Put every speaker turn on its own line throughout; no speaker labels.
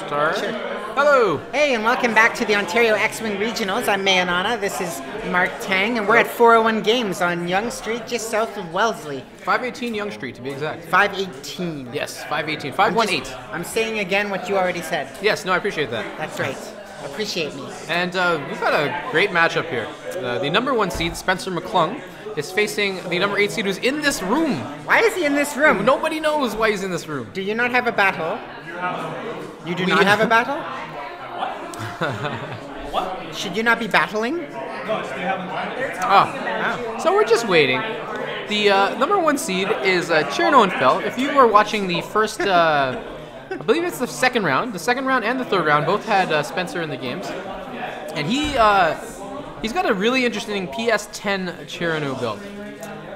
Star.
Sure.
Hello.
Hey, and welcome back to the Ontario X-Wing Regionals. I'm Mayanana. This is Mark Tang, and we're at 401 Games on Yonge Street, just south of Wellesley.
518 Yonge Street, to be exact.
518.
Yes, 518. 518.
I'm saying again what you already said.
Yes, no, I appreciate that.
That's right. Appreciate me.
And we've got a great matchup here. The number 1 seed, Spencer McClung, is facing the number 8 seed who's in this room.
Why is he in this room?
Nobody knows why he's in this room.
Do you not have a battle? You do not have a battle?
What?
Should you not be battling?
No, they haven't yet.
Oh. So we're just waiting. The number 1 seed is Cherno Fel. If you were watching the first, I believe it's the second round. The second round and the third round both had Spencer in the games. And he's got a really interesting PS10 Cherno build.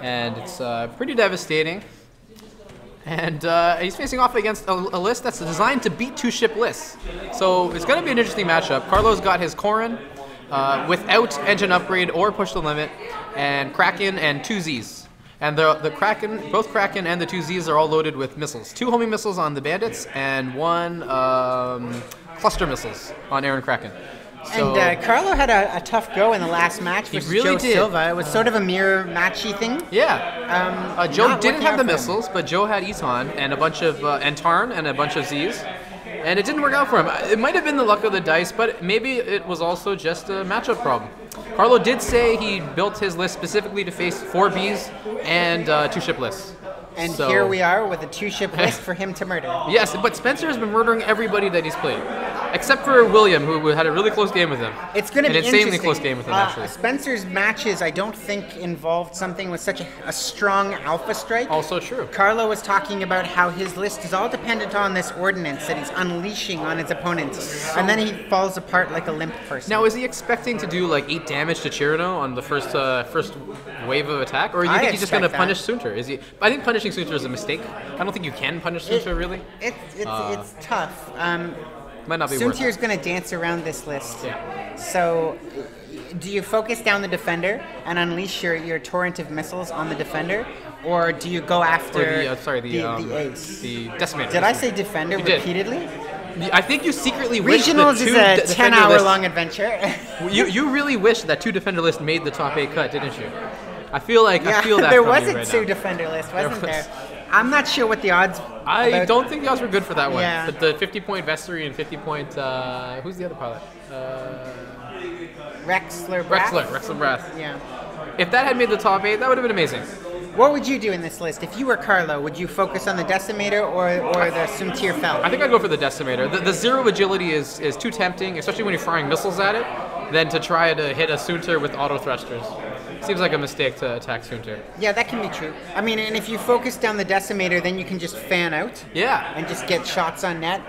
And it's pretty devastating. And he's facing off against a list that's designed to beat 2-ship lists. So it's going to be an interesting matchup. Carlo's got his Corrin without engine upgrade or push the limit, and Kraken and 2 Zs. And the Kraken, both Kraken and the 2 Zs are all loaded with missiles. 2 homing missiles on the Bandits and 1 cluster missiles on Aaron Kraken. So,
and Carlo had a tough go in the last match versus
really
Joe
did.
Silva. It was sort of a mirror matchy thing.
yeah. Joe
not
didn't
working
have
out
the
for him.
missiles, but Joe had Eton and a bunch of and Tarn and a bunch of Zs. And it didn't work out for him. It might have been the luck of the dice, but maybe it was also just a matchup problem. Carlo did say he built his list specifically to face 4 Bs and 2-ship lists.
And
So-
here we are with a 2-ship list for him to murder.
Yes, but Spencer has been murdering everybody that he's played, except for William, who had a really close game with him.
It's going to
An
be
insanely
interesting.
close game with him, actually.
Spencer's matches, I don't think, involved something with such a strong alpha strike.
Also true.
Carlo was talking about how his list is all dependent on this ordnance that he's unleashing on his opponents, and then he falls apart like a limp person.
Now, is he expecting to do like 8 damage to Chirino on the first wave of attack, or do you
I
think he's just going to
expect that.
punish Sunter? Is he? I think punishing Sunter is a mistake. I don't think you can punish Sunter really.
It's tough.
Might not be worth
Suntir's
it.
going to dance around this list.
Yeah.
So, do you focus down the defender and unleash your torrent of missiles on the defender, or do you go after
Or
the ace?
the Decimator.
Did I say defender
You did.
repeatedly?
I think you secretly wish
Regionals
the
is
2
a
defender
10-hour-long adventure.
lists- You really wish that 2 defender list made the top 8 cut, didn't you? I feel that
there
from
was
you
a
right
2
now.
defender list,
There
wasn't
was.
there? I'm not sure what the odds.
I
about-
don't think the odds were good for that one.
Yeah.
But the 50-point Vessery and 50-point who's the other pilot?
Rexler. Braff?
Rexler Brath.
Yeah.
If that had made the top 8, that would have been amazing.
What would you do in this list if you were Carlo? Would you focus on the Decimator or the Suntir Fel?
I think I'd go for the Decimator. The 0 agility is too tempting, especially when you're firing missiles at it, than to try to hit a Sunter with auto thrusters. Seems like a mistake to attack Sunter.
Yeah, that can be true. I mean, and if you focus down the Decimator, then you can just fan out
Yeah,
and just get shots on net,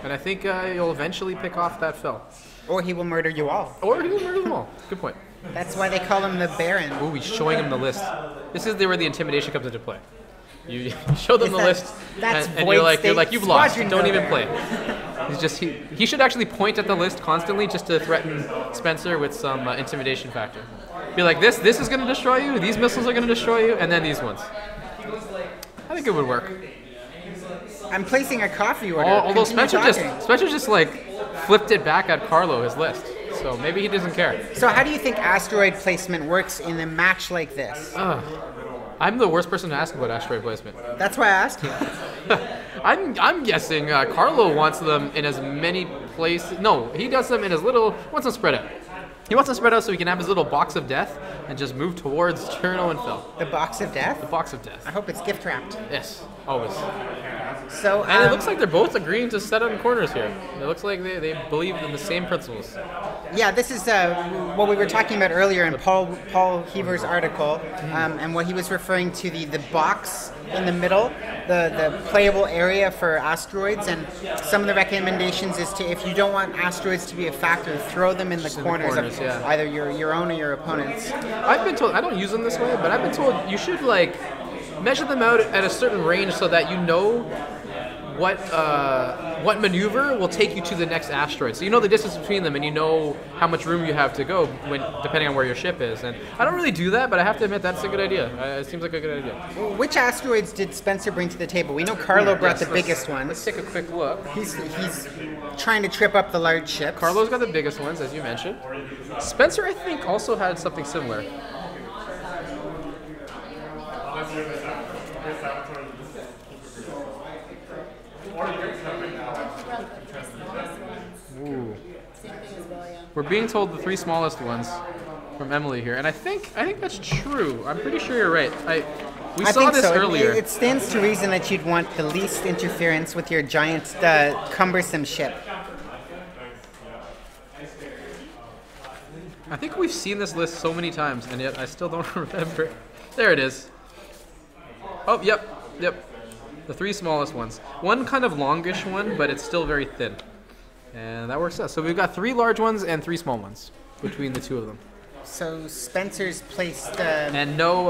and I think you'll eventually pick off that Fel.
or he will murder you all.
Or he will murder them all. Good point.
That's why they call him the Baron.
Ooh, he's showing him the list. This is where the intimidation comes into play. You show them
Is
the
that-
list,
that's
and
void
you're like,
state
you've lost.
squadron
Don't even
builder.
play. He should actually point at the list constantly just to threaten Spencer with some intimidation factor. Be like, this is going to destroy you. These missiles are going to destroy you, and then these ones. I think it would work.
I'm placing a coffee order.
Although
Continue
Spencer
talking.
just like flipped it back at Carlo, his list. So maybe he doesn't care.
So how do you think asteroid placement works in a match like this?
I'm the worst person to ask about asteroid placement.
That's why I asked you.
I'm guessing Carlo wants them in as many places. No, he does them in as little. Wants them spread out. He wants them spread out so he can have his little box of death and just move towards Cherno and Fel.
The box of death?
The box of death.
I hope it's gift wrapped.
Yes, always.
So,
And it looks like they're both agreeing to set on corners here. It looks like they believe in the same principles.
yeah, this is what we were talking about earlier in Paul Heaver's article, and what he was referring to the box in the middle, the playable area for asteroids, and some of the recommendations is to, if you don't want asteroids to be a factor, throw them in the
in the
corners,
corners,
of
yeah.
either your own or your opponent's.
I've been told, I don't use them this way, but I've been told you should like measure them out at a certain range so that you know what maneuver will take you to the next asteroid. So you know the distance between them, and you know how much room you have to go depending on where your ship is. And I don't really do that, but I have to admit that's a good idea. It seems like a good idea.
Which asteroids did Spencer bring to the table? We know Carlo brought the biggest
Let's
ones.
take a quick look.
He's trying to trip up the large ships.
Carlo's got the biggest ones, as you mentioned. Spencer, I think, also had something similar. Ooh. We're being told the 3 smallest ones from Emily here, and I think that's true. I'm pretty sure you're right. We
I
saw
think
this
so.
earlier.
It stands to reason that you'd want the least interference with your giant, cumbersome ship.
I think we've seen this list so many times, and yet I still don't remember. There it is. Oh, yep. The 3 smallest ones. One kind of longish one, but it's still very thin. And that works out. So we've got 3 large ones and 3 small ones between the 2 of them.
So Spencer's placed...
And no,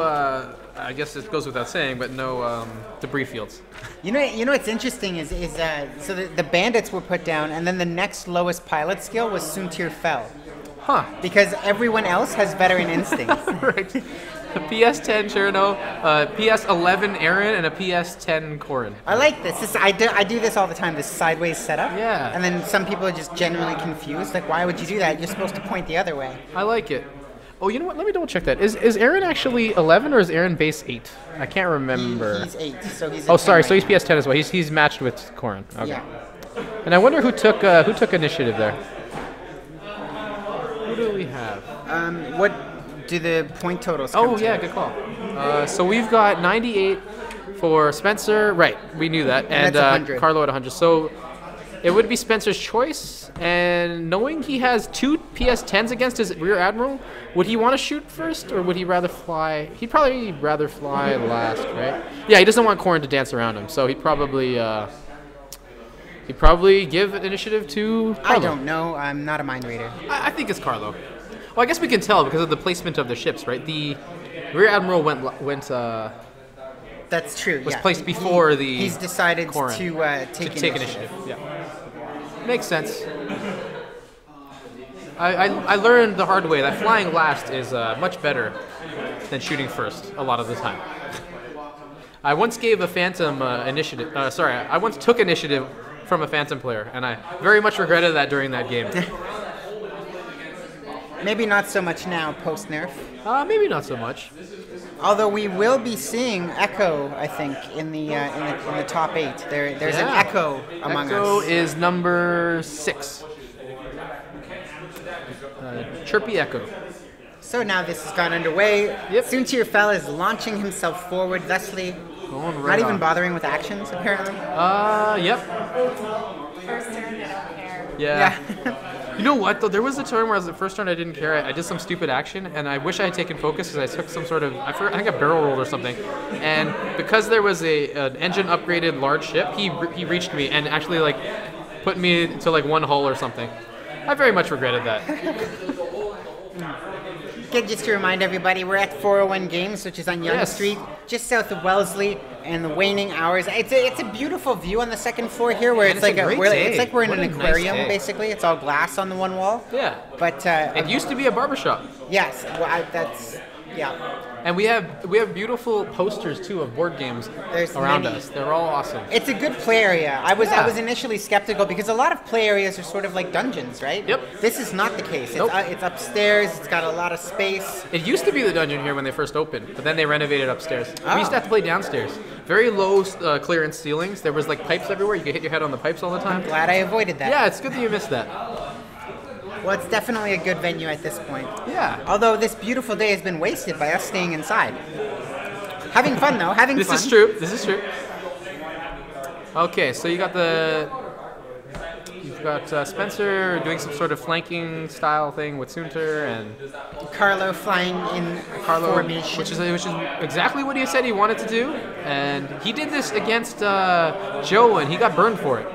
I guess it goes without saying, but no debris fields.
You know what's interesting is so the bandits were put down, and then the next lowest pilot skill was Suntir Fel.
Huh.
Because everyone else has veteran instincts.
Right. A PS10 Cherno, a PS11 Aaron, and a PS10 Corin.
I like this. I do this all the time, this sideways setup.
Yeah.
And then some people are just genuinely confused. Like, why would you do that? You're supposed to point the other way.
I like it. Oh, you know what? Let me double check that. Is Aaron actually 11 or is Aaron base 8? I can't remember.
He's 8, so he's...
Oh, sorry. So he's PS10 as well. He's matched with Corin. Okay.
Yeah.
And I wonder who took initiative there. Who do we have?
What do the point totals come
Oh
to?
yeah, good call. So we've got 98 for Spencer. Right, we knew that, and
that's 100.
Carlo at 100. So it would be Spencer's choice. And knowing he has 2 PS10s against his rear admiral, would he want to shoot first, or would he rather fly? He'd probably rather fly last, right? Yeah, he doesn't want Corin to dance around him, so he'd probably give initiative to Carlo.
I don't know. I'm not a mind reader.
I think it's Carlo. Well, I guess we can tell because of the placement of the ships, right? The rear admiral was
That's true. Yeah.
placed before the
He's decided
Corin
to take
initiative. Yeah, makes sense. I learned the hard way that flying last is much better than shooting first a lot of the time. I once gave a Phantom initiative. I once took initiative from a Phantom player, and I very much regretted that during that game.
Maybe not so much now, post-nerf.
Maybe not so much.
Although we will be seeing Echo, I think, in the top 8. There's an Echo among
Echo
us.
is number 6. Chirpy Echo.
So now this has gone underway.
Yep.
Suntir Fel is launching himself forward, thusly
Going
not
right
even
on.
bothering with actions, apparently.
Yep.
First turn, I don't care.
Yeah. You know what, though? There was a turn where the first turn I didn't care. I did some stupid action, and I wish I had taken focus because I took some sort of, I think a barrel roll or something. And because there was an engine upgraded large ship, he reached me and actually like put me to like 1 hull or something. I very much regretted that.
Again, just to remind everybody, we're at 401 Games, which is on Yonge
Yes.
Street, just south of Wellesley, and the waning hours. It's a beautiful view on the second floor here, where it's
it's a
like
great day.
it's like we're in
What
an
a nice
aquarium,
day.
basically. It's all glass on the one wall.
Yeah.
But
It used to be a barbershop.
yes, well, yeah.
And we have beautiful posters too of board games
There's
around
many.
us. They're all awesome.
It's a good play area. I was
Yeah.
initially skeptical because a lot of play areas are sort of like dungeons, right?
Yep.
This is not the case.
Nope.
It's upstairs. It's got a lot of space.
It used to be the dungeon here when they first opened, but then they renovated upstairs.
Oh.
We used to have to play downstairs. Very low clearance ceilings. There was like pipes everywhere. You could hit your head on the pipes all the time.
Glad I avoided that.
Yeah, it's good that you missed that.
Well, it's definitely a good venue at this point.
Yeah.
Although this beautiful day has been wasted by us staying inside. Having fun though, having
This
fun.
is true. This is true. Okay, so you've got Spencer doing some sort of flanking style thing with Sunter and
Carlo flying in
Carlo,
formation.
which is exactly what he said he wanted to do, and he did this against Joe, and he got burned for it.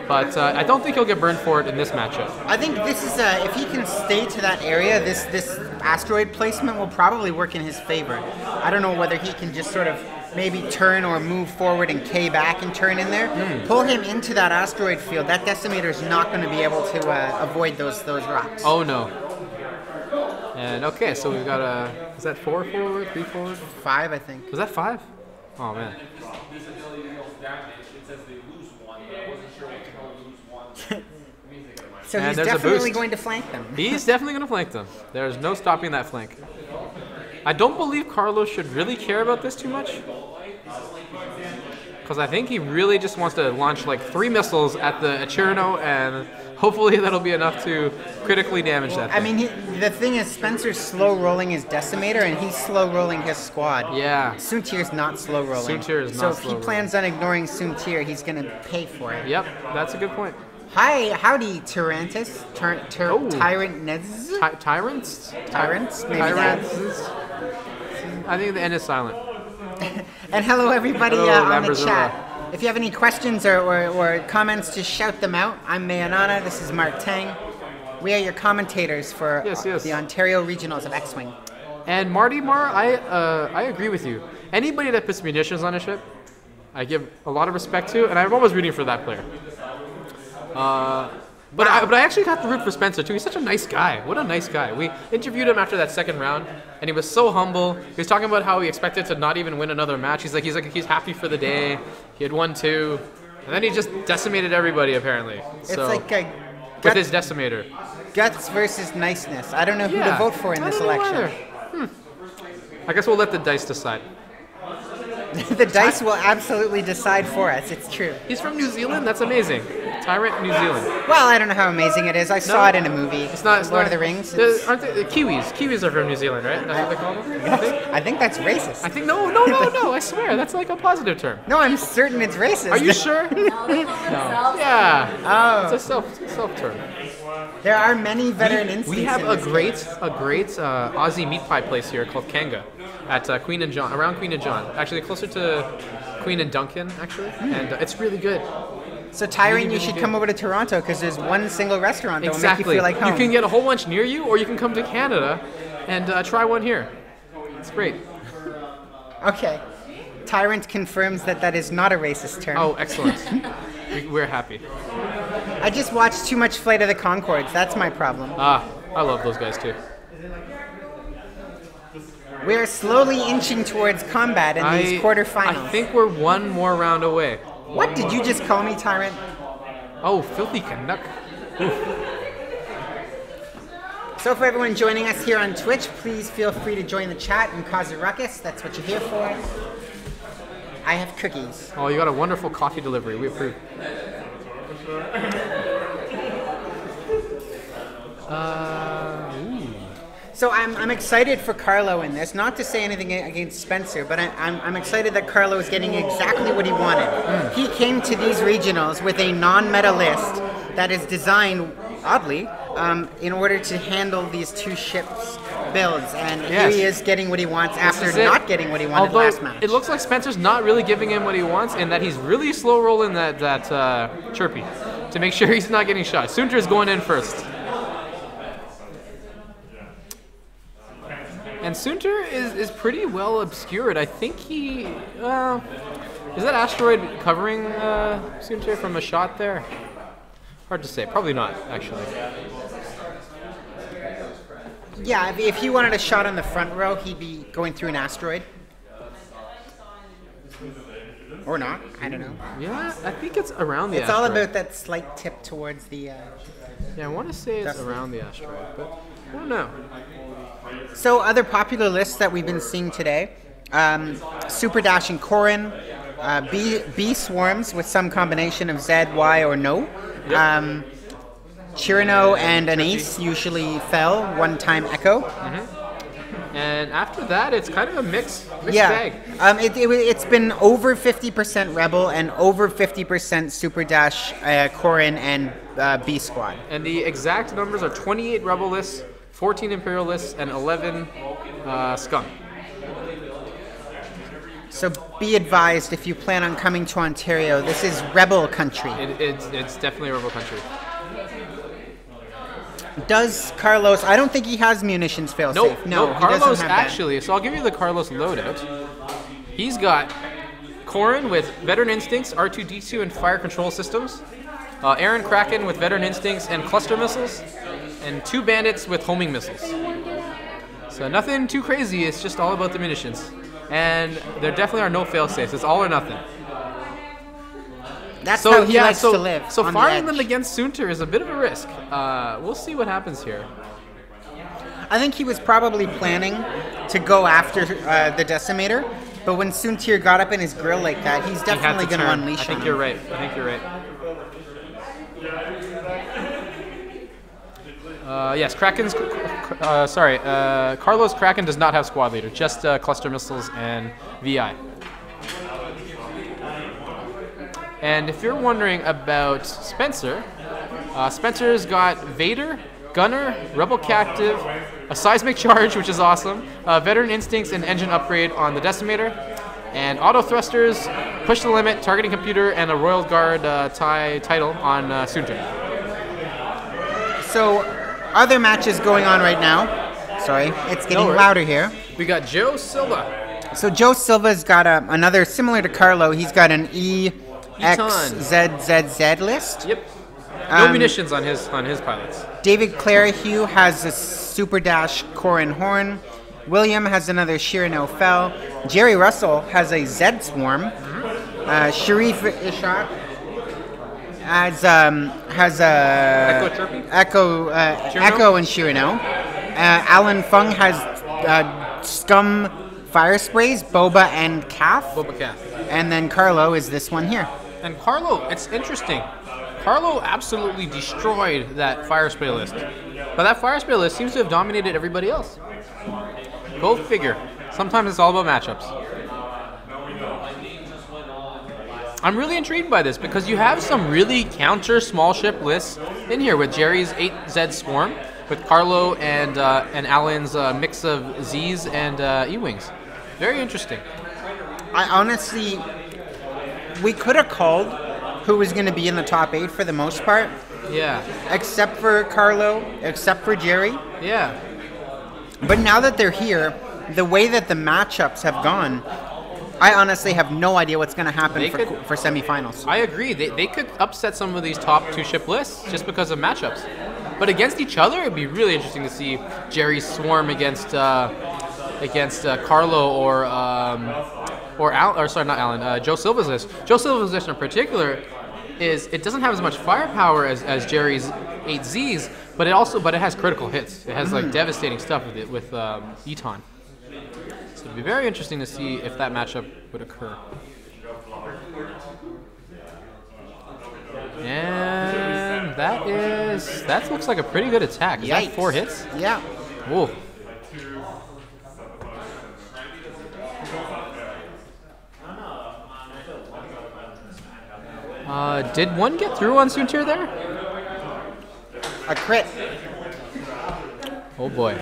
But I don't think he'll get burned for it in this matchup.
I think this is if he can stay to that area, this asteroid placement will probably work in his favor. I don't know whether he can just sort of maybe turn or move forward and K back and turn in there. Pull him into that asteroid field. That Decimator is not going to be able to avoid those rocks.
Oh no. And okay, so we've got is that 4 forward, 3 forward?
5, I think.
Was that 5? Oh man.
So
And
he's
there's a
definitely
boost.
going to flank them.
He's definitely going to flank them. There's no stopping that flank. I don't believe Carlos should really care about this too much. Because I think he really just wants to launch like 3 missiles at the Cherno, and hopefully that'll be enough to critically damage that
I
thing.
mean, the thing is, Spencer's slow rolling his Decimator, and he's slow rolling his squad.
Yeah.
Soontir's not slow rolling.
Soontir is
so
not
if
slow
he
rolling.
plans on ignoring Soontir, he's going to pay for it.
Yep, that's a good point.
Hi, howdy, Tyrantus.
Oh.
Tyrant Nez?
Tyrants?
Tyrants? Maybe
Tyrants? I think the end is silent.
And hello, everybody
Hello,
on the
Lamberzilla.
chat. If you have any questions or comments, just shout them out. I'm Mayanana. This is Mark Tang. We are your commentators for
Yes.
the Ontario Regionals of X-Wing.
And Marty Mar, I agree with you. Anybody that puts munitions on a ship, I give a lot of respect to, and I'm always rooting for that player. But I actually got to root for Spencer too. He's such a nice guy. What a nice guy. We interviewed him after that second round, and he was so humble. He was talking about how he expected to not even win another match. He's happy for the day. He had won 2, and then he just decimated everybody apparently.
It's
So
like a
with his decimator.
guts versus niceness. I don't know who to
Yeah.
vote for in
I
this
don't know
election.
either. I guess we'll let the dice decide.
The dice will absolutely decide for us. It's true.
He's from New Zealand. That's amazing. Tyrant, New Zealand.
Well, I don't know how amazing it is. I saw it in a movie.
It's not. It's
Lord
not,
of the Rings.
Aren't they the Kiwis? Kiwis are from New Zealand, right? That's what they call them. I think.
I think that's racist.
I think no. I swear that's like a positive term.
No, I'm certain it's racist.
Are you sure?
No, they call themselves.
Yeah.
Oh,
It's a self term.
there are many veteran instincts.
We have
in
a
this
great
case.
Aussie meat pie place here called Kanga at Queen and John, around Queen and John. Actually, closer to Queen and Duncan, actually, and it's really good.
So, Tyrant,
really,
you
really
should
good.
come over to Toronto because there's one single restaurant that will make
Exactly.
you feel like home.
You can get a whole bunch near you, or you can come to Canada and try one here. It's great.
Okay. Tyrant confirms that that is not a racist term.
Oh, excellent. We're happy.
I just watched too much Flight of the Conchords. That's my problem.
Ah, I love those guys too.
We're slowly inching towards combat in these quarterfinals.
I think we're one more round away.
What did you just call me, Tyrant?
Oh, filthy Canuck.
So for everyone joining us here on Twitch, please feel free to join the chat and cause a ruckus. That's what you're here for. I have cookies.
Oh, you got a wonderful coffee delivery. We approve. Ooh.
So I'm excited for Carlo in this. Not to say anything against Spencer, but I'm excited that Carlo is getting exactly what he wanted. He came to these regionals with a non-meta list that is designed, oddly, in order to handle these 2 ships builds. And
Yes.
here he is getting what he wants after
This is it.
not getting what he wanted
Although
last match.
it looks like Spencer's not really giving him what he wants, and that he's really slow rolling that Chirpy to make sure he's not getting shot. Soontir's going in first. And Soontir is pretty well obscured. I think he... is that asteroid covering Soontir from a shot there? Hard to say. Probably not, actually.
Yeah, if he wanted a shot on the front row, he'd be going through an asteroid. Or not, I don't know.
Yeah, I think it's around the
It's all
asteroid.
about that slight tip towards the...
Yeah, I want to say it's
Definitely.
around the asteroid, but I don't know.
So other popular lists that we've been seeing today, Super Dash and Corrin, B Swarms with some combination of Z, Y, or no. Chirino and an Ace usually fell, one-time Echo.
And after that, it's kind of a mixed
Yeah,
bag.
it's been over 50% Rebel and over 50% Super Dash, Corrin, and B Squad.
And the exact numbers are 28 Rebel lists, 14 Imperial lists, and 11 Skunk.
So be advised if you plan on coming to Ontario, this is Rebel country.
It's definitely a Rebel country.
Does Carlos? I don't think he has munitions failsafe.
No,
he
Carlos
doesn't have that.
actually. So I'll give you the Carlos loadout. He's got Corrin with Veteran Instincts, R2-D2, and Fire Control Systems. Aaron Kraken with Veteran Instincts and Cluster Missiles. And 2 Bandits with Homing Missiles. So nothing too crazy, it's just all about the munitions. And there definitely are no fail-safes, it's all or nothing.
That's how he likes
so,
to live.
So
on the
farming them
edge.
against Soontir is a bit of a risk. We'll see what happens here.
I think he was probably planning to go after the Decimator, but when Soontir got up in his grill like that, he's definitely going to unleash
I think
on
you're
him.
right. I think you're right. Yes, Kraken's. Carlos Kraken does not have squad leader, just cluster missiles and VI. And if you're wondering about Spencer, Spencer's got Vader, Gunner, Rebel Captive, a Seismic Charge, which is awesome, Veteran Instincts and Engine Upgrade on the Decimator, and Auto Thrusters, Push the Limit, Targeting Computer, and a Royal Guard title on Soontir.
So, other matches going on right now. Sorry, it's getting
worries.
louder here.
We got Joe Silva.
So Joe Silva's got another, similar to Carlo, he's got an EXZZZ list.
Yep. No munitions on his pilots.
David Clarihew has a Super Dash Corrin Horn. William has another Shirano Fell. Jerry Russell has a Z Swarm. Sharif Ishat has
Echo Chirpy?
Echo and Shirano. Alan Fung has Scum Fire Sprays, Boba and Calf.
Boba Calf.
And then Carlo is this one here.
And Carlo, it's interesting. Carlo absolutely destroyed that fire spray list. But that fire spray list seems to have dominated everybody else. Go figure. Sometimes it's all about matchups. I'm really intrigued by this because you have some really counter small ship lists in here with Jerry's 8Z Swarm, with Carlo and Alan's mix of Z's and E-Wings. Very interesting.
I honestly, we could have called who was going to be in the top 8 for the most part,
Yeah.
except for Carlo, except for Jerry.
Yeah.
But now that they're here, the way that the matchups have gone, I honestly have no idea what's going to happen for semifinals.
I agree. They could upset some of these top 2 ship lists just because of matchups. But against each other, it'd be really interesting to see Jerry's Swarm against Carlo or Joe Silva's list. Joe Silva's list in particular it doesn't have as much firepower as Jerry's 8Zs, but it has critical hits. It has like devastating stuff with Eton. So it'd be very interesting to see if that matchup would occur. And that looks like a pretty good attack. Is that 4 hits?
Yeah.
Whoa. Did one get through on Soontir there?
A crit.
Oh boy.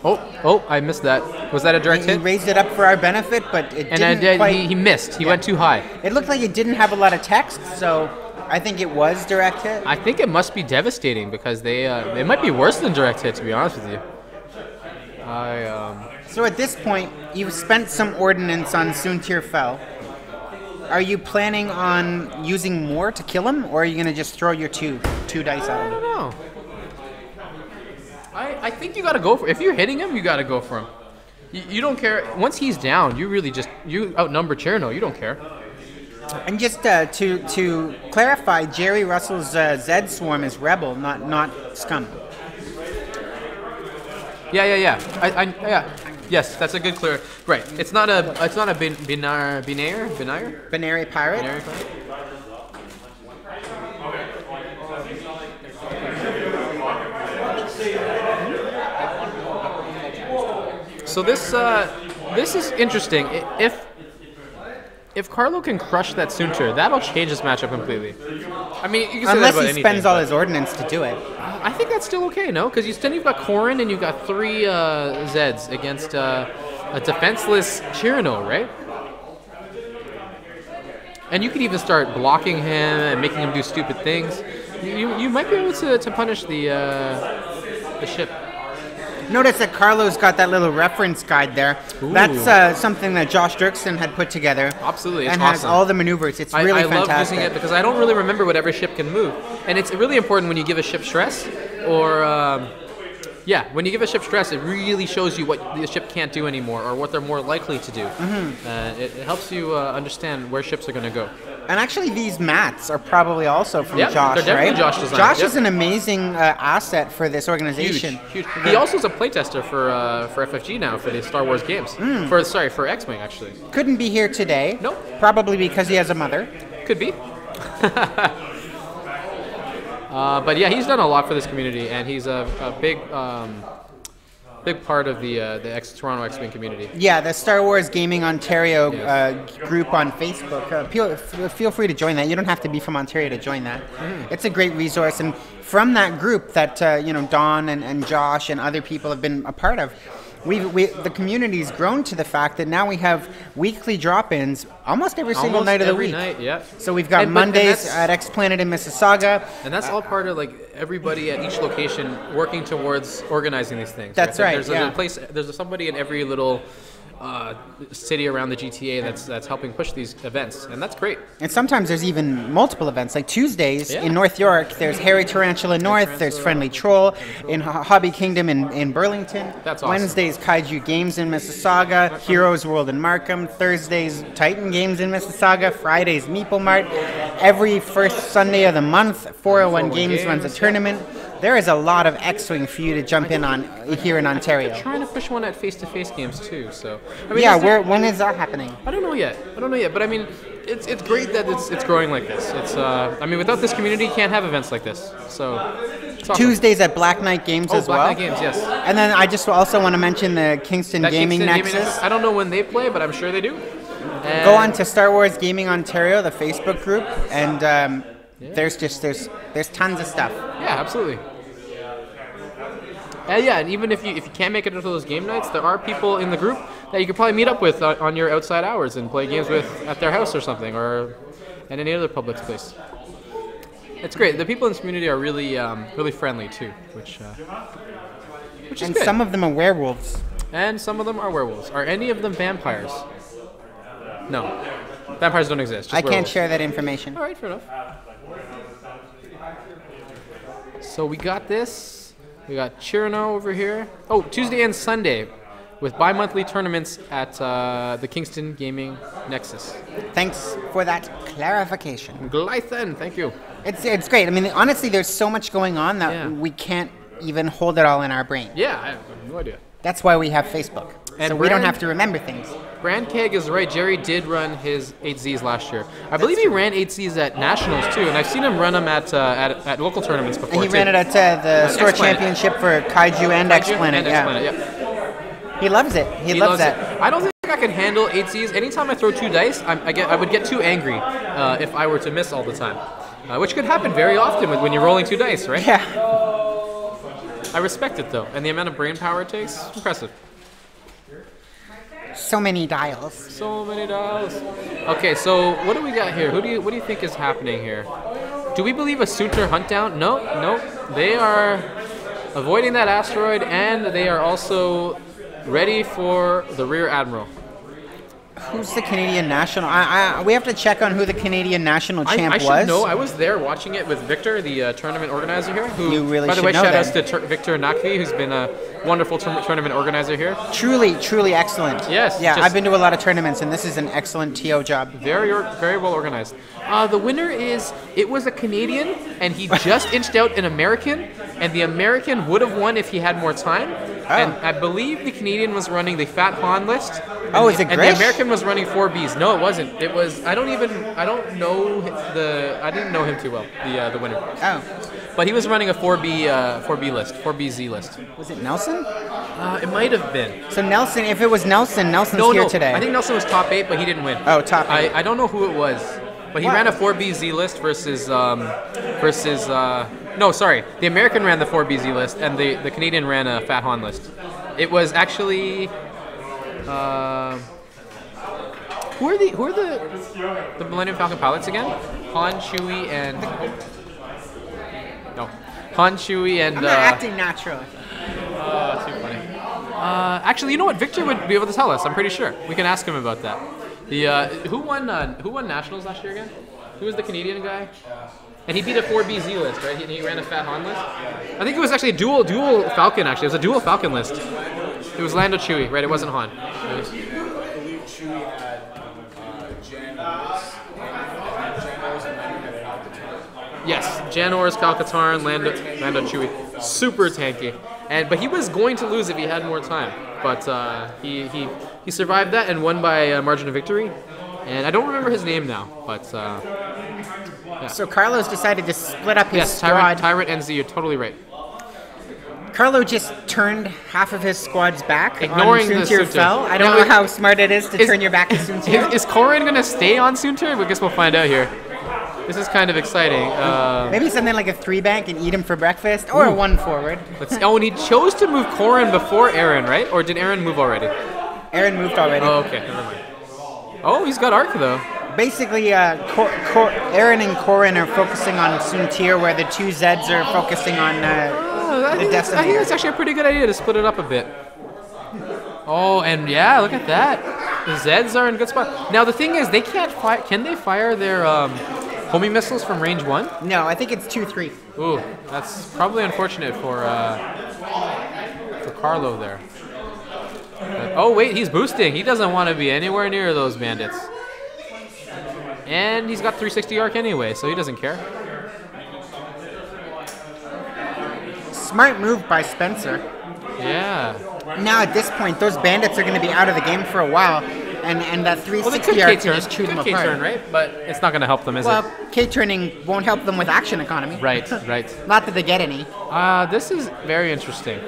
Oh, I missed that. Was that a direct
He
hit?
raised it up for our benefit, but it didn't quite...
he missed. He went too high.
It looked like it didn't have a lot of text, so I think it was direct hit.
I think it must be devastating because it might be worse than direct hit, to be honest with you.
So at this point, you've spent some ordnance on Soontir Fell. Are you planning on using more to kill him, or are you going to just throw your two dice at
I
him?
don't know. I think you got to go for it. If you're hitting him, you got to go for him. You don't care. Once he's down, you outnumber Cherno. You don't care.
And just to clarify, Jerry Russell's Z Swarm is Rebel, not Scum.
Yeah. Yes, that's a good clear. Right. It's not a binary
Binary Pirate?
Binary pirate? So this is interesting. If Carlo can crush that Soontir, that'll change this matchup completely. I mean, you can say
Unless
that about
he
anything,
spends all
but
his ordnance to do it.
I think that's still okay, no? Because you've got Corrin and you've got 3 Zeds against a defenseless Chirano, right? And you could even start blocking him and making him do stupid things. You might be able to punish the ship.
Notice that Carlos got that little reference guide there.
Ooh.
That's something that Josh Dirksen had put together.
Absolutely, it's
and has
awesome.
all the maneuvers. It's really
I
fantastic.
love using it because I don't really remember what every ship can move, and it's really important when you give a ship stress, or when you give a ship stress, it really shows you what the ship can't do anymore, or what they're more likely to do. It helps you understand where ships are going to go.
And actually, these mats are probably also from
Yeah,
Josh,
they're definitely
right?
Josh design.
Josh
Yep.
is an amazing asset for this
Huge,
organization.
huge. He also is a playtester for FFG now for the Star Wars games. For X-Wing actually.
Couldn't be here today.
Nope.
Probably because he has a mother.
Could be. But yeah, he's done a lot for this community, and he's a big part of the Toronto X-Wing community.
Yeah, the Star Wars Gaming Ontario group on Facebook. Feel free to join that. You don't have to be from Ontario to join that. It's a great resource, and from that group that Don and Josh and other people have been a part of, the community's grown to the fact that now we have weekly drop-ins almost every single night of the week.
Night, yeah.
So we've got Mondays at X Planet in Mississauga.
And that's all part of like everybody at each location working towards organizing these things.
That's right.
There's somebody in every little city around the GTA that's helping push these events, and that's great.
And sometimes there's even multiple events. Like Tuesdays in North York, there's Harry Tarantula North, there's Friendly Troll in Hobby Kingdom in Burlington.
That's awesome.
Wednesdays, Kaiju Games in Mississauga, Heroes World in Markham. Thursdays, Titan Games in Mississauga. Fridays, Meeple Mart. Every first Sunday of the month, 401 Games runs a tournament. There is a lot of X-Wing for you to jump in on here in Ontario.
They're trying to push one at face-to-face games too. So
when is that happening?
I don't know yet. But I mean, it's great that it's growing like this. It's without this community, you can't have events like this. So it's awesome.
Tuesdays at Black Knight Games as well.
Black Knight Games, yes.
And then I just also want to mention the Kingston Gaming Nexus.
I don't know when they play, but I'm sure they do. And
go on to Star Wars Gaming Ontario, the Facebook group, and there's tons of stuff.
Yeah, absolutely. And even if you can't make it to those game nights, there are people in the group that you could probably meet up with on your outside hours and play games with at their house or something, or at any other public place. It's great. The people in this community are really really friendly too, which is
and
good.
Some of them are werewolves.
And some of them are werewolves. Are any of them vampires? No. Vampires don't exist. Just
I can't
werewolves.
share that information.
All right, fair enough. So we got this. We got Chirano over here. Oh, Tuesday and Sunday with bi-monthly tournaments at the Kingston Gaming Nexus.
Thanks for that clarification.
Glythen, thank you.
It's great. I mean, honestly, there's so much going on that we can't even hold it all in our brain.
Yeah, I have no idea.
That's why we have Facebook.
And
so we don't have to remember things.
Brand Keg is right. Jerry did run his 8Zs last year. I believe he ran 8Zs at Nationals too, and I've seen him run them at local tournaments before.
And he
too.
ran it at the store
X-Planet.
championship for Kaiju and X Planet.
Yeah.
He loves it. He loves that.
It. I don't think I can handle 8Zs. Anytime I throw 2 dice, I would get too angry if I were to miss all the time, which could happen very often when you're rolling 2 dice, right?
Yeah.
I respect it though, and the amount of brain power it takes, impressive.
So many dials.
So many dials. Okay, so what do we got here? What do you think is happening here? Do we believe a Soontir hunt down? No. They are avoiding that asteroid, and they are also ready for the Rear Admiral.
Who's the Canadian national? We have to check on who the Canadian national champ
I
was.
should know. I was there watching it with Victor, the tournament organizer here. Who,
You really
by the
should
way,
know
shout outs
that.
to Victor Nakvi, who's been a wonderful tournament organizer here.
Truly excellent.
Yes,
Yeah,
just-
I've been to a lot of tournaments, and this is an excellent TO job.
Very well organized. The winner it was a Canadian, and he just inched out an American, and the American would have won if he had more time. And I believe the Canadian was running the Fat Han list.
Oh, is it
And
Grish?
the American was running 4Bs. No, it wasn't. It was, I didn't know him too well, the winner.
Oh,
But he was running a 4B list, 4BZ list.
was it Nelson?
It might have been.
So Nelson, if it was Nelson, Nelson's here today.
I think Nelson was top 8, but he didn't win.
Oh, top 8.
I don't know who it was, but he
What?
ran a 4BZ list versus no, sorry. The American ran the 4BZ list, and the Canadian ran a Fat Han list. It was actually who are the Millennium Falcon pilots again? Han, Chewie, and Han, Chewie, and
I'm not acting natural.
too funny. Actually, you know what? Victor would be able to tell us. I'm pretty sure. We can ask him about that. The who won nationals last year again? Who was the Canadian guy? And he beat a 4BZ list, right? He ran a Fat Han list. I think it was actually a dual Falcon. Actually, it was a dual Falcon list. It was Lando Chewy, right? It wasn't Han. It was...
Elite Chewy had Jan Ors, and Jan Ors and Lando had Falcatarn.
Yes, Jan Ors, Falcatarn, Lando Chewy, super tanky. But he was going to lose if he had more time. But he survived that and won by margin of victory. And I don't remember his name now, but yeah.
So Carlos decided to split up his squad.
Tyrant NZ, you're totally right.
Carlo just turned half of his squad's back
Ignoring
on
the
Soontir
Soontir.
Fel. I don't know how smart it is to turn your back to Soontir.
Is Corrin going to stay on Soontir? I guess we'll find out here. This is kind of exciting.
Maybe something like a 3-bank and eat him for breakfast, or a 1 forward.
And he chose to move Corrin before Aaron, right? Or did Aaron move already?
Aaron moved already.
Oh, okay. Never mind. Oh, he's got Arc, though.
Basically, Aaron and Corrin are focusing on Soontir, where the 2 Zeds are focusing on
I think
the Destiny.
I think it's actually a pretty good idea to split it up a bit. Oh, and yeah, look at that. The Zeds are in good spot. Now, the thing is, they can't fire. Can they fire their homing missiles from range 1?
No, I think it's 2-3.
Ooh, that's probably unfortunate for Carlo there. Oh wait, he's boosting. He doesn't want to be anywhere near those bandits. And he's got 360 arc anyway, so he doesn't care.
Smart move by Spencer.
Yeah.
Now at this point, those bandits are going to be out of the game for a while, and that
Well, they
360
could
arc can
K-turn.
just chew them
K-turn,
apart.
right? But it's not going to help them, is
Well,
it?
K-turning won't help them with action economy.
Right, right.
Not that they get any.
This is very interesting.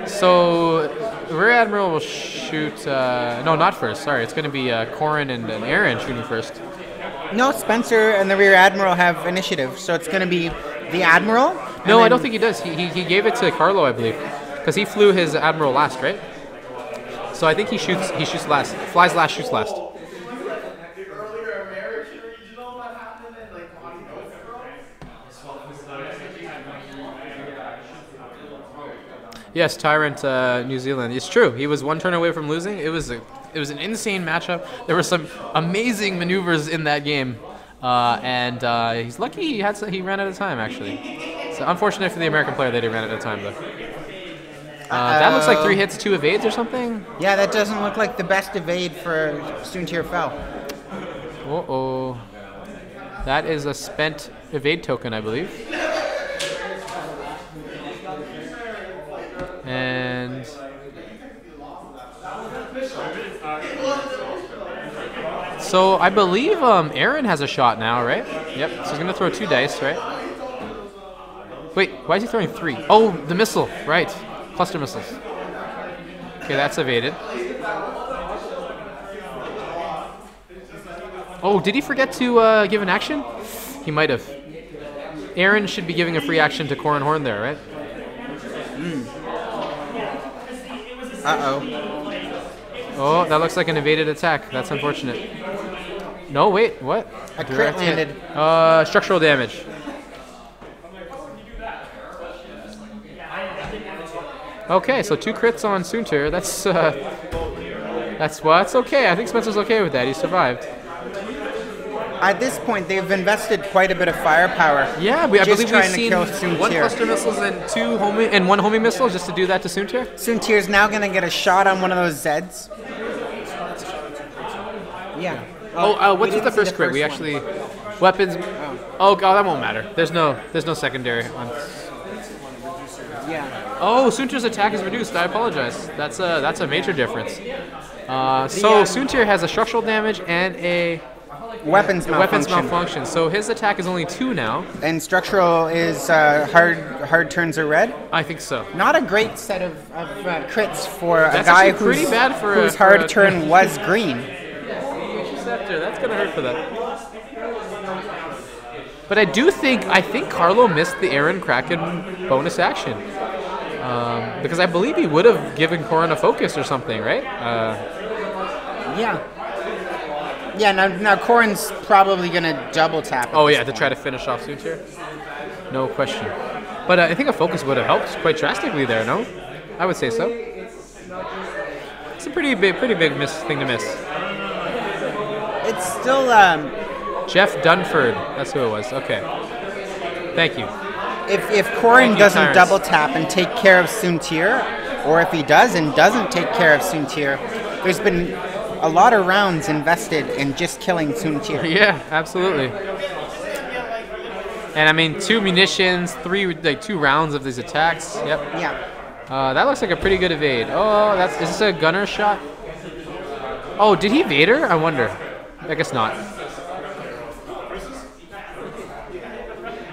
So, Rear Admiral will shoot... no, not first. Sorry, it's going to be Corrin and Aaron shooting first.
No, Spencer and the Rear Admiral have initiative, so it's going to be the Admiral.
No, I don't think he does. He gave it to Carlo, I believe, because he flew his Admiral last, right? So I think he shoots last. Flies last, shoots last. Yes, Tyrant, New Zealand. It's true. He was 1 turn away from losing. It was an insane matchup. There were some amazing maneuvers in that game, and he's lucky he ran out of time actually. So unfortunate for the American player that he ran out of time though. That looks like 3 hits, 2 evades or something.
Yeah, that doesn't look like the best evade for Soontir Fel.
Uh-oh. That is a spent evade token, I believe. And so I believe Aaron has a shot now, right? Yep. So he's gonna throw 2 dice, right? Wait, why is he throwing 3? Oh, the missile, right? Cluster missiles. Okay, that's evaded. Oh, did he forget to give an action? He might have. Aaron should be giving a free action to Corrin Horn there, right?
Uh-oh.
Oh, that looks like an evaded attack. That's unfortunate. No, wait, what?
A crit
Direct hit.
landed.
Structural damage. Okay, so 2 crits on Soontir. That's okay. I think Spencer's okay with that. He survived.
At this point, they've invested quite a bit of firepower.
Yeah, I
just
believe we've
trying to
seen
kill
1
Soontir.
cluster missiles and 1 homing missile just to do that to Soontir.
Soontir's now going to get a shot on one of those Zeds. Yeah.
What's
we
with the
didn't see
first crit? We
one.
actually weapons. Oh god, that won't matter. There's no secondary on.
Yeah.
Oh, Soontir's attack is reduced. I apologize. That's a major difference. So Soontir has a structural damage and a
Weapons
weapons
malfunction.
malfunction. So his attack is only 2 now.
And structural is hard turns are red.
I think so.
Not a great set of crits for a
That's
guy
actually pretty bad for
whose
a
hard turn was green.
Interceptor. That's gonna hurt for that. But I think Carlo missed the Aaron Kraken bonus action. Because I believe he would have given Corrin a focus or something, right?
Yeah. Yeah, now Corrin's probably going to double tap.
Oh yeah, to try to finish off Soontir. No question. But I think a focus would have helped quite drastically there, no? I would say so. That's a pretty big thing to miss.
It's still
Jeff Dunford. That's who it was. Okay. Thank you.
if Corrin
you,
doesn't
Tyrus.
double tap and take care of Soontir, or if he does and doesn't take care of Soontir, there's been a lot of rounds invested in just killing Soontir.
Yeah, absolutely. And I mean, 2 munitions, 2 rounds of these attacks. Yep.
Yeah.
That looks like a pretty good evade. Oh, is this a gunner shot? Oh, did he Vader? I wonder. I guess not.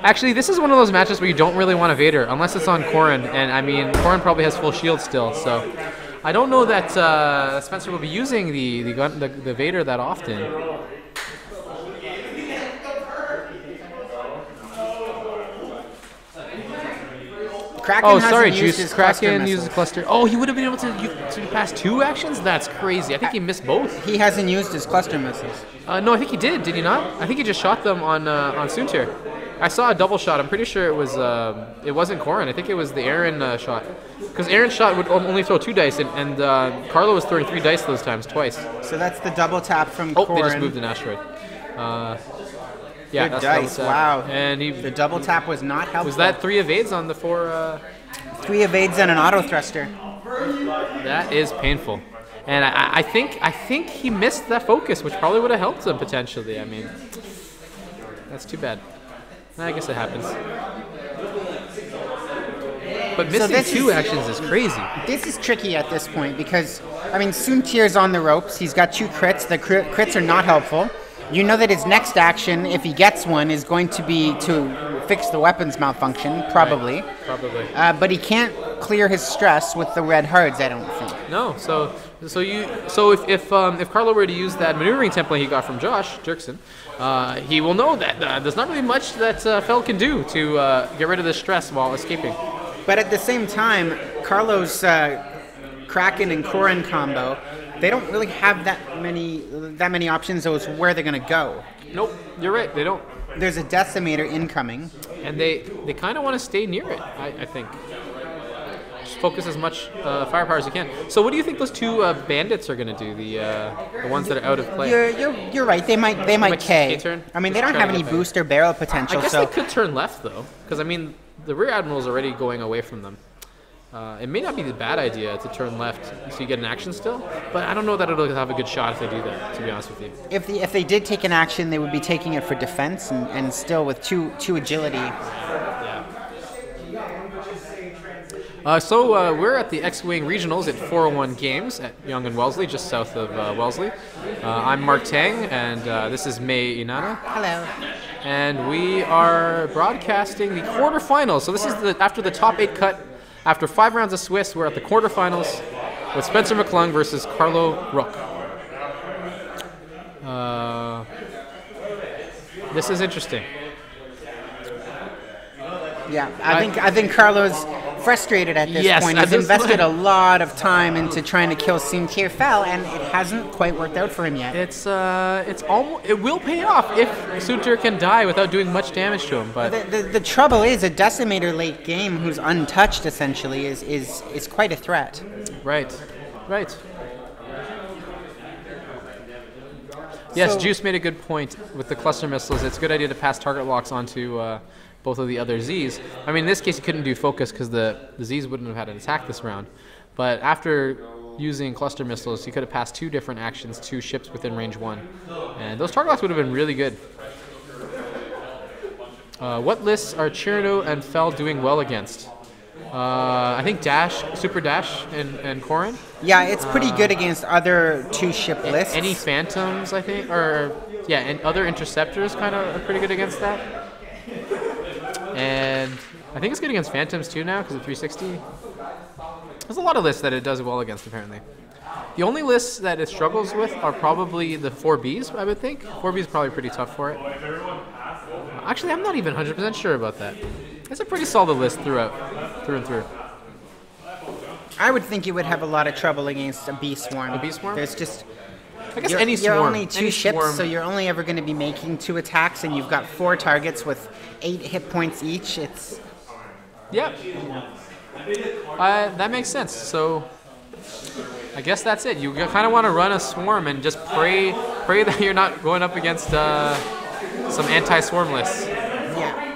Actually, this is one of those matches where you don't really want a Vader, unless it's on Corrin. And I mean, Corrin probably has full shield still, so I don't know that Spencer will be using the Vader that often.
Kraken
Oh,
hasn't
sorry,
used
Juice.
his cluster
Kraken
missiles.
uses cluster. Oh, he would have been able to pass 2 actions? That's crazy. I think he missed both.
He hasn't used his cluster missiles.
No, I think he did. Did he not? I think he just shot them on Soontir. I saw a double shot. I'm pretty sure it was. It wasn't Corrin. I think it was the Aaron shot. Because Aaron's shot would only throw 2 dice, and Carlo was throwing 3 dice those times, twice.
So that's the double tap from
Oh,
Corrin.
they just moved an aasteroid. Yeah,
Good
that's
dice.
double tap.
Wow.
And
The double tap was not helpful.
was that 3 evades on the 4?
3 evades and an auto thruster.
That is painful. And I think he missed that focus, which probably would have helped him potentially. I mean, that's too bad. I guess it happens. But missing
this
2
is-
actions is crazy.
This is tricky at this point because, I mean, Soontir's on the ropes. He's got 2 crits. The crits are not helpful. You know that his next action, if he gets one, is going to be to fix the weapons malfunction, probably.
Probably.
But he can't clear his stress with the red hearts, I don't think.
No. So if Carlo were to use that maneuvering template he got from Josh Jerkson, he will know that there's not really much that Feld can do to get rid of the stress while escaping.
But at the same time, Carlos Kraken and Corrin combo, they don't really have that many options as where they're going to go.
Nope, you're right. They don't,
There's a decimator incoming.
and they kind of want to stay near it. I think. Just focus as much firepower as you can. So, what do you think those 2 bandits are going to do? The ones that are out of play.
You're right. They might K.
K-turn?
I mean, they
Just
don't
try
have
to
any
get back.
boost or barrel potential.
I guess
so
they could turn left though, because I mean the rear admiral's already going away from them. It may not be the bad idea to turn left so you get an action still, but I don't know that it'll have a good shot if they do that. To be honest with you.
if they did take an action, they would be taking it for defense and still with two agility.
So we're at the X-Wing Regionals at 401 Games at Yonge and Wellesley, just south of Wellesley. I'm Mark Tang, and this is May Inanna.
Hello.
And we are broadcasting the quarterfinals. So this is after the top 8 cut. After 5 rounds of Swiss, we're at the quarterfinals with Spencer McClung versus Carlo Rook. This is interesting.
Yeah, I think Carlo's frustrated at this
Yes,
point.
at
He's
this
invested
point.
a lot of time into trying to kill Soontir Fel, and it hasn't quite worked out for him yet.
It's almost, it will pay off if Soontir can die without doing much damage to him. But
The trouble is a decimator late game who's untouched essentially is quite a threat.
right. Yes,
So-
Juice made a good point with the cluster missiles. It's a good idea to pass target locks onto both of the other Zs. I mean, in this case, he couldn't do focus because the Zs wouldn't have had an attack this round. But after using cluster missiles, he could have passed 2 different actions to ships within range 1. And those target locks would have been really good. What lists are Chirino and Fel doing well against? I think Dash, Super Dash, and Corrin.
Yeah, it's pretty good against other 2-ship lists.
Any Phantoms, I think, and other Interceptors kind of are pretty good against that. And I think it's good against Phantoms too now because of 360. There's a lot of lists that it does well against apparently. The only lists that it struggles with are probably the 4Bs, I would think. 4B is probably pretty tough for it. Actually, I'm not even 100% sure about that. It's a pretty solid list through and through.
I would think you would have a lot of trouble against a bee swarm.
A bee swarm?
There's just
I guess
you're,
any
you're
swarm.
only 2
any
ships,
swarm,
so you're only ever going to be making 2 attacks, and you've got 4 targets with 8 hit points each. It's
yeah. That makes sense. So I guess that's it. You kind of want to run a swarm and just pray that you're not going up against some anti-swarm lists.
Yeah.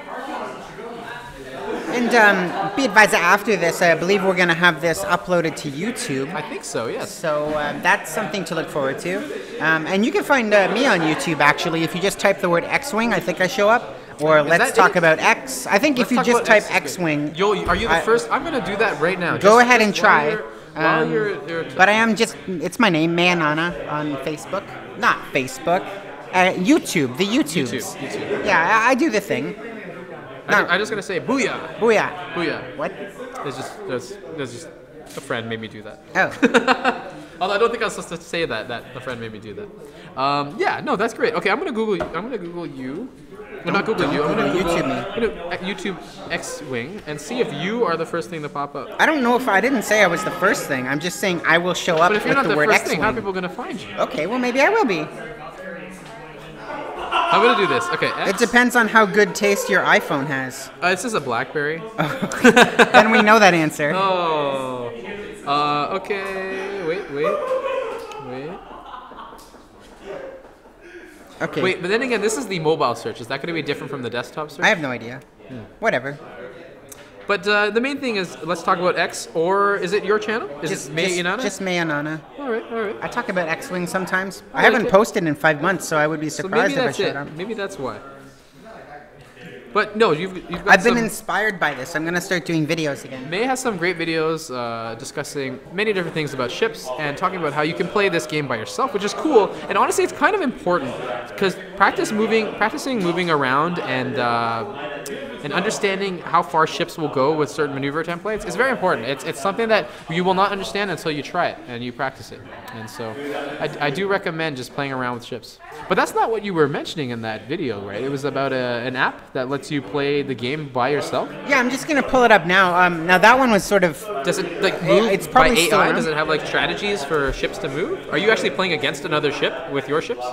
And be advised that after this, I believe we're going to have this uploaded to YouTube.
I think so, yes.
So that's something to look forward to. And you can find me on YouTube, actually. If you just type the word X-Wing, I think I show up. Or let's talk about X. I think if you just type X-Wing...
Are you the first? I'm going to do that right now.
Go ahead and try.
While you're
but I am just... It's my name, Mayanana, on Facebook. Not Facebook. YouTube. The YouTubes.
YouTube.
Yeah, I do the thing.
I'm just going to say booyah.
Booyah.
Booyah.
What?
There's just a friend made me do that.
Oh.
Although I don't think I was supposed to say that a friend made me do that. Yeah, no, that's great. Okay, I'm gonna Google you. No, not Google you. I'm gonna Google
YouTube me.
I'm gonna YouTube X-Wing and see if you are the first thing to pop up.
I don't know if I didn't say I was the first thing. I'm just saying I will show up
But if you're
with
not
the
the
word
first
X-Wing.
thing, how are people gonna find you?
Okay, well maybe I will be.
I'm gonna do this. Okay. X.
It depends on how good taste your iPhone has.
This is a BlackBerry.
Then we know that answer.
Oh. Okay. Wait.
Okay.
Wait, but then again, this is the mobile search. Is that going to be different from the desktop search?
I have no idea. Whatever.
But the main thing is, let's talk about X, or is it your channel? Is it Mayanana?
Just Mayanana.
All right.
I talk about X-Wing sometimes. I
like
haven't
it.
posted in 5 months, so I would be
So
surprised
maybe
if I
that's
showed
it.
up.
Maybe that's why. But no, you've got
I've been
some-
inspired by this. I'm going to start doing videos again.
May has some great videos discussing many different things about ships and talking about how you can play this game by yourself, which is cool. And honestly, it's kind of important because practicing moving around and understanding how far ships will go with certain maneuver templates is very important. It's something that you will not understand until you try it and you practice it. And so I do recommend just playing around with ships. But that's not what you were mentioning in that video, right? It was about an app that lets you play the game by yourself.
Yeah, I'm just going to pull it up now. Now that one was sort of...
Does it like move
It's probably
by
still
AI?
around.
Does it have like strategies for ships to move? Are you actually playing against another ship with your ships?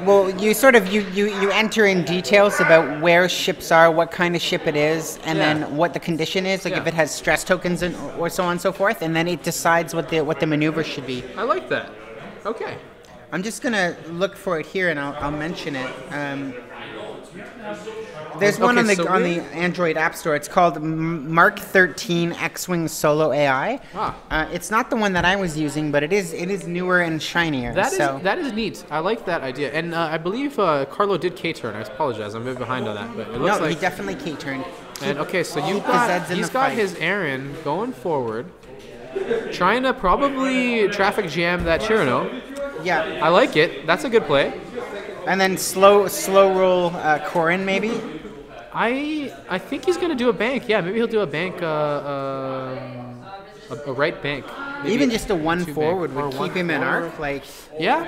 Well, you sort of you enter in details about where ships are, what kind of ship it is, and
Yeah.
then what the condition is, like if
Yeah.
it has stress tokens and or so on and so forth, and then it decides what the maneuver should be.
I like that. Okay.
I'm just gonna look for it here, and I'll mention it. There's one
Okay,
on
so
the Android App Store. It's called Mark 13 X-Wing Solo AI.
Ah.
It's not the one that I was using, but it is newer and shinier.
That is neat. I like that idea. And I believe Carlo did K-turn. I apologize. I'm a bit behind on that, but it looks
no,
like.
he definitely K-turned.
And okay, so
keep the Zeds in
he's
the
got
fight.
his Aaron going forward, trying to probably traffic jam that Chirano.
Yeah,
I like it. That's a good play.
and then slow roll Corrin maybe.
I think he's gonna do a bank. Yeah, maybe he'll do a bank, a right bank. Maybe
Even just a one
two
forward
bank, or
would
one
keep him in
forward.
arc. Like
Yeah.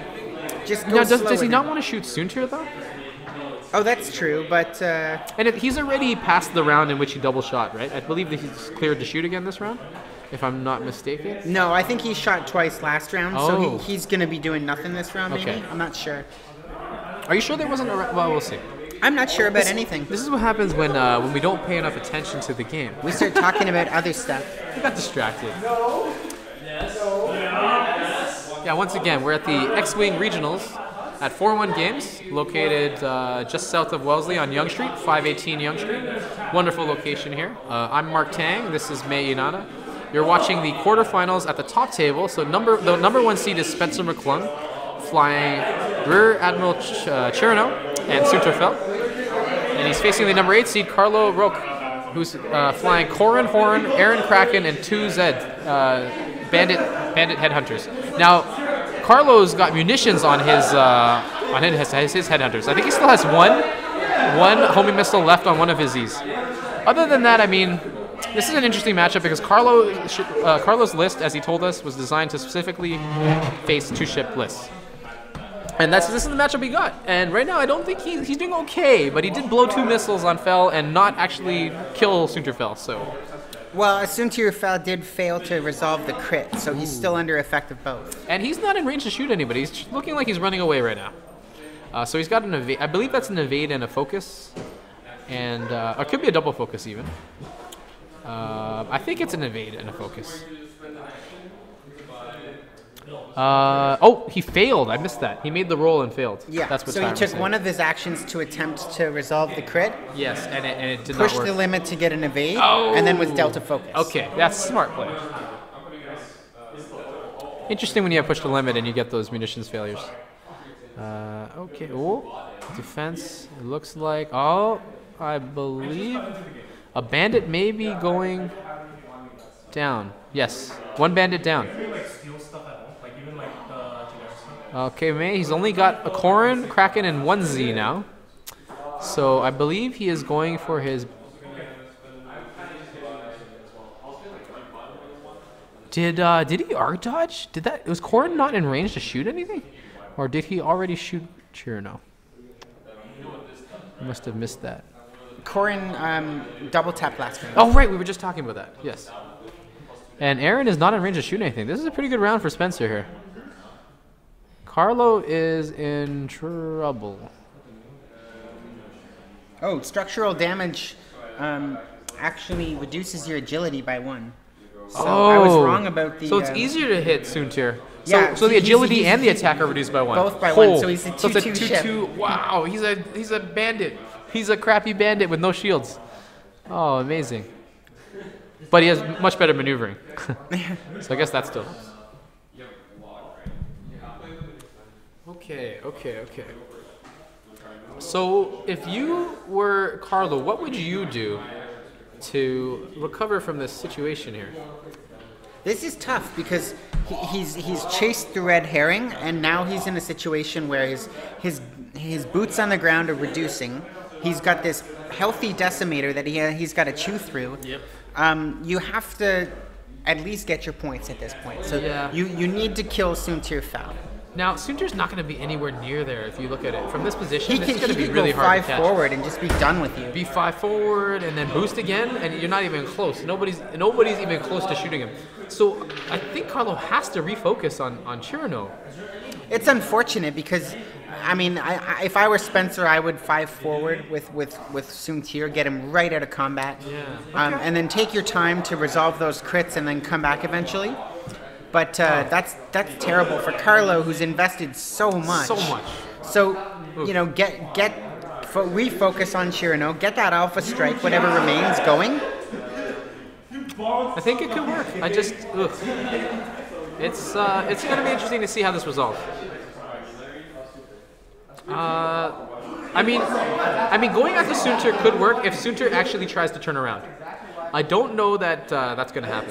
just go
Now, does
slow
he
with
not
him.
want to shoot Soontir though?
Oh, that's true, but
And he's already passed the round in which he double shot, right? I believe that he's cleared to shoot again this round, if I'm not mistaken.
no, I think he shot twice last round, so
Oh.
he's gonna be doing nothing this round. Maybe
Okay.
I'm not sure.
Are you sure there wasn't a? Well, we'll see.
I'm not sure about anything.
This is what happens when we don't pay enough attention to the game.
We start talking about other stuff.
We got distracted. Yeah, once again, we're at the X-Wing Regionals at 4-1 Games, located just south of Wellesley on Yonge Street, 518 Yonge Street. Wonderful location here. I'm Mark Tang. This is Mei Inanna. You're watching the quarterfinals at the top table. So the number one seed is Spencer McClung, flying Rear Admiral Chirano and Soontir. And he's facing the number 8 seed, Carlo Roque, who's flying Corrin Horn, Aaron Kraken, and 2Z, Bandit Headhunters. Now, Carlo's got munitions on his Headhunters. I think he still has one homing missile left on one of his Z's. Other than that, I mean, this is an interesting matchup because Carlo's list, as he told us, was designed to specifically face two-ship lists. And this is the matchup he got. And right now, I don't think he's doing okay, but he did blow 2 missiles on Fel and not actually kill Soontir. So
Well, Soontir did fail to resolve the crit, so he's still under effect of both.
And he's not in range to shoot anybody. He's looking like he's running away right now. So he's got an evade. I believe that's an evade and a focus. And it could be a double focus even. I think it's an evade and a focus. Oh, he failed. I missed that. He made the roll and failed.
Yeah.
That's what
so
Tyron
he
was
took
saying.
one of his actions to attempt to resolve the crit,
Yes, and it did
pushed
not work.
the limit to get an evade,
Oh.
and then was dealt a focus.
Okay, that's smart play. Interesting when you have push the limit and you get those munitions failures. Okay. Oh, defense. It looks like. Oh, I believe a bandit may be going down. Yes, one bandit down.
Like steal stuff at home, like even like the generic stuff.
Okay, man, he's only got a Corrin, Kraken, and one Z now. So I believe he is going for his. Did he arc dodge? Was Corrin not in range to shoot anything, or did he already shoot Chirno? I must have missed that.
Corrin double tap last round.
Oh right, we were just talking about that. Yes. And Aaron is not in range to shoot anything. This is a pretty good round for Spencer here. Carlo is in trouble.
Oh, structural damage actually reduces your agility by 1. So I was wrong about the.
So it's easier to hit Soontir.
Yeah,
So the
he's-
agility
he's-
and the attack are reduced by 1.
both by 1, so he's a
So it's a
2-2 ship.
2-2. Wow, he's a bandit. He's a crappy bandit with no shields. Oh, amazing. But he has much better maneuvering. So I guess that still helps. Okay. So if you were Carlo, what would you do to recover from this situation here?
This is tough because he's chased the red herring, and now he's in a situation where his boots on the ground are reducing. He's got this healthy decimator that he's got to chew through.
Yep.
You have to at least get your points at this point. So
Yeah.
you need to kill Soontir Foul.
Now, Soontir's not going to be anywhere near there if you look at it. From this position,
He
it's going to be
could
really
go
hard
5
to catch.
forward and just be done with you.
Be 5 forward and then boost again, and you're not even close. Nobody's even close to shooting him. So I think Carlo has to refocus on Chirano.
It's unfortunate because, I mean, if I were Spencer, I would 5 forward with Soontir, get him right out of combat,
Yeah.
and then take your time to resolve those crits and then come back eventually. But that's terrible for Carlo, who's invested so much.
So much.
So refocus on Chirano, get that alpha strike, whatever remains, going.
I think it could work. It's going to be interesting to see how this resolves. I mean, going after Soontir could work if Soontir actually tries to turn around. I don't know that that's going to happen.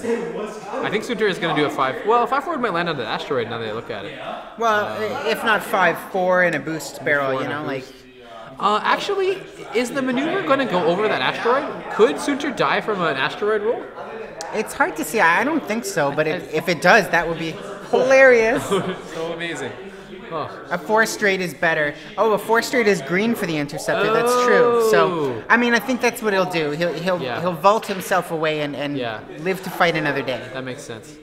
I think Soontir is going to do a 5. Well, 5 forward might land on the asteroid now that I look at it.
Well, if not 5-4 in a boost barrel, you know, like.
Actually, is the maneuver going to go over that asteroid? Could Soontir die from an asteroid roll?
It's hard to see. I don't think so, but if it does, that would be hilarious.
So amazing. Oh.
A 4 straight is better. Oh, a 4 straight is green for the interceptor. That's true. So, I mean, I think that's what he'll do. He'll vault himself away and live to fight another day.
That makes sense.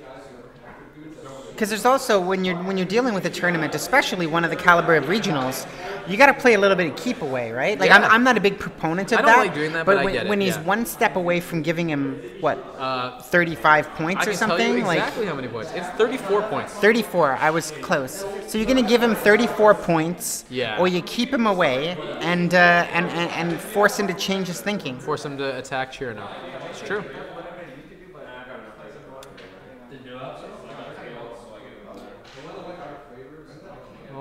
Because there's also when you're dealing with a tournament, especially one of the caliber of regionals, you got to play a little bit of keep away, right? Like
Yeah.
I'm not a big proponent of
I
that.
don't like doing that, but I
when,
get it,
when he's
yeah.
one step away from giving him 35 points
I
or
can
something,
tell you
like
exactly how many points. It's 34 points.
34. I was close. So you're gonna give him 34 points,
Yeah.
or you keep him away and force him to change his thinking.
Force him to attack Chirano. It's true.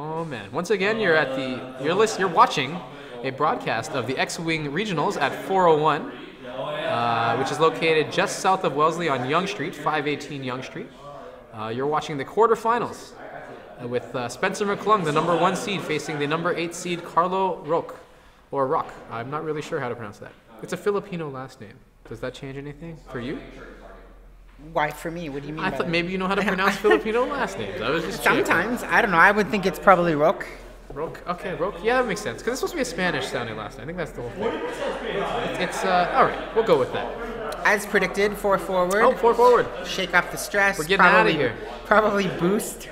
Oh man! Once again, you're watching a broadcast of the X-Wing Regionals at 401, which is located just south of Wellesley on Yonge Street, 518 Yonge Street. You're watching the quarterfinals with Spencer McClung, the number 1 seed, facing the number 8 seed Carlo Roque, or Rock. I'm not really sure how to pronounce that. It's a Filipino last name. Does that change anything for you?
Why for me? What do you mean?
I
by
thought
that?
maybe you know how to pronounce Filipino last names. I was just checking.
Sometimes I don't know. I would think it's probably Roque.
Roque. Okay, Roque. Yeah, that makes sense. Because it's supposed to be a Spanish-sounding last name. I think that's the whole thing. It's all right. We'll go with that.
As predicted, 4 forward.
Oh, 4 forward.
Shake off the stress.
We're getting outta here.
Probably boost.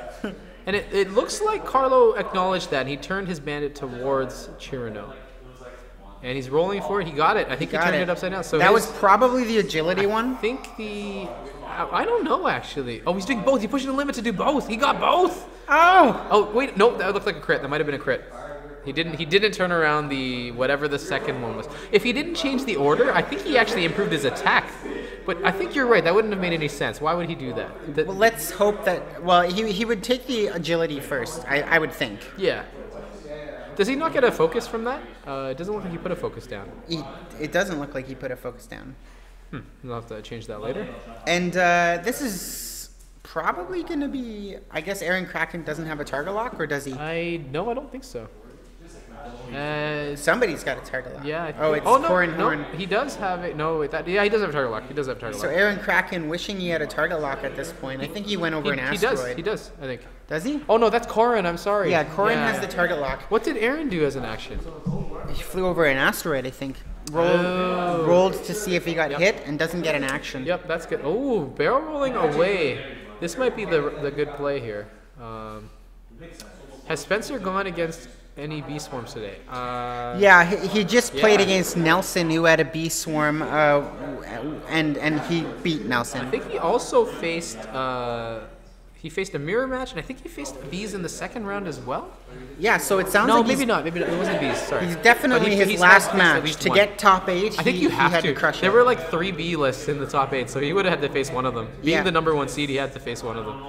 And it looks like Carlo acknowledged that. And he turned his bandit towards Chirano. And he's rolling for it. He got it. I think he turned it upside down. So
that was probably the agility one.
I think I don't know actually. Oh, he's doing both. He's pushing the limit to do both. He got both.
Oh!
Oh wait, no, that looked like a crit. That might have been a crit. He didn't turn around the whatever the second one was. If he didn't change the order, I think he actually improved his attack. But I think you're right. That wouldn't have made any sense. Why would he do that?
Well, let's hope that. Well, he would take the agility first. I would think.
Yeah. Does he not get a focus from that? It doesn't look like he put a focus down.
It doesn't look like he put a focus down.
We'll have to change that later.
And this is probably going to be. I guess Aaron Kraken doesn't have a target lock, or does he?
I don't think so.
Somebody's got a target lock.
Yeah.
It's
no,
Corin
no,
Horn.
he does have it. No, wait, yeah, he does have a target lock. He does have a target
So
lock.
Aaron Kraken wishing he had a target lock at this point. I think he went over an
He does.
asteroid.
He does. I think.
Does he?
Oh no, that's Corin. I'm sorry.
Yeah, Corin has the target lock.
What did Aaron do as an action?
He flew over an asteroid, I think. Rolled to see if he got hit and doesn't get an action.
Yep, that's good. Oh, barrel rolling away. This might be the good play here. Has Spencer gone against any bee swarms today?
Yeah, he just played
Yeah.
against Nelson, who had a bee swarm, and he beat
I
Nelson.
think he also faced he faced a mirror match, and I think he faced bees in the second round as well.
Yeah, so it sounds
No,
like
maybe not. Maybe not. It wasn't bees. Sorry.
he's definitely
But
his
he's
last
had at
match.
least
To
one.
get top 8,
I think you
he
have
had
to.
crush
There
it.
were like 3 B lists in the top 8, so he would have had to face one of them. Being
Yeah.
the number 1 seed, he had to face one of them.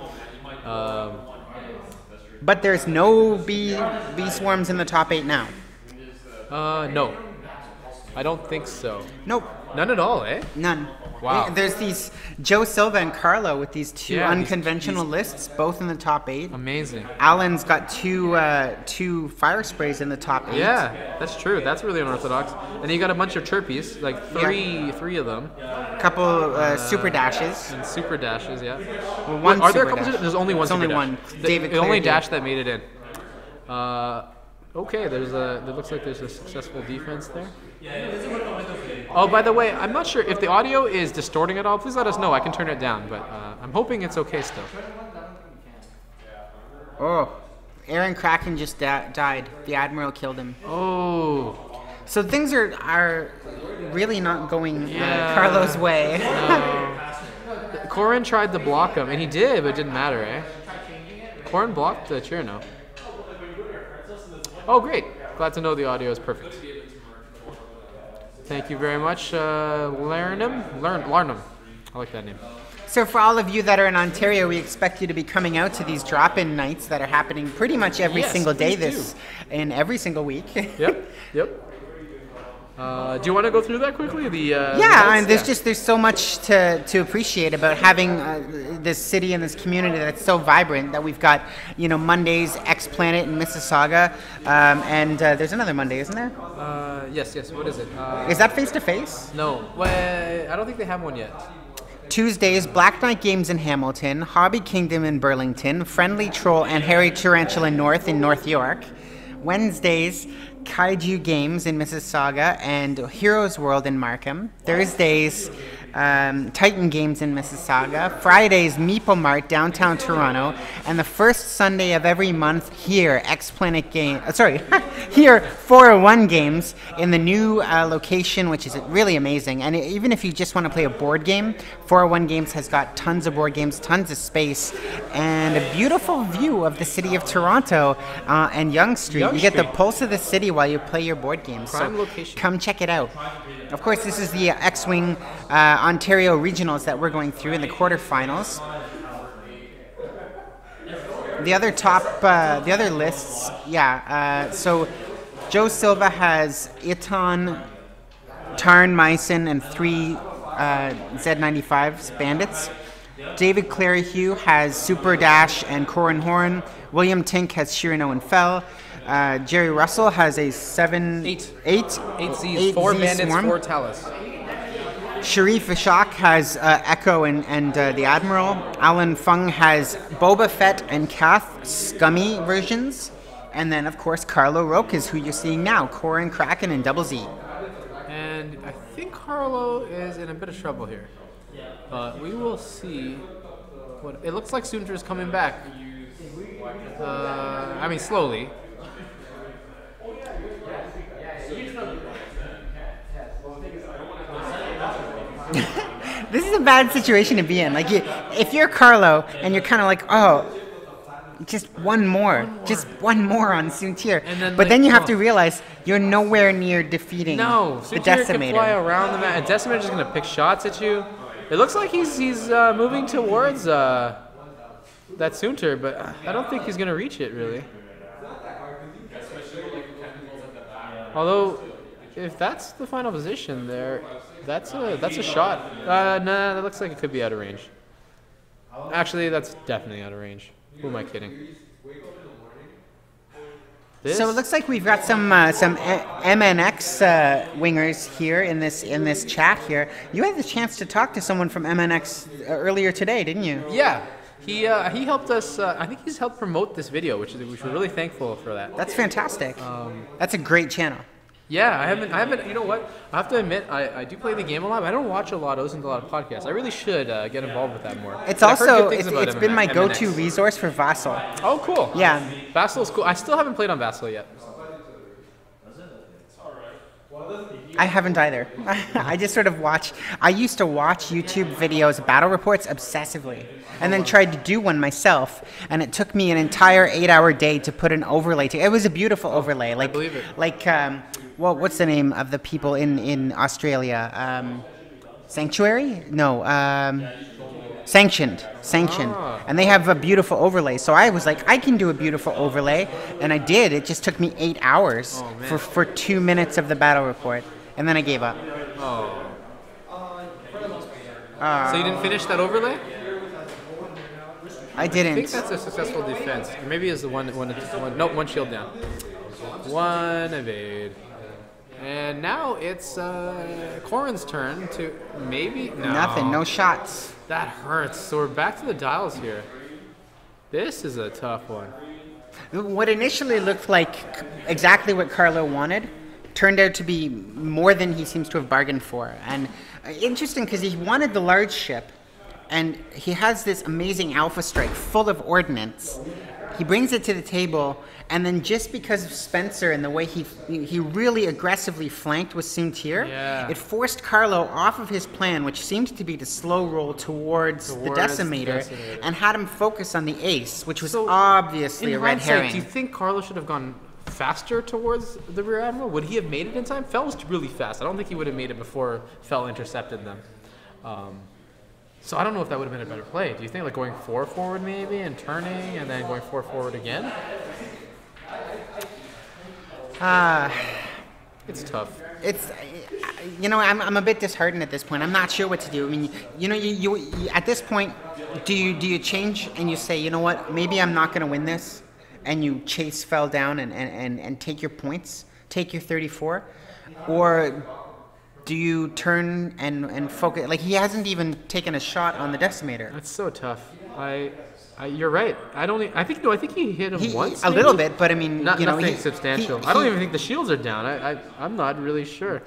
But there's no bee swarms in the top 8 now.
No, I don't think so.
Nope,
None at all, eh?
none.
Wow.
There's these Joe Silva and Carlo with these two
Yeah, these-
unconventional lists, both in the top 8.
Amazing.
Alan's got two fire sprays in the top 8.
Yeah, that's true. That's really unorthodox. And then you got a bunch of chirpies, like three of them,
A couple super dashes.
and super dashes. Yeah.
Well, one
Are there a
super
couple?
dash.
There's only one.
There's
super
only
dash.
one.
The,
David
the only
Clare did.
dash that made it in. Okay, there's a. It looks like there's a successful defense there. Oh, by the way, I'm not sure if the audio is distorting at all. Please let us know. I can turn it down, but I'm hoping it's okay still.
Oh, Aaron Kraken just died. The Admiral killed him.
Oh.
So things are really not going
Yeah.
Carlo's way.
Corin tried to block him, and he did, but it didn't matter, eh? Corin blocked the Cherno. Oh, great. Glad to know the audio is perfect. Thank you very much, Larnham. I like that name.
So for all of you that are in Ontario, we expect you to be coming out to these drop-in nights that are happening pretty much every
Yes,
single day
please
in every single week.
Yep. Do you want to go through that quickly?
Yeah, and there's so much to appreciate about having this city and this community that's so vibrant that we've got, Mondays, X Planet in Mississauga, and there's another Monday, isn't there?
Yes. What is it?
Is that face to face?
No. Well, I don't think they have one yet.
Tuesdays, Black Knight Games in Hamilton, Hobby Kingdom in Burlington, Friendly Troll and Harry Tarantula North in North York. Wednesdays, Kaiju Games in Mississauga and Heroes World in Markham. Thursdays, Titan Games in Mississauga. Fridays, Meeple Mart, downtown Toronto. And the first Sunday of every month here, X-Planet Game. Here, 401 Games in the new location, which is really amazing. And even if you just want to play a board game, 401 Games has got tons of board games, tons of space, and a beautiful view of the city of Toronto and Yonge Street.
Yonge
You get the
Street.
pulse of the city while you play your board games.
Prime
So
location.
come check it out. Of course, this is the X-Wing Ontario regionals that we're going through in the quarterfinals. The other lists, so Joe Silva has Iton, Tarn, Meissen, and 3 Z95s Bandits. David Claryhugh has Super Dash and Corin Horn. William Tink has Shirano and Fell. Jerry Russell has a
8
8
Z's, 4
Z
bandits,
Swarm.
4 Talus.
Sharif Ishak has Echo and the Admiral. Alan Fung has Boba Fett and Kath Scummy versions. And then, of course, Carlo Roque is who you're seeing now. Corin, Kraken, and Double Z.
And I think Carlo is in a bit of trouble here. But we will see. What it looks like Soonter is coming back. Slowly.
This is a bad situation to be in. Like, if you're Carlo and you're kind of like, oh, just one more on Soontir.
And then,
but
like,
then you have
oh.
to realize you're nowhere near defeating
No,
the
Soontir can fly
Decimator.
around the map, and Decimator's just gonna pick shots at you. It looks like he's moving towards that Soontir, but I don't think he's gonna reach it really. Although, if that's the final position there, that's a shot. Nah, that looks like it could be out of range. Actually, that's definitely out of range. Who am I kidding? This?
So it looks like we've got some MNX wingers here in this chat here. You had the chance to talk to someone from MNX earlier today, didn't you?
Yeah, he helped us. I think he's helped promote this video, which we're really thankful for that.
That's fantastic. That's a great channel.
Yeah, I haven't. You know what? I have to admit, I do play the game a lot. But I don't watch a lot, listen to a lot of podcasts. I really should get involved with that more.
It's
I've heard
also
good things about
it's been my
MNX.
go-to resource for Vassal.
Oh, cool.
Yeah.
Vassal's cool. I still haven't played on Vassal yet.
I haven't either. I just sort of watch. I used to watch YouTube videos, battle reports obsessively, and then tried to do one myself. And it took me an entire 8-hour day to put an overlay to. It was a beautiful overlay. Like,
believe it.
Like, well, what's the name of the people in Australia? Sanctuary? No. Sanctioned.
Ah.
And they have a beautiful overlay. So I was like, I can do a beautiful overlay, and I did. It just took me 8 hours
Oh, man.
for 2 minutes of the battle report, and then I gave up.
Oh. So you didn't finish that overlay?
I
I think
didn't.
that's a successful defense. Or maybe it's the one. Nope, one shield down. One evade. And now it's Corrin's turn to maybe no.
Nothing. No shots.
That hurts. So we're back to the dials here. This is a tough one.
What initially looked like exactly what Carlo wanted turned out to be more than he seems to have bargained for. And interesting because he wanted the large ship, and he has this amazing Alpha Strike full of ordnance. He brings it to the table, and then just because of Spencer and the way he really aggressively flanked with Soontir,
Yeah.
it forced Carlo off of his plan, which seemed to be to slow roll towards the Decimator, and had him focus on the ace, which was
So,
obviously
In
a red
hindsight,
herring.
do you think Carlo should have gone faster towards the rear admiral? Would he have made it in time? Fell was really fast. I don't think he would have made it before Fell intercepted them. So I don't know if that would have been a better play. Do you think like going 4 forward maybe and turning and then going 4 forward again? It's tough.
It's, you know, I'm a bit disheartened at this point. I'm not sure what to do. I mean, you know, you at this point, do you change and you say, you know what, maybe I'm not going to win this, and you chase Fell down and take your points, take your 34, or do you turn and focus? Like, he hasn't even taken a shot on the Decimator.
That's so tough. You're right. I think he hit him once.
A little
maybe?
bit, but I mean,
Not
you know,
nothing substantial. I don't even think the shields are down. I'm not really sure.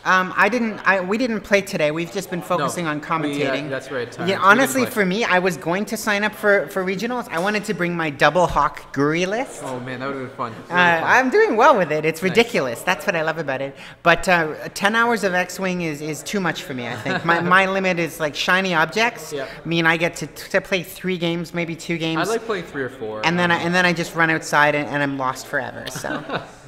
We didn't play today. We've just been focusing on commentating.
that's right, Tyron.
Yeah,
We
honestly,
didn't play.
for me, I was going to sign up for regionals. I wanted to bring my double hawk Guri list.
Oh man, that would have been fun.
I'm doing well with it. It's ridiculous. That's what I love about it. But 10 hours of X-Wing is too much for me, I think. My limit is like shiny objects.
Yep.
I mean, I get to play 3 games, maybe 2 games.
I like playing 3 or 4.
and then I just run outside and I'm lost forever. So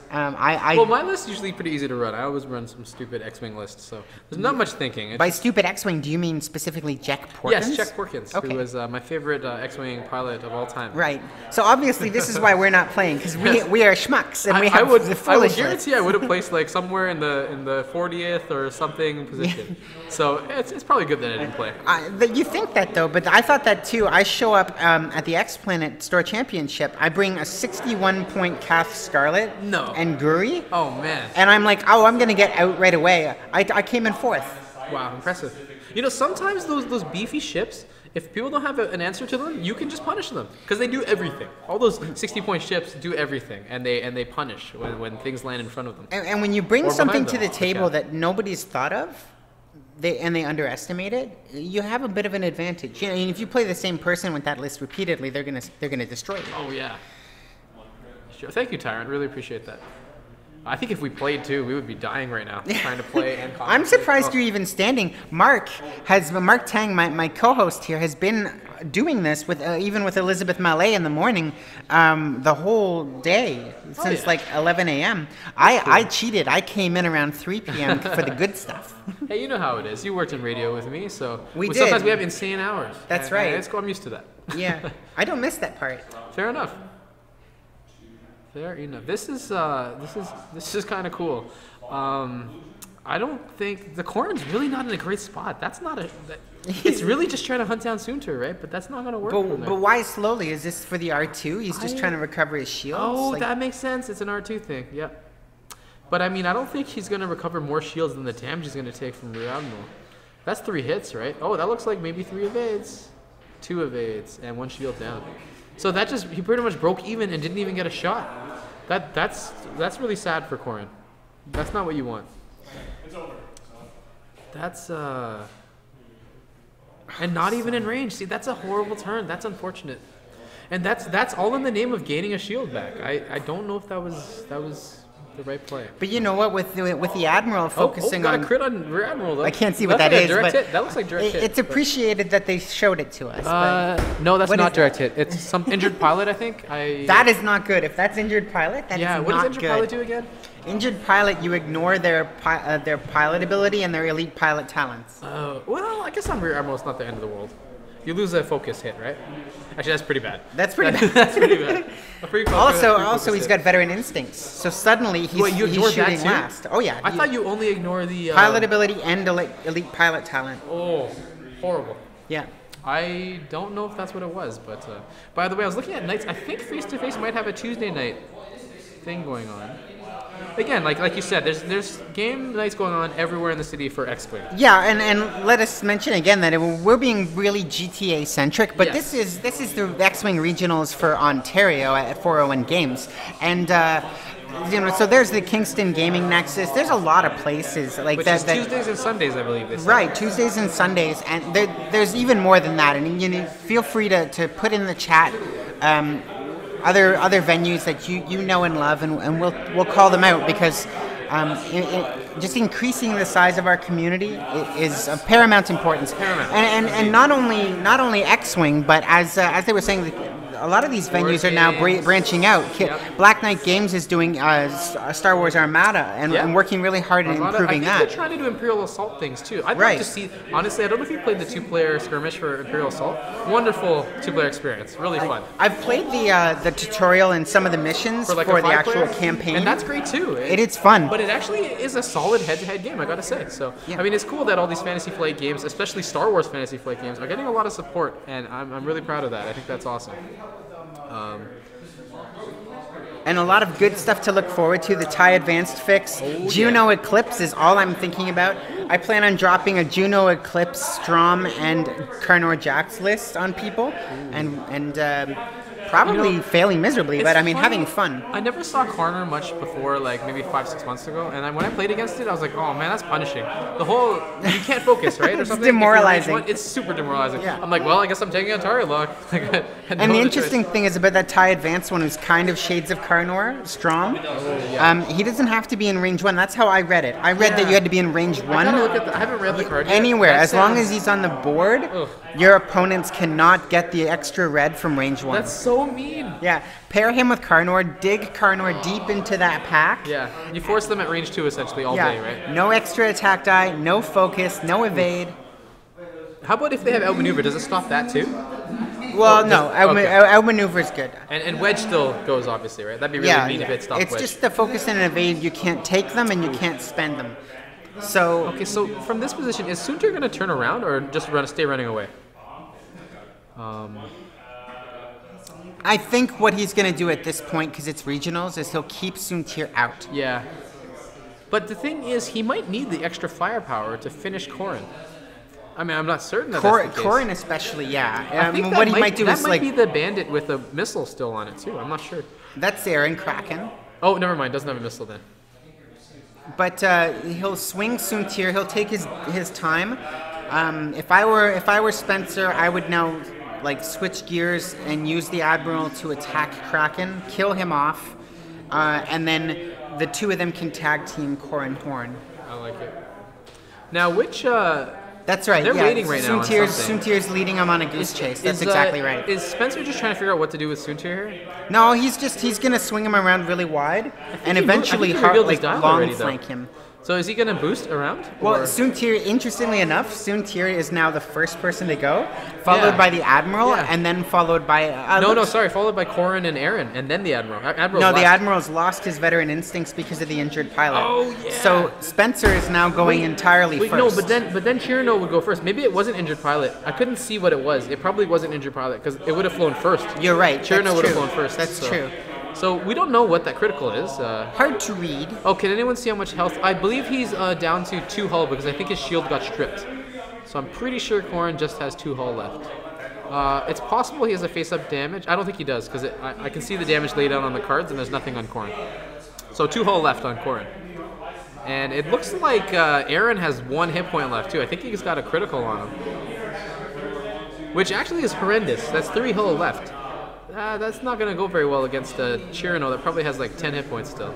Well, my list is usually pretty easy to run. I always run some stupid X-Wing list, so there's not much thinking. It's
by stupid X-Wing, do you mean specifically Jack Porkins?
yes, Jack Porkins,
Okay.
who was my favorite X-Wing pilot of all time.
Right. So obviously this is why we're not playing, because we are schmucks and we have
I would
the foolish list.
guarantee I would have placed like somewhere in the 40th or something position. So it's probably good that I didn't play.
You think that though, but I thought that too. I show up at the X Planet Store Championship. I bring a 61-point Kath Scarlet
No.
and Guri,
Oh man!
and I'm like, oh, I'm gonna get out right away. I came in 4th.
Wow, impressive. You know, sometimes those beefy ships, if people don't have an answer to them, you can just punish them because they do everything. All those 60-point ships do everything, and they punish when things land in front of them.
And when you bring
Or
something
behind
to
them,
the table
yeah.
that nobody's thought of, they underestimate it, you have a bit of an advantage. You know, and if you play the same person with that list repeatedly, they're gonna destroy you.
Oh yeah. Sure. Thank you, Tyrant. Really appreciate that. I think if we played too, we would be dying right now trying to play and
I'm
concentrate.
surprised
Oh.
you're even standing. Mark Tang, my co-host here, has been doing this with even with Elizabeth Mallet in the morning, the whole day since
yeah.
like 11 a.m. I cheated. I came in around 3 p.m. for the good stuff.
Hey, you know how it is. You worked in radio with me, so
We
sometimes
did.
we have insane hours.
That's
And
right.
Let's go. I'm used to that.
Yeah, I don't miss that part.
Fair enough. Fair enough. This is kind of cool. I don't think the corn's really not in a great spot. That's not a. It's really just trying to hunt down Soontir, right? But that's not going to work. from there.
But why slowly? Is this for the R2? He's just
I-
trying to recover his shields.
Oh,
Like,
that makes sense. It's an R2 thing. Yep. But I mean, I don't think he's going to recover more shields than the damage he's going to take from Rear Admiral. That's 3 hits, right? Oh, that looks like maybe 3 evades. 2 evades and 1 shield down. So that just, he pretty much broke even and didn't even get a shot. That's really sad for Corrin. That's not what you want. That's and not even in range. See, that's a horrible turn. That's unfortunate. And that's all in the name of gaining a shield back. I don't know if that was the right play.
but you know what? With the Admiral focusing
got
on,
a crit on Rear Admiral though.
I can't see what
That's
that
like
is,
a direct
but
hit. That looks like direct hit.
it's
but-
appreciated that they showed it to us. but
no, that's
What
not
is
direct hit. It's some injured pilot, I think.
that is not good. If that's injured pilot, that is
yeah.
not
What does injured
good.
pilot do again?
Injured pilot, you ignore their pilot ability and their elite pilot talents.
Well, I guess on Rear Admiral, it's not the end of the world. You lose a focus hit, right? Actually, that's pretty bad.
That's pretty bad.
That's pretty bad. A free focus- free
Also,
focus
he's
hit.
got veteran instincts. So suddenly he's,
Wait, you
he's
ignored that
shooting
too?
last. Oh yeah.
I thought you only ignore the
pilot ability and elite pilot talent.
Oh, horrible.
Yeah.
I don't know if that's what it was, but by the way, I was looking at nights. I think Face to Face might have a Tuesday night thing going on. Again, like you said, there's game nights going on everywhere in the city for X-Wing.
Yeah, and let us mention again that we're being really GTA centric, but
Yes.
this is the X-Wing regionals for Ontario at 401 Games, and so there's the Kingston Gaming Nexus. There's a lot of places like
Which
that.
is Tuesdays and Sundays, I believe. They said.
Right, Tuesdays and Sundays, and there's even more than that. And feel free to put in the chat other venues that you know and love, and we'll call them out because just increasing the size of our community is of paramount importance.
Paramount.
And not only X-Wing, but as they were saying. A lot of these venues are now branching out.
Yep.
Black Knight Games is doing Star Wars Armada and working really hard in improving
I think
that.
they're trying to do Imperial Assault things too. I'd
Right.
like to see. Honestly, I don't know if you played the 2-player skirmish for Imperial Assault. Wonderful 2-player experience. Really fun.
I've played the tutorial and some of the missions for,
like
the
a 5-player?
actual campaign.
and that's great too.
It's fun.
But it actually is a solid head-to-head game, I gotta say. So,
Yeah.
I mean, it's cool that all these Fantasy Flight games, especially Star Wars Fantasy Flight games, are getting a lot of support, and I'm really proud of that. I think that's awesome.
And a lot of good stuff to look forward to. The TIE Advanced fix. Juno Eclipse is all I'm thinking about. I plan on dropping a Juno Eclipse, Strom, and Karnor Jax list on people, and probably failing miserably, but I mean,
funny,
having fun.
I never saw Karnor much before, like maybe 5-6 months ago, and when I played against it, I was like, oh man, that's punishing. The whole, you can't focus, right? Or
It's
something. If you're
demoralizing.
range one, it's super demoralizing.
Yeah.
I'm like, well, I guess I'm taking a Atari lock.
And the interesting thing is about that TIE Advanced one who's kind of shades of Karnor, Strom. He doesn't have to be in range 1. That's how I read it. I read that you had to be in range 1.
I haven't read the card yet.
Anywhere,
That
as long
sounds-
as he's on the board,
Ugh.
your opponents cannot get the extra red from range 1.
That's so mean.
Yeah, pair him with Karnor, dig Karnor deep into that pack.
Yeah, you force them at range 2 essentially all day, right?
No extra attack die, no focus, no evade.
How about if they have outmaneuver? Does it stop that too?
Well, no,
okay.
outmaneuver is good.
And wedge still goes, obviously, right? That'd be really
Yeah,
mean if it stopped
it's
wedge.
just the focus and evade. You can't take them and you can't spend them. So
Okay, so from this position, is Soontir going to turn around or just stay running away?
I think what he's going to do at this point, because it's regionals, is he'll keep Soontir out.
Yeah. But the thing is, he might need the extra firepower to finish Corrin. I mean, I'm not certain that that's the case.
Corrin especially, yeah.
I think
what he might do
that
is
might
like
be the bandit with a missile still on it too. I'm not sure.
that's Aaron Kraken.
Oh, never mind. Doesn't have a missile then.
But he'll swing Soontir. He'll take his time. If I were Spencer, I would now like switch gears and use the Admiral to attack Kraken, kill him off, and then the two of them can tag team Corin Horn.
I like it. Now, which
That's right.
They're
yeah.
waiting right now on something.
Soontir's leading him on a goose chase. That's exactly right.
Is Spencer just trying to figure out what to do with Soontir here?
No, he's gonna swing him around really wide and eventually
he revealed his
like
dial
long
already, though.
flank him.
So is he going to boost around?
Well,
or-
Soontir, interestingly enough, Soontir is now the first person to go, followed by the Admiral,
Yeah.
and then followed by...
followed by Corin and Aaron, and then the Admiral. Admiral's
No, the
last.
Admiral's lost his veteran instincts because of the injured pilot.
Oh, yeah.
So Spencer is now going entirely
Wait,
first.
no, but then Chirino would go first. Maybe it wasn't injured pilot. I couldn't see what it was. It probably wasn't injured pilot because it would have flown first.
You're right.
Chirino
that's
would have
true.
flown first.
That's
so.
true.
So we don't know what that critical is.
Hard to read.
Oh, can anyone see how much health? I believe he's down to 2 hull because I think his shield got stripped. So I'm pretty sure Corin just has 2 hull left. It's possible he has a face-up damage. I don't think he does because I can see the damage laid out on the cards and there's nothing on Corin. So 2 hull left on Corin. And it looks like Aaron has 1 hit point left too. I think he's got a critical on him. Which actually is horrendous. That's 3 hull left. That's not going to go very well against Chirino that probably has like 10 hit points still.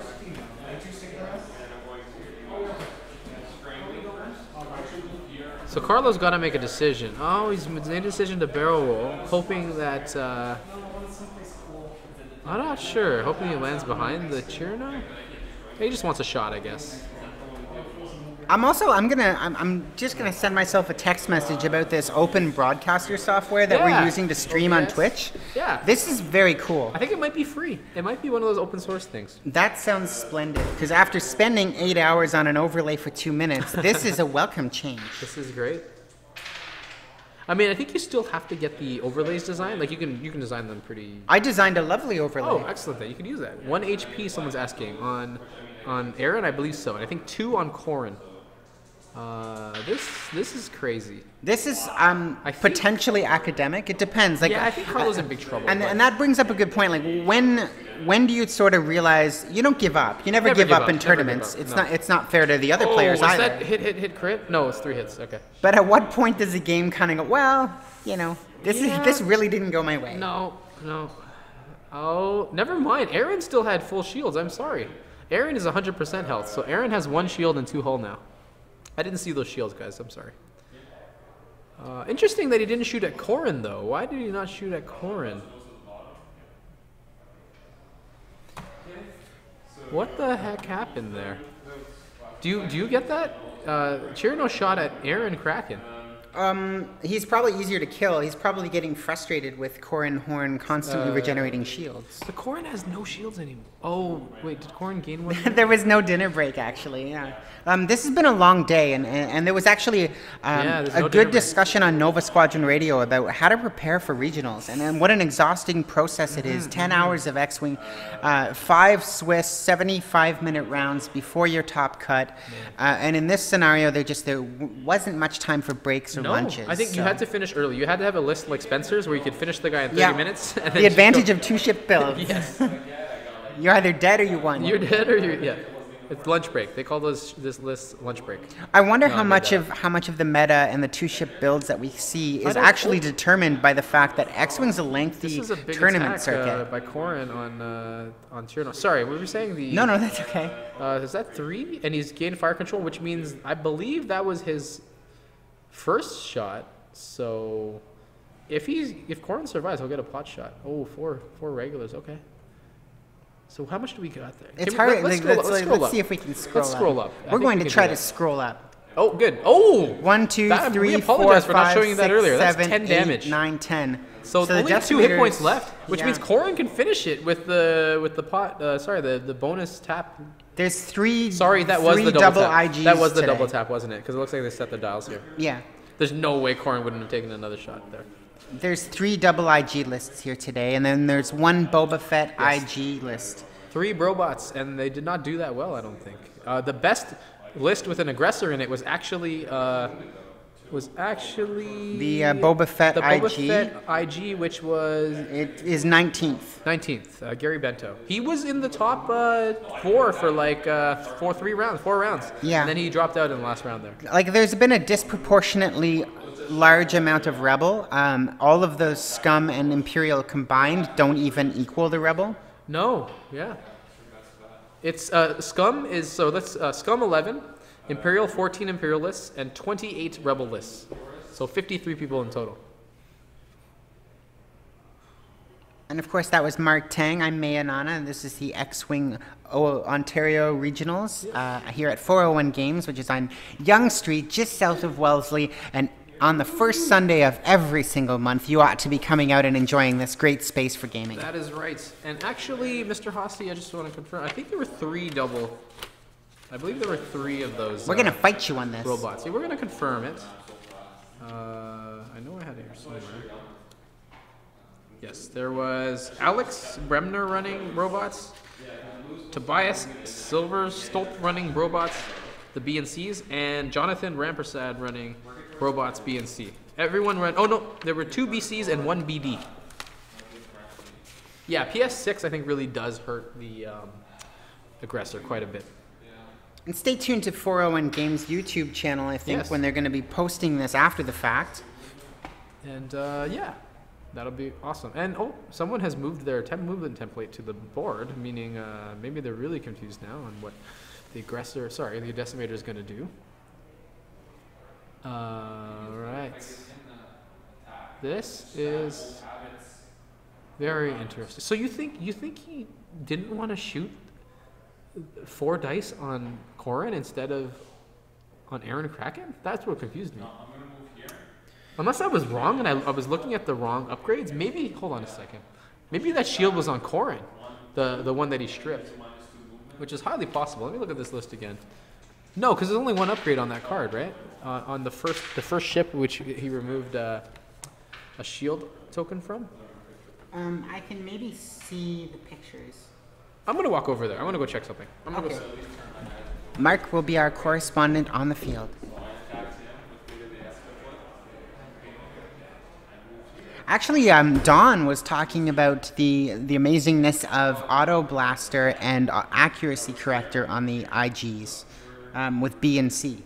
So Carlo's got to make a decision. Oh, he's made a decision to barrel roll, hoping that... I'm not sure. Hoping he lands behind the Chirino? He just wants a shot, I guess.
I'm just gonna send myself a text message about this open broadcaster software that we're using to stream on
OBS.
Twitch.
Yeah.
This is very cool.
I think it might be free. It might be one of those open source things.
That sounds splendid. Because after spending 8 hours on an overlay for 2 minutes, this is a welcome change.
This is great. I mean, I think you still have to get the overlays designed. Like you can design them pretty.
I designed a lovely overlay.
Oh, excellent! Then you can use that. 1 HP. Someone's asking on Aaron, I believe so, and I think 2 on Corin. This is crazy.
This is
think-
potentially academic. It depends. Like,
Yeah, I think Carlo's in big trouble.
And
but-
that brings up a good point. Like, when do you sort of realize you don't give up? You never,
Never
give
give
up
up,
in
never
tournaments.
give up,
It's
no.
not not fair to the other
Oh,
players
is
either.
that hit crit? No, it's 3 hits. Okay.
But at what point does the game kind of go? Well, this really didn't go my way.
No. Oh, never mind. Aaron still had full shields. I'm sorry. Aaron is 100% health, so Aaron has 1 shield and 2 hull now. I didn't see those shields, guys. I'm sorry. Interesting that he didn't shoot at Corin, though. Why did he not shoot at Corin? What the heck happened there? Do you get that? Chirino shot at Aaron Kraken.
He's probably easier to kill. He's probably getting frustrated with Corin Horn constantly regenerating shields.
The Corin has no shields anymore. Oh, wait, did Corin gain one?
There was no dinner break, actually. Yeah. This has been a long day, and there was actually
there's no
a
dinner
good
break.
discussion on Nova Squadron Radio about how to prepare for regionals, and what an exhausting process it is. 10 hours of X-Wing, 5 Swiss, 75-minute rounds before your top cut. And in this scenario, there wasn't much time for breaks or
No,
lunches.
I think you
so-
had to finish early. You had to have a list like Spencer's where you could finish the guy in 30
Yeah.
minutes. And then
The
just
advantage
go-
of 2-ship builds.
Yes.
You're either dead or you won.
You're dead or you're... Yeah. It's lunch break. They call this list lunch break.
I wonder
No,
how
I
much
did
of how much of the meta and the 2-ship builds that we see is
don't-
actually determined by the fact that X-Wing's a
This
lengthy
is a big
tournament
attack
circuit.
by Corin on Chirino. Sorry, we were saying the...
No, that's okay.
Is that 3? And he's gained fire control, which means I believe that was his first shot. So if Corin survives, he'll get a pot shot. Oh, four regulars. Okay. So how much do we got there?
It's
Can we-
hard.
Let's
like,
scroll
let's
up. Let's scroll up.
see if we can scroll
Let's
up.
scroll up. I
We're
think
going
we
to
can
try
do
to
that.
scroll up.
Oh, good. Oh!
1, 2,
That-
3,
we
4,
apologize for not
5,
showing you that
6,
earlier. That's
7,
10
8,
damage.
9, 10.
So,
the
only 2 hit
decimators-
points left, which
yeah.
means Corin can finish it with the pot. The bonus tap.
There's 3.
Sorry, that was
3
the double tap.
IGs
That was the
today.
double tap, wasn't it? Because it looks like they set the dials here.
Yeah.
There's no way Corin wouldn't have taken another shot there.
There's 3 double IG lists here today, and then there's 1 Boba Fett
Yes.
IG list.
3 Brobots, and they did not do that well, I don't think. The best list with an aggressor in it was actually
The Boba Fett
the Boba
IG.
Fett IG, which was
It is 19th.
19th, Gary Bento. He was in the top 4 for like 4 rounds.
Yeah.
And then he dropped out in the last round there.
Like, there's been a disproportionately large amount of Rebel. All of the Scum and Imperial combined don't even equal the Rebel.
No, yeah. It's Scum is so that's Scum 11, Imperial 14 Imperialists, and 28 Rebel lists. So 53 people in total.
And of course, that was Mark Tang. I'm Maya Nana, and this is the X-Wing Ontario Regionals here at 401 Games, which is on Yonge Street, just south of Wellesley. And on the first Sunday of every single month, you ought to be coming out and enjoying this great space for gaming.
That is right. And actually, Mr. Hosty, I just want to confirm. I think there were 3 double. I believe there were 3 of those.
We're going to fight you on this.
Robots. Yeah, we're going to confirm it. I know I had it here somewhere. Yes, there was Alex Bremner running robots, Tobias Silverstolp running robots, the BNCs, and Jonathan Rampersad running robots BNC. Everyone ran. Oh no, there were 2 BCs and 1 BD. Yeah, PS6 I think really does hurt the aggressor quite a bit.
And stay tuned to 401 Games YouTube channel, I think,
Yes.
when they're going to be posting this after the fact.
And yeah, that'll be awesome. And oh, someone has moved their movement template to the board, meaning maybe they're really confused now on what the decimator is going to do. Right. This is very interesting. So you think he didn't want to shoot 4 dice on Corrin instead of on Aaron Kraken? That's what confused me. Unless I was wrong and I was looking at the wrong upgrades. Maybe, hold on a second. Maybe that shield was on Corrin, the one that he stripped, which is highly possible. Let me look at this list again. No, because there's only 1 upgrade on that card, right? On the first ship, which he removed a shield token from.
I can maybe see the pictures.
I'm gonna walk over there. I'm gonna go check something. I'm gonna
Okay.
go.
Mark will be our correspondent on the field. Actually, Don was talking about the amazingness of Auto Blaster and Accuracy Corrector on the IGs with B and C.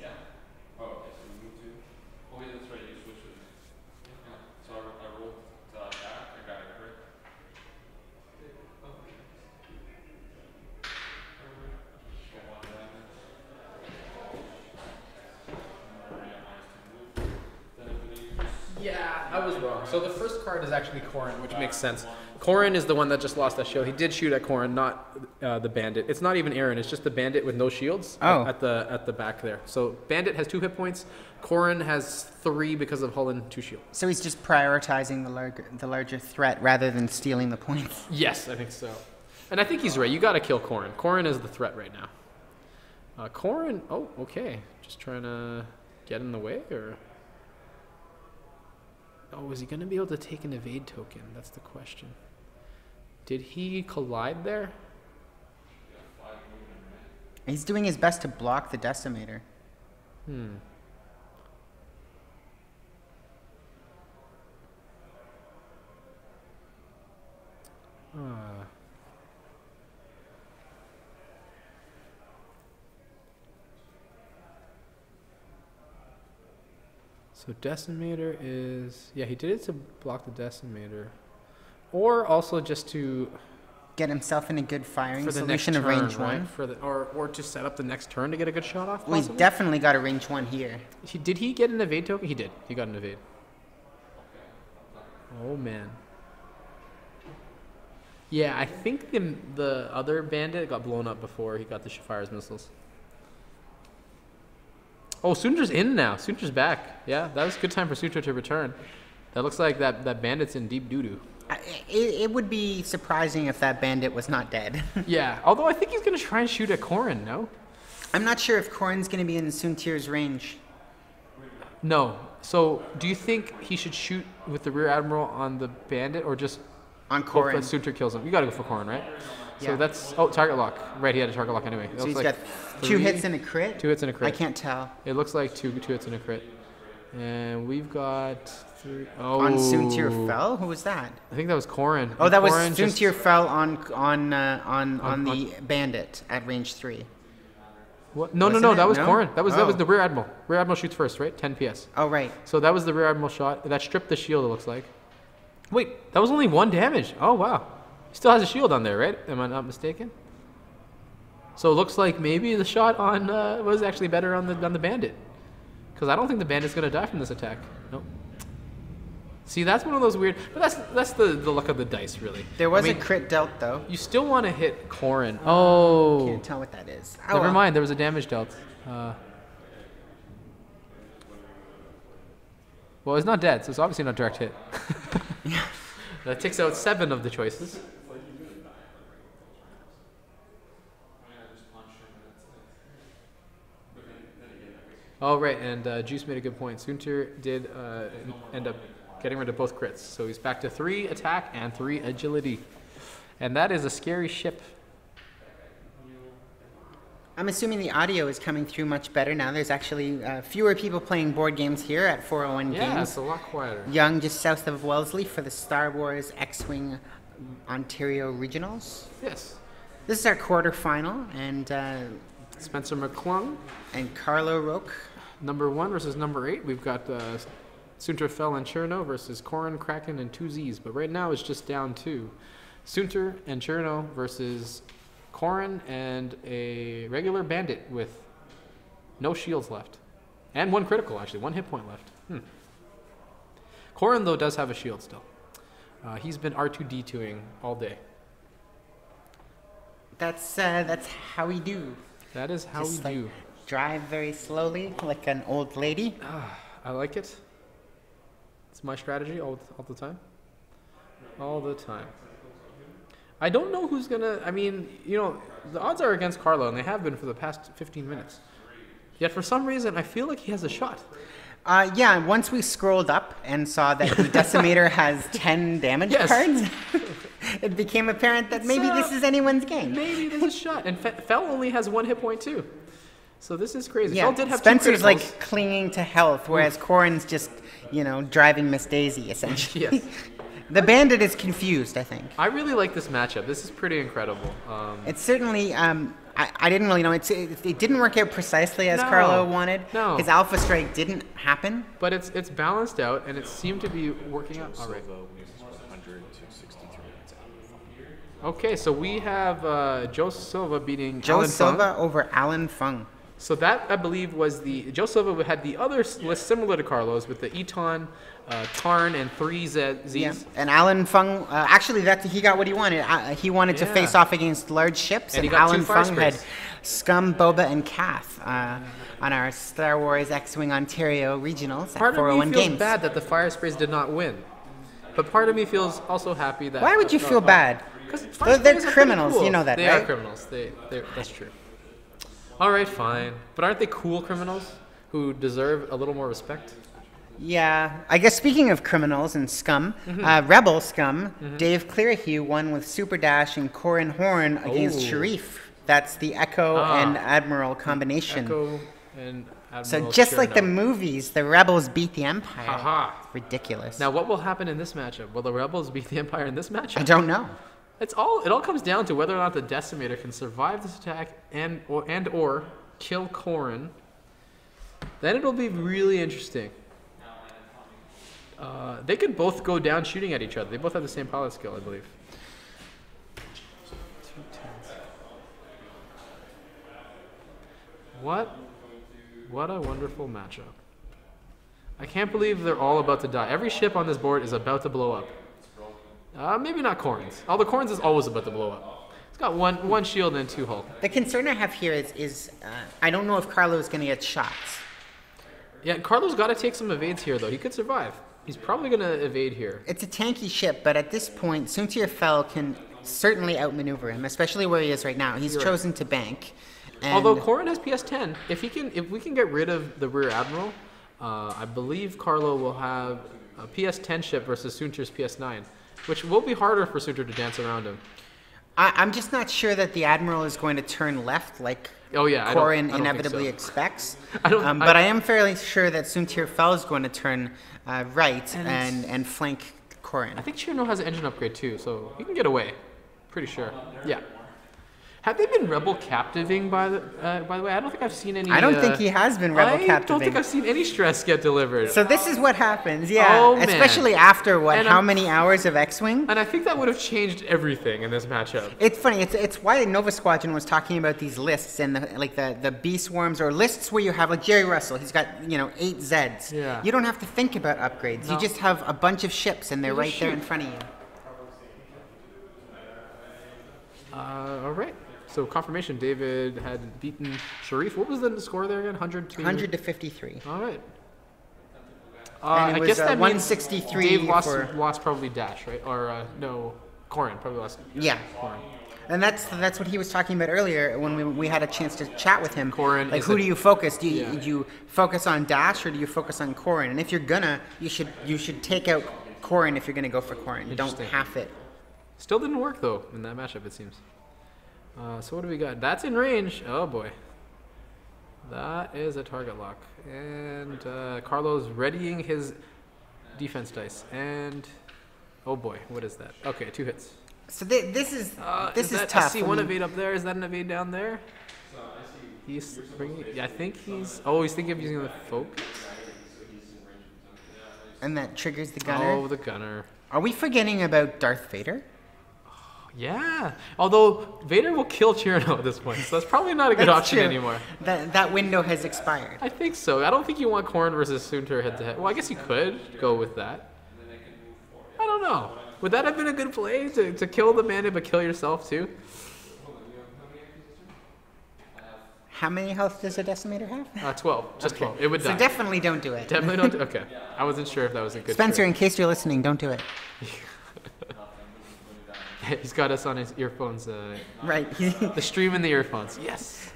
Yeah, I was wrong. So the first card is actually Corrin, which makes sense. Corrin is the one that just lost that shield. He did shoot at Corrin, not the Bandit. It's not even Aaron. It's just the Bandit with no shields at the back there. So Bandit has 2 hit points. Corrin has 3 because of hull and 2 shield.
So he's just prioritizing the larger threat rather than stealing the points.
Yes, I think so. And I think he's right. You got to kill Corrin. Corrin is the threat right now. Corrin. Oh, okay. Just trying to get in the way, or. Oh, is he going to be able to take an evade token? That's the question. Did he collide there?
He's doing his best to block the decimator.
So decimator is, yeah, he did it to block the decimator, or also just to
Get himself in a good firing
for the next
solution
turn,
of range
right?
1.
For the or to set up the next turn to get a good shot off.
Well, he's
possibly?
definitely got a range 1 here.
Did he get an evade token? He did. He got an evade. Oh man. Yeah, I think the other bandit got blown up before he got the Shaffire's missiles. Oh, Sundra's in now. Sundra's back. Yeah, that was a good time for Sundra to return. That looks like that bandit's in deep doo-doo.
It would be surprising if that bandit was not dead.
Yeah, although I think he's going to try and shoot at Corrin, no?
I'm not sure if Corrin's going to be in Suntir's range.
No. So, do you think he should shoot with the Rear Admiral on the bandit, or just
On
hope
Corrin.
that Suntra kills him? You got to go for Corrin, right?
Yeah.
So that's target lock. Right, he had a target lock anyway.
So
That's
he's
like
got 2
3
hits and a crit?
2 hits and a crit.
I can't tell.
It looks like two hits and a crit. And we've got 3. Oh.
On Suntir fell? Who was that?
I think that was Corrin.
Oh, that was
Corrin just-
Suntir fell on the bandit at range 3.
What? No,
Wasn't it?
that was
No?
Corrin. That was
Oh.
the Rear Admiral. Rear Admiral shoots first, right? 10 PS.
Oh, right.
So that was the Rear Admiral shot. That stripped the shield, it looks like. Wait, that was only 1 damage. Oh, wow. He still has a shield on there, right? Am I not mistaken? So it looks like maybe the shot on was actually better on the bandit, because I don't think the bandit's gonna die from this attack. Nope. See, that's one of those weird. But that's the luck of the dice, really.
There was
I mean,
a crit dealt though.
You still want to hit Corrin. Oh.
Can't tell what that is. Oh,
Never
well.
mind. There was a damage dealt. Well, it's not dead, so it's obviously not direct hit. That takes out 7 of the choices. Oh, right, and Juice made a good point. Sunter did end up getting rid of both crits, so he's back to 3 attack and 3 agility. And that is a scary ship.
I'm assuming the audio is coming through much better now. There's actually fewer people playing board games here at 401
Yeah,
Games.
it's a lot quieter.
Young, just south of Wellesley, for the Star Wars X-Wing Ontario Regionals.
Yes.
This is our quarterfinal, and
Spencer McClung,
Carlo Roque.
number 1 versus number 8. We've got Sunter, Fell, and Cherno versus Corrin, Kraken, and 2 Zs. But right now it's just down to Sunter and Cherno versus Corrin and a regular bandit with no shields left. And 1 critical, actually. 1 hit point left. Corrin, though, does have a shield still. He's been R2-D2ing all day.
That's how we do.
That is how
Just
we
like
do.
drive very slowly, like an old lady.
I like it. It's my strategy all the time. All the time. I don't know who's gonna. I mean, you know, the odds are against Carlo, and they have been for the past 15 minutes. Yet for some reason, I feel like he has a shot.
Yeah, once we scrolled up and saw that the Decimator has 10 damage
Yes.
cards, it became apparent that maybe this is anyone's game.
Maybe there's a shot. And Fell only has 1 hit point too. So this is crazy.
Yeah,
Fell did have
Spencer's
2
like
criticals.
clinging to health, whereas Corrin's just, driving Miss Daisy, essentially.
Yes.
The bandit is confused, I think.
I really like this matchup. This is pretty incredible.
It's certainly, I didn't really know. It didn't work out precisely as
No.
Carlo wanted.
No.
His Alpha Strike didn't happen.
But it's balanced out, and it seemed to be working out. All right.
100 to 63.
Okay, so we have Joe Silva beating
Joe
Alan Fung.
Silva over Alan Fung.
So that, I believe, was Joe Silva had the other list similar to Carlos with the Eton, Tarn, and 3 Zs.
Yeah, and Alan Fung, actually, he got what he wanted. He wanted to
Yeah.
face off against large ships,
And he
and
got 2
Alan
fire
Fung had
sprays.
Scum, Boba, and Kath on our Star Wars X-Wing Ontario regionals at
Part of
401
me feels
Games.
bad that the fire sprays did not win. But part of me feels also happy that...
Why would you feel bad?
Because
They're criminals, you know that,
they
right?
are criminals. That's true. All right, fine. But aren't they cool criminals who deserve a little more respect?
Yeah, I guess speaking of criminals and scum, Rebel Scum, Dave Clearhue won with Super Dash and Corrin Horn against
Oh.
Sharif. That's the Echo and Admiral combination.
Echo and Admiral
So just like the
Cherno.
movies, the Rebels beat the Empire.
Aha.
Ridiculous.
Now, what will happen in this matchup? Will the Rebels beat the Empire in this matchup?
I don't know.
It all comes down to whether or not the Decimator can survive this attack and or kill Corrin. Then it'll be really interesting. They could both go down shooting at each other. They both have the same pilot skill, I believe. What a wonderful matchup. I can't believe they're all about to die. Every ship on this board is about to blow up. Maybe not Corrin's. Although Corrin's is always about to blow up. It's got one shield and 2 hull.
The concern I have here is I don't know if Carlo is going to get shots.
Yeah, Carlo's got to take some evades here, though. He could survive. He's probably going to evade here.
It's a tanky ship, but at this point, Suntier Fell can certainly outmaneuver him, especially where he is right now. He's chosen to bank. And
Although Corrin has PS10, if we can get rid of the Rear Admiral, I believe Carlo will have a PS10 ship versus Sunter's PS9, which will be harder for Sunter to dance around him.
I'm just not sure that the Admiral is going to turn left like
Oh yeah, I
Corrin
don't
inevitably
think
expects.
I-
But I am fairly sure that Suntier Fell is going to turn right
And
and flank Corrin.
I think Cherno has an engine upgrade too, so he can get away. Pretty sure. Yeah. Have they been rebel captivating by the way? I don't think I've seen any.
I don't think he has been rebel
I don't
captivating.
think I've seen any stress get delivered.
So this is what happens, yeah.
Oh, man.
Especially after what?
And
how
I'm-
many hours of X-wing?
And I think that would have changed everything in this matchup.
It's funny. It's why Nova Squadron was talking about these lists and the B swarms or lists where you have like Jerry Russell. He's got 8 Zeds.
Yeah.
You don't have to think about upgrades.
No.
You just have a bunch of ships and they're
You
right
just
there in
shoot.
front of you.
All right. So confirmation, David had beaten Sharif. What was the score there again? 100 to
100 to 53.
All right.
And it
I
was,
guess that means
163
Dave
for-
lost probably Dash, right? Or no, Corin probably lost.
Yeah.
Corin.
And that's what he was talking about earlier when we had a chance to chat with him.
Corrin
like
is
who
a-
do you focus? Do you,
Yeah.
do you focus on Dash or do you focus on Corrin? And if you're gonna, you should take out Corrin if you're gonna go for Corrin. Don't
Interesting.
half it.
Still didn't work though in that matchup, it seems. So what do we got? That's in range. Oh boy. That is a target lock. And Carlo's readying his defense dice. And oh boy, what is that? Okay, 2 hits.
So this is
that,
tough.
I see
I
one
mean,
evade up there. Is that an evade down there? He's bringing. Yeah, I think he's. Oh, he's thinking of using the focus.
and that triggers the gunner.
Oh, the gunner.
Are we forgetting about Darth Vader?
Yeah. Although Vader will kill Chirno at this point, so that's probably not a good
That's
option
true.
anymore.
That window has expired.
I think so. I don't think you want Corrin versus Soontir head to head. Well, I guess you could go with that. I don't know. Would that have been a good play to kill the man but kill yourself too?
How many health does a decimator have?
12. Just 12. It would
So
die.
definitely don't do it.
Definitely don't. Okay. I wasn't sure if that was a good.
Spencer,
trick.
in case you're listening, don't do it.
He's got us on his earphones.
Right.
The stream and the earphones. Yes.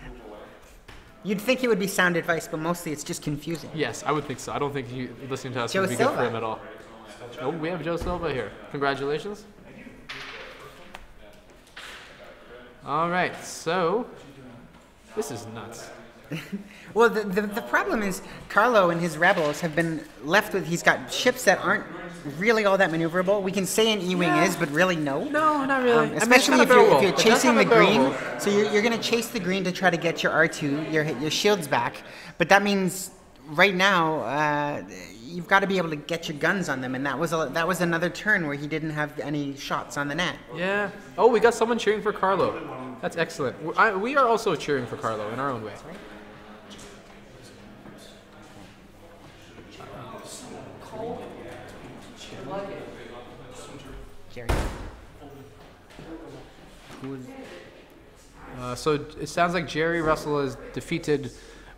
You'd think it would be sound advice, but mostly it's just confusing.
Yes, I would think so. I don't think you listening to us
Joe
would be good for
Silva.
him at all. Oh, we have Joe Silva here. Congratulations. All right, so this is nuts.
Well, the problem is Carlo and his rebels have been left with. He's got ships that aren't really all that maneuverable. We can say an E-wing
Yeah.
is, but really no.
No, not really. I mean, it's
Especially
got a
if you're,
barrel
if you're
roll. It does
chasing the
have a barrel
green.
roll.
So you're going to chase the green to try to get your R2, your shields back. But that means right now you've got to be able to get your guns on them, and that was another turn where he didn't have any shots on the net.
Yeah. Oh, we got someone cheering for Carlo. That's excellent. We are also cheering for Carlo in our own way.
Jerry.
So it sounds like Jerry Russell has defeated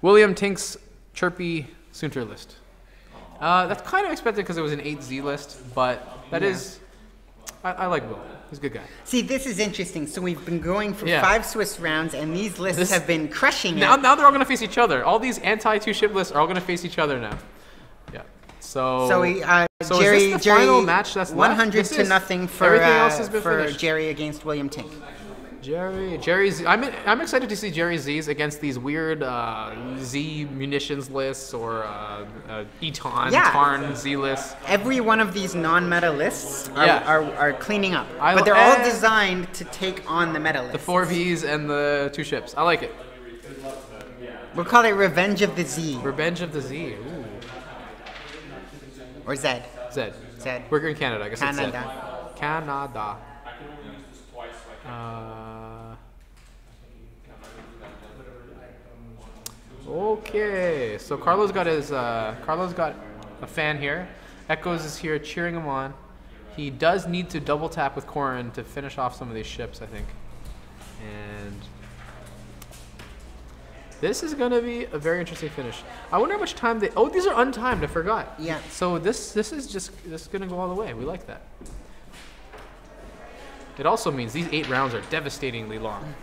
William Tink's Chirpy Soontir list. That's kind of expected because it was an 8Z list, but that is. I like Will. He's a good guy.
See, this is interesting. So we've been going for
Yeah.
5 Swiss rounds, and these lists
This-
have been crushing
Now
it.
they're all going to face each other. All these anti-two ship lists are all going to face each other now. Yeah. So.
So, we,
So
Jerry,
is this the
Jerry,
final match that's left?
100
This
to
is-
nothing for
everything else has been
for
finished.
Jerry against William Tink.
Jerry's. I'm excited to see Jerry Z's against these weird Z munitions lists or Eton
Yeah.
Tarn Z lists.
Every one of these non-meta lists are,
Yeah.
are cleaning up,
I
but
lo-
they're all
and-
designed to take on the meta list.
The 4Vs and the 2 ships. I like it.
We'll call it Revenge of the Z
Revenge of the Z. Ooh.
or Zed.
Zed.
Zed.
We're in Canada. I guess it's Zed.
Canada.
Canada. Okay, so Carlos got a fan here. Echoes is here cheering him on. He does need to double tap with Corrin to finish off some of these ships, I think. And this is going to be a very interesting finish. I wonder how much time they. Oh, these are untimed. I forgot.
Yeah.
So this is going to go all the way. We like that. It also means these 8 rounds are devastatingly long.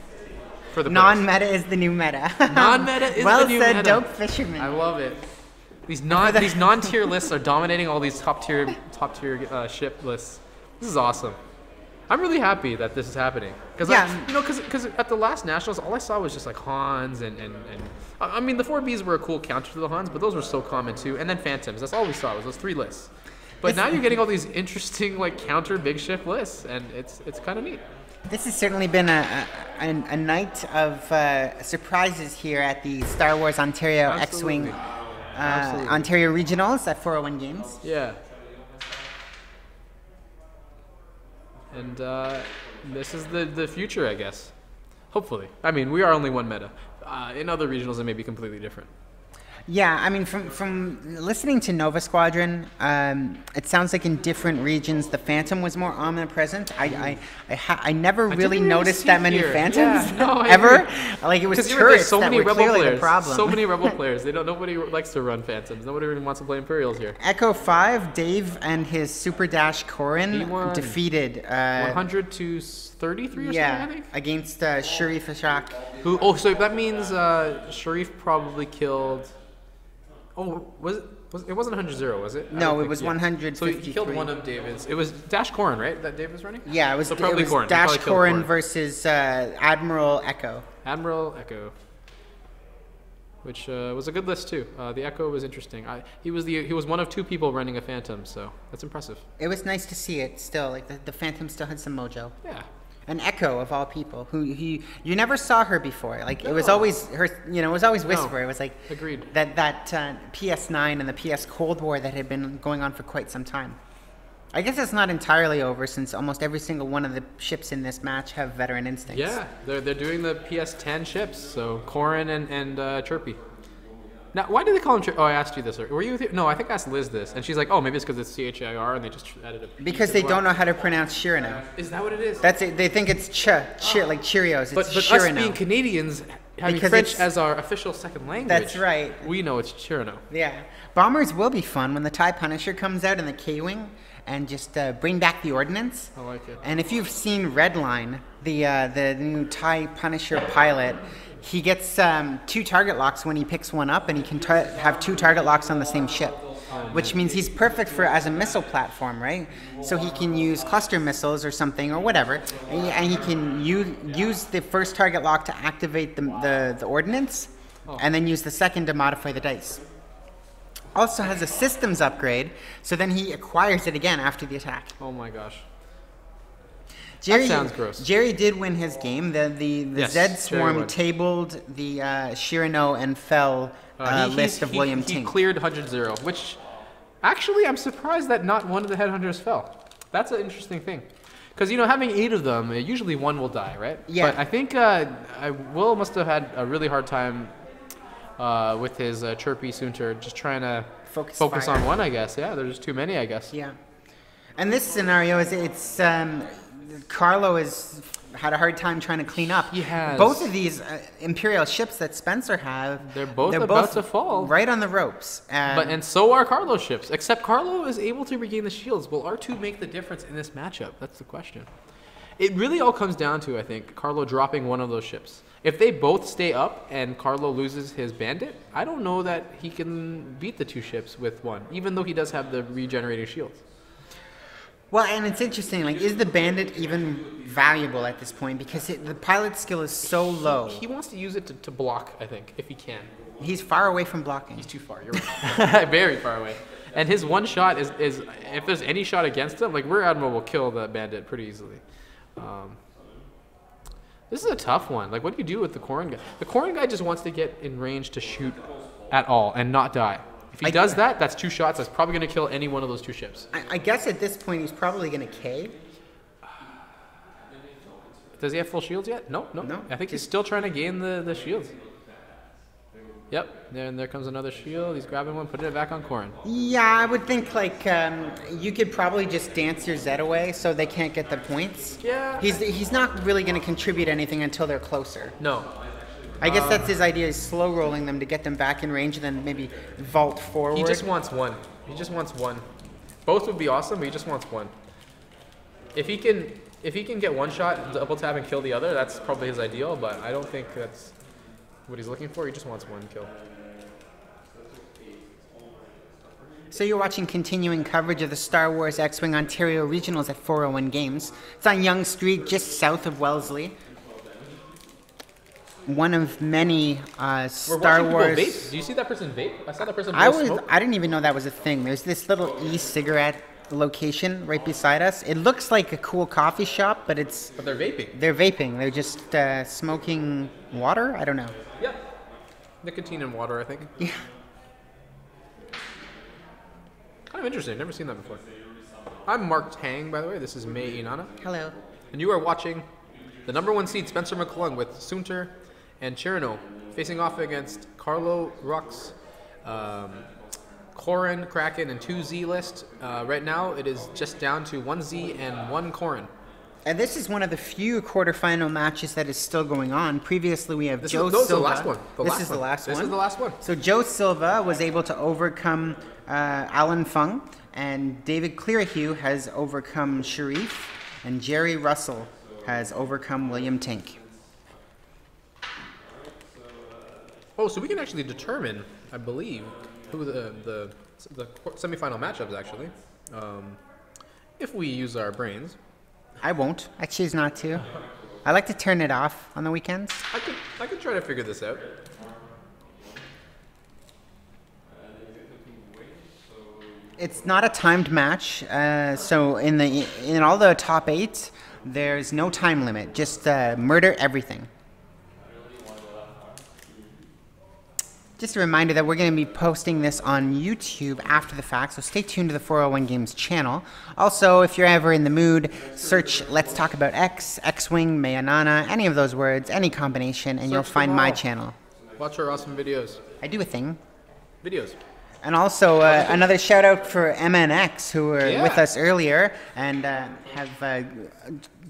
For the players.
Non-meta is the new meta.
Non-meta is
well
the new
said,
meta.
Dope Fisherman.
I love it. These non-tier lists are dominating all these top tier ship lists. This is awesome. I'm really happy that this is happening because
Yeah.
because at the last nationals, all I saw was just like Hans and I mean the 4Bs were a cool counter to the Hans, but those were so common too. And then Phantoms. That's all we saw was those 3 lists. But now you're getting all these interesting like counter big ship lists, and it's kind of neat.
This has certainly been a night of surprises here at the Star Wars Ontario X-Wing Ontario Regionals at 401 Games.
Yeah. And this is the future, I guess. Hopefully. I mean, we are only one meta. In other regionals, it may be completely different.
Yeah, I mean, from listening to Nova Squadron, it sounds like in different regions the Phantom was more omnipresent. I never really
didn't
noticed
see
that many
here.
Phantoms
Yeah, no, I
ever.
agree.
Like it was
Because
turrets
there's so
that
many
were
rebel
clearly
players.
the problem.
So many rebel players. Nobody likes to run Phantoms. Nobody really wants to play Imperials here.
Echo 5, Dave and his Super Dash
He
Corrin
won
defeated
100 to 33 or something, I think.
against Sharif Ashak.
Who? Oh, so that means Sharif probably killed. Oh, it wasn't 100-0, was it? I
No,
don't
it
think-
was
yeah.
153.
So he killed one of David's. It was Dash Corrin, right? That David was running?
Yeah, it was,
So probably Corrin. He
Dash
probably killed
Corrin
Corrin.
versus Admiral Echo.
Admiral Echo. Which was a good list too. The Echo was interesting. He was one of two people running a Phantom, so that's impressive.
It was nice to see it still. Like the Phantom still had some mojo.
Yeah.
An Echo of all people, who you never saw her before. Like it was always her, it was always Whisper. It was like
Agreed.
that PS9 and the PS Cold War that had been going on for quite some time. I guess it's not entirely over since almost every single one of the ships in this match have veteran instincts.
Yeah, they're doing the PS10 ships, so Corrin and Chirpy. Now, why do they call him Chirpy? Oh, I asked you this. Were you with you? No, I think I asked Liz this, and she's like, oh, maybe it's because it's CHIR and they just added a P
Because
as
they
well.
don't know how to pronounce Shirano.
Is that what it is?
That's it. They think it's like Cheerios.
But
It's
us
Shirano.
being Canadians, having
Because
French
it's-
as our official second language,
That's right.
we know it's Chirano.
Yeah. Bombers will be fun when the TIE Punisher comes out in the K-Wing and just bring back the ordnance.
I like it.
And if you've seen Redline, the new TIE Punisher pilot, he gets 2 target locks when he picks one up, and he can have 2 target locks on the same ship, which means he's perfect for as a missile platform, right? So he can use cluster missiles or something or whatever, and he can use the first target lock to activate the ordnance, and then use the second to modify the dice. Also has a systems upgrade, so then he acquires it again after the attack.
Oh my gosh.
Jerry,
sounds gross.
Jerry did win his game. The
Yes,
Zed
Jerry
Swarm
won.
tabled the Shirano and Fell list of William
He
Tink.
cleared 100-0, which actually I'm surprised that not one of the headhunters fell. That's an interesting thing. Because, having 8 of them, usually one will die, right?
Yeah.
But I think Will must have had a really hard time with his Chirpy Soontir, just trying to focus
fire.
on one, I guess. Yeah, there's too many, I guess.
Yeah. And this scenario it's Carlo has had a hard time trying to clean up.
He has.
Both of these Imperial ships that Spencer have,
They're both about to fall.
right on the ropes.
And so are Carlo's ships, except Carlo is able to regain the shields. Will R2 make the difference in this matchup? That's the question. It really all comes down to, I think, Carlo dropping one of those ships. If they both stay up and Carlo loses his bandit, I don't know that he can beat the 2 ships with one, even though he does have the regenerating shields.
Well, and it's interesting, like, is the bandit even valuable at this point? Because the pilot skill is so low.
He wants to use it to block, I think, if he can.
He's far away from blocking.
He's too far, you're right. Very far away. And his one shot is if there's any shot against him, like, Rear Admiral will kill the bandit pretty easily. This is a tough one. Like, what do you do with the Corrin guy? The Corrin guy just wants to get in range to shoot at all and not die. If he does that, that's 2 shots. That's probably going to kill any one of those 2 ships.
I guess at this point he's probably going to K.
Does he have full shields yet? No.
No.
I think he's still trying to gain the shields. Yep. There comes another shield. He's grabbing one, putting it back on Corrin.
Yeah, I would think, like, you could probably just dance your Zed away so they can't get the points.
Yeah.
He's not really going to contribute anything until they're closer.
No.
I guess that's his idea, is slow rolling them to get them back in range and then maybe vault forward.
He just wants one. He just wants one. Both would be awesome, but he just wants one. If he can get one shot, double tap, and kill the other, that's probably his ideal, but I don't think that's what he's looking for. He just wants one kill.
So you're watching continuing coverage of the Star Wars X-Wing Ontario Regionals at 401 Games. It's on Yonge Street, just south of Wellesley. One of many Star Wars.
Vape. Do you see that person vape? I saw that person blow smoke.
I didn't even know that was a thing. There's this little e-cigarette location right beside us. It looks like a cool coffee shop, but
But they're vaping.
they're vaping. They're just smoking water. I don't know.
Yep. Nicotine and water, I think.
Yeah.
Kind of interesting. Never seen that before. I'm Mark Tang, by the way. This is Mei Inanna.
Hello.
And you are watching the number 1 seed, Spencer McClung, with Sunter and Cherno facing off against Carlo Rux, Corin, Kraken, and 2Z list. Right now, it is just down to 1Z and 1 Corin.
And this is one of the few quarterfinal matches that is still going on. Previously, we have Joe
This is the
Silva.
last one.
This is the last one.
This is the last one.
So Joe Silva was able to overcome Alan Fung, and David Clearhue has overcome Sharif, and Jerry Russell has overcome William Tink.
Oh, so we can actually determine, I believe, who the semifinal matchups actually, if we use our brains.
I won't. I choose not to. I like to turn it off on the weekends.
I could try to figure this out.
It's not a timed match, so in all the top 8, there's no time limit. Just murder everything. Just a reminder that we're going to be posting this on YouTube after the fact, so stay tuned to the 401 Games channel. Also, if you're ever in the mood, search Let's Talk About X, X-Wing, Mayanana, any of those words, any combination, and you'll
Search
find
them
my
all.
channel.
Watch our awesome videos.
I do a thing.
Videos.
And also, another shout out for MNX, who were
Yeah.
with us earlier and have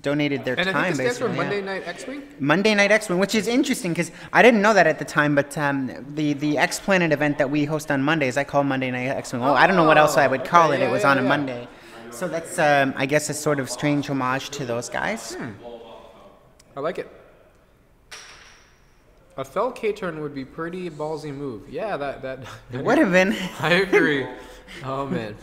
donated their
And I
time.
think this stands for
basically,
Monday
yeah.
Night X-Wing?
Monday Night X-Wing, which is interesting because I didn't know that at the time, but the X-Planet event that we host on Mondays, I call Monday Night X-Wing. Well, I don't know what else I would call it.
yeah,
It was
yeah,
on a
yeah.
Monday. So that's, I guess, a sort of strange homage to those guys.
I like it. A Fel K-turn would be pretty ballsy move. Yeah, that
It would have been.
I agree. Oh, man.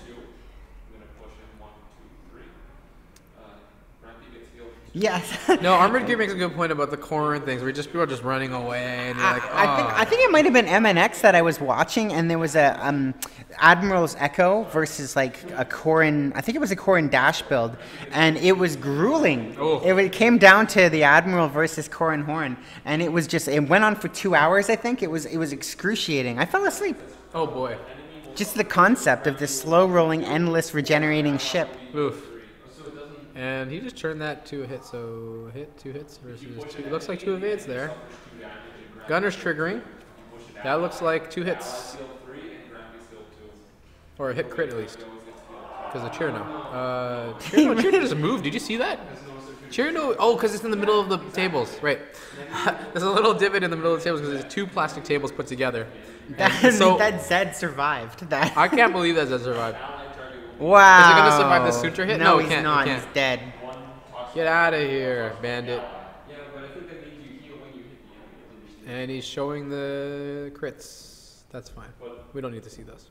Yes.
No, Armored Gear makes a good point about the corn things where people are just running away and you're like,
I think it might have been MNX that I was watching, and there was a Admiral's Echo versus like a Corin. I think it was a Corin Dash build, and it was grueling.
Oh.
It came down to the Admiral versus Corin Horn, and it was just. It went on for 2 hours. I think it was excruciating. I fell asleep.
oh boy.
Just the concept of this slow rolling, endless regenerating ship.
Oof. And he just turned that to a hit, so hit, 2 hits versus 2. It looks like 2 evades there. Gunner's triggering. That looks like 2 hits. Or a hit crit at least. Because of Cherno. Cherno just moved. Did you see that? Cherno, oh, because it's in the middle of the tables. Right. There's a little divot in the middle of the tables because there's 2 plastic tables put together.
That Zed survived. That.
I can't believe that survived.
Wow.
Is it gonna survive the Suture hit?
No,
No, it
he's
can't,
not.
it can't.
He's dead.
Get out of here, bandit. And he's showing the crits. That's fine. We don't need to see those.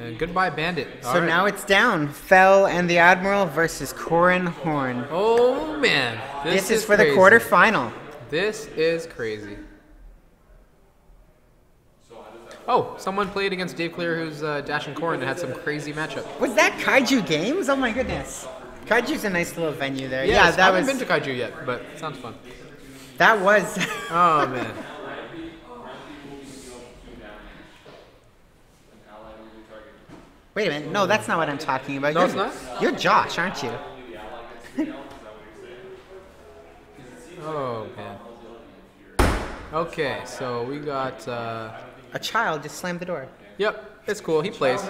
And goodbye, bandit.
So now it's down. Fell and the Admiral versus Corin Horn.
Oh man,
This is for
crazy.
the quarterfinal.
This is crazy. Oh, someone played against Dave Clear, who's Dash and Corin, and had some crazy matchup.
Was that Kaiju Games? Oh my goodness. Kaiju's a nice little venue there.
Yes,
Yeah,
I
that
haven't
was.
been to Kaiju yet, but it sounds fun.
That was.
Oh man.
Wait a minute. No, that's not what I'm talking about.
No,
you're,
it's not?
You're Josh, aren't you?
Oh man. Okay, so we got.
A child just slammed the door.
Yep, it's cool. He plays.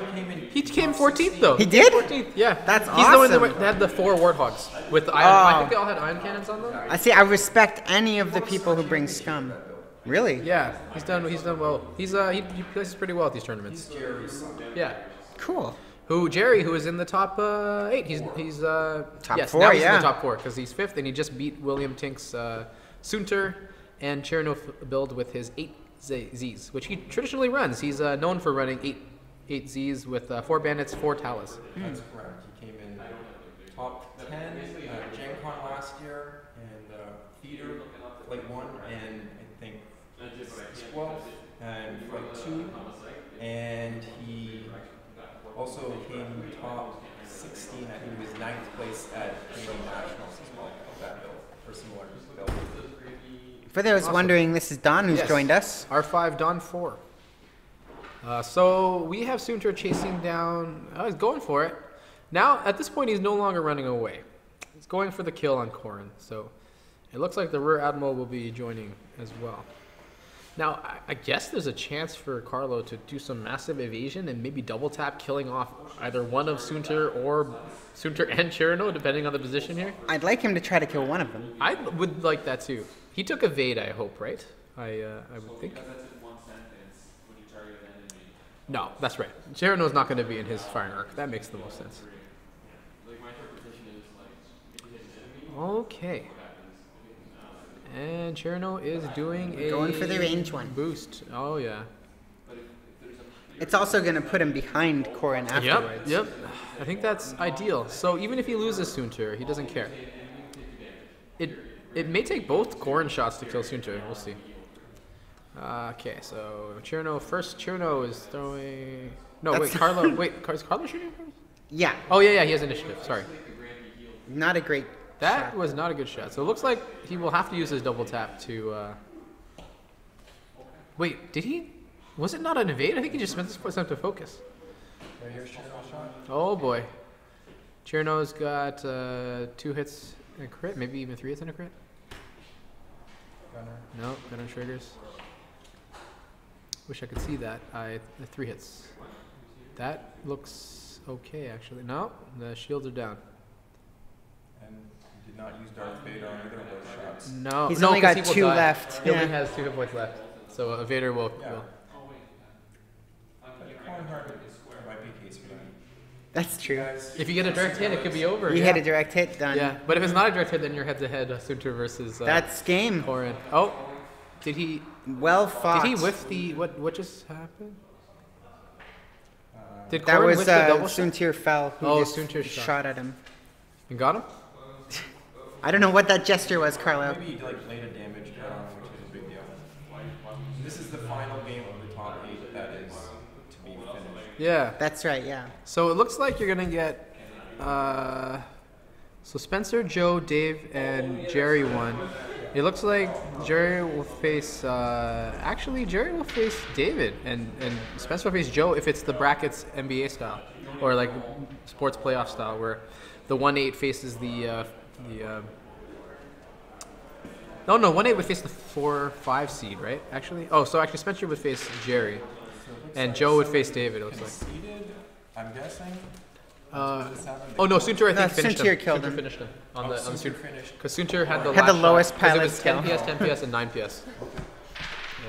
He came 14th though.
He did?
14th. Yeah.
That's
He's the one
awesome.
that had the 4 warthogs with the iron. I
Oh.
think they all had iron cannons on them.
I see. I respect any of the people who bring scum. Really?
Yeah, he's done well. He plays pretty well at these tournaments. Yeah.
Cool.
Jerry, who is in the top 8. He's
Top
yes,
4,
now he's in
yeah.
the top 4 because he's 5th and he just beat William Tink's Sunter and Cherno build with his 8 Z's, which he traditionally runs. He's known for running 8 Z's with 4 bandits, 4 Talas.
That's correct. He came in top 10 at Gen Con last year, and theater flight 1, and I think 12 and flight 2, and he also came top place at Canadian Nationals as well of that build, or similar build.
For those
Awesome.
wondering, this is Don who's
Yes.
joined us.
R5 Don 4. So we have Soontir chasing down. He's going for it. Now, at this point, he's no longer running away. He's going for the kill on Corrin. So it looks like the Rear Admiral will be joining as well. Now, I guess there's a chance for Carlo to do some massive evasion and maybe double tap, killing off either one of Soontir or Soontir and Cherno, depending on the position here.
I'd like him to try to kill one of them.
I would like that too. He took evade, I hope, right? I would think. No, that's right. Cherno's not going to be in his firing arc. That makes the most sense. Okay. And Cherno is doing a
Going for the range one.
boost. Oh yeah.
It's also going to put him behind Corrin afterwards.
Yep. I think that's ideal. So even if he loses Soontir, he doesn't care. It may take both Corrin shots to kill Soontir. We'll see. Okay, so Cherno is throwing. No,
That's-
wait, Carlo. Wait, is Carlo shooting first?
Yeah,
Oh yeah, he has initiative. Sorry,
not a great
that
shot.
was not a good shot. So it looks like he will have to use his double tap to. Wait, did he? Was it not an evade? I think he just spent to focus.
Right here's Cherno's shot.
Oh boy, Cherno's got 2 hits and a crit, maybe even 3 hits and a crit.
Gunner.
No, gunner triggers. Wish I could see that. The 3 hits. That looks okay, actually. No, the shields are down.
And he did not use Darth Vader on either of those shots.
No,
He's
no,
only
'cause
got
he will
2
die.
left.
He only
Yeah.
has 2 hit points left. So Vader will.
Yeah.
will.
Colin Hart might be a case for that.
That's true.
Guys,
If you get a direct hit, it could be over.
You
yeah.
had a direct hit done.
Yeah, but if it's not a direct hit, then you're head-to-head Soontir versus
That's game.
Corrin. Oh, did he?
Well fought.
Did he whiff the what just happened? Did
That
Corrin
was
whiff the double shot
Soontir fell. Who
Oh,
just
Soontir shot.
at him.
and got him?
I don't know what that gesture was, Carlo.
maybe he like laid a damage down, which is a big deal. This is the final game of the top 8 that is to be finished.
Yeah.
That's right, yeah.
So it looks like you're gonna get. So Spencer, Joe, Dave, and Jerry won. It looks like Jerry will face. Actually, Jerry will face David, and Spencer will face Joe if it's the brackets NBA style, or like sports playoff style, where the 1-8 faces the. No, 1-8 would face the 4-5 seed, right? Actually, so actually Spencer would face Jerry, and Joe would face David. It looks like.
Conceded, I'm guessing.
Oh no, Soontir I think finished
Soontir
him.
killed
Soontir
him.
finished him on the
Soontir
Soontir
finished.
because Soontir had the
Had the
last
lowest
shot, 'cause
pilot
it was 10
skill.
PS, 10 PS, and 9 PS.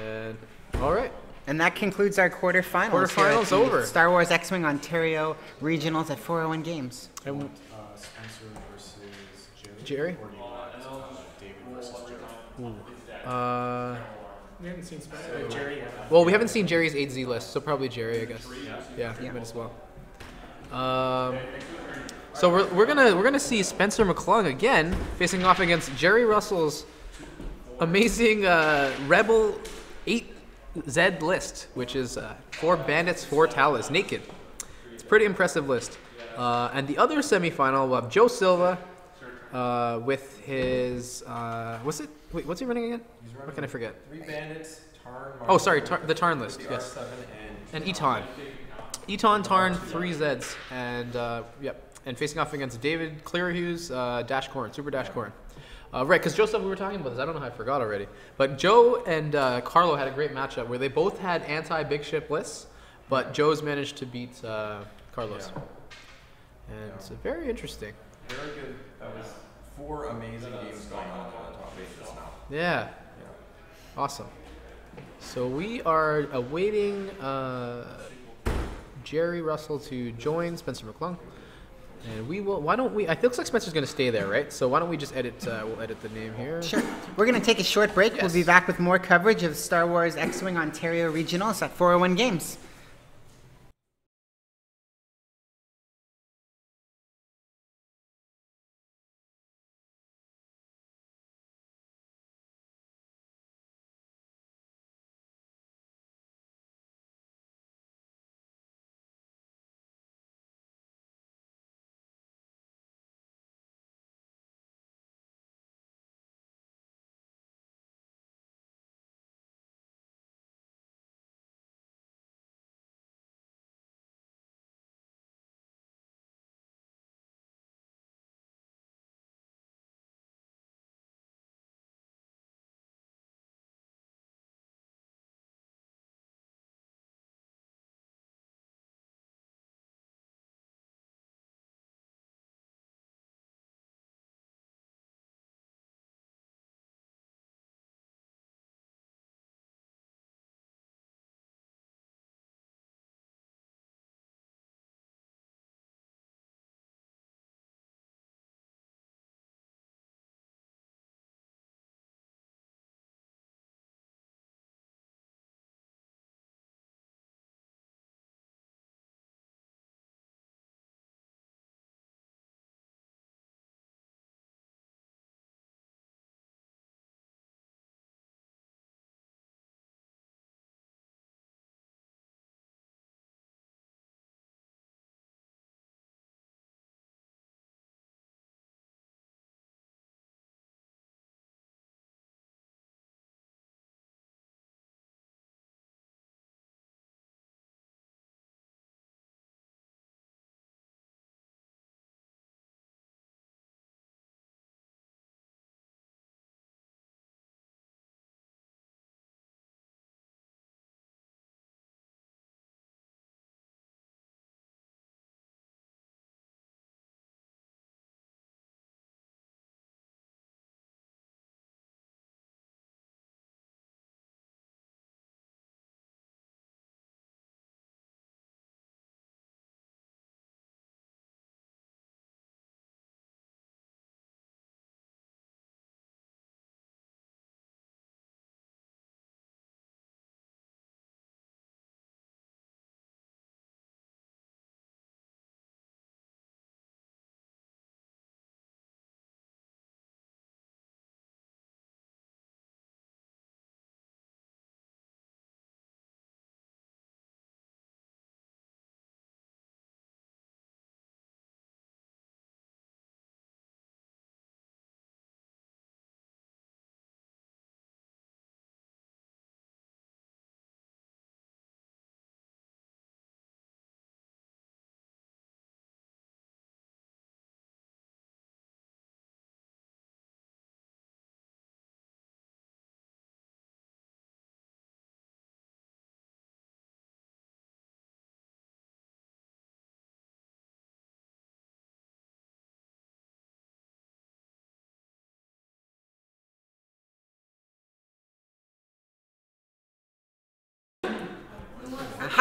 And all right,
And that concludes our quarterfinals.
Quarterfinals
here at the
over.
Star Wars X-Wing Ontario Regionals at 401 Games.
and
Spencer versus
Jerry.
Or do you want David versus Joe?
We haven't seen Spencer Jerry yet.
Well, we haven't seen Jerry's 8Z list, so probably Jerry, I guess. Yeah, might as well. So we're gonna see Spencer McClung again facing off against Jerry Russell's amazing Rebel 8Z list, which is 4 bandits, 4 Talas, naked. It's a pretty impressive list. And the other semifinal will have Joe Silva with his what's he running again? What can I forget?
3 bandits, Tarn.
Oh, sorry, the Tarn list. Yes.
R7
And Eton. Eton, Tarn, 3 Zeds, and and facing off against David Clearhughes, Dash Corn, Super Dash Corn. Right, because Joseph, we were talking about this. I don't know how I forgot already. But Joe and Carlo had a great matchup where they both had anti-big ship lists, but Joe's managed to beat Carlos. And it's very interesting.
Very good. That was 4 amazing games going on in the top 8 just now.
Yeah. Awesome. So we are awaiting Jerry Russell to join Spencer McClung. And we will. Why don't we? It looks like Spencer's going to stay there, right? So why don't we just edit? We'll edit the name here.
Sure. We're going to take a short break. We'll
Yes.
be back with more coverage of Star Wars X-Wing Ontario Regionals at 401 Games.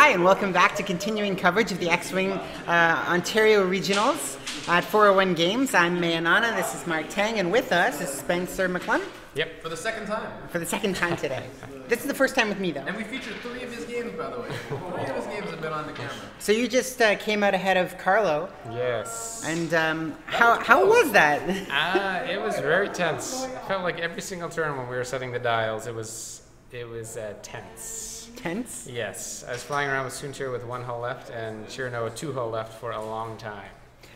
Hi, and welcome back to continuing coverage of the X-Wing Ontario Regionals at 401 Games. I'm Mayanana, this is Mark Tang, and with us is Spencer McClellan.
Yep, for the second time.
For the second time today. This is the first time with me, though.
And we featured 3 of his games, by the way. 3 of his games have been on the camera.
So you just came out ahead of Carlo.
Yes.
And how was that?
It was very tense. I felt like every single turn when we were setting the dials, it was tense.
Tense?
Yes. I was flying around with Soontir with 1 hull left and Chirno with 2 hull left for a long time.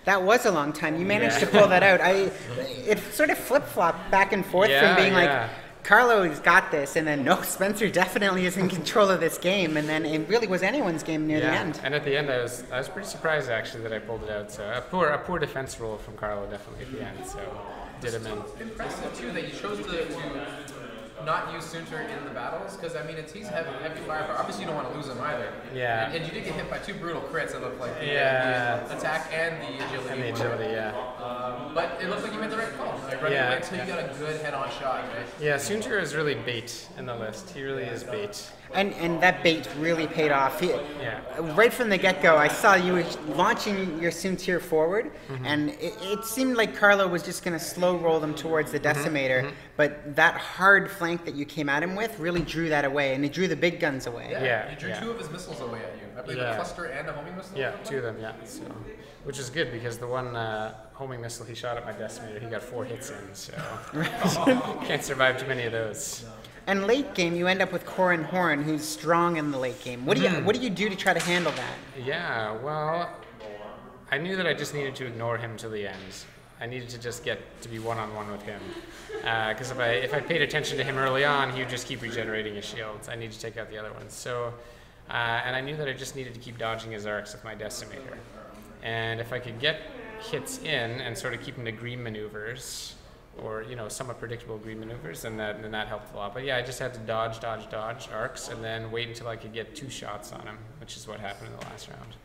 That was a long time. You managed to pull that out. It sort of flip-flopped back and forth from being like, Carlo's got this, and then no, Spencer definitely is in control of this game, and then it really was anyone's game near the end.
And at the end, I was pretty surprised actually that I pulled it out. So a poor defense roll from Carlo definitely at the end. So did him in.
Impressive too that you chose to not use Soontir in the battles, because I mean he's heavy firepower. Obviously you don't want to lose him either.
Yeah.
And you did get hit by 2 brutal crits that looked like the attack and the agility.
And the agility,
but it looked like you made the right call. Like right away until you got a good head-on shot, right?
Yeah, Soontir is really bait in the list. He really is bait.
And that bait really paid off. Right from the get-go, I saw you were launching your Soontir forward, and it seemed like Carlo was just going to slow roll them towards the Decimator, but that hard flank that you came at him with really drew that away, and it drew the big guns away.
He drew 2 of his missiles away at you. I believe a cluster and a homing missile?
Yeah, 2 of them, So, which is good because the one homing missile he shot at my Decimator, he got 4 hits in, so can't survive too many of those.
And late game, you end up with Corran Horn, who's strong in the late game. What do you do to try to handle that?
Yeah, well, I knew that I just needed to ignore him till the end. I needed to just get to be one-on-one with him. Because if I paid attention to him early on, he would just keep regenerating his shields. I need to take out the other ones. So, and I knew that I just needed to keep dodging his arcs with my Decimator. And if I could get hits in and sort of keep him to green maneuvers, or somewhat predictable green maneuvers, then that helped a lot. But yeah, I just had to dodge arcs, and then wait until I could get 2 shots on him, which is what happened in the last round.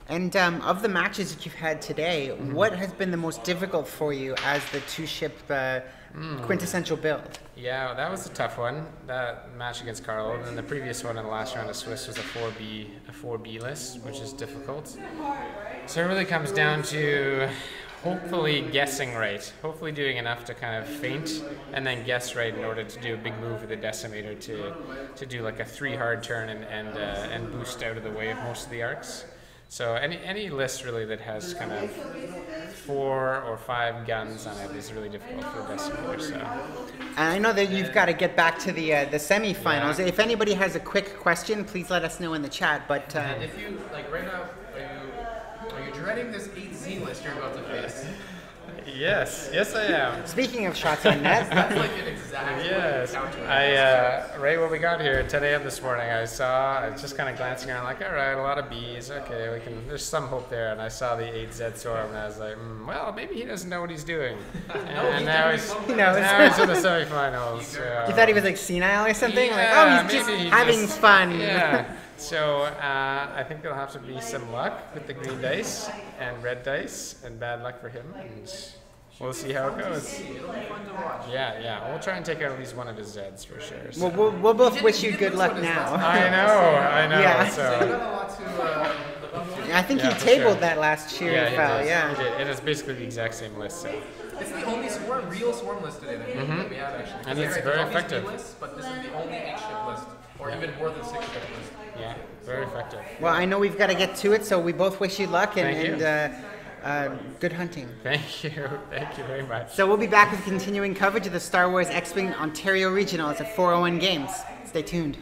And of the matches that you've had today, what has been the most difficult for you as the 2-ship quintessential build?
Yeah, that was a tough one. That match against Carlo, and then the previous one in the last round of Swiss was a 4B list, which is difficult. So it really comes down to hopefully guessing right, hopefully doing enough to kind of feint and then guess right in order to do a big move with the Decimator to do like a 3 hard turn and boost out of the way of most of the arcs. So any list really that has kind of 4 or 5 guns on it is really difficult for a Decimator. So.
And I know that you've got to get back to the semifinals. If anybody has a quick question, please let us know in the chat. But
and if you like right now, are you dreading this 8Z list you're about to face?
Yes, I am.
Speaking of shots on net,
that's like an exact counter.
Right when we got here at 10 a.m. this morning, I was just kind of glancing around like, all right, a lot of Bs. Okay, there's some hope there. And I saw the 8Z Storm, and I was like, well, maybe he doesn't know what he's doing. And now he's in the semifinals.
You thought he was like senile or something?
Yeah,
he's just having fun.
Yeah. So I think there'll have to be some luck with the green dice and red dice, and bad luck for him, and we'll see how it goes. Yeah. We'll try and take out at least one of his Zeds for sure. So.
Well, we'll both wish you good luck now.
I know.
Yeah.
So.
I think he tabled that last cheer foul.
He did. And it's basically the exact same list. So.
It's the only real swarm list today that we have actually.
And it's very effective.
Lists, but this is the only 8-ship list, or even more than 6-ship list.
Yeah, very effective.
Well, I know we've got to get to it, so we both wish you luck and good hunting.
Thank you very much.
So we'll be back with continuing coverage of the Star Wars X-Wing Ontario Regionals at 401 Games. Stay tuned.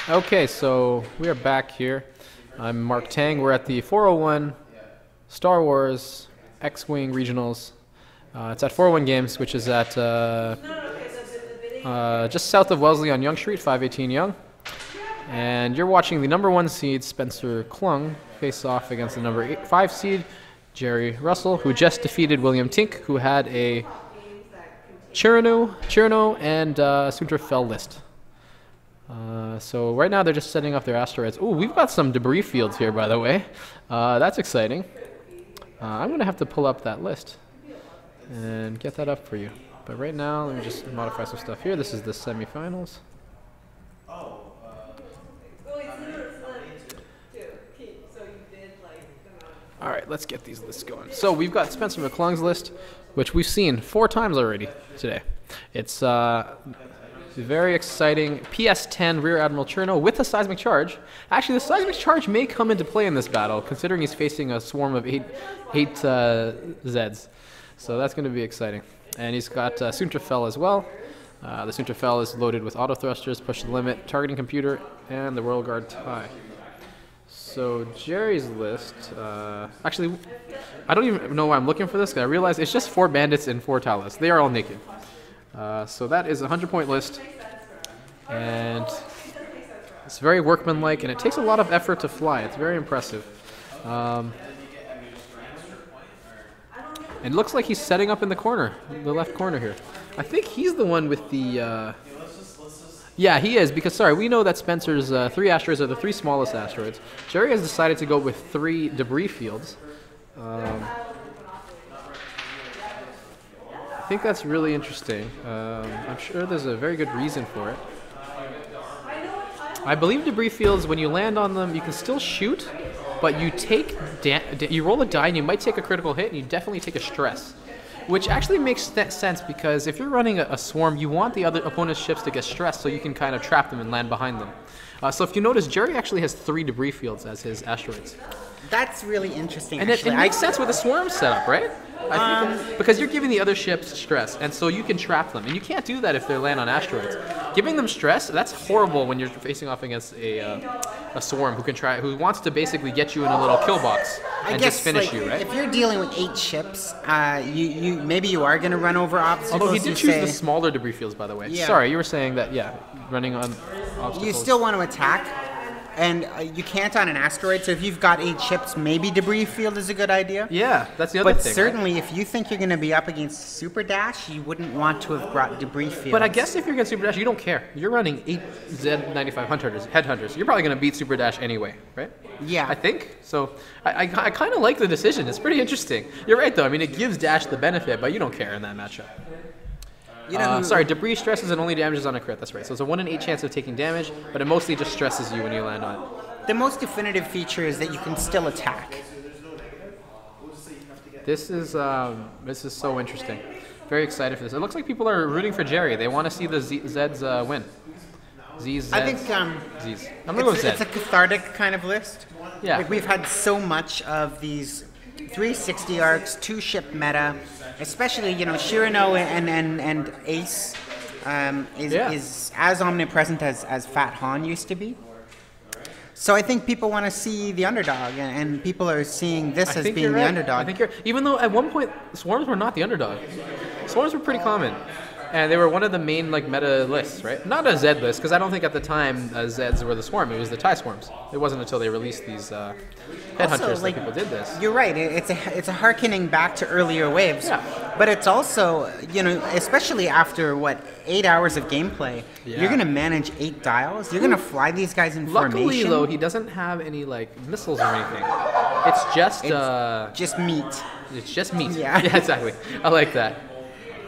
Okay, so we are back here. I'm Mark Tang. We're at the 401 Star Wars X-Wing Regionals. It's at 401 Games, which is at just south of Wellesley on Yonge Street, 518 Yonge. And you're watching the number 1 seed, Spencer Klung, face off against the number 5 seed, Jerry Russell, who just defeated William Tink, who had a Chirano and Sunter Fell list. So right now they're just setting up their asteroids. Oh, we've got some debris fields here, by the way. That's exciting. I'm going to have to pull up that list and get that up for you. But right now, let me just modify some stuff here. This is the semifinals. All right, let's get these lists going. So we've got Spencer McClung's list, which we've seen 4 times already today. It's very exciting. PS-10 Rear Admiral Cherno with a seismic charge. Actually, the seismic charge may come into play in this battle, considering he's facing a swarm of 8 Zeds. So that's going to be exciting. And he's got Sunter Fell as well. The Sunter Fell is loaded with auto thrusters, push the limit, targeting computer, and the Royal Guard tie. So Jerry's list, actually, I don't even know why I'm looking for this, because I realize it's just 4 bandits and 4 Talas. They are all naked. So that is a 100-point list, and it's very workmanlike, and it takes a lot of effort to fly. It's very impressive. And it looks like he's setting up in the corner, the left corner here. I think he's the one with the... Yeah, he is, because, sorry, we know that Spencer's 3 asteroids are the 3 smallest asteroids. Jerry has decided to go with 3 debris fields. I think that's really interesting. I'm sure there's a very good reason for it. I believe debris fields, when you land on them, you can still shoot, but you you roll a die and you might take a critical hit, and you definitely take a stress. Which actually makes sense, because if you're running a swarm, you want the other opponent's ships to get stressed so you can kind of trap them and land behind them. So if you notice, Jerry actually has 3 debris fields as his asteroids.
That's really interesting.
And it makes sense with the swarm setup, right? I think because you're giving the other ships stress, and so you can trap them. And you can't do that if they land on asteroids. Giving them stress, that's horrible when you're facing off against a swarm who wants to basically get you in a little kill box and just finish you, right?
If you're dealing with 8 ships, maybe you are going to run over obstacles.
Although he did choose the smaller debris fields, by the way.
Yeah.
Sorry, you were saying that, running on obstacles.
You still want to attack, and you can't on an asteroid, so if you've got 8 ships, maybe debris field is a good idea.
Yeah, that's the other thing.
But certainly, if you think you're going to be up against Super Dash, you wouldn't want to have brought debris fields.
But I guess if you're against Super Dash, you don't care. You're running 8 Z95 headhunters. You're probably going to beat Super Dash anyway, right?
Yeah.
I think. So I kind of like the decision. It's pretty interesting. You're right, though. I mean, it gives Dash the benefit, but you don't care in that matchup. Sorry, debris stresses and only damages on a crit. That's right. So it's a 1 in 8 chance of taking damage, but it mostly just stresses you when you land on it.
The most definitive feature is that you can still attack.
This is so interesting. Very excited for this. It looks like people are rooting for Jerry. They want to see the Zeds win. Z's.
I think
Z's. I'm gonna go with Zed.
It's a cathartic kind of list.
Yeah.
Like, we've had so much of these 360 arcs, 2-ship meta, especially Shirano and Ace is as omnipresent as Fat Han used to be. So I think people want to see the underdog, and people are seeing this as being the underdog.
I think even though at one point swarms were not the underdog. Swarms were pretty common, and they were one of the main meta lists, right? Not a Zed list, because I don't think at the time Zeds were the swarm. It was the TIE swarms. It wasn't until they released these headhunters that people did this.
You're right. It's a harkening back to earlier waves.
Yeah.
But it's also, especially after 8 hours of gameplay, you're going to manage 8 dials. You're going to fly these guys in formation.
Luckily, though, he doesn't have any missiles or anything. It's just
meat.
It's just meat.
Yeah.
Yeah, exactly. I like that.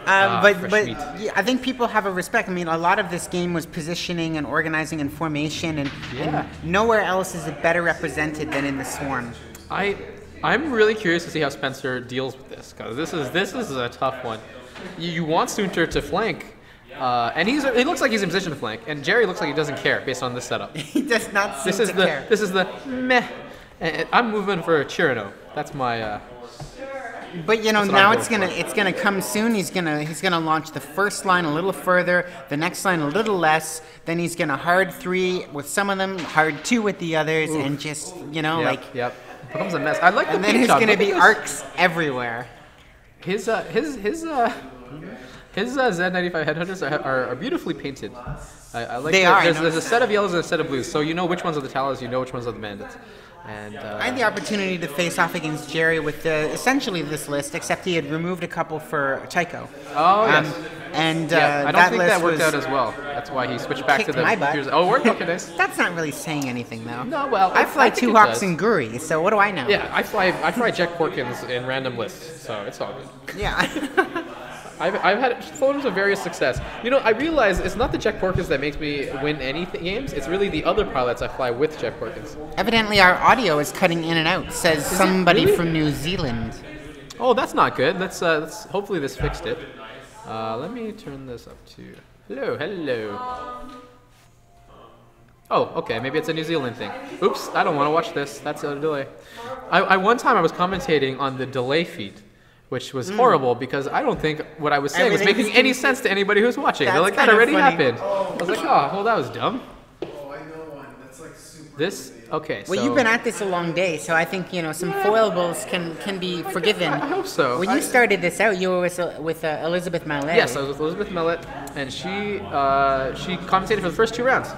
But yeah, I think people have a respect. I mean, a lot of this game was positioning and organizing and formation, and nowhere else is it better represented than in the Swarm.
I'm really curious to see how Spencer deals with this, because this is a tough one. You want Sunter to flank, and he looks like he's in position to flank, and Jerry looks like he doesn't care based on this setup.
He does not seem to care.
This is the meh. And I'm moving for Chirano. That's my
But you know,
That's what
now
I'm
it's
going
gonna come soon. He's gonna launch the first line a little further, the next line a little less. Then he's gonna hard 3 with some of them, hard 2 with the others, and just
Yep. It becomes a mess. I like the
and then
paint
there's
job.
gonna
Look at
be
this.
arcs everywhere.
His Z95 headhunters are beautifully painted. I like
They
that.
are, I
There's a
noticed
set of yellows and a set of blues, so you know which ones are the Talos, you know which ones are the bandits. And
I had the opportunity to face off against Jerry with essentially this list, except he had removed a couple for Tycho.
oh yes,
And
I don't
that
think
list
that worked
was,
out as well. That's why he switched back to
kicked
the.
my butt.
Oh, it worked. Okay, nice.
That's not really saying anything, though.
No, well,
I fly
I think
two
it
Hawks
does.
and Guri, so what do I know?
Yeah, I fly Jack Porkins in random lists, so it's all good.
Yeah.
I've had photos of various success. You know, I realize it's not the Jack Porkins that makes me win any games. It's really the other pilots I fly with Jack Porkins.
Evidently, our audio is cutting in and out. Says somebody
really?
from New Zealand.
Oh, that's not good. Let's hopefully this fixed it. Let me turn this up to hello. Oh, okay. Maybe it's a New Zealand thing. Oops, I don't want to watch this. That's a delay. One time I was commentating on the delay feed, which was horrible because I don't think what I was saying was
Everything's
making any sense to anybody who's watching. They're
That's
like, that
kinda
already
funny.
happened. I was like, oh, well, that was dumb.
Oh, I know one. That's like super.
This, okay.
Well,
so
you've been at this a long day, so I think some foilables can be forgiven.
I hope so.
When you started this out, you were with Elizabeth Mallet.
Yes, I was with Elizabeth Millet, and she commentated for the first 2 rounds.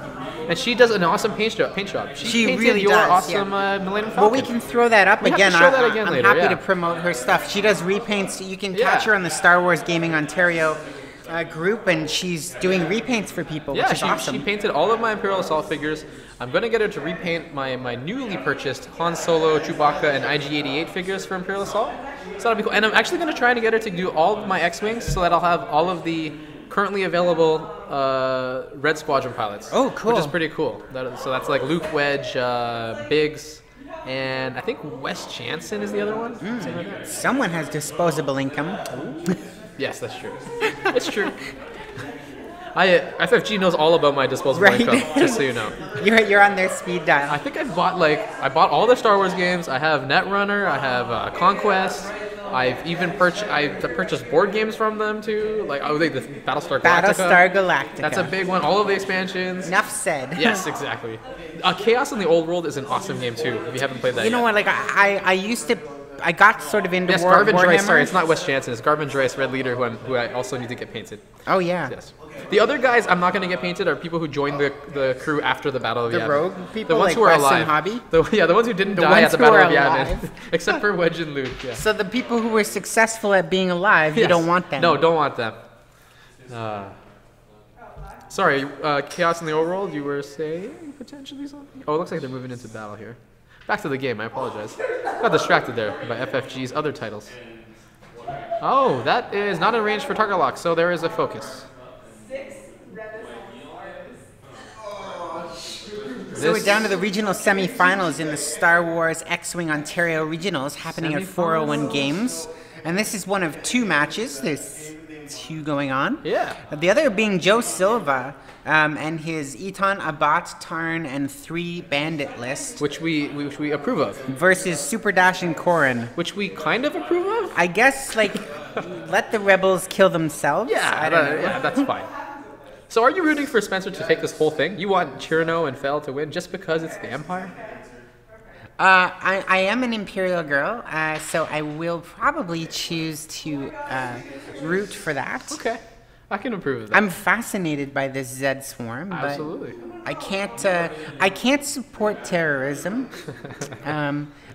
And she does an awesome paint job.
She
painted
really
your
does,
awesome Millennium Falcon.
Well, we can throw that up
We have
again.
to show that again
I'm
later,
happy
yeah.
to promote her stuff. She does repaints. You can
Yeah.
catch her on the Star Wars Gaming Ontario group, and she's doing repaints for people,
Yeah,
which is
she
awesome.
painted all of my Imperial Assault figures. I'm going to get her to repaint my newly purchased Han Solo, Chewbacca, and IG-88 figures for Imperial Assault. So that'll be cool. And I'm actually going to try to get her to do all of my X-Wings so that I'll have all of the currently available Red Squadron pilots.
Oh, cool.
Which is pretty cool. So that's like Luke, Wedge, Biggs, and I think Wes Jansen is the other one. Something like that.
Someone has disposable income.
Yes, that's true. It's true. FFG knows all about my disposable
Right.
income, just so you know.
You're on their speed dial.
I think I bought all the Star Wars games. I have Netrunner. I have Conquest. I've even purchased board games from them too. Like the Battlestar Galactica.
Battlestar Galactica.
That's a big one. All of the expansions.
Enough said.
Yes, exactly. Chaos in the Old World is an awesome game too. If you haven't played that
You
yet.
know what? Like I used to. I got sort of into
Yes,
Warhammer.
Garvin Joyce. Sorry, it's not Wes Jansen. It's Garvin Joyce, Red Leader, who I also need to get painted.
Oh yeah.
Yes. The other guys I'm not going to get painted are people who joined the crew after the Battle of
The
Yavin.
rogue people,
The ones
like
who are
Wes and
alive.
Hobby?
The ones who didn't
The
die
ones
at the
who
Battle
are
of Yavin.
alive.
Except for Wedge and Luke, yeah.
So the people who were successful at being alive, you
Yes.
don't want them.
No, don't want them. Sorry, Chaos in the Overworld, you were saying potentially something? Oh, it looks like they're moving into battle here. Back to the game, I apologize. Got distracted there by FFG's other titles. Oh, that is not in range for target lock, so there is a focus.
So we're down to the regional semifinals in the Star Wars X-Wing Ontario Regionals happening at 401 Games. And this is one of 2 matches. There's 2 going on.
Yeah.
The other being Joe Silva and his Eton, Abat, Tarn, and 3 Bandit list
Which we approve of.
versus Super Dash and Corrin.
Which we kind of approve of?
I guess, like, let the rebels kill themselves. I don't know.
Yeah, that's fine. So are you rooting for Spencer to take this whole thing? You want Chirno and Fel to win just because it's the Empire?
I am an Imperial girl, so I will probably choose to root for that.
Okay. I can approve of that.
I'm fascinated by this Zed swarm, but
Absolutely.
I can't support terrorism.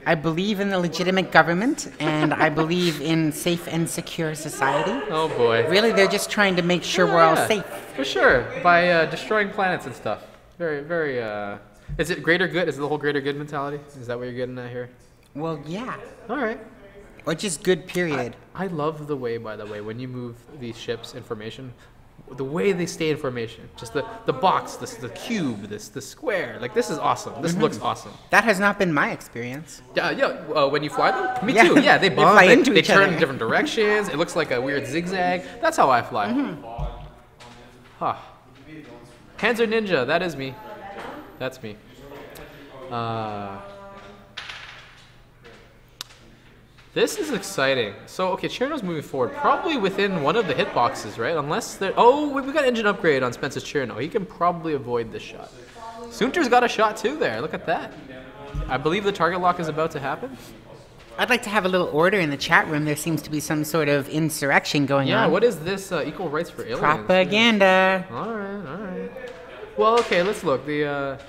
I believe in the legitimate government, and I believe in safe and secure society.
Oh boy.
Really, they're just trying to make sure we're all
Yeah,
safe.
For sure. By destroying planets and stuff. Very, very, is it greater good? Is it the whole greater good mentality? Is that what you're getting at here?
Well, yeah.
Alright.
Or just good, period.
I love the way, by the way, when you move these ships in formation, the way they stay in formation. Just the box, the cube, the square. Like, this is awesome. This looks awesome.
That has not been my experience.
Yeah, when you fly them? Me
Yeah.
too. Yeah, they
They
bump.
fly
They,
into
they
each
turn
other.
in different directions. It looks like a weird zigzag. That's how I fly. Huh. Panzer Ninja. That is me. That's me. This is exciting. So, okay, Cherno's moving forward, probably within one of the hitboxes, right? Unless they're... Oh, we got engine upgrade on Spencer's Cherno. He can probably avoid this shot. Soontir's got a shot too there. Look at that. I believe the target lock is about to happen.
I'd like to have a little order in the chat room. There seems to be some sort of insurrection going on.
Yeah, what is this? Equal rights for aliens?
Propaganda.
All right. Well, okay, let's look. The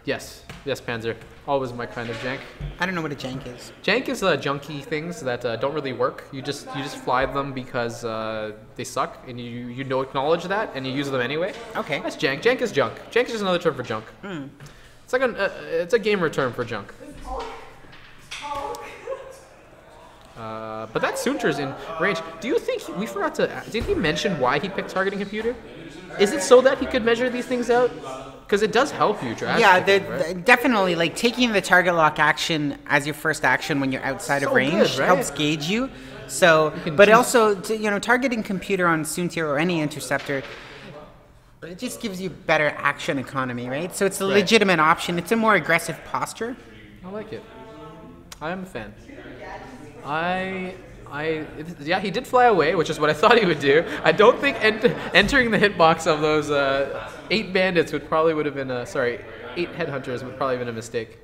yes, Panzer. Always my kind of jank.
I don't know what a jank is.
Jank is junky things that don't really work. You just fly them because they suck, and you don't acknowledge that, and you use them anyway.
Okay.
That's jank. Jank is junk. Jank is just another term for junk. It's like it's a gamer term for junk. But that Soontir's in range. Do you think we forgot to? Did he mention why he picked targeting computer? Is it so that he could measure these things out? Because it does help you drastically.
Yeah,
right?
definitely. Like taking the target lock action as your first action when you're outside of
So
range
good, right?
helps gauge you. So,
can
but
choose-
also, targeting computer on Soontir or any interceptor, it just gives you better action economy, right? So it's a
Right.
legitimate option. It's a more aggressive posture.
I like it. I am a fan. Yeah, he did fly away, which is what I thought he would do. I don't think entering the hitbox of those 8 bandits would have been 8 headhunters would probably have been a mistake.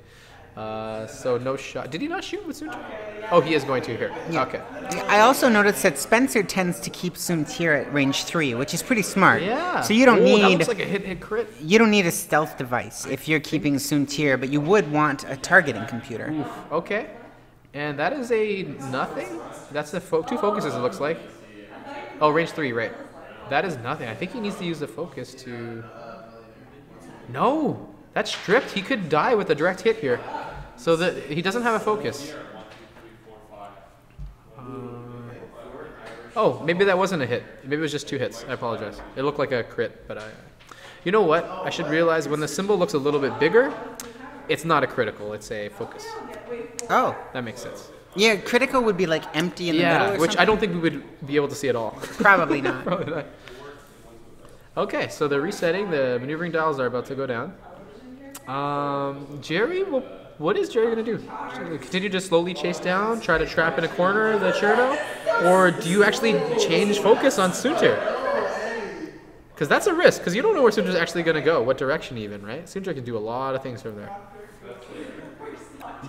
So no shot. Did he not shoot with Soontir? Oh, he is going to here.
Yeah.
Okay.
I also noticed that Spencer tends to keep Soontir at range 3, which is pretty smart.
Yeah.
So you don't
That
need
looks like a hit crit.
you don't need a stealth device if you're keeping Soontir, but you would want a targeting computer.
Okay. And that is a nothing. That's the 2 focuses. It looks like. Oh, range 3, right? That is nothing. I think he needs to use the focus to. No, that's stripped. He could die with a direct hit here, so that he doesn't have a focus. Oh, maybe that wasn't a hit. Maybe it was just 2 hits. I apologize. It looked like a crit, but you know what? I should realize when the symbol looks a little bit bigger, it's not a critical. It's a focus.
Oh,
That makes sense.
yeah, critical would be like empty in the middle.
Yeah,
Or
which I
something?
don't think we would be able to see at all.
Probably not.
Probably not. Okay, so they're resetting. The maneuvering dials are about to go down. Jerry, what is Jerry going to do? Continue to slowly chase down, try to trap in a corner the Cherno? Or do you actually change focus on Soontir? Because that's a risk, because you don't know where Soontir's actually going to go, what direction even, right? Soontir can do a lot of things from there.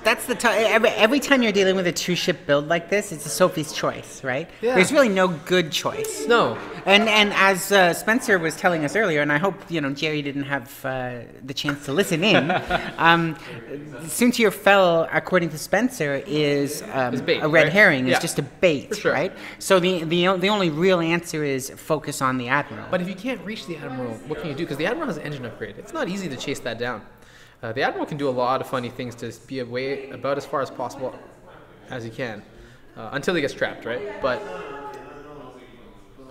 That's the every time you're dealing with a 2-ship build like this, it's a Sophie's choice, right?
Yeah.
There's really no good choice.
No.
And as Spencer was telling us earlier, and I hope Jerry didn't have the chance to listen in. Soontir Fel, according to Spencer, is
bait,
a red
right?
herring. It's
Yeah.
just a bait,
For sure.
right? So the only real answer is focus on the Admiral.
But if you can't reach the Admiral, what can you do? Because the Admiral has an engine upgrade. It's not easy to chase that down. The Admiral can do a lot of funny things to be away about as far as possible as he can. Until he gets trapped, right? But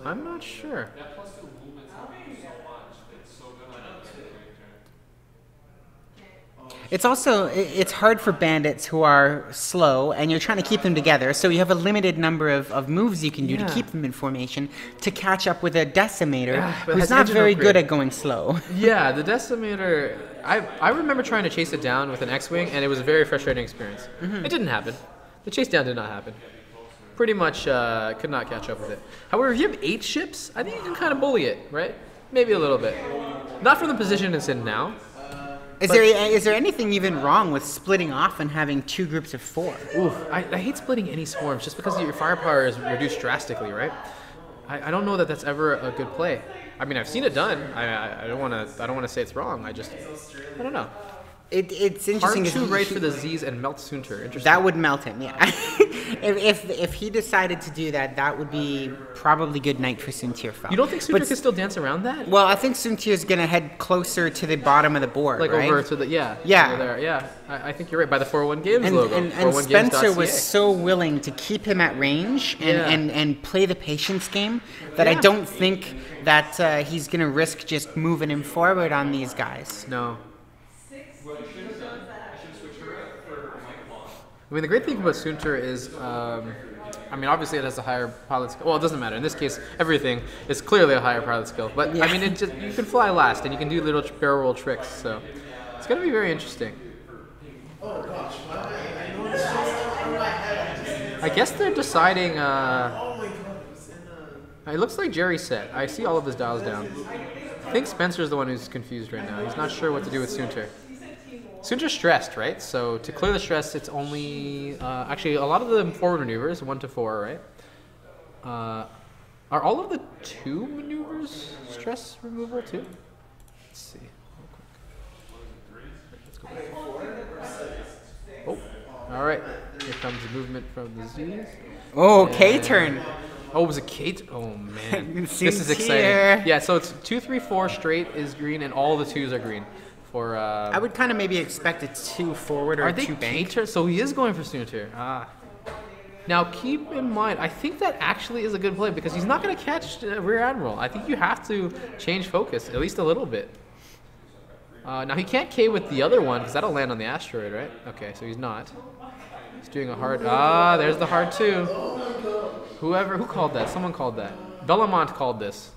I'm not sure.
It's also it's hard for bandits who are slow, and you're trying to keep them together. So you have a limited number of moves you can do
Yeah.
to keep them in formation to catch up with a decimator
but it
who's
has
not
engine
very
upgrade.
good at going slow.
Yeah, the Decimator. I remember trying to chase it down with an X-wing, and it was a very frustrating experience. It didn't happen. The chase down did not happen. Pretty much could not catch up with it. However, if you have 8 ships, I think you can kind of bully it, right? Maybe a little bit. Not from the position it's in now.
Is there anything even wrong with splitting off and having 2 groups of 4?
Oof, I hate splitting any swarms just because your firepower is reduced drastically, right? I don't know that that's ever a good play. I mean, I've seen it done. I don't want to say it's wrong. I don't know.
It's
Hard
interesting.
to
if
right
he-
for the Z's and melt Soontir. Interesting.
That would melt him, yeah. if he decided to do that, that would be probably good night for Soontir Fel.
You don't think Soontir
But
can still dance around that?
Well, I think Soontir is going to head closer to the bottom of the board,
Like
right?
over to the
Yeah.
over there. Yeah, I think you're right. By the 401 Games
And,
logo.
and
401games.ca.
Spencer was so willing to keep him at range and play the patience game that I
Yeah.
don't think that he's going to risk just moving him forward on these guys.
No. I mean, the great thing about Soontir is, I mean, obviously it has a higher pilot skill. Well, it doesn't matter. In this case, everything is clearly a higher pilot skill. But,
Yeah.
I mean, you can fly last, and you can do little barrel roll tricks. So it's going to be very interesting. I guess they're deciding. It looks like Jerry's set. I see all of his dials down. I think Spencer's the one who's confused right now. He's not sure what to do with Soontir. Soontir's stressed, right? So to clear the stress, it's only actually a lot of the forward maneuvers, 1 to 4, right? Are all of the 2 maneuvers stress removal too? Let's see. Let's go back. Oh, all right. Here comes the movement from the Z's.
Oh, K-turn.
Oh, it was a Kate. Oh man, this is
Soontir.
exciting. Yeah, so it's 2, 3, 4 straight is green, and all the 2s are green. For
I would kind of maybe expect a 2 forward or
are
a
they
2 bank.
K-turn? So he is going for Soontir. Now keep in mind, I think that actually is a good play because he's not going to catch Rear Admiral. I think you have to change focus at least a little bit. Now he can't K with the other one because that'll land on the asteroid, right? Okay, so he's not. He's doing a hard. There's the hard 2. Who called that? Someone called that. Bellamont called this.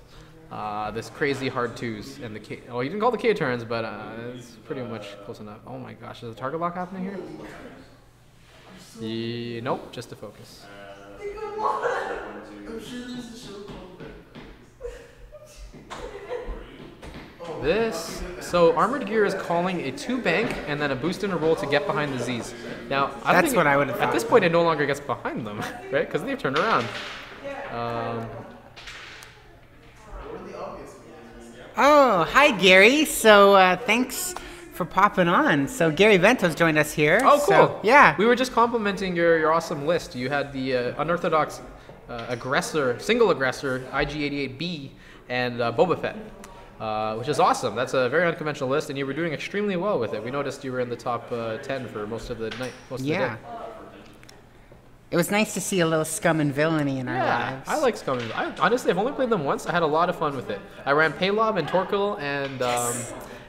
This crazy hard 2s and the K. Oh, he didn't call the K turns, but it's pretty much close enough. Oh my gosh, is a target lock happening here? Nope, just to focus. So Armored Gear is calling a 2 bank and then a boost and a roll to get behind the Z's. Now,
That's what I would have thought.
At this point, it no longer gets behind them, right? Because they've turned around.
Oh, hi Gary. So thanks for popping on. So Gary Ventos joined us here.
Oh, cool.
So, yeah.
We were just complimenting your awesome list. You had the unorthodox single aggressor, IG-88B, and Boba Fett, which is awesome. That's a very unconventional list, and you were doing extremely well with it. We noticed you were in the top 10 for most of the night, most of the day.
It was nice to see a little scum and villainy in our
Yeah,
lives.
I like Scum. Honestly, I've only played them once. I had a lot of fun with it. I ran Paylob and Torkel and...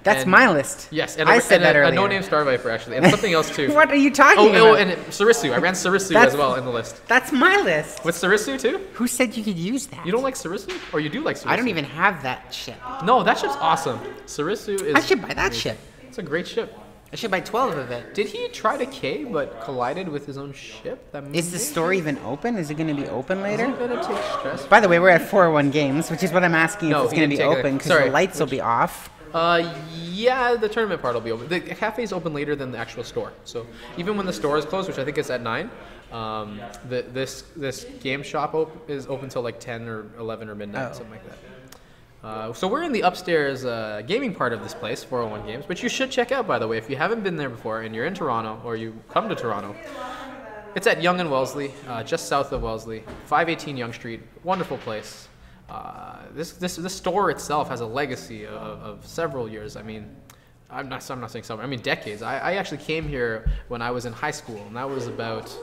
That's
and-
my list.
Yes, and
I said that
a
earlier.
no-name Star Viper, actually, and something else, too.
What are you talking about?
and Sarisu. I ran Sarisu
That's-
as well in the list.
That's my list.
With Sarisu, too?
Who said you could use that?
You don't like Sarisu? Or you do like Sarisu?
I don't even have that ship.
No, that ship's awesome. Sarisu is...
I should buy that ship.
It's a great ship.
I should buy 12 of it.
Did he try to K but collided with his own ship?
Is the store even open? Is it going to be open
Is
later?
it gonna take stress?
By the way, we're at 401 Games, which is what I'm asking
No,
if it's
he
going to
didn't
be
take it.
open because
Sorry.
the lights will be off.
Yeah, the tournament part will be open. The cafe's open later than the actual store. So even when the store is closed, which I think is at 9, this game shop is open till like 10 or 11 or midnight, something like that. So we're in the upstairs gaming part of this place, 401 Games, which you should check out, by the way, if you haven't been there before and you're in Toronto or you come to Toronto. It's at Yonge and Wellesley, just south of Wellesley, 518 Yonge Street. Wonderful place. This store itself has a legacy of several years. I mean, I'm not saying several. I mean decades. I actually came here when I was in high school, and that was about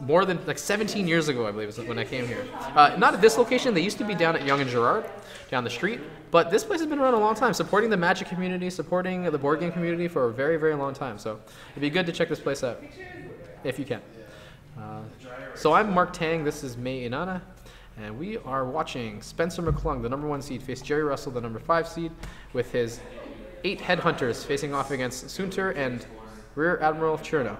more than like 17 years ago, I believe, is when I came here. Not at this location. They used to be down at Yonge and Gerard, down the street. But this place has been around a long time, supporting the Magic community, supporting the board game community for a very, very long time. So it'd be good to check this place out if you can. So I'm Mark Tang. This is May Inanna. And we are watching Spencer McClung, the number 1 seed, face Jerry Russell, the number 5 seed, with his 8 headhunters facing off against Soontir and Rear Admiral Cherno.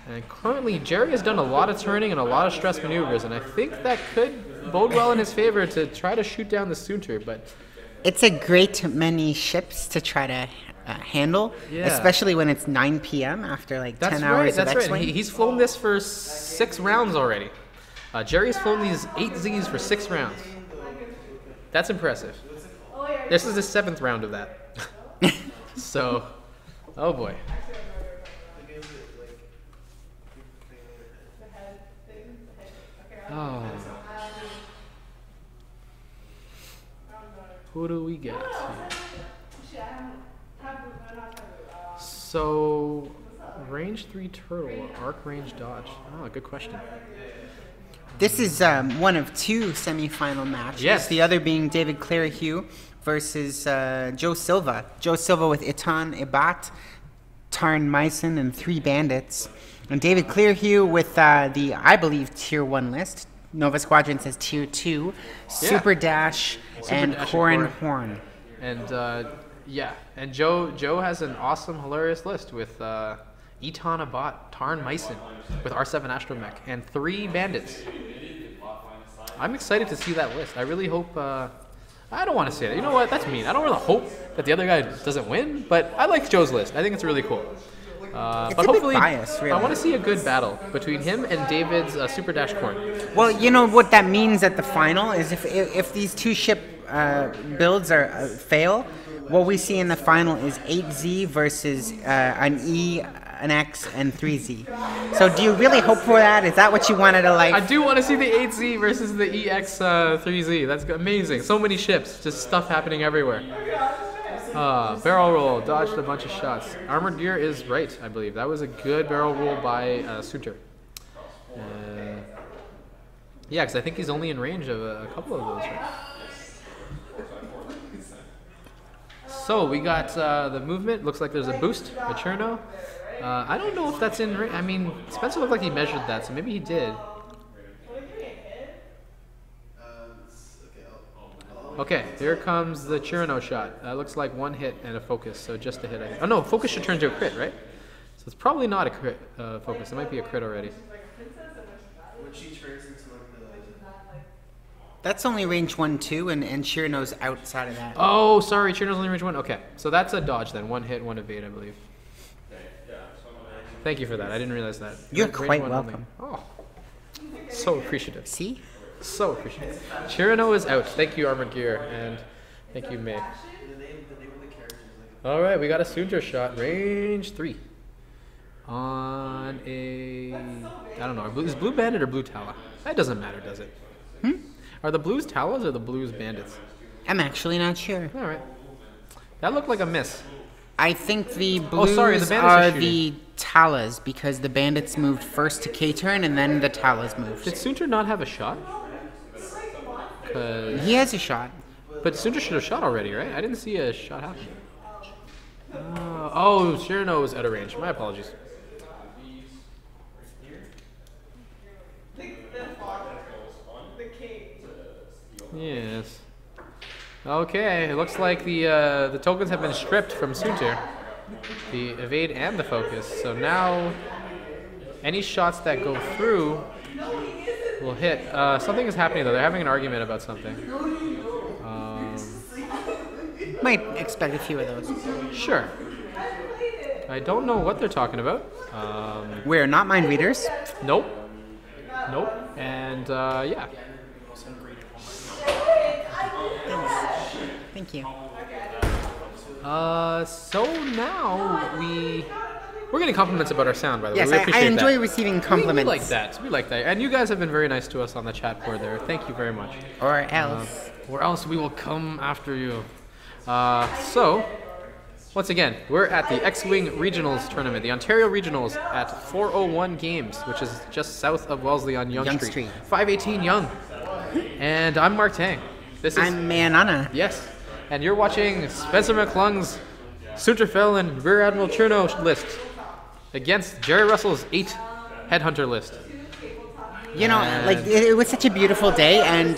And currently, Jerry has done a lot of turning and a lot of stress maneuvers, and I think that could bode well in his favor to try to shoot down the Soontir, but...
It's a great many ships to try to handle,
Yeah.
especially when it's 9 p.m. after like 10 hours of
That's
X-Wing.
right. He's flown this for 6 rounds already. Jerry's flown these 8 Zs for 6 rounds. That's impressive. This is the 7th round of that. So, oh boy. Oh. Who do we got here? So, range 3 turtle, arc range dodge. Oh, good question.
This is one of 2 semifinal matches.
Yes.
The other being David Clairhue versus Joe Silva. Joe Silva with Itan Ibat, Tarn Myson, and 3 bandits. And David Clairhue with the, I believe, Tier 1 list. Nova Squadron says Tier 2. Super Dash and
Dash and
Corrin
Corrin.
Horn.
And yeah, and Joe has an awesome, hilarious list with Eton Abbott, Tarn Myson with R7 Astromech, and 3 bandits. I'm excited to see that list. I really hope. I don't want to say that. You know what? That's mean. I don't really hope that the other guy doesn't win, but I like Joe's list. I think it's really cool. But
a bit
hopefully,
biased, really.
I want to see a good battle between him and David's Super Dash Corn.
Well, you know what that means at the final is if these 2 ship builds are fail, what we see in the final is 8Z versus an E, an X, and 3Z. So do you really hope for that? Is that what you wanted to like?
I do want to see the 8Z versus the EX 3Z. That's amazing. So many ships, just stuff happening everywhere. Barrel roll, dodged a bunch of shots. Armored Gear is right, I believe. That was a good barrel roll by Suter. Yeah, because I think he's only in range of a couple of those, right? So we got the movement. Looks like there's a boost, a Cherno. I don't know if that's in range. I mean, Spencer looked like he measured that, so maybe he did. Okay, here comes the Cherno shot. Looks like 1 hit and a focus, so just a hit. I think. Oh no, focus should turn to a crit, right? So it's probably not a crit focus. It might be a crit already.
When she turns into
That's only range 1, 2, and Shirano's outside of that.
Oh, sorry, Cherno's only range 1. Okay, so that's a dodge then. 1 hit, 1 evade, I believe. Thank you for that. I didn't realize that.
You're
Range
quite
1
welcome.
only. Oh, so appreciative.
See?
So appreciative. Chirano is out. Thank you, Armored Gear, and thank you, May. All right, we got a Sunter shot, range 3. On a, I don't know, is Blue Bandit or Blue Tala? That doesn't matter, does it? Are the Blues Talas or the Blues Bandits?
I'm actually not sure.
All right. That looked like a miss.
I think the blues
the bandits are
are
shooting.
the Talas because the bandits moved first to K-turn and then the Talas moved.
Did Sunter not have a shot?
He has a shot.
But Sunter should have shot already, right? I didn't see a shot happen. Oh, Shirano was out of range. My apologies. Yes. Okay, it looks like the tokens have been stripped from Sunter. The evade and the focus. So now any shots that go through will hit. Something is happening though. They're having an argument about something.
Might expect a few of those.
Sure. I don't know what they're talking about.
We're not mind readers.
Nope. Nope. And yeah.
Thank you.
So now we're getting compliments about our sound, by the
Yes,
way. We
I
appreciate
enjoy
that.
receiving
We
compliments.
like that. We like that. And you guys have been very nice to us on the chat board there. Thank you very much.
Or else.
Or else we will come after you. So, once again, we're at the X-Wing Regionals tournament, the Ontario Regionals at 401 Games, which is just south of Wellesley on Yonge Street. 518 Yonge. And I'm Mark Tang. This is
I'm Manana.
yes. And you're watching Spencer McClung's Sunterfell and Rear Admiral Cherno list against Jerry Russell's 8 Headhunter list.
You know, like it was such a beautiful day, and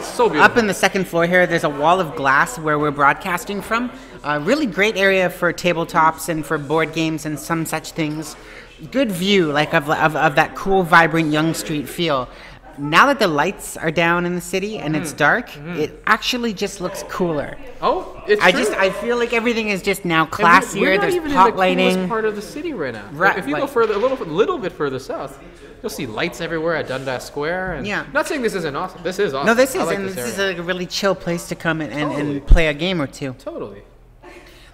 So beautiful.
up in the second floor here, there's a wall of glass where we're broadcasting from. A really great area for tabletops and for board games and some such things. Good view, like of that cool, vibrant Yonge Street feel. Now that the lights are down in the city and it's dark, it actually just looks cooler.
Oh, it's true.
I feel like everything is just now
And
classier.
we're not
There's
even
pot
in the coolest
lighting.
part of the city right now.
Right,
If you go
like-
further, a little bit further south, you'll see lights everywhere at Dundas Square. And
Yeah.
Not saying this isn't awesome. This is awesome.
No, this
I
is,
like
and
this
this is
area.
a really chill place to come and
Totally.
play a game or two.
Totally.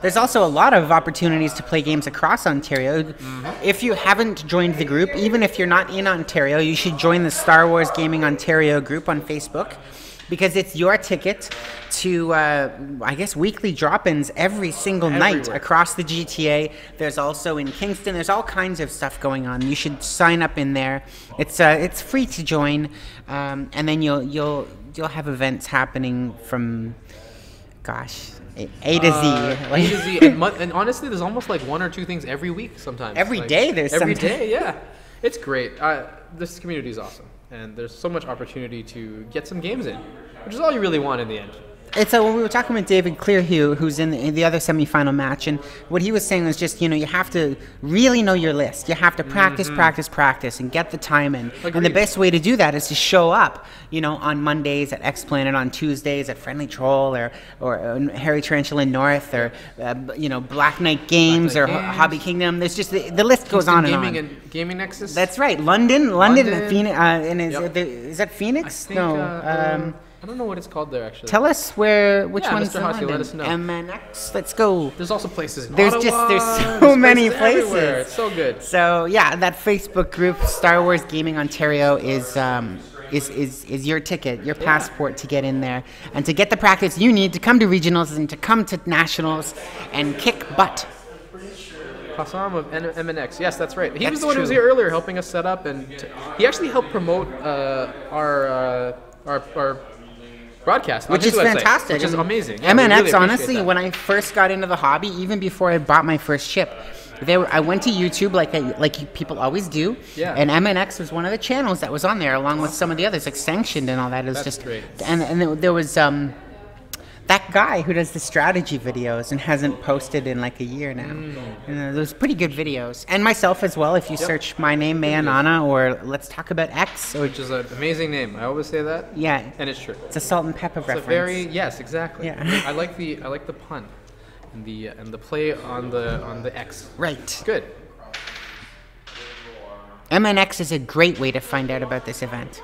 There's also a lot of opportunities to play games across Ontario. If you haven't joined the group, even if you're not in Ontario, you should join the Star Wars Gaming Ontario group on Facebook because it's your ticket to, I guess, weekly drop-ins every single night
Everywhere.
across the GTA. There's also in Kingston. There's all kinds of stuff going on. You should sign up in there. It's free to join, and then you'll have events happening from, gosh. A to Z.
A to Z. And honestly, there's almost like 1 or 2 things every week sometimes.
Every
Like,
day there's
Every
something.
day, yeah. It's great. This community is awesome. And there's so much opportunity to get some games in, which is all you really want in the end.
It's when we were talking with David Clearhue, who's in the other semifinal match, and what he was saying was just, you have to really know your list. You have to practice, practice, and get the time in. And the
Agreed.
best way to do that is to show up, on Mondays at X Planet, on Tuesdays at Friendly Troll, or Harry Tarantula North, or Black Knight Games,
Black Knight
or
Games.
Hobby Kingdom. There's just the list goes on and
Gaming
on.
and Gaming Nexus.
That's right, London,
London.
Phoenix, and
Yep.
is that
I
Phoenix?
think,
No.
I don't know what it's called there actually.
Tell us which
Yeah,
one's
Mr.
in
Hussey, let
London.
us know.
MNX, let's go.
There's also places. In
There's
Ottawa.
so many places.
Everywhere. It's so good.
So yeah, that Facebook group, Star Wars Gaming Ontario, is your ticket, your passport to get in there and to get the practice you need to come to regionals and to come to nationals and kick butt.
Hassam of MNX. Yes, that's right. He
That's
was the one who was
true.
here earlier helping us set up, and he actually helped promote our broadcast, on
Which
his
is
website,
fantastic.
which is
And
amazing. Yeah, we
MNX,
really appreciate
honestly,
that.
when I first got into the hobby, even before I bought my first chip, I went to YouTube like people always do.
Yeah.
And MNX was one of the channels that was on there, along with some of the others, like Sanctioned and all that. It was
That's
just
great.
And there was that guy who does the strategy videos and hasn't posted in like a year now. And those pretty good videos. And myself as well. If you search my name, Mayanana, or Let's Talk About X, or
which is an amazing name. I always say that,
yeah,
and it's true.
it's a salt and pepper
It's a
reference.
very yes, exactly.
Yeah.
I like the pun, and the play on the X.
Right.
Good.
MNX is a great way to find out about this event.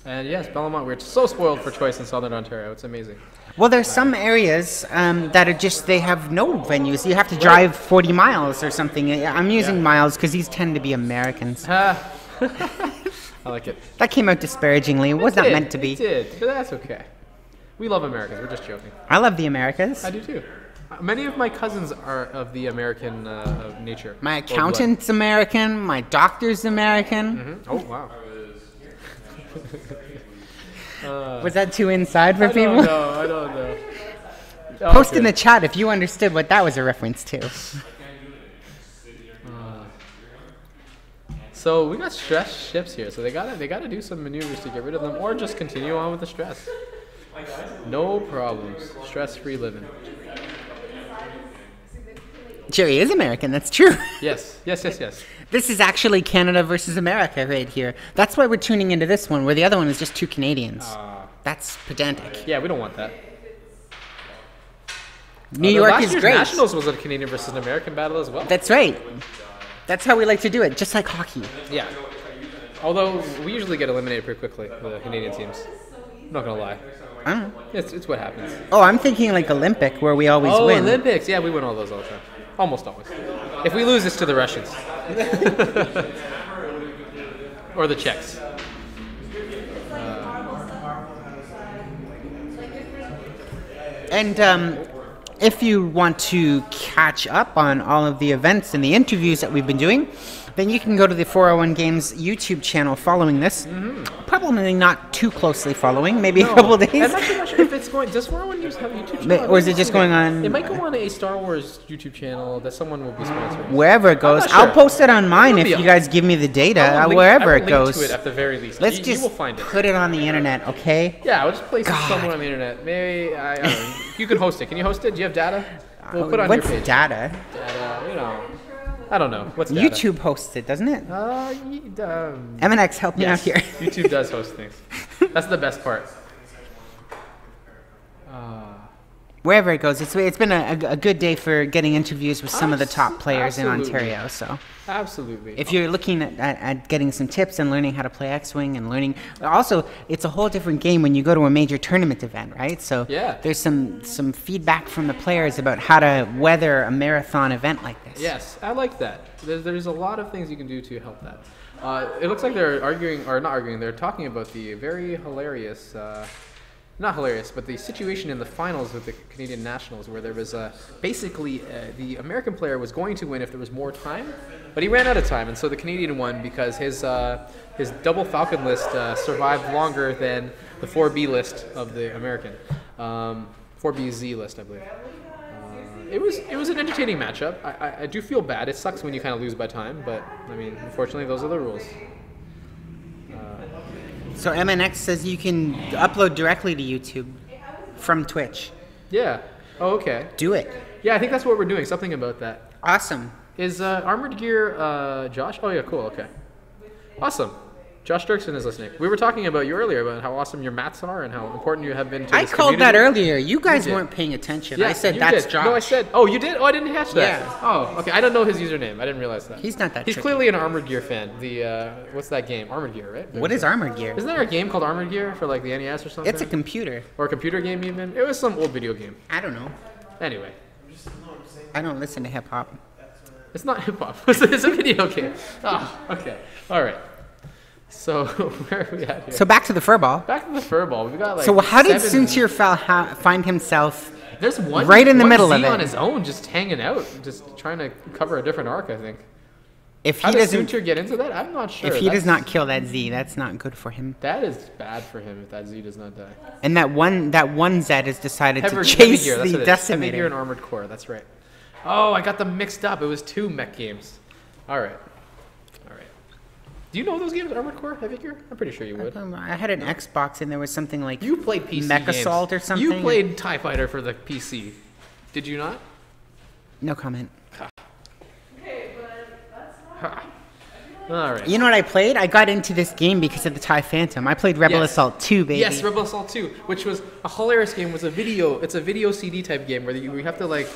And yes, Belmont, we're so spoiled for choice in Southern Ontario. It's amazing.
Well, there's some areas that are just, they have no venues. You have to drive 40 miles or something. I'm using miles because these tend to be Americans.
I like it.
That came out disparagingly. It was not meant to be.
It did, but that's okay. We love Americans. We're just joking.
I love the Americas.
I do too. Many of my cousins are of the American nature.
My
or blood.
accountant's American. My doctor's American.
Oh wow.
Was that too inside for
I
people?
don't know. I don't know. Oh,
Post in
good.
the chat if you understood what that was a reference to.
So we got stress ships here, so they gotta do some maneuvers to get rid of them, or just continue on with the stress. No problems. Stress-free living.
Jerry is American, that's true.
Yes.
This is actually Canada versus America right here. That's why we're tuning into this one, where the other one is just two Canadians. That's pedantic.
Yeah, we don't want that.
New York
last
is
year's
great.
Nationals was a Canadian versus an American battle as well.
That's right. That's how we like to do it, just like hockey.
Yeah. Although we usually get eliminated pretty quickly, the Canadian teams. I'm not gonna lie.
I don't know.
It's what happens.
Oh, I'm thinking like Olympic, where we always
Oh,
win.
Olympics. Yeah, we win all those all the time. Almost always. If we lose, it's to the Russians. Or the Czechs.
And if you want to catch up on all of the events and the interviews that we've been doing, then you can go to the 401 Games YouTube channel following this. Probably not too closely following, maybe a couple days.
I'm not sure if it's going. Does 401 News have a YouTube channel?
Or is it just going on-
It might go on a Star Wars YouTube channel that someone will be sponsoring.
Wherever it goes.
not sure.
I'll post it on mine
It'll
if
be
you guys give me the data, wherever it goes.
To it at the very least.
Let's
you
just
will find it.
put it on the internet, okay?
Yeah, I'll just place it
God.
somewhere on the internet. Maybe I don't know. You can host it. Can you host it? Do you have data? We'll put it on
What's
your page.
data?
Data, I don't know. What's data?
YouTube hosts it, doesn't it?
MNX
MNX, help me out here.
YouTube does host things. That's the best part.
Wherever it goes, it's been a good day for getting interviews with some of the top players in
Absolutely.
Ontario. So
Absolutely.
if you're looking at getting some tips and learning how to play X-Wing and learning, also it's a whole different game when you go to a major tournament event, right? So
Yeah.
there's some feedback from the players about how to weather a marathon event like this.
Yes, I like that. There's a lot of things you can do to help that. It looks like they're arguing, or not arguing, they're talking about the very hilarious, not hilarious, but the situation in the finals with the Canadian Nationals where there was basically the American player was going to win if there was more time, but he ran out of time, and so the Canadian won because his double Falcon list survived longer than the 4B list of the American, 4BZ list, I believe. It was an entertaining matchup. I do feel bad. It sucks when you kind of lose by time, but I mean, unfortunately, those are the rules.
So MNX says you can upload directly to YouTube from Twitch.
Yeah. Oh, okay.
Do it.
Yeah, I think that's what we're doing. Something about that.
Awesome.
Is Armored Gear Josh? Oh yeah, cool. Okay. Awesome. Josh Dirksen is listening. We were talking about you earlier about how awesome your mats are and how important you have been to
I
this
called
community.
that earlier. You guys
did.
weren't paying attention.
Yeah,
I said
you
that's
did.
Josh.
No, I said. Oh, you did. Oh, I didn't catch that.
Yeah.
Oh, okay. I don't know his username. I didn't realize that.
He's not that
He's
tricky.
clearly an Armored Gear fan. The what's that game? Armored Gear, right?
What is Armored Gear?
Isn't there a game called Armored Gear for like the NES or something?
It's a computer.
or a computer game even. It was some old video game.
I don't know.
Anyway,
I don't listen to hip hop.
it's not hip hop. It's a video game. Oh, okay. All right. So where are we at here?
So back to the furball.
Back to the furball. We got like.
So how did
7
Suntir find himself?
There's one
right in the
one
middle
Z
of it?
on his own, just hanging out, just trying to cover a different arc. I think.
If
How
he
does
doesn't,
Suntir get into that? I'm not sure.
if he does
That's-
not kill that Z, that's not good for him.
That is bad for him if that Z does not die.
And that one Z has decided
Heavy
to chase
gear, that's
the
what it is. Heavy gear and
Decimator.
armored core. That's right. Oh, I got them mixed up. It was 2 mech games. All right. All right. Do you know those games, Armored Core, Heavy Gear? I'm pretty sure you would.
I had an Xbox and there was something like
You played PC
Mech
games.
Assault or something.
You played TIE Fighter for the PC. Did you not?
No comment.
All right.
You know what I played? I got into this game because of the TIE Phantom. I played Rebel
Yes.
Assault 2, baby.
Yes, Rebel Assault 2, which was a hilarious game. It's a video CD type game where you have to like.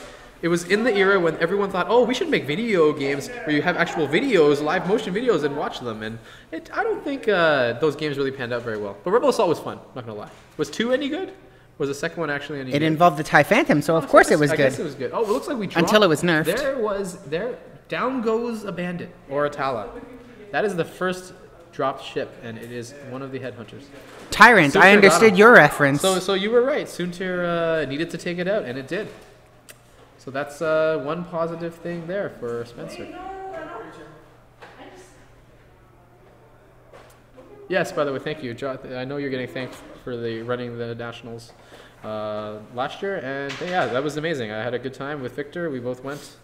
It was in the era when everyone thought, oh, we should make video games where you have actual videos, live motion videos, and watch them. And I don't think those games really panned out very well. But Rebel Assault was fun. Not gonna lie. Was 2 any good? Was the second one actually any
It
good?
involved the TIE Phantom, so of course it was
I
good.
guess it was good. Oh, it looks like we dropped.
Until it was nerfed.
There. Down goes a bandit or a Tala. That is the first dropped ship, and it is one of the headhunters.
Tyrant,
Suntir
I
got
understood
him.
your reference.
So you were right. Suntir needed to take it out, and it did. So that's one positive thing there for Spencer. Yes, by the way, thank you. I know you're getting thanked for the running the nationals last year, and yeah, that was amazing. I had a good time with Victor. We both went,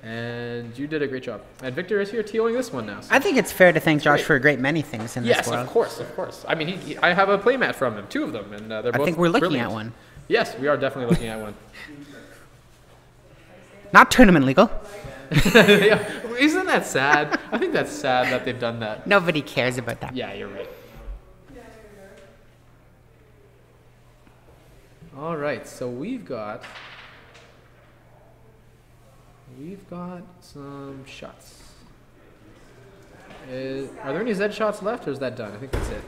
and you did a great job. And Victor is here TOing this one now. So.
I think it's fair to thank Josh
great.
for a great many things in
Yes,
this world.
of course. I mean, I have a playmat from him, 2 of them, and they're both
I think we're looking
brilliant.
at one.
Yes, we are definitely looking at one.
Not tournament legal.
Yeah, isn't that sad? I think that's sad that they've done that.
Nobody cares about that.
Yeah, you're right. All right, so we've got some shots. Are there any Z shots left, or is that done? I think that's it.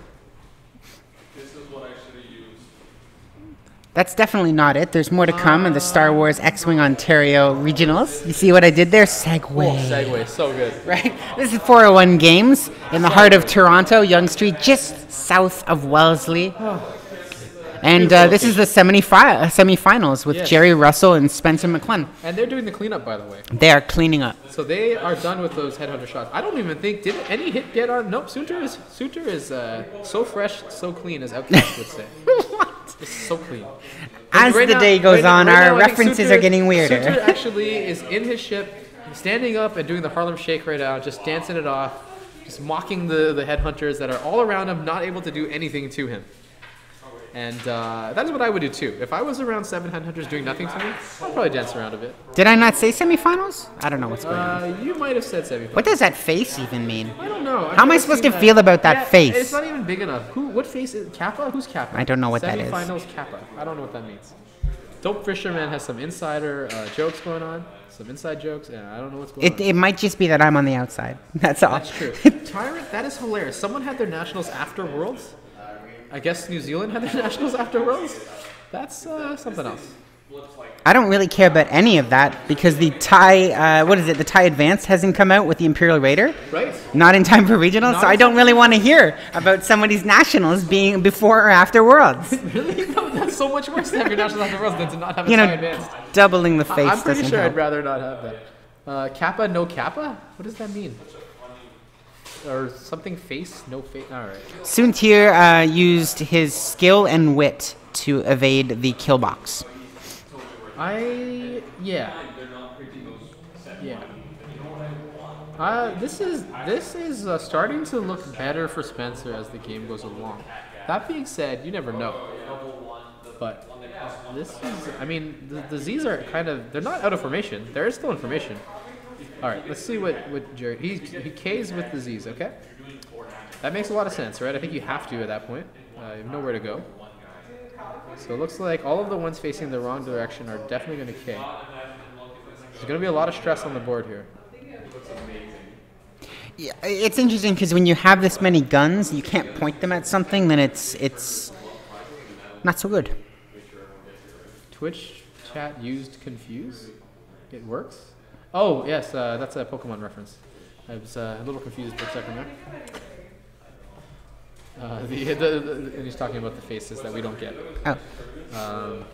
That's definitely not it. There's more to come in the Star Wars X-Wing Ontario regionals. You see what I did there? Segue.
Segue, so good.
Right? This is 401 Games in the heart of Toronto, Yonge Street, just south of Wellesley. And this is the semifinals with
Yes.
Jerry Russell and Spencer McClellan.
And they're doing the cleanup, by the way.
They are cleaning up.
So they are done with those headhunter shots. I don't even think did any hit get on. Nope. Suntir is so fresh, so clean, as Outcast would say.
What?
It's so clean.
As
Right
the
now-
day goes
right
on,
now,
our
I think
references
Suntir-
are getting weirder.
Suntir actually is in his ship, standing up and doing the Harlem Shake right now, just dancing it off, just mocking the headhunters that are all around him, not able to do anything to him. And that is what I would do too. If I was around 7 headhunters doing nothing to me, I'd probably dance around a bit.
Did I not say semifinals? I don't know what's going on.
You might have said semifinals.
What does that face even mean?
I don't know.
How am I supposed to feel about that face?
It's not even big enough. What face is Kappa? Who's Kappa?
I don't know what that is.
Semifinals Kappa. I don't know what that means. Dope Fisherman has some insider jokes going on. Some inside jokes. Yeah, I don't know what's going on.
It might just be that I'm on the outside. That's all.
That's true. Tyrant, that is hilarious. Someone had their nationals after Worlds. I guess New Zealand had their nationals after Worlds. That's something else.
I don't really care about any of that because the Thai, the Thai Advanced hasn't come out with the Imperial Raider.
Right?
Not in time for regionals,
Not
so
in
I don't
time
really want to hear about somebody's nationals being before or after Worlds.
Really? No, that's so much worse to have your nationals after Worlds than to not have a
You
Thai
know,
advanced.
doubling the face
I'm pretty
doesn't
sure
help.
I'd rather not have that. Kappa, no Kappa? What does that mean? Or something face, no face? Alright.
Suntir used his skill and wit to evade the kill box.
Yeah. This is starting to look better for Spencer as the game goes along. That being said, you never know. But this is, I mean, the Z's are kind of, they're not out of formation. There is still in formation. All right, let's see what Jerry, he Ks with the Z's, okay? That makes a lot of sense, right? I think you have to at that point. You have nowhere to go. So it looks like all of the ones facing the wrong direction are definitely going to K. There's going to be a lot of stress on the board here.
Yeah, it's interesting because when you have this many guns, you can't point them at something. Then it's not so good.
Twitch chat used confuse. It works. Oh yes, that's a Pokemon reference. I was a little confused for a second there. And he's talking about the faces that we don't get.
Oh.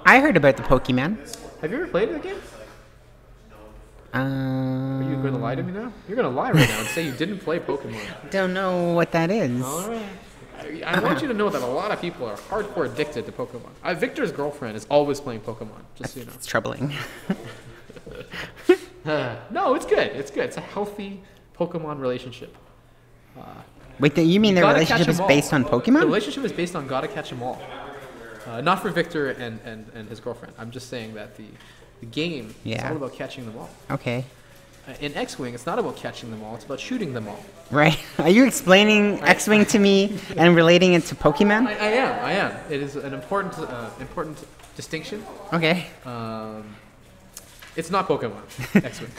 I heard about the Pokemon.
Have you ever played the game? Are you going to lie to me now? You're going to lie right now and say you didn't play Pokemon.
Don't know what that is.
All right. I want you to know that a lot of people are hardcore addicted to Pokemon. Victor's girlfriend is always playing Pokemon, just so you know.
It's troubling.
No, it's good. It's good. It's a healthy Pokemon relationship.
Wait, you mean their
Gotta catch
relationship is
'em all.
based on
The
Pokemon?
relationship is based on gotta catch 'em all. Not for Victor and his girlfriend. I'm just saying that the game is
Yeah.
all about catching them all.
Okay.
In X-Wing, it's not about catching them all. It's about shooting them all.
Right. Are you explaining X-Wing to me and relating it to Pokemon?
I am. It is an important distinction.
Okay.
It's not Pokemon. X-Wing.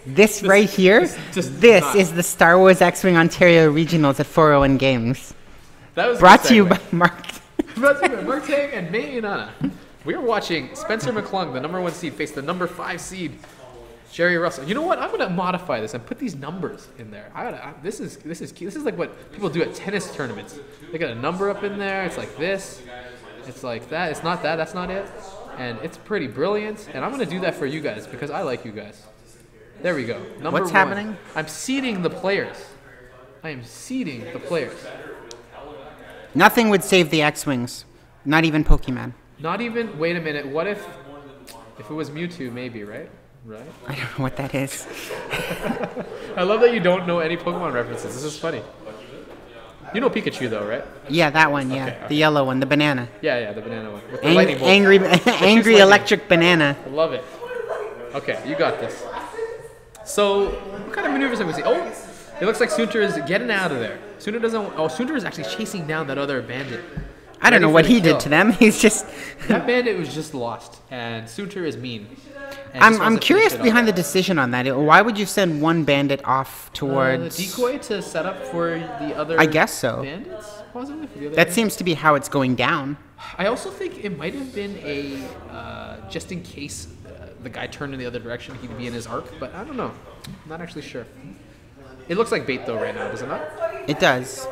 This right here,
just
this
not.
is the Star Wars X-Wing Ontario Regionals at 401 Games.
That was a
Brought
good
to you by
segue.
Mark.
Brought to you by Mark Tang and May Inanna. We are watching Spencer McClung, the number 1 seed, face the number 5 seed, Jerry Russell. You know what? I'm gonna modify this and put these numbers in there. This is key. This is like what people do at tennis tournaments. They got a number up in there. It's like this. It's like that. It's not that. That's not it. And it's pretty brilliant. And I'm gonna do that for you guys because I like you guys. There we go. Number
What's
1.
happening?
I'm seeding the players. I am seeding the players.
Nothing would save the X-Wings. Not even Pokemon.
Not even. Wait a minute. What if it was Mewtwo? Maybe, right? Right.
I don't know what that is.
I love that you don't know any Pokemon references. This is funny. You know Pikachu though, right?
Yeah, that one. Yeah,
Okay.
the yellow one, the banana.
Yeah, the banana one. With the lightning bolt.
Angry, angry
lightning.
electric banana.
I love it. Okay, you got this. So, what kind of maneuvers have we seen? Oh, it looks like Sunter is getting out of there. Sunter is actually chasing down that other bandit.
I don't
Ready
know
for
what
the
he
kill.
did to them. He's just.
That bandit was just lost, and Sunter is mean. And just
I'm
wants to
curious
finish it
behind the
off.
decision on that. Why would you send one bandit off towards?
The decoy to set up for the other.
I guess so.
Bandits, possibly for the other.
That
bandits?
seems to be how it's going down.
I also think it might have been a just in case the guy turned in the other direction, he'd be in his arc. But I don't know. I'm not actually sure. It looks like bait though right now, does it not?
It does.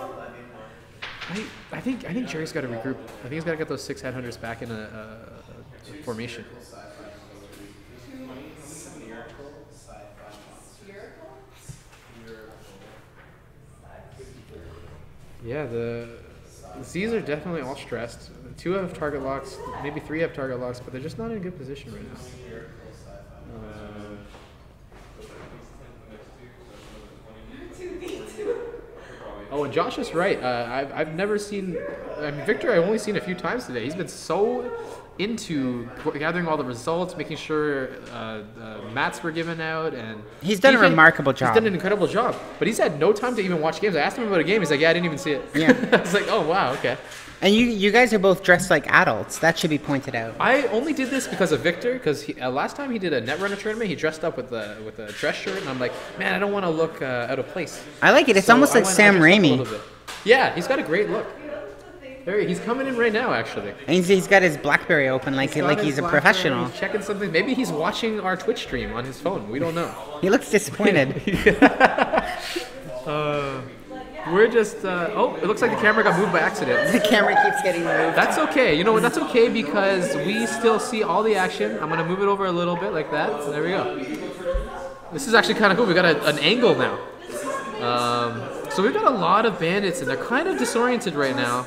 I think Jerry's got to regroup. I think he's got to get those 6 headhunters back in a formation. Yeah, the Z's are definitely all stressed. 2 have target locks, maybe 3 have target locks, but they're just not in a good position right now. Oh, and Josh is right. I've never seen. I mean, Victor, I've only seen a few times today. He's been so into gathering all the results, making sure mats were given out, and
He's done a remarkable job.
He's done an incredible job, but he's had no time to even watch games. I asked him about a game. He's like, "Yeah, I didn't even see it."
Yeah.
I was like, "Oh wow, okay."
And you guys are both dressed like adults. That should be pointed out.
I only did this because of Victor, because last time he did a Netrunner tournament, he dressed up with a dress shirt, and I'm like, man, I don't want to look out of place.
I like it. It's
So
almost
I
like
went-
Sam
I dressed up a
Raimi.
little bit. Yeah, he's got a great look. He's coming in right now, actually.
And he's got his BlackBerry open like
got his
he's a
BlackBerry,
professional.
He's checking something. Maybe he's watching our Twitch stream on his phone. We don't know.
He looks disappointed.
We're just. It looks like the camera got moved by accident.
The camera keeps getting moved.
That's okay. You know what? That's okay because we still see all the action. I'm gonna move it over a little bit like that. So there we go. This is actually kind of cool. We got an angle now. So we've got a lot of bandits, and they're kind of disoriented right now.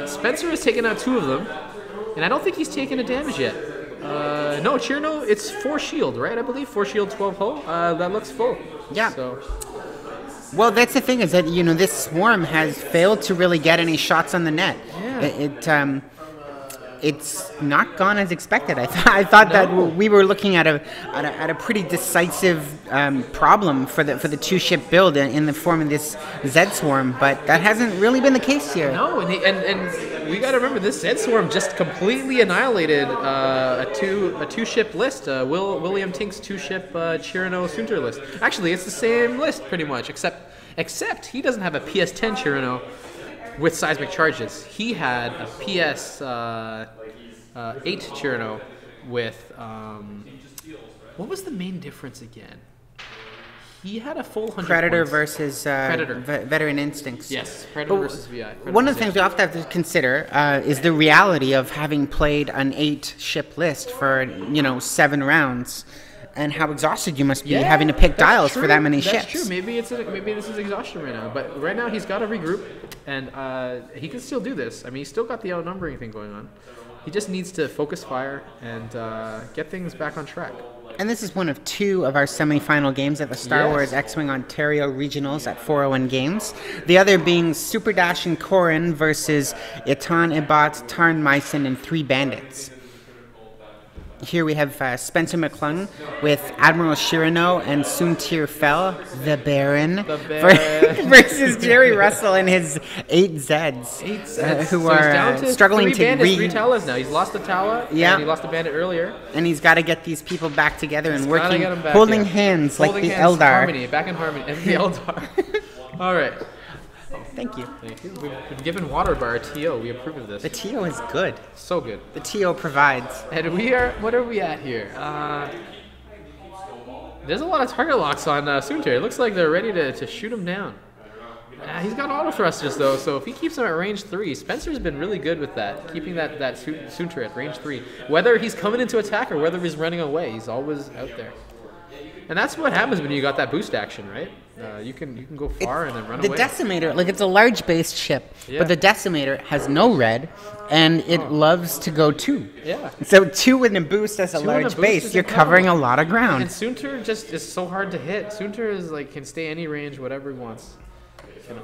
Spencer has taken out 2 of them, and I don't think he's taken a damage yet. No, Chirno, it's 4 shield, right? I believe 4 shield, 12 hull. That looks full.
Yeah.
So
Well, that's the thing is that this swarm has failed to really get any shots on the net.
Yeah.
It's not gone as expected. I thought that
No.
we were looking at a pretty decisive problem for the 2-ship build in the form of this Z swarm, but that hasn't really been the case here.
no, and we got to remember this Zed Swarm just completely annihilated a 2-ship list. William Tink's 2-ship Chirano Sunter list. Actually, it's the same list pretty much, except he doesn't have a PS10 Chirano with seismic charges. He had a PS 8 Chirano with what was the main difference again? He had a full 100
Predator
points.
versus
Predator.
Veteran Instincts.
Yes, Predator versus VI.
One of the things we also have to consider is the reality of having played an 8-ship list for 7 rounds, and how exhausted you must be having to pick
that's
dials
true.
for that many
That's
ships.
true. Maybe this is exhaustion right now. But right now he's got to regroup, and he can still do this. I mean, he's still got the outnumbering thing going on. He just needs to focus fire and get things back on track.
And this is one of 2 of our semi-final games at the Star
Yes.
Wars X-Wing Ontario Regionals at 401 Games. The other being Super Dash and Corrin versus Itan Ibat, Tarn Myson, and 3 Bandits. Here we have Spencer McClung with Admiral Shirano and Suntir Fell, the Baron,
Baron.
versus Jerry Russell and his 8 Zeds, who
So
are
he's down to
struggling
3
to
bandits, 3 Talas now. He's lost a Tala.
Yeah.
And he lost a bandit earlier.
and he's got to get these people back together and
Gotta
working,
get 'em back,
holding
yeah.
hands
Holding
like the
hands,
Eldar.
Harmony, back in harmony. And the Eldar. All right.
Thank you.
Thank you. We've been given water by our TO. We approve of
The
this.
TO is good.
So good.
The TO provides.
And what are we at here? There's a lot of target locks on Sunter. It looks like they're ready to shoot him down. He's got auto thrusters though, so if he keeps him at range 3, Spencer's been really good with that, keeping that Sunter at range 3. Whether he's coming into attack or whether he's running away, he's always out there. And that's what happens when you got that boost action, right? You can go far and then run
The
away.
Decimator, like it's a large based ship,
Yeah.
but the Decimator has no red, and it loves to go 2.
Yeah.
So 2 with a boost as a
2 with a
large
boost
base,
is
you're
incredible.
covering a lot of ground.
And Sunter just is so hard to hit. Sunter is like can stay any range, whatever he wants. You know,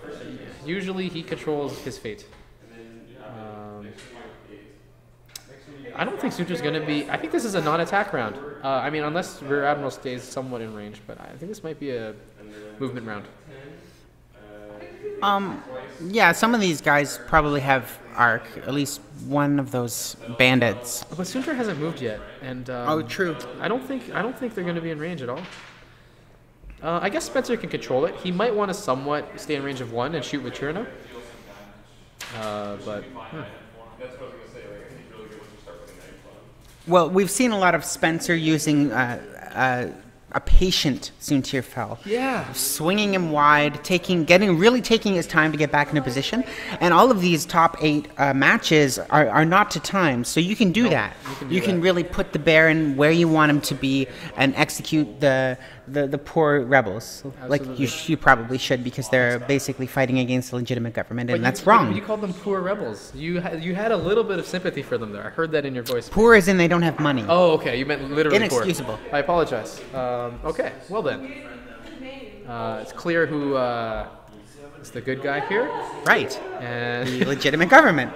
usually he controls his fate. I don't think Sunter's going to be... I think this is a non-attack round. I mean, unless Rear Admiral stays somewhat in range, but I think this might be a movement round.
Yeah, some of these guys probably have arc, at least one of those bandits.
But Sunter hasn't moved yet, and
True.
I don't think they're going to be in range at all. I guess Spencer can control it. He might want to somewhat stay in range of 1 and shoot with Chirno. But
Well, we've seen a lot of Spencer using a patient Suntir Fell.
yeah,
Swinging him wide, really taking his time to get back into position. And all of these top 8 matches are not to time, so you can do that. You can really put the Baron where you want him to be and execute the poor rebels. Like you probably should, because they're basically fighting against a legitimate government, and that's wrong.
You called them poor rebels. You had a little bit of sympathy for them there. I heard that in your voice.
Poor as in they don't have money.
Oh, okay. You meant literally
Inexcusable.
poor. I apologize. Okay, well then. It's clear who is the good guy here.
Right.
And
The legitimate government.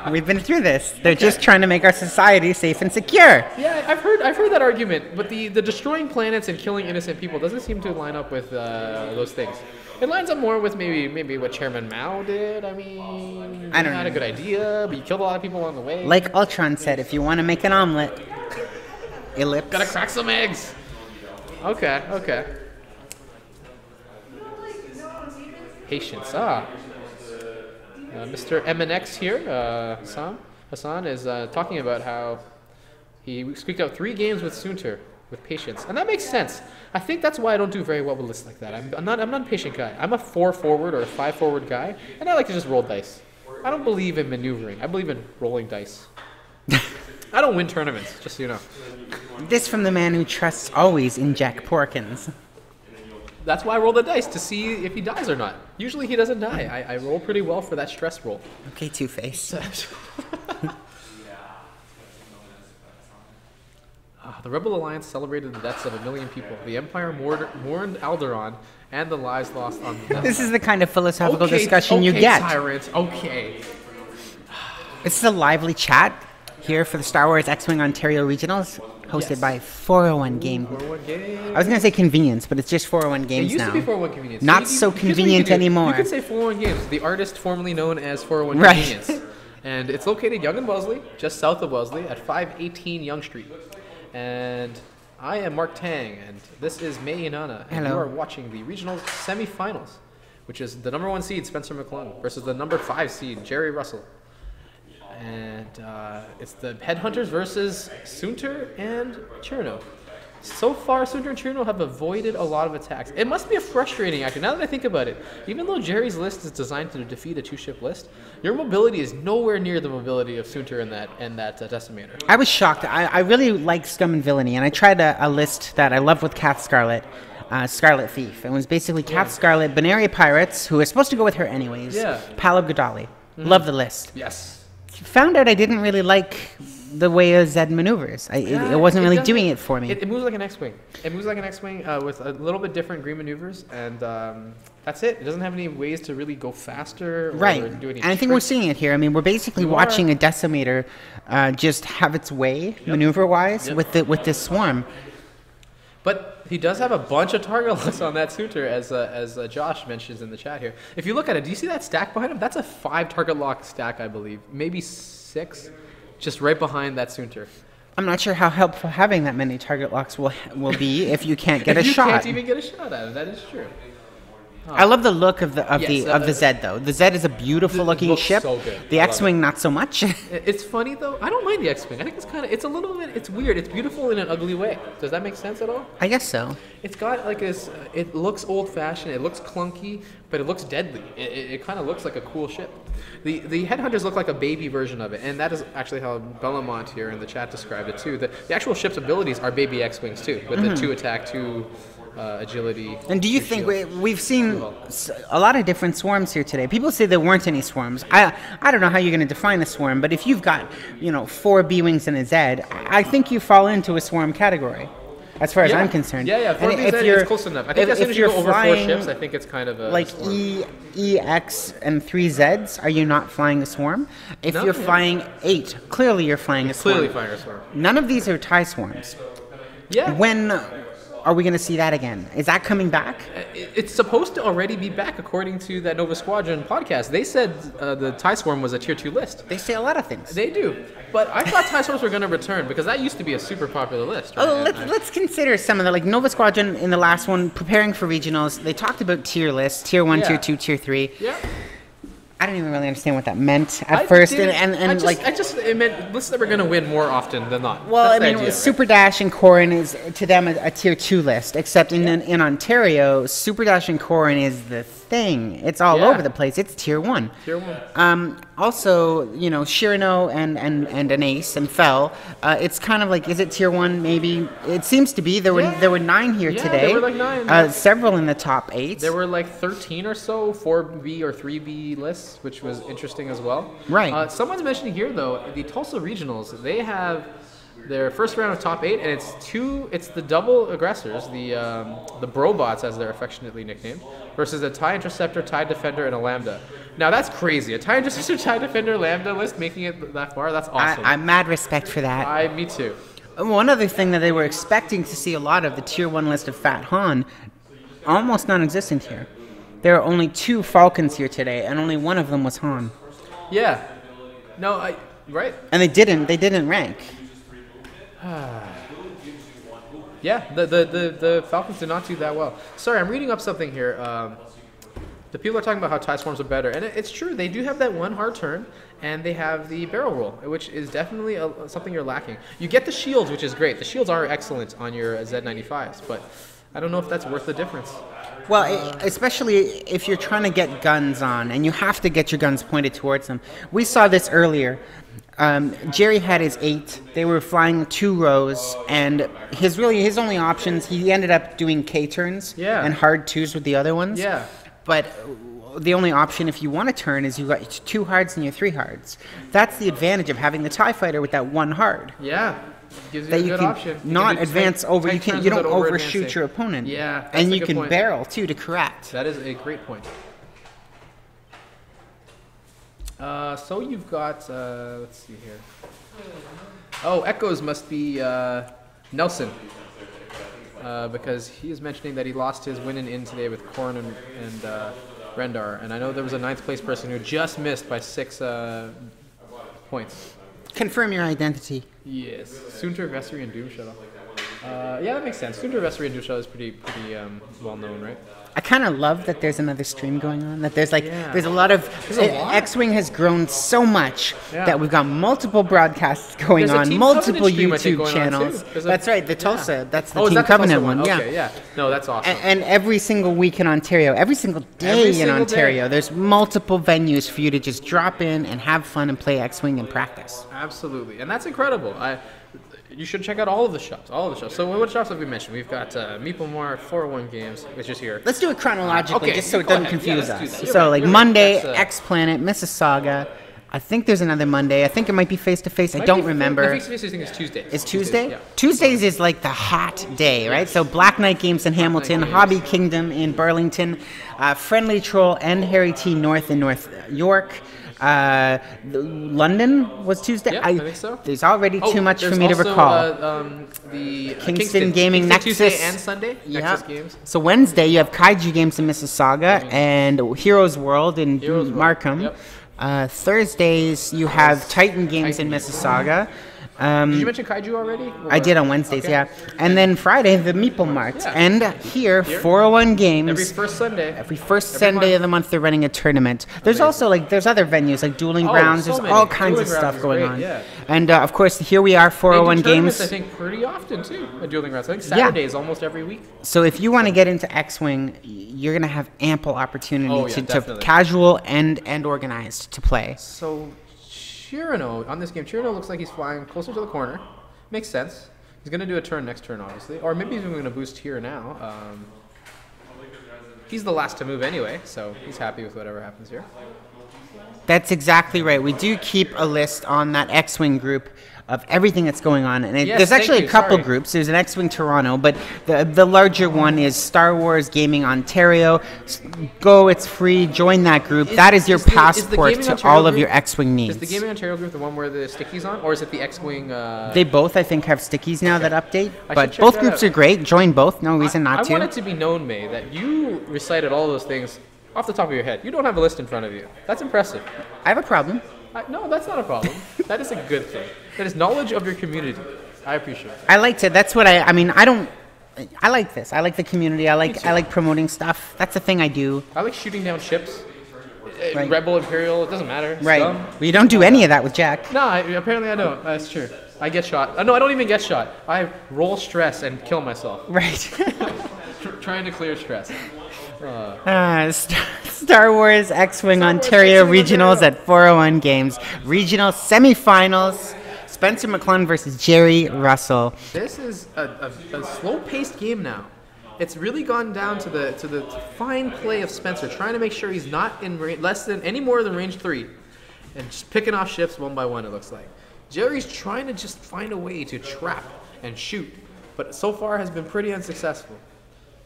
We've been through this. They're just trying to make our society safe and secure.
yeah, I've heard that argument, but the destroying planets and killing innocent people doesn't seem to line up with those things. It lines up more with maybe what Chairman Mao did. I mean,
I don't
had
know.
a good idea, but you killed a lot of people along the way.
Like Ultron said, if you want to make an omelet, ellipse.
Gotta crack some eggs. Okay. Patience. Mr. MNX here, Hassan is talking about how he squeaked out 3 games with Sunter with patience, and that makes sense. I think that's why I don't do very well with lists like that. I'm not a patient guy. I'm a 4 forward or a 5 forward guy, and I like to just roll dice. I don't believe in maneuvering. I believe in rolling dice. I don't win tournaments, just so you know.
This from the man who trusts always in Jack Porkins.
That's why I roll the dice, to see if he dies or not. Usually he doesn't die. I roll pretty well for that stress roll.
Okay, Two-Face.
The Rebel Alliance celebrated the deaths of 1 million people. The Empire mourned Alderaan and the lives lost on the
This is the kind of philosophical discussion you get.
Tyrants. Okay.
This is a lively chat here for the Star Wars X-Wing Ontario Regionals, hosted by 401 Games.
401 Games.
I was going to say convenience, but it's just 401
It
Games
used
now.
to be 401 Convenience.
Not
You-
so
here's what you
convenient
could do.
anymore.
You could say 401 Games, the artist formerly known as 401
Right.
Convenience. And it's located Yonge and Wellesley, just south of Wellesley, at 518 Yonge Street. And I am Mark Tang, and this is May Inanna, and
Hello.
you are watching the regional semifinals, which is the number 1 seed, Spencer McClung, versus the number 5 seed, Jerry Russell. And it's the Headhunters versus Soontir and Cherno. So far, Soontir and Cherno have avoided a lot of attacks. It must be a frustrating action, now that I think about it. Even though Jerry's list is designed to defeat a 2-ship list, your mobility is nowhere near the mobility of Soontir and that Decimator.
I was shocked. I really like Scum and Villainy, and I tried a list that I love with Kath Scarlet, Scarlet Thief. It was basically Kath Scarlet, Benaria Pirates, who was supposed to go with her anyways,
Yeah.
Palab Gadali. Love the list.
Yes.
Found out I didn't really like the way Zed maneuvers. It wasn't really doing it for me.
It moves like an X-Wing. It moves like an X-Wing with a little bit different green maneuvers, and that's it. It doesn't have any ways to really go faster or
Right.
do any
And I think we're
tricks.
seeing it here. I mean, we're basically
You
watching
are.
a Decimator just have its way, maneuver-wise,
Yep.
with this swarm.
But he does have a bunch of target locks on that Soontir, as Josh mentions in the chat here. If you look at it, do you see that stack behind him? That's a 5 target lock stack, I believe. Maybe 6, just right behind that Soontir.
I'm not sure how helpful having that many target locks will be if you can't get a
you
shot.
can't even get a shot at him. That is true.
I love the look of the
Yes,
Zed though. The Zed is a beautiful looking
looks
ship.
so good.
The
I love
X-wing not so much.
It's funny though. I don't mind the X-Wing. I think it's a little bit, it's weird. It's beautiful in an ugly way. Does that make sense at all?
I guess so.
It's got like this, it looks old-fashioned, it looks clunky, but it looks deadly. It kind of looks like a cool ship. The Headhunters look like a baby version of it, and that is actually how Bellamont here in the chat described it too. The actual ship's abilities are baby X-Wings too, with the 2 attack, 2 agility.
And do you
2
think
shield.
we've seen a lot of different swarms here today? People say there weren't any swarms. I don't know how you're going to define a swarm, but if you've got 4 B-wings and a Zed, I think you fall into a swarm category, as far as I'm concerned.
Yeah,
And
for me, it's close enough. I think as soon as you go over 4 ships, I think it's kind of a
like
swarm.
E, X, and 3 Zeds, are you not flying a swarm? If
No,
you're
yeah.
flying 8, clearly you're flying a swarm.
Clearly fire a swarm.
None of these are TIE swarms.
Yeah.
When are we going to see that again? Is that coming back?
It's supposed to already be back, according to that Nova Squadron podcast. They said the TIE Swarm was a tier 2 list.
They say a lot of things.
They do, but I thought TIE Swarms were going to return because that used to be a super popular list. Right?
Oh,
And
let's consider some of the, like Nova Squadron in the last one, preparing for regionals. They talked about tier lists, tier 1,
Yeah.
tier 2, tier 3.
yeah.
I don't even really understand what that meant at
I
first.
didn't-
And
it meant lists that were going to win more often than not.
well,
That's the
I mean,
idea, right?
Super Dash and Corrin is to them a tier 2 list, except in Ontario, Super Dash and Corrin is the thing. It's all
Yeah.
over the place. It's tier 1.
Tier 1.
Also, Shirano and an Ace and Fell. It's kind of like, is it tier 1? Maybe it seems to be. There were 9 here
Yeah,
today.
there were like 9.
Several in the top 8.
There were like 13 or so 4B or 3B lists, which was interesting as well.
Right.
Someone's mentioning here though, the Tulsa Regionals, they have their first round of top 8, and it's the double aggressors, the Brobots as they're affectionately nicknamed, versus a TIE Interceptor, TIE Defender, and a Lambda. Now that's crazy. A TIE Interceptor, TIE Defender, Lambda list making it that far, that's awesome.
I'm mad respect for that.
Me too.
One other thing that they were expecting to see a lot of, the tier 1 list of Fat Han, almost non-existent here. There are only 2 Falcons here today, and only one of them was Han.
Yeah. No, right.
And they didn't rank.
Yeah, the Falcons did not do that well. Sorry, I'm reading up something here. The people are talking about how TIE Swarms are better, and it's true. They do have that one hard turn, and they have the barrel roll, which is definitely something you're lacking. You get the shields, which is great. The shields are excellent on your Z95s, but I don't know if that's worth the difference.
Well, especially if you're trying to get guns on, and you have to get your guns pointed towards them. We saw this earlier. Jerry had his 8. They were flying 2 rows, and his only options, he ended up doing K turns and hard 2s with the other ones.
Yeah.
But the only option if you want to turn is you got 2 hards and your 3 hards. That's the advantage of having the TIE Fighter with that 1 hard.
Yeah. Gives you
that
a
you
good
can
option. You can
not
do
advance
tight-
over.
tight
You
turns
don't
without
overshoot
over-advancing.
your opponent.
Yeah, that's
and
a
you
good
can
point.
barrel too to correct.
That is a great point. So you've got, let's see here. Oh, Echoes must be Nelson. Because he is mentioning that he lost his win and in today with Korn and Rendar. And I know there was a 9th place person who just missed by 6 points.
Confirm your identity.
Yes. Sunter, Vessery, and Doom Shuttle. Yeah, that makes sense. Sunter, Vessery, and Doom Shuttle is pretty well known, right?
I kind of love that there's another stream going on. That there's like
Yeah.
there's a lot of
There's a lot.
X-Wing has grown so much
Yeah.
that we've got multiple broadcasts going
There's a
on,
Team
multiple
Covenant stream, I think,
YouTube
going on,
channels.
too. There's a-
That's right, the
yeah.
Tulsa. That's the
Oh, is
Team
that the Tulsa
Covenant one. Yeah.
Okay, yeah. No, that's awesome.
And every single week in Ontario, every single day
Every
in
single
Ontario,
day.
there's multiple venues for you to just drop in and have fun and play X-Wing and practice.
Absolutely, and that's incredible. You should check out all of the shops. So what shops have we mentioned? We've got Meeple Moore, 401 Games, which is here.
Let's do it chronologically,
Okay,
just so it
go
doesn't
ahead. Yeah,
confuse
let's do
us.
that. You're
So,
right,
like
you're right.
Monday,
That's,
X Planet, Mississauga. I think there's another Monday. I think it might be face to face. I don't remember.
I think it's Tuesday.
It's Tuesday?
Yeah.
Tuesdays is like the hot day, right? So Black Knight Games in Hamilton,
Games.
Hobby Kingdom in Burlington, Friendly Troll and Harry T North in North York. London was Tuesday.
Yeah, I think so.
There's already too much for
there's
me to
also,
recall.
The
Kingston Gaming
Kingston
Nexus.
Tuesday and Sunday.
Yeah.
Nexus Games.
So Wednesday you have Kaiju Games in Mississauga and Heroes World in
Heroes World,
Markham.
yep.
Thursdays you have Titan Games in Mississauga.
Did you mention Kaiju already?
I did on Wednesdays,
Okay.
yeah. And then Friday, the Meeple Mart.
Yeah.
And here, 401 Games.
Every first Sunday.
Every first
Every
Sunday
month.
of the month, they're running a tournament. There's also there's other venues like Dueling
Oh,
Grounds.
so
There's
many.
all kinds
Dueling
of
Grounds
stuff
is
going
great,
on.
yeah.
And of course, here we are,
They do
401
tournaments,
Games.
I think pretty often too. At Dueling Grounds. I think Saturdays almost every week.
So if you want to get into X-Wing, you're going to have ample opportunity
Oh, yeah,
to
definitely.
casual and organized to play.
So Chirano on this game, Chirano looks like he's flying closer to the corner. Makes sense. He's going to do a turn next turn, obviously. Or maybe he's even going to boost here now. He's the last to move anyway, so he's happy with whatever happens here.
That's exactly right. We do keep a list on that X-Wing group of everything that's going on. And
Yes,
there's
thank
actually
you.
a couple
Sorry.
groups. There's an X-Wing Toronto, but the larger one is Star Wars Gaming Ontario. Go, it's free. Join that group. That is your
the
passport
Gaming
to
Ontario
all of
group-
your X-Wing needs.
Is the Gaming Ontario group the one where the stickies on, or is it the X-Wing?
They both, I think, have stickies now that update.
I
But
should check
both
that
groups
out.
are great. Join both. No reason not
I
to.
want it to be known, May, that you recited all those things off the top of your head. You don't have a list in front of you. That's impressive.
I have a problem.
No, that's not a problem. That is a good thing. That is knowledge of your community. I appreciate it.
I liked it. That's what I mean, I don't. I like this. I like the community. I like promoting stuff. That's the thing I do.
I like shooting down ships.
Right.
Rebel, Imperial, it doesn't matter.
Right.
Scum.
Well, you don't do any of that with Jack.
No, apparently I don't. That's true. I get shot. No, I don't even get shot. I roll stress and kill myself.
Right.
Trying to clear stress.
Star Wars X-Wing Ontario
X-Wing
Regionals
Ontario.
at 401 Games. Regional semifinals. Spencer McClellan versus Jerry Russell.
This is a slow-paced game now. It's really gone down to the fine play of Spencer, trying to make sure he's not in less than any more than range 3, and just picking off ships one by one. It looks like Jerry's trying to just find a way to trap and shoot, but so far has been pretty unsuccessful.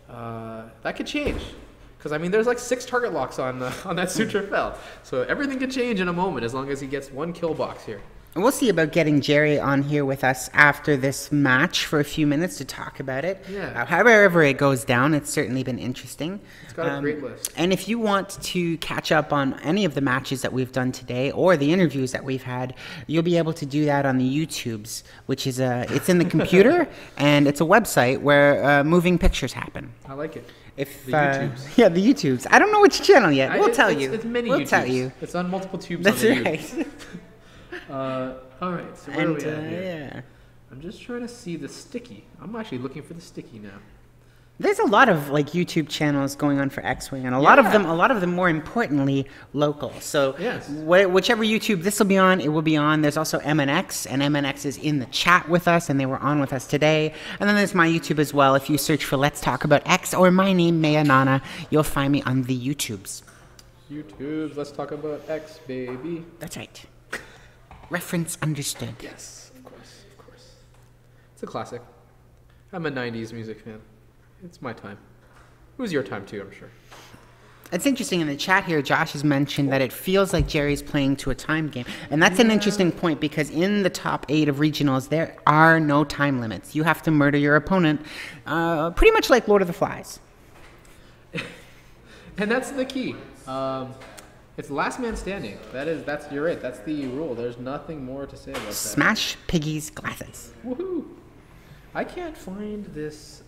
That could change, because I mean there's like 6 target locks on that Suture Fell, so everything could change in a moment as long as he gets one kill box here.
And we'll see about getting Jerry on here with us after this match for a few minutes to talk about it.
Yeah.
However it goes down, it's certainly been interesting.
It's got a great list.
And if you want to catch up on any of the matches that we've done today or the interviews that we've had, you'll be able to do that on the YouTubes, which is it's in the computer and it's a website where moving pictures happen.
I like it.
If
The YouTubes.
Yeah, the YouTubes. I don't know which channel yet. We'll tell you.
It's many
we'll
YouTubes.
tell you.
It's on multiple tubes.
That's
on the
right.
All right. So where are
And
we at here?
yeah.
I'm just trying to see the sticky. I'm actually looking for the sticky now.
There's a lot of like YouTube channels going on for X-Wing, and a lot of them, more importantly, local. So
Yes.
whichever YouTube this will be on, it will be on. There's also MNX, and MNX is in the chat with us, and they were on with us today. And then there's my YouTube as well. If you search for Let's Talk About X or my name, Maya Nana, you'll find me on the YouTubes.
YouTubes. Let's talk about X, baby.
That's right. Reference understood.
Yes, of course, of course. It's a classic. I'm a 90s music fan. It's my time. It was your time too, I'm sure.
It's interesting in the chat here, Josh has mentioned that it feels like Jerry's playing to a time game. And that's an interesting point because in the top 8 of regionals, there are no time limits. You have to murder your opponent, pretty much like Lord of the Flies.
And that's the key. It's last man standing. You're right. That's the rule. There's nothing more to say about that.
Smash Piggy's glasses.
Woohoo! I can't find this.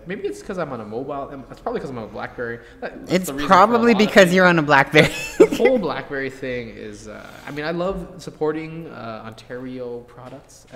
Maybe it's because I'm on a mobile. It's probably because I'm on a BlackBerry.
It's probably because you're on a BlackBerry.
The whole BlackBerry thing is. I mean, I love supporting Ontario products,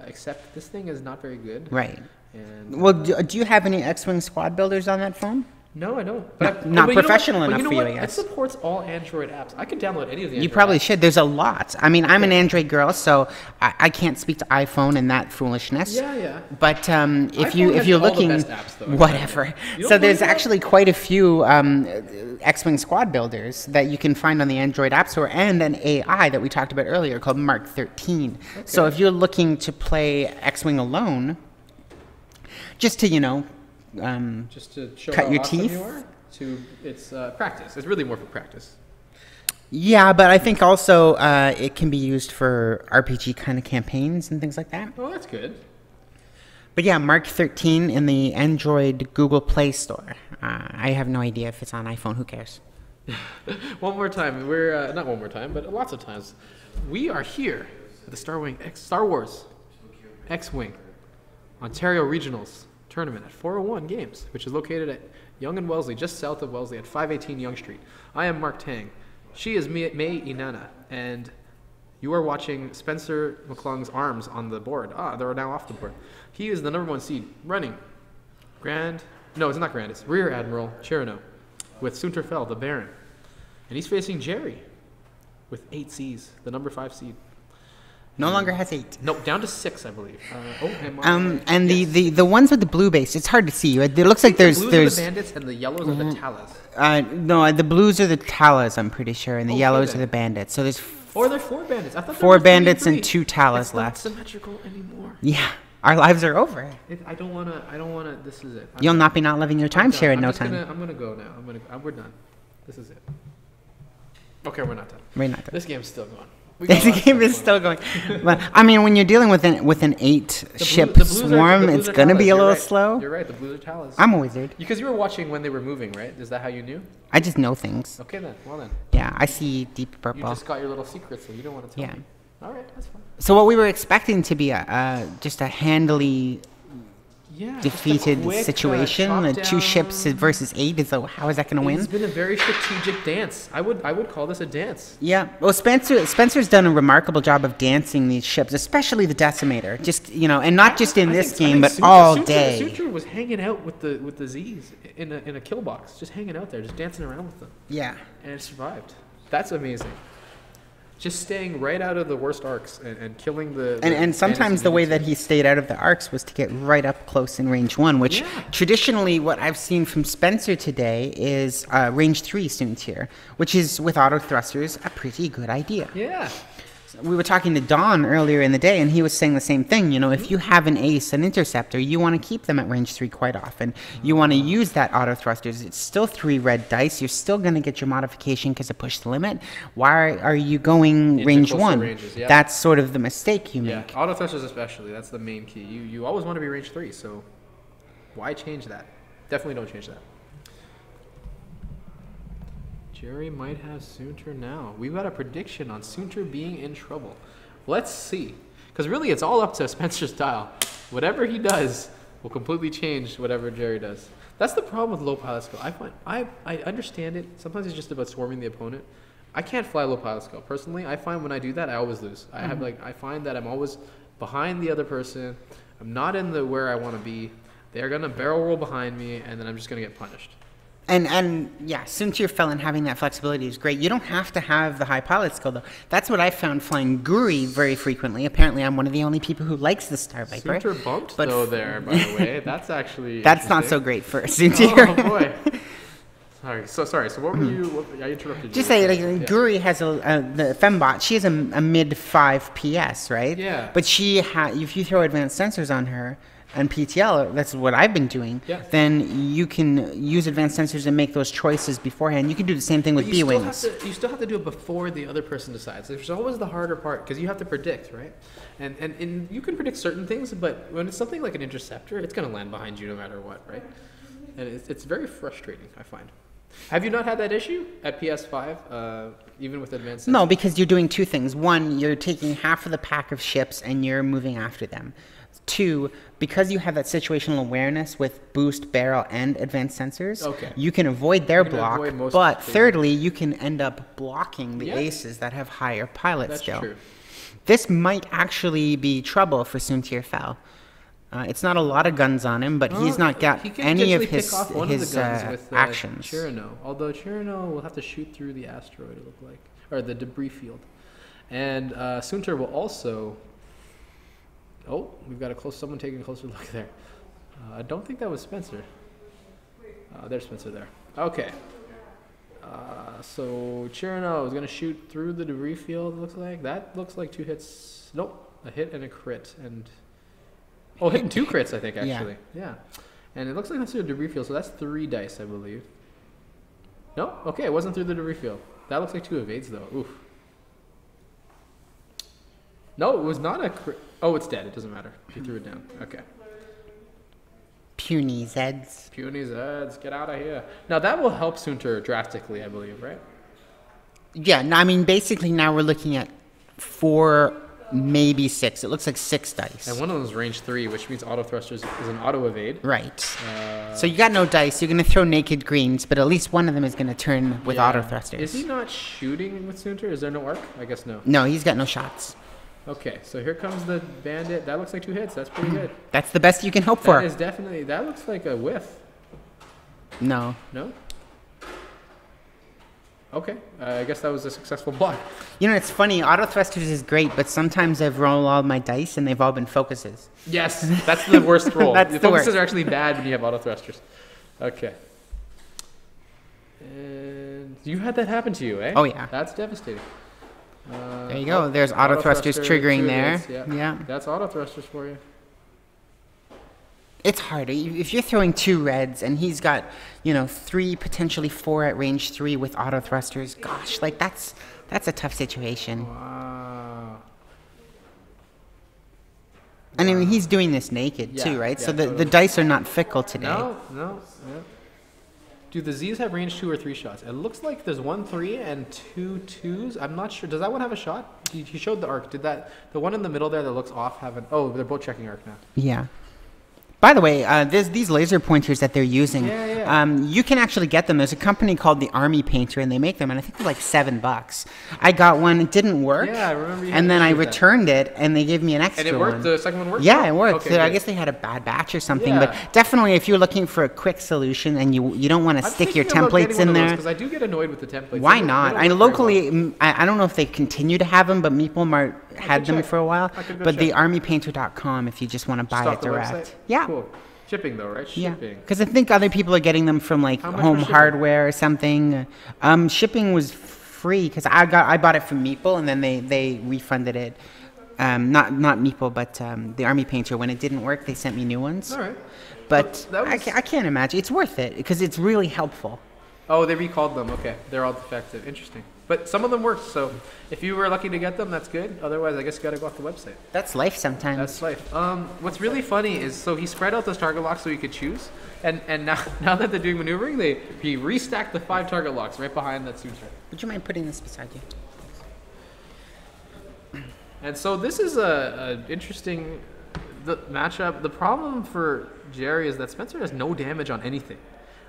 except this thing is not very good.
Right.
And
Well, do you have any X-Wing squad builders on that phone?
no, I don't.
Not
but you know
professional
what? But
enough
you know
for you,
what?
I guess.
It supports all Android apps. I could download any of the.
You
Android
probably
apps.
should. There's a lot. I mean, I'm an Android girl, so I can't speak to iPhone and that foolishness.
Yeah.
But if
iPhone has
you're
all the
looking,
best apps, though.
whatever.
You don't
So there's
believe that?
actually quite a few X-Wing squad builders that you can find on the Android App Store and an AI that we talked about earlier called Mark 13. So if you're looking to play X-Wing alone, just to
Just to show
Cut
how
your
awesome
teeth?
you are. It's practice. It's really more for practice.
yeah, but I think also it can be used for RPG kind of campaigns and things like that.
Oh, that's good.
But yeah, Mark 13 in the Android Google Play Store. I have no idea if it's on iPhone. Who cares?
One more time. We're not one more time, but lots of times. We are here at the Star Wars X-Wing Ontario Regionals Tournament at 401 Games, which is located at Yonge and Wellesley, just south of Wellesley at 518 Yonge Street. I am Mark Tang. She is May Inanna, and you are watching Spencer McClung's arms on the board. They're now off the board. He is the #1 seed, running No, it's not Grand. It's Rear Admiral Cherno with Sunter Fell, the Baron. And he's facing Jerry with 8 Cs, the #5 seed.
No longer has 8.
No, down to 6, I believe.
And the ones with the blue base, it's hard to see. It looks like there's
the blues are the bandits and the yellows are the Talas.
no, the blues are the Talas, I'm pretty sure, and the
Okay,
yellows
then.
are the bandits. So there's
Or there's 4 bandits. I thought there
4
were 3
bandits and
3.
2 Talas
It's
left.
not symmetrical anymore.
Yeah, our lives are over.
I don't wanna. This is it.
You'll not be not living your
I'm
timeshare
done.
in no
I'm just
time.
I'm gonna go now. We're done. This is it. Okay, we're not done.
We're not done.
This game's still going.
The game is still going. But I mean, when you're dealing with an 8 ship
The blues
swarm, it's gonna be a
You're
little
right.
slow.
You're right. The blues are Talas.
I'm a wizard.
Because you were watching when they were moving, right? Is that how you knew?
I just know things.
Okay then. Well then.
Yeah, I see deep
You
purple.
just got your little secrets, so you don't want to tell
Yeah.
me. All right, that's fine.
So what we were expecting to be just a handily
Yeah.
defeated situation, the 2 ships
versus.
versus 8, is how is that going to
It's
win?
been a very strategic dance. I would call this a dance.
Yeah. Well, Spencer's done a remarkable job of dancing these ships, especially the Decimator. Just and not just in this game, but all day.
Sutra was hanging out with the Z's in a kill box, just hanging out there, just dancing around with them,
Yeah.
and it survived. That's amazing. Just staying right out of the worst arcs and killing the.
And sometimes the way that
he.
he stayed out of the arcs was to get right up close in range 1, which
Yeah.
traditionally what I've seen from Spencer today is range 3 soon tier, which is with auto thrusters a pretty good idea.
Yeah.
We were talking to Don earlier in the day, and he was saying the same thing. If you have an ace, an interceptor, you want to keep them at range 3 quite often. You want to use that auto thrusters. It's still 3 red dice. You're still going to get your modification because it pushed the limit. Why are you going
Into
range
closer
1?
ranges, yeah.
That's sort of the mistake you
Yeah.
make.
Auto thrusters especially. That's the main key. You always want to be range 3, so why change that? Definitely don't change that. Jerry might have Sunter now. We've got a prediction on Sunter being in trouble. Let's see. Because really, it's all up to Spencer's style. Whatever he does will completely change whatever Jerry does. That's the problem with low pilot skill. I understand it. Sometimes it's just about swarming the opponent. I can't fly low pilot skill. Personally, I find when I do that, I always lose. I find that I'm always behind the other person. I'm not in the where I want to be. They're going to barrel roll behind me, and then I'm just going to get punished.
And yeah, Suntier Felon having that flexibility is great. You don't have to have the high pilot skill, though. That's what I found flying Guri very frequently. Apparently, I'm one of the only people who likes the Star Viper.
Sunter bumped,
But
though, there, by the way. That's actually
That's not so
interesting.
great for Suntier.
Oh, boy. All right. So sorry. So what were you? I interrupted you.
Just say, like,
Yeah.
Guri has the Fembot. She has a mid 5 PS, right?
Yeah.
But if you throw advanced sensors on her and PTL, that's what I've been doing.
Yeah.
Then you can use advanced sensors and make those choices beforehand. You can do the same thing with
But
B
you still
wings.
have to- You still have to do it before the other person decides. There's always the harder part because you have to predict, right? And you can predict certain things, but when it's something like an interceptor, it's going to land behind you no matter what, right? And it's very frustrating, I find. Have you not had that issue at PS5, even with advanced sensors?
No, because you're doing two things. One, you're taking half of the pack of ships and you're moving after them. Two, because you have that situational awareness with boost, barrel, and advanced sensors,
Okay.
you can avoid their
You can
block.
avoid most
But
things.
thirdly, you can end up blocking the
Yeah.
aces that have higher pilot
That's
skill.
true.
This might actually be trouble for Soontir Fel. It's not a lot of guns on him, but he's not got
He can
any of
potentially
his,
pick off one
his
of the guns with,
actions.
Chirano. Although Chirano will have to shoot through the asteroid, it look like, or the debris field. And Soontir will also. Oh, we've got someone taking a closer look there. I don't think that was Spencer. There's Spencer there. Okay. So Chirano is going to shoot through the debris field, it looks like. That looks like 2 hits. Nope, a hit and a crit. And hitting 2 crits, I think,
Yeah.
actually. Yeah. And it looks like that's through the debris field, so that's 3 dice, I believe. No? Okay, it wasn't through the debris field. That looks like 2 evades, though. Oof. No, it was not a crit. Oh, it's dead. It doesn't matter. He threw it down. Okay.
Puny Zeds.
Puny Zeds, get out of here. Now, that will help Soontir drastically, I believe, right?
Yeah, no, I mean, basically now we're looking at 4, maybe 6. It looks like 6 dice.
And one of them is range 3, which means auto thrusters is an auto evade.
Right. So you got no dice. You're going to throw naked greens, but at least one of them is going to turn with auto thrusters.
Is he not shooting with Soontir? Is there no arc? I guess no.
No, he's got no shots.
Okay, so here comes the bandit. That looks like 2 hits. That's pretty good.
That's the best you can hope for.
That is definitely. That looks like a whiff.
No.
No. Okay, I guess that was a successful block.
You know, it's funny. Auto thrusters is great, but sometimes I've rolled all my dice and they've all been focuses.
Yes, that's the worst roll.
That's
the
the
focuses
worst.
are actually bad when you have auto thrusters. Okay. And you had that happen to you, eh?
Oh, yeah.
That's devastating.
There you go. There's auto thrusters
thruster,
triggering
2
there.
hits,
Yeah.
That's auto thrusters for you.
It's hard. If you're throwing 2 reds and he's got, 3, potentially 4 at range 3 with auto thrusters, gosh, like that's a tough situation.
Wow.
And I mean, he's doing this naked
Yeah,
too, right?
yeah,
So the
totally.
dice are not fickle today.
No. Yeah. Do the Z's have range 2 or 3 shots? It looks like there's 1 3 and 2 2s. I'm not sure. Does that one have a shot? He showed the arc. Did the one in the middle there that looks off have an? Oh, they're both checking arc now.
Yeah. By the way, there's these laser pointers that they're using.
Yeah.
You can actually get them. There's a company called the Army Painter, and they make them, and I think they're like $7. I got one. It didn't work.
Yeah, I remember you had
And then
an
I
issue with that.
returned it, and they gave me an extra
And it worked.
one.
The second one worked.
Yeah, it worked.
Okay,
So I
good.
guess they had a bad batch or something.
Yeah.
But definitely, if you're looking for a quick solution and you don't want to
I'm
stick your
thinking about
templates
getting one
in
of those,
there,
'cause I do get annoyed with the templates.
why
They don't-
not?
they
I
don't work very
locally, I don't know if they continue to have them, but Meeple Mart had them
check.
for a while.
I could go
But the
check.
armypainter.com if you just want to buy
Just off
it
the
direct.
website?
Yeah.
Cool. Shipping though, right?
Yeah,
Shipping.
because I think other people are getting them from like
How much
Home
for shipping?
Hardware or something. Shipping was free because I bought it from Meeple and then they refunded it. Not Meeple, but the Army Painter. When it didn't work, they sent me new ones.
All right.
But
That was-
I can't imagine. It's worth it because it's really helpful.
Oh, they recalled them. Okay, they're all defective. Interesting. But some of them worked. So if you were lucky to get them, that's good. Otherwise, I guess you got to go off the website.
That's life sometimes.
That's life. What's really funny is so he spread out those target locks so he could choose, and now that they're doing maneuvering, he restacked the 5 target locks right behind that Soontir.
Would you mind putting this beside you?
And so this is a interesting matchup. The problem for Jerry is that Spencer has no damage on anything.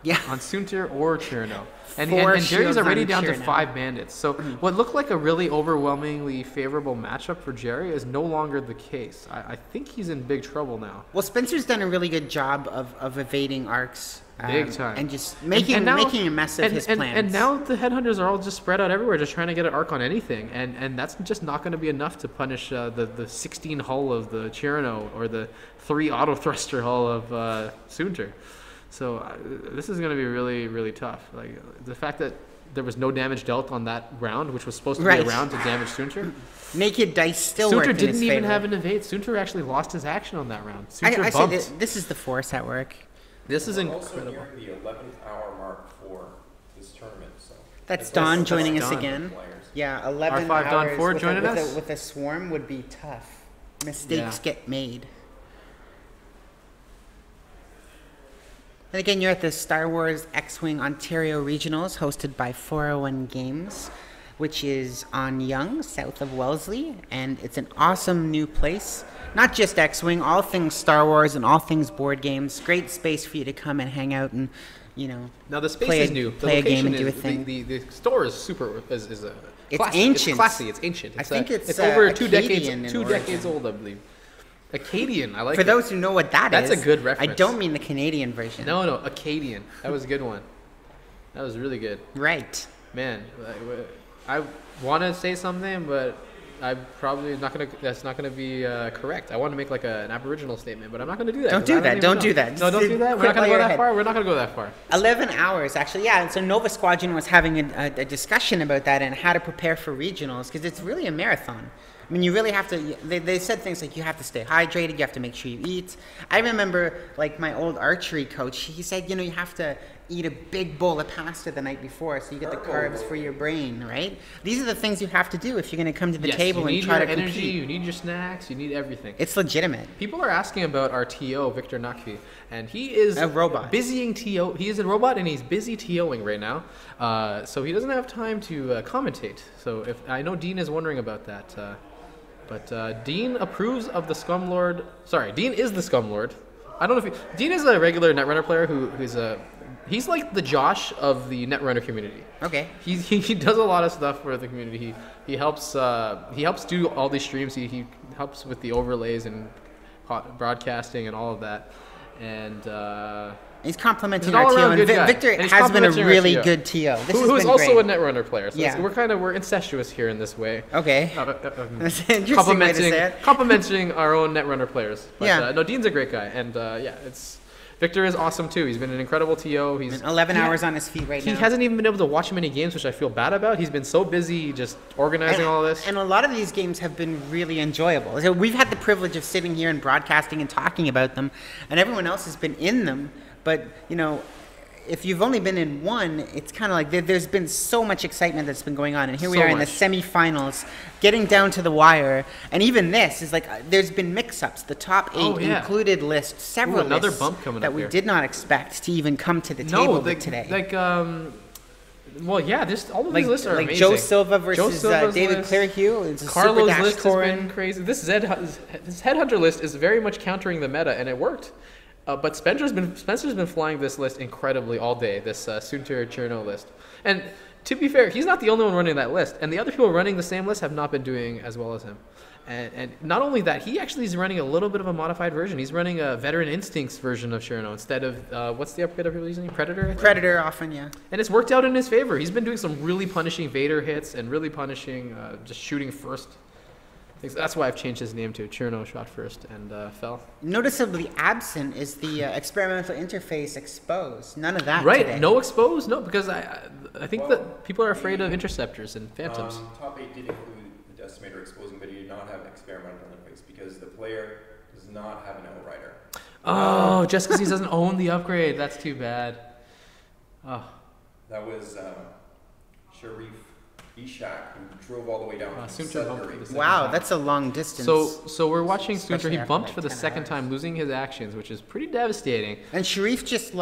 Yeah.
On Soontir or Chirano. And
Four
Jerry's
shields
already
on
down to
Chirano.
5 bandits. So what looked like a really overwhelmingly favorable matchup for Jerry is no longer the case. I think he's in big trouble now.
Well, Spencer's done a really good job of evading arcs.
Big time.
And just making
now-
a mess of his plans.
And now the headhunters are all just spread out everywhere, just trying to get an arc on anything. And that's just not going to be enough to punish the 16 hull of the Chirano or the 3 auto thruster hull of Soontir. So this is going to be really, really tough. Like the fact that there was no damage dealt on that round, which was supposed to be
Right.
a round to damage Soontir.
Naked dice still work
Soontir
in
didn't
his
even
favor.
have an evade. Soontir actually lost his action on that round.
I
Soontir
say
bumped.
this is the force at work.
This is
We're also
incredible.
nearing the 11th hour mark for this tournament, so.
That's Don joining us
Don.
again.
Players.
Yeah, 11
R5 Don
hours
Ford
with,
joining
a, with,
us?
a, with a swarm would be tough. Mistakes
Yeah.
get made. And again, you're at the Star Wars X-Wing Ontario Regionals, hosted by 401 Games, which is on Yonge, south of Wellesley, and it's an awesome new place. Not just X-Wing, all things Star Wars and all things board games. Great space for you to come and hang out and,
Now the space
play
is
a-
new. The
play a game
location
and do
is
a thing.
The store is super is
It's
classy.
ancient.
It's classy. It's ancient.
I
It's,
think it's,
over two
Acadian
decades.
in
2 decades
origin.
old, I believe. Acadian. I like
For
it.
those who know what that
That's
is,
a good
I
reference.
don't mean the Canadian version.
No, Acadian. That was a good one. That was really good.
Right.
Man, I want to say something, but I'm probably not gonna. That's not gonna be correct. I want to make like an Aboriginal statement, but I'm not gonna do that.
Don't
'cause
do
I
that.
even
Don't
know.
do that.
No, don't
Just
do that. We're
quit
not gonna
while
go
you're
that
ahead.
far. We're not gonna go that far.
11 hours, actually, yeah. And so Nova Squadron was having a discussion about that and how to prepare for regionals, because it's really a marathon. I mean, you really have to, they said things like you have to stay hydrated, you have to make sure you eat. I remember, like, my old archery coach, he said, you have to eat a big bowl of pasta the night before so you get the carbs for your brain, right? These are the things you have to do if you're going to come to the
Yes,
table
you
and
need
try
your
to
energy.
compete.
You need your snacks. You need everything.
It's legitimate.
People are asking about our TO, Victor Nakvi, and he is
A robot.
busying TO. He is a robot, and he's busy TOing right now, so he doesn't have time to commentate. So if I know Dean is wondering about that, but Dean approves of the Scumlord. Sorry, Dean is the Scumlord. I don't know if Dean is a regular Netrunner player he's like the Josh of the Netrunner community.
Okay.
He does a lot of stuff for the community. He helps do all these streams. He helps with the overlays and broadcasting and all of that. And
He's complimenting
He's
our
an
TO,
all-around
and
good guy.
Victor
And he's
has been a
complimenting our
really
TO.
good TO. This
who
has
is
been
also
great.
a Netrunner player. So
Yeah.
we're incestuous here in this way.
Okay. That's an interesting way to say it.
Complimenting our own Netrunner players. But,
Yeah.
no, Dean's a great guy, and Victor is awesome too. He's been an incredible TO. He's
11 hours on his feet right
He
now.
hasn't even been able to watch many games, which I feel bad about. He's been so busy just organizing all this.
And a lot of these games have been really enjoyable. So we've had the privilege of sitting here and broadcasting and talking about them, and everyone else has been in them. But, if you've only been in one, it's kind of like there's been so much excitement that's been going on. And here we
So
are in the
much.
semifinals, getting down to the wire. And even this is like, there's been mix-ups. The top 8
Oh, yeah.
included lists, several
another
lists
bump coming
that
up
we
here.
did not expect to even come to the table today.
Well, yeah, all of
Like,
these lists are
like
amazing.
Joe Silva
Joe
versus
Silva's
David
list.
Clearhue. It's a
Carlos'
Super Dash
list
Corin.
has been crazy. This Headhunter list is very much countering the meta, and it worked. But Spencer's been flying this list incredibly all day. This Soontir Cherno list, and to be fair, he's not the only one running that list. And the other people running the same list have not been doing as well as him. And not only that, he actually is running a little bit of a modified version. He's running a Veteran Instincts version of Cherno instead of what's the upgrade people using? Predator. I think?
Predator often, yeah.
And it's worked out in his favor. He's been doing some really punishing Vader hits and really punishing just shooting first. That's why I've changed his name to Cherno Shot First and fell.
Noticeably absent is the experimental interface exposed. None of that
Right,
today.
no expose, no, because I think that people are afraid of interceptors and phantoms.
Top 8 did include the decimator exposing, but he did not have experimental interface because the player does not have an outrider.
Oh, just because he doesn't own the upgrade, that's too bad. Oh,
That was Sharif Ishak, who drove all the way down from
Soontir bumped for
Sudbury.
the second
Wow,
time.
that's a long distance.
So we're watching Soontir.
Especially
He
after
bumped
like
for the
10
second
hours.
time, losing his actions, which is pretty devastating.
And Sharif just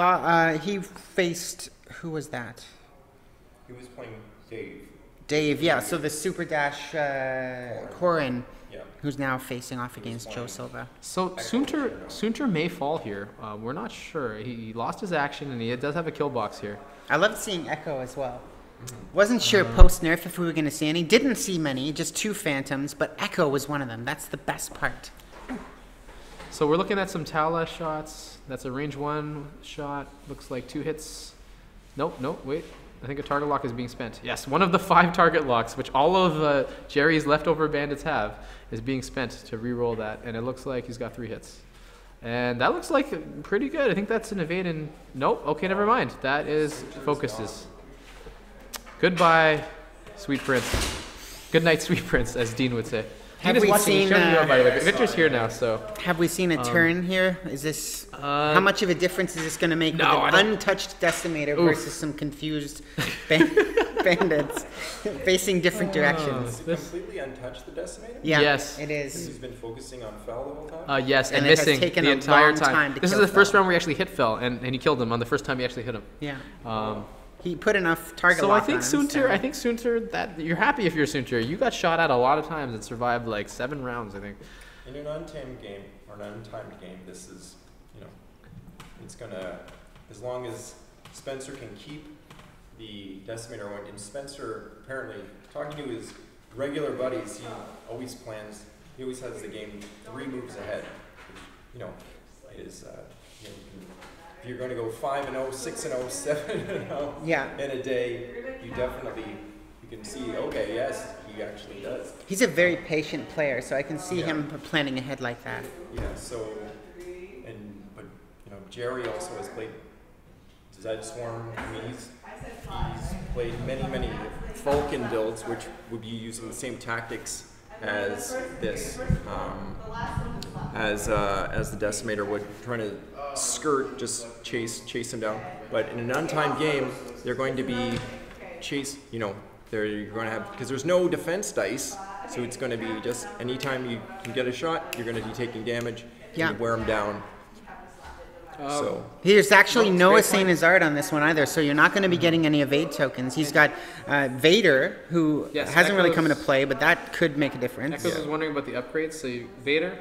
he faced, who was that?
He was playing Dave.
Dave, yeah. So the Super Dash Corin,
Yeah.
who's now facing off against Joe Silva.
So Soontir may fall here. We're not sure. He lost his action, and he does have a kill box here.
I loved seeing Echo as well. Wasn't sure post nerf if we were going to see any. Didn't see many, just 2 phantoms, but Echo was one of them. That's the best part.
So we're looking at some Tala shots. That's a range 1 shot. Looks like 2 hits. Nope, wait. I think a target lock is being spent. Yes, one of the 5 target locks, which all of Jerry's leftover bandits have, is being spent to re-roll that. And it looks like he's got 3 hits. And that looks like pretty good. I think that's an evade and... Nope. Okay, never mind. That is focuses. Goodbye, Sweet Prince. Good night, Sweet Prince, as Dean would say.
Have
Dean is
we
watching. He's
seen,
showing you around, by the way. Victor's here now, so...
Have we seen a turn here? Is this how much of a difference is this going to make with
I
an
don't-
untouched Decimator versus some confused bandits facing different directions?
Completely untouched the Decimator?
Yeah,
Yes.
it
He's
is.
been focusing on Fel the whole time?
Yes, and
And it has
missing
taken
the
a
entire
long time to
This is
kill
the first
Fel.
round where he actually hit Fel, and he killed him on the first time he actually hit him.
Yeah. He put enough target
So
lock
I think
on him,
Soontir, that you're happy if you're Soontir. You got shot at a lot of times and survived like 7 rounds, I think.
In an untamed game, or an untimed game, this is, it's gonna, as long as Spencer can keep the Decimator on, and Spencer, apparently, talking to his regular buddies, he always has the game 3 moves ahead. Is, if you're going to go 5-0, 6-0, 7-0
Yeah.
in a day, you can see, okay, yes, he actually does.
He's a very patient player, so I can see him planning ahead like that.
Yeah, so, but Jerry also has played Zed Swarm. I mean, he's played many Falcon builds, which would be using the same tactics as this, as the Decimator would, trying to skirt, just chase him down. But in an untimed game, they're going to be you're going to have, because there's no defense dice, so it's going to be just anytime you can get a shot, you're going to be taking damage.
Yeah.
And wear them down. So
There's actually no
great
Asane Azard on this one either, so you're not going to be getting any evade tokens. He's got Vader, who
Yes,
hasn't really come
Echoes-
into play, but that could make a difference.
Echoes was wondering about the upgrades. So Vader,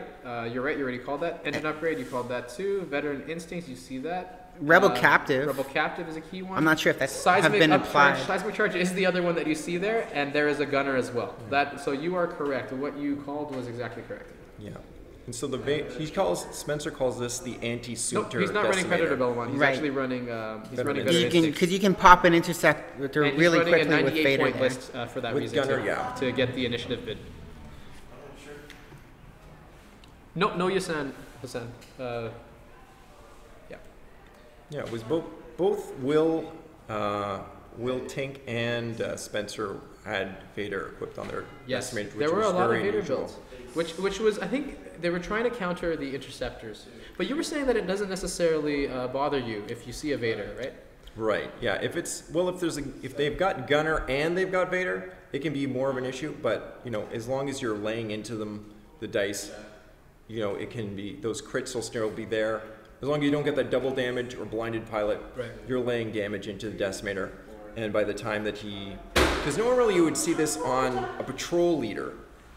you're right. You already called that. Engine upgrade, you called that too. Veteran Instincts, you see that.
Rebel Captive.
Rebel Captive is a key one.
I'm not sure if that's
Seismic
have been
upcharge.
applied.
Seismic charge is the other one that you see there, and there is a gunner as well. So you are correct. What you called was exactly correct.
yeah. And so Spencer calls this the anti-Suitor.
Nope, he's not running Predator Belmont. He's
Right.
actually running. He's running
Veteran
Veteran Instincts.
Because you can pop an interceptor
And he's
really
running
quickly
a
with
98
Vader
point
there.
list for that
With
reason
gunner,
too,
yeah.
to get the initiative bid. No, Hassan. Yeah.
Yeah, it was both Will Tink and Spencer had Vader equipped on their
Yes,
Decimator, which
there were
was
a lot of
very
Vader
unusual.
builds, which was, I think they were trying to counter the interceptors. But you were saying that it doesn't necessarily bother you if you see a Vader, right?
Right. Yeah. If they've got Gunner and they've got Vader, it can be more of an issue. But as long as you're laying into them the dice, it can be, those crits will still be there. As long as you don't get that double damage or blinded pilot,
Right.
You're laying damage into the Decimator. And by the time that because normally you would see this on a patrol leader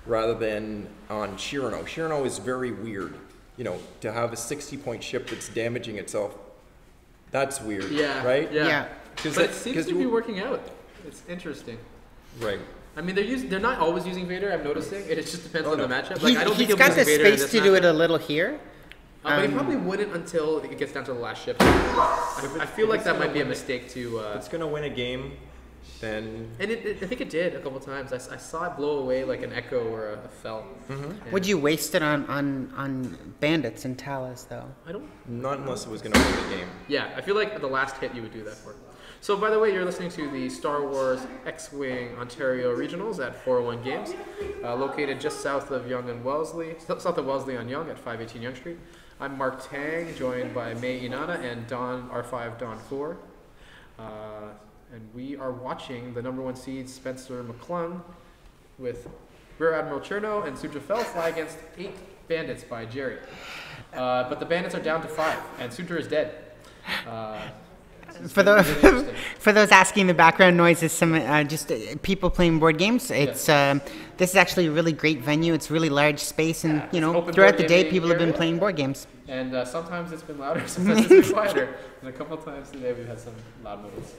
rather than on Shirano. Shirano is very weird. To have a 60-point ship that's damaging itself, that's weird.
Yeah.
Right?
Yeah.
But it seems to be working out. It's interesting.
Right.
I mean, they're not always using Vader. I'm noticing. It just depends
Oh,
on
no.
the matchup. Like, I don't think
He's
he'll
got
be
the
using Vader in
space
this
to do it
matchup.
a little here.
But he probably wouldn't until it gets down to the last ship. I feel like that might be a mistake to.
If it's going to win a game, then
And I think it did a couple times. I saw it blow away like an Echo or a Fel.
Mm-hmm.
Would you waste it on bandits and Talas, though?
I don't.
not unless it was going to win the game.
Yeah, I feel like the last hit you would do that for. So, by the way, you're listening to the Star Wars X-Wing Ontario Regionals at 401 Games, located just south of Yonge and Wellesley, south of Wellesley on Yonge at 518 Yonge Street. I'm Mark Tang, joined by May Inanna and Don R5 Don 4. And we are watching the number 1 seed Spencer McClung with Rear Admiral Cherno and Sutra Fel fly against 8 bandits by Jerry. But the bandits are down to 5, and Sutra is dead.
For those asking, the background noise is some people playing board games. It's this is actually a really great venue. It's really large space, and
open
throughout
board
the day,
gaming
people have been
area.
playing board games.
And sometimes it's been louder, sometimes it's been quieter. And a couple of times today we've had some loud moments.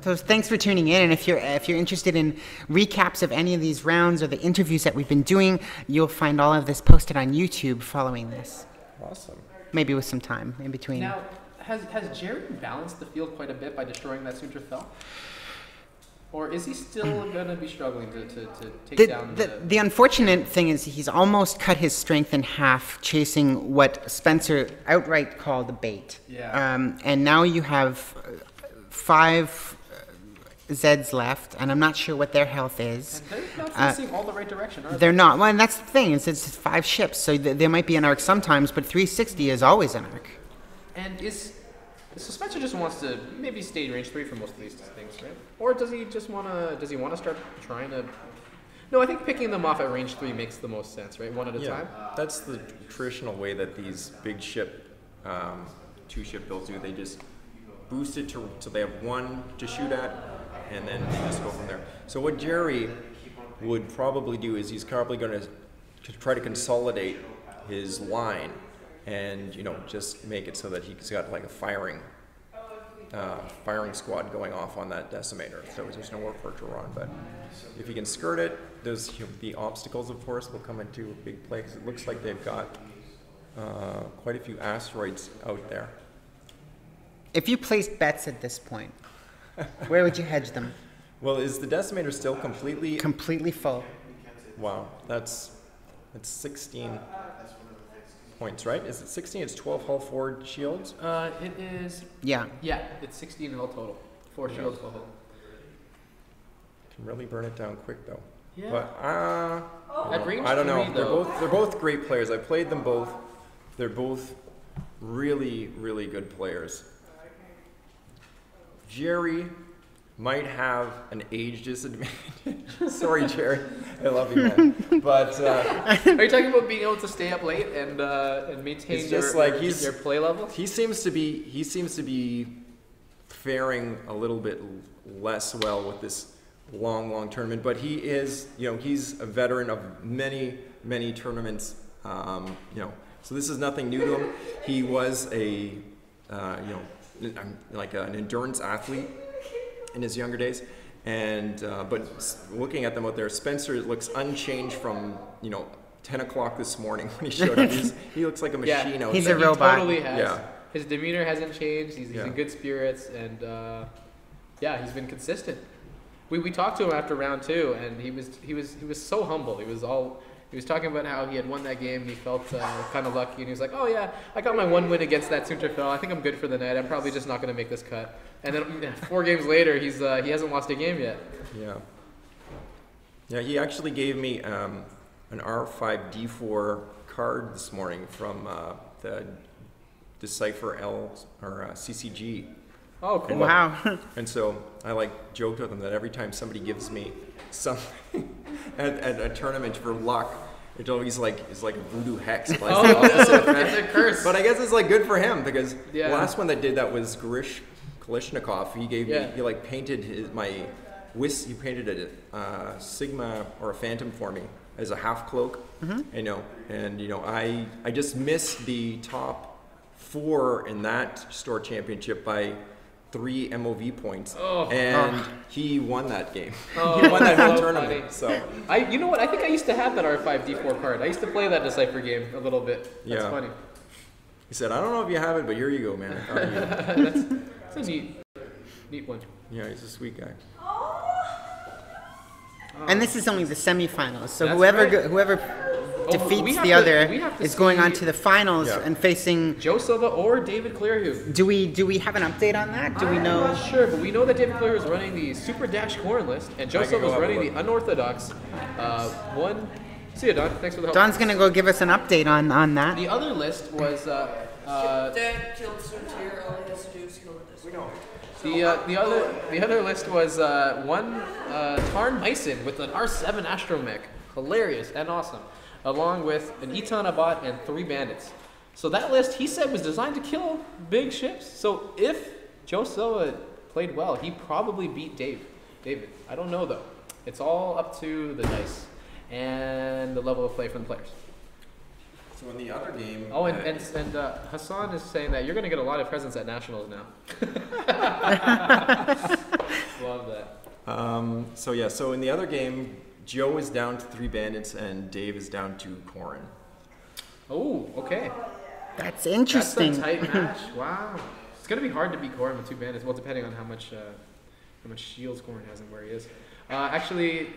So thanks for tuning in, and if you're interested in recaps of any of these rounds or the interviews that we've been doing, you'll find all of this posted on YouTube following this.
Awesome.
Maybe with some time in between.
Now, has Jerry balanced the field quite a bit by destroying that Sutra Fel? Or is he still going to be struggling to take down
The unfortunate thing is he's almost cut his strength in half chasing what Spencer outright called a bait.
Yeah.
And now you have 5 Zeds left, and I'm not sure what their health is.
And they're not facing all the right direction, are they?
They're not. Well, and that's the thing. It's 5 ships, so there might be an arc sometimes, but 360 is always an arc.
And so Spencer just wants to maybe stay range 3 for most of these things, right? Or does he just want to start trying to... No, I think picking them off at range 3 makes the most sense, right? One at a time?
That's the traditional way that these big ship, 2-ship builds do. They just boost it so they have 1 to shoot at, and then they just go from there. So what Jerry would probably do is he's probably going to try to consolidate his line and, just make it so that he's got like a firing squad going off on that decimator. So there's nowhere for it to run. But if he can skirt it, the obstacles, of course, will come into a big play. 'Cause it looks like they've got quite a few asteroids out there.
If you placed bets at this point, where would you hedge them?
Well, is the decimator still
Completely full.
Wow, that's 16 points, right? Is it 16? It's 12 hull forward shields.
It is...
Yeah.
Yeah, it's 16 all total. 4 shields total.
Can really burn it down quick though.
Yeah.
But
At range
I don't know.
3, though.
They're both great players. I played them both. They're both really, really good players. Jerry might have an age disadvantage. Sorry, Jerry. I love you, man. But
Are you talking about being able to stay up late and maintain
it's just like
your play level?
he seems to be faring a little bit less well with this long tournament. But he is, he's a veteran of many tournaments. So this is nothing new to him. He was like an endurance athlete in his younger days, and but looking at them out there, Spencer looks unchanged from 10 o'clock this morning when he showed up. He looks like a machine out
He's
there.
a robot.
He totally has.
Yeah.
His demeanor hasn't changed. He's
Yeah.
in good spirits, and he's been consistent. We talked to him after round 2, and he was so humble. He was talking about how he had won that game. He felt kind of lucky, and he was like, "Oh yeah, I got my 1 win against that Sunterfell. I think I'm good for the night. I'm probably just not going to make this cut." And then 4 games later, he hasn't lost a game yet.
Yeah. He actually gave me an R5D4 card this morning from the Decipher L or CCG.
Oh, cool.
Wow.
And so I joked with him that every time somebody gives me something at a tournament for luck, it's always it's like a voodoo hex.
It's a curse.
But I guess it's good for him because
Yeah.
the last one that did that was Garish Kalishnikov. He gave
Yeah.
me, he painted he painted a Sigma or a Phantom for me as a half cloak. Mm-hmm. I just missed the top 4 in that store championship by 3 MOV points, and he won that game. He won that whole tournament.
Funny.
So
you know what? I think I used to have that R5D4 card. I used to play that Decipher game a little bit. That's
Yeah.
funny.
he said, "I don't know if you have it, but here you go, man." I thought you-
It's a neat one.
yeah, he's a sweet guy.
And this is only the semifinals, so
That's
whoever
right.
whoever
we
defeats
have
the
to-
other
we have to
is going on
see-
to the finals
Yeah.
and facing.
Joe Silva or David Clearhue.
Do we have an update on that? Do we
I'm
know?
not sure, but we know that David Clearhue is running the Super Dash Corn list, and Joe
I can
Silva is
go have a
running
look.
the unorthodox one. See you, Don. Thanks for the help.
Don's gonna go give us an update on that.
The other list was
Dad killed Suntier. All he has to do is kill this. We know.
the other list was one Tarn Myson with an R7 Astromech, hilarious and awesome, along with an Eton Abbot and 3 bandits. So that list, he said, was designed to kill big ships. So if Joe Silva played well, he probably beat David. I don't know though. It's all up to the dice and the level of play from the players.
So in the other game,
Oh, and Hassan is saying that you're going to get a lot of presents at Nationals now. Love that.
So in the other game, Joe is down to 3 bandits and Dave is down to Corrin.
Oh, okay.
That's
That's
interesting.
a tight match. Wow. It's going to be hard to beat Corin with 2 bandits. Well, depending on how much how much shields Corrin has and where he is. Actually,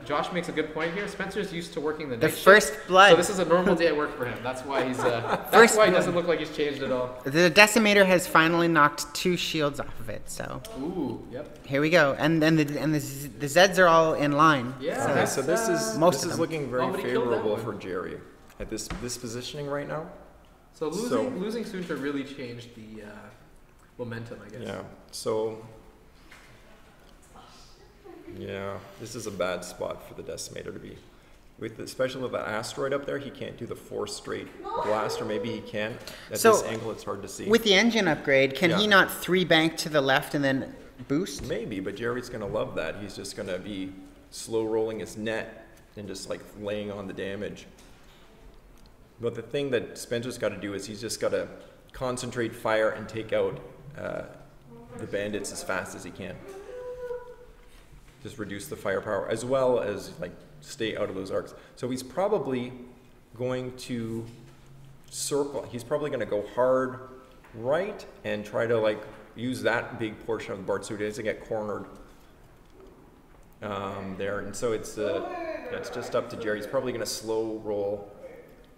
Josh makes a good point here. Spencer's used to working the night
first
shift,
blood.
so this is a normal day at work for him. That's why he's. That's why he doesn't look like he's changed at all.
The Decimator has finally knocked 2 shields off of it, so
Ooh, yep.
here we go. And the Zeds are all in line.
Yeah.
Okay, so this is
most
this
of
is
them.
looking very
Oh, but he killed that
favorable
one.
for Jerry at this positioning right now.
So losing Sunter really changed the momentum, I guess.
Yeah. So. Yeah, this is a bad spot for the Decimator to be. Especially with that asteroid up there, he can't do the 4 straight blast, or maybe he can. At
So,
this angle, it's hard to see.
With the engine upgrade, can he
Yeah.
not 3 bank to the left and then boost?
Maybe, but Jerry's going to love that. He's just going to be slow rolling his net and just like laying on the damage. But the thing that Spencer's got to do is he's just got to concentrate fire and take out the bandits as fast as he can. Just reduce the firepower as well as like stay out of those arcs. So he's probably going to circle. He's probably going to go hard right and try to like use that big portion of the board so he doesn't get cornered there. And so it's just up to Jerry. He's probably going to slow roll,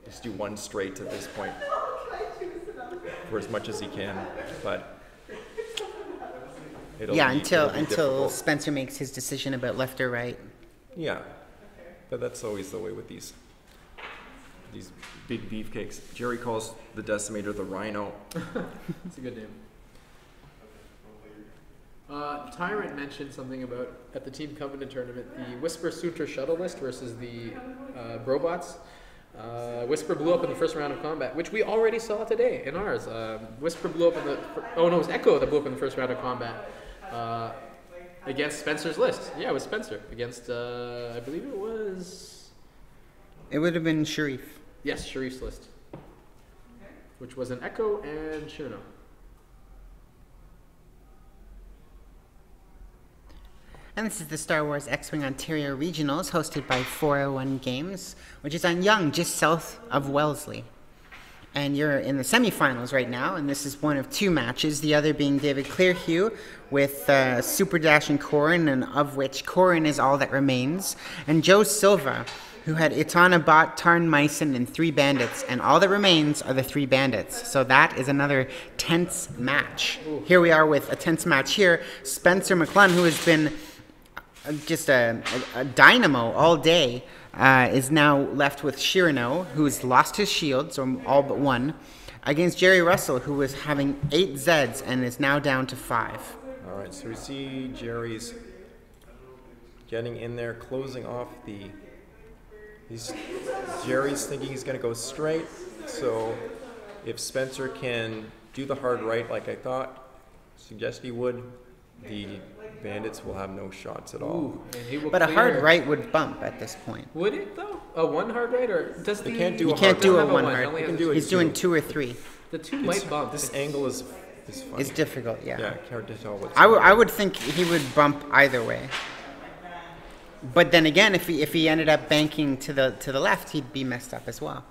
just do 1 straight at this point for as much as he can, but. It'll be
until
difficult.
Spencer makes his decision about left or right.
Yeah, but that's always the way with these big beefcakes. Jerry calls the Decimator the Rhino.
It's a good name. Tyrant mentioned something about at the Team Covenant tournament the Whisper Sunter shuttle list versus the Brobots. Whisper blew up in the first round of combat, which we already saw today in ours. Whisper blew up in the. Oh no, it was Echo that blew up in the first round of combat against Spencer's list. Yeah, it was Spencer against. I believe it was.
It would have been Sharif.
Yes, Sharif's list, which was an Echo and Shurno.
And this is the Star Wars X-Wing Ontario Regionals, hosted by 401 Games, which is on Yonge, just south of Wellesley. And you're in the semifinals right now, and this is one of 2 matches, the other being David Clearhue with Super Dash and Corrin, and of which Corrin is all that remains, and Joe Silva, who had Itana Bot, Tarn Myson, and 3 bandits, and all that remains are the 3 bandits. So that is another tense match. Here we are with a tense match here. Spencer McClellan, who has been just a dynamo all day, is now left with Shirano, who's lost his shields, or all but 1, against Jerry Russell, who was having 8 Zeds and is now down to 5.
All right, so we see Jerry's getting in there, closing off the. Jerry's thinking he's going to go straight. So if Spencer can do the hard right, like I suggest he would, the bandits will have no shots at all.
Ooh, and he will
But a
clear-
hard right would bump at this point.
Would it though? A 1 hard right, or does the?
You can't do
You
a
can't
hard
do
right.
a
have
1
one,
hard.
only
You
has
can
a
do it.
He's doing 2 or 3.
The 2 might bump.
This angle is funny.
It's difficult, yeah.
Yeah, hard to tell what's.
I would think he would bump either way. But then again, if he ended up banking to the left, he'd be messed up as well.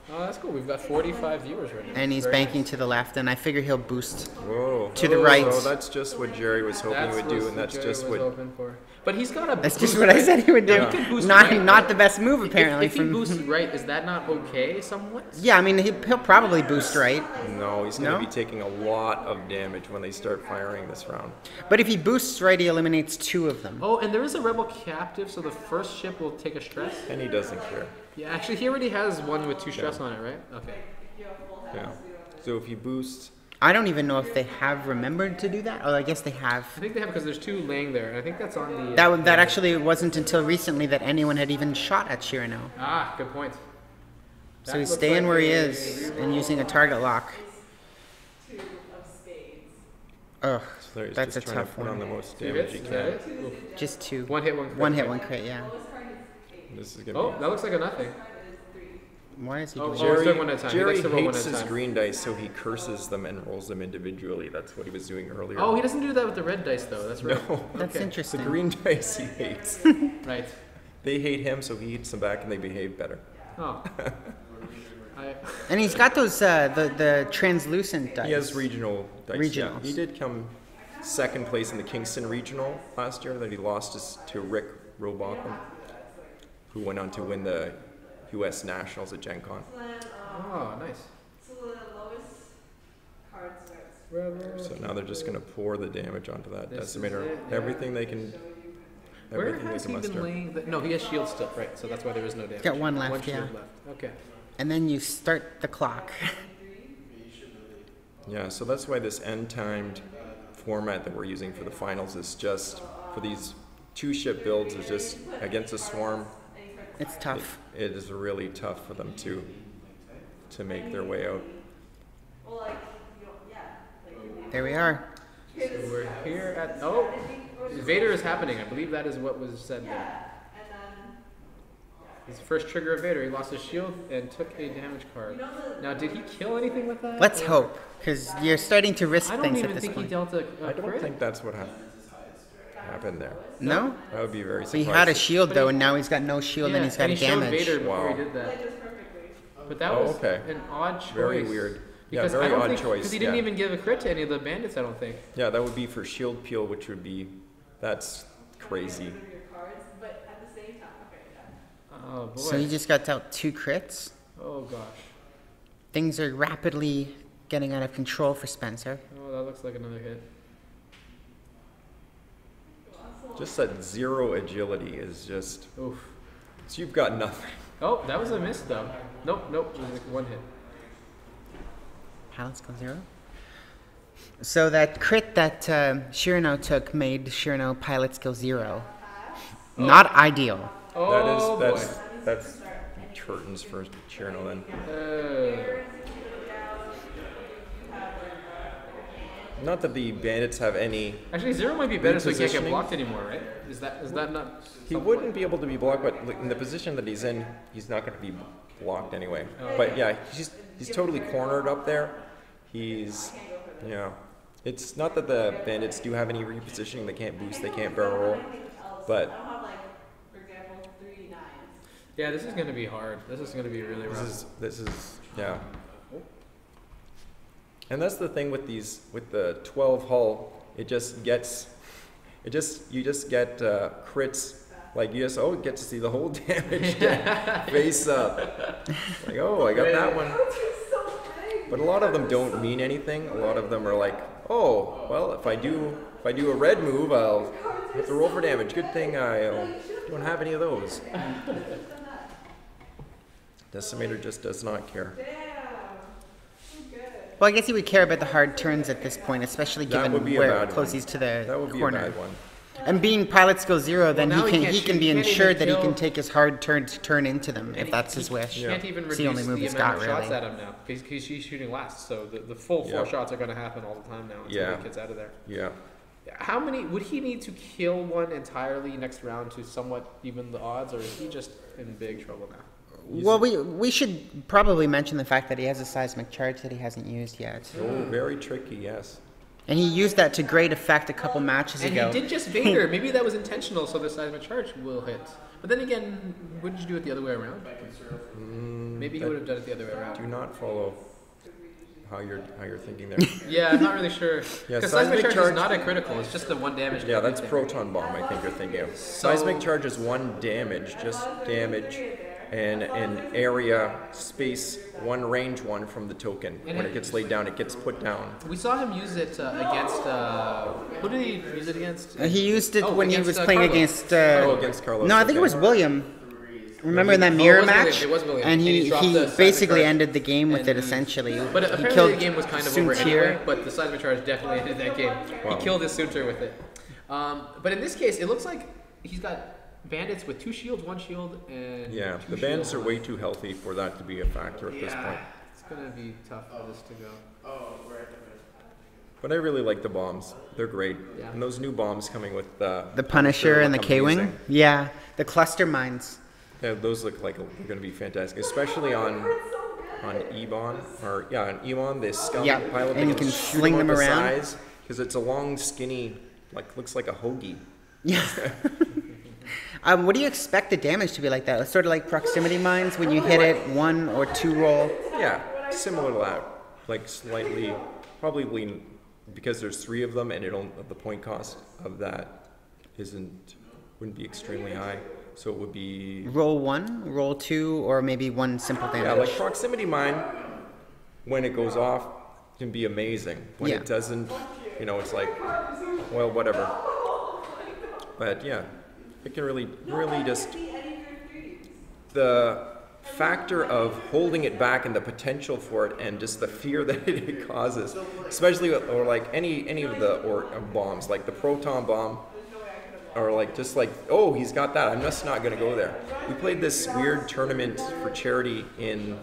Oh, that's cool. We've got 45 viewers right now.
And he's
Very
banking
nice.
to the left, and I figure he'll boost.
Whoa.
To the right.
So that's just what Jerry was hoping he would do, and that's
Jerry
just
was
what.
hoping for. But he's got a.
That's just what I said he would do.
Yeah, he can boost
Not
right,
not
though.
the best move apparently.
If he
from
boosts right, is that not okay? Somewhat.
Yeah, I mean he'll probably boost right.
No, he's going to
No?
be taking a lot of damage when they start firing this round.
But if he boosts right, he eliminates 2 of them.
Oh, and there is a rebel captive, so the first ship will take a stress.
And he doesn't care.
Yeah, actually, he already has 1 with 2 stress on it, right? Okay.
Yeah. So if you boost.
I don't even know if they have remembered to do that. Oh, I guess they have.
I think they have because there's 2 laying there, and I think that's on the.
That actually wasn't until recently that anyone had even shot at Shirano.
Ah, good point.
So
That
he's
looks
staying
like
where he
a
is and using a target lock.
2 of spades.
Ugh,
So there he's
that's a
just trying to
tough
put on
one.
the most
2
damage
hits?
he
Is that
can.
it? Oof.
Just 2.
1 hit, 1 crit.
1 hit, 1 crit, yeah.
This is going
Oh,
to
that looks like a nothing.
Why is he
Oh,
doing
oh,
that?
he's doing 1 at a time. He
Jerry
likes to roll 1
hates
at a
his
time.
green dice, so he curses them and rolls them individually. That's what he was doing earlier.
Oh, he doesn't do that with the red dice, though. That's right.
No.
That's
Okay.
interesting.
The green dice he hates.
Right.
They hate him, so he hates them back, and they behave better.
Oh.
And he's got those the translucent dice.
He has regional dice. Yeah.
Regionals.
He did come second place in the Kingston Regional last year. That he lost to Rick Robotham, who went on to win the U.S. Nationals at Gen Con.
Oh, nice.
So the lowest card starts.
So now they're just going to pour the damage onto that
This is
Decimator.
it, yeah.
Everything they can.
Where
Everything they
has
can
he been
muster.
laying? No, he has shield still, right? So that's why there is no damage.
Got one left,
One shield
yeah.
left. Okay.
And then you start the clock.
Yeah, so that's why this end-timed format that we're using for the finals is just for these 2-ship builds is just against a swarm.
It's tough.
It is really tough for them to make their way out.
Well, like, you don't, yeah.
There we are.
So we're here at Vader is happening. I believe that is what was said there.
And then,
His first trigger of Vader, he lost his shield and took a damage card. Now, did he kill anything with that?
Let's
Or-
hope, because you're starting to risk
I don't
things
even
at this
think he
point.
dealt a
I don't
crit.
think that's what happened there.
No?
That would be very
So he
surprising.
had a shield though, and now he's got no shield,
Yeah,
and he's got
he showed
damage.
Vader before he
Wow.
did that.
just perfectly.
But that
Oh,
was
okay.
an odd choice.
Very weird. Yeah,
Because
very
I don't
odd
think,
choice.
Because he didn't
yeah.
even give a crit to any of the bandits, I don't think.
Yeah, that would be for shield peel, which would be that's crazy.
Your cards, but at the same time, okay, yeah.
Oh boy.
So he just got dealt 2 crits.
Oh gosh.
Things are rapidly getting out of control for Spencer.
Oh, that looks like another hit.
Just that 0 agility is just.
Oof.
So you've got nothing.
Oh, that was a miss though. Nope. It was like one hit.
Pilots go 0. So that crit that Shirano took made Shirano pilot skill 0. Not ideal.
Oh boy.
That's curtains for Cherno then. Not that the bandits have any.
Actually, 0 might be better so he can't get
Repositioning.
blocked anymore, right? Is that not?
He wouldn't be able to be blocked, but in the position that he's in, he's not going to be blocked anyway. But yeah, he's totally cornered up there. He's, yeah. It's not that the bandits do have any repositioning. They can't boost, they can't barrel roll, but
I don't have, like, for example, 3 9s.
Yeah, this is gonna be hard. This is gonna be really rough.
this is yeah. And that's the thing with the 12 hull. You just get crits. Like you just get to see the whole damage face up. Like, oh, I got that one. But a lot of them don't mean anything. A lot of them are like, oh, well, if I do a red move, I'll have to roll for damage. Good thing I don't have any of those. Decimator just does not care.
Well, I guess he would care about the hard turns at this point, especially
That
given
would be a
where
bad
close
one.
he's to the
That would be
corner.
a bad one.
And being pilot skill 0, then
now
he
he can't
can
shoot-
be
he can't
ensured
even
that he can
kill-
take his hard turn to turn into them,
And
if that's his wish.
He can't even
It's
reduce
the only move
the
he's
amount
got,
of shots
really.
at him now because he's shooting last. So the full 4
Yeah.
shots are going to happen all the time now until
Yeah.
he gets out of there.
Yeah.
How many would he need to kill one entirely next round to somewhat even the odds, or is he just in big trouble now?
Well, we should probably mention the fact that he has a seismic charge that he hasn't used yet.
Oh, very tricky, yes.
And he used that to great effect a couple matches
And
ago.
he did just Vader. Maybe that was intentional, so the seismic charge will hit. But then again, wouldn't you do it the other way around? Maybe he would have done it the other way around.
Do not follow how you're thinking there.
Yeah, I'm not really sure.
Yeah,
Because
seismic
seismic charge
charge-
is not a critical. It's just the 1 damage. to
Yeah, that's
everything.
proton bomb. I think you're thinking of. Seismic charge is 1 damage, just damage, and an area space 1 range 1 from the token. When it gets laid down, it gets put down.
We saw him use it against. Who did he use it against?
He used it
Oh,
when he
against,
was playing
Carlos.
against.
Against Carlos.
No, I think it
okay.
was William. Remember in that
Oh, it
mirror
was William,
match?
it was William.
And
And he
he
dropped the seismic
basically
charge.
ended the game with
And-
it essentially.
But
he
apparently
killed
the game was kind of over
Soontir.
anyway. But the seismic charge definitely ended that game.
Wow.
He killed his Soontir with it. But in this case, it looks like he's got bandits with 2 shields, 1 shield, and
Yeah,
2
the bandits are
shields.
way too healthy for that to be a factor at this point.
It's gonna be tough for this to go.
But I really like the bombs. They're great.
Yeah.
And those new bombs coming with
The Punisher and the
look
K-Wing?
amazing.
Yeah, the cluster mines.
Yeah, those look like they're going to be fantastic, especially on Ebon on Ebon, the scum
Yeah,
pilot.
and
they
you can
shoot
sling
him
them
out the
around.
sides because it's a long, skinny, looks like a hoagie.
Yeah. What do you expect the damage to be like that? It's sort of like proximity mines when you hit it 1 or 2 roll
Yeah, similar to that. Like slightly, probably because there's 3 of them, and the point cost of that wouldn't be extremely high. So it would be
Roll 1, roll 2, or maybe one simple damage.
yeah, like proximity mine. When it goes off, can be amazing. When
Yeah.
it doesn't, it's like, well, whatever. But yeah, it can really just the factor of holding it back and the potential for it and just the fear that it causes, especially or like any of the bombs, like the proton bomb, or like just like, oh, he's got that, I'm just not gonna go there. We played this weird tournament for charity in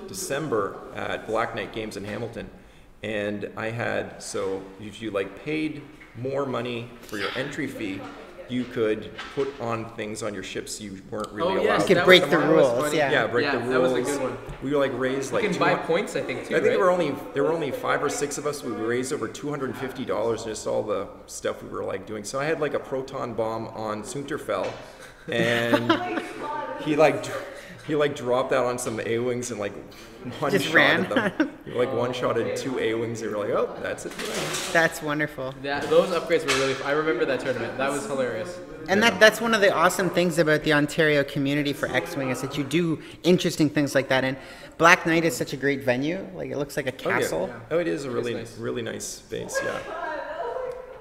December at Black Knight Games in Hamilton, and if you like paid more money for your entry fee, you could put on things on your ships you weren't really allowed.
You could
that
break
was
the
one that was
rules,
funny.
yeah.
Break the rules.
That was a good one.
We like raised like
You can buy
200
points, I think, too.
I think
right?
there were only 5 or 6 of us. We raised over $250 just all the stuff we were like doing. So I had like a proton bomb on Sunterfell, and he dropped that on some A-wings and like one-shotted them. He one-shotted 2 A-wings. They were like, oh, that's it for them.
That's wonderful.
Those upgrades were really. I remember that tournament. That was hilarious.
And that's one of the awesome things about the Ontario community for X-Wing is that you do interesting things like that. And Black Knight is such a great venue. Like, it looks like a castle.
Oh, it is a
nice.
really nice space, yeah.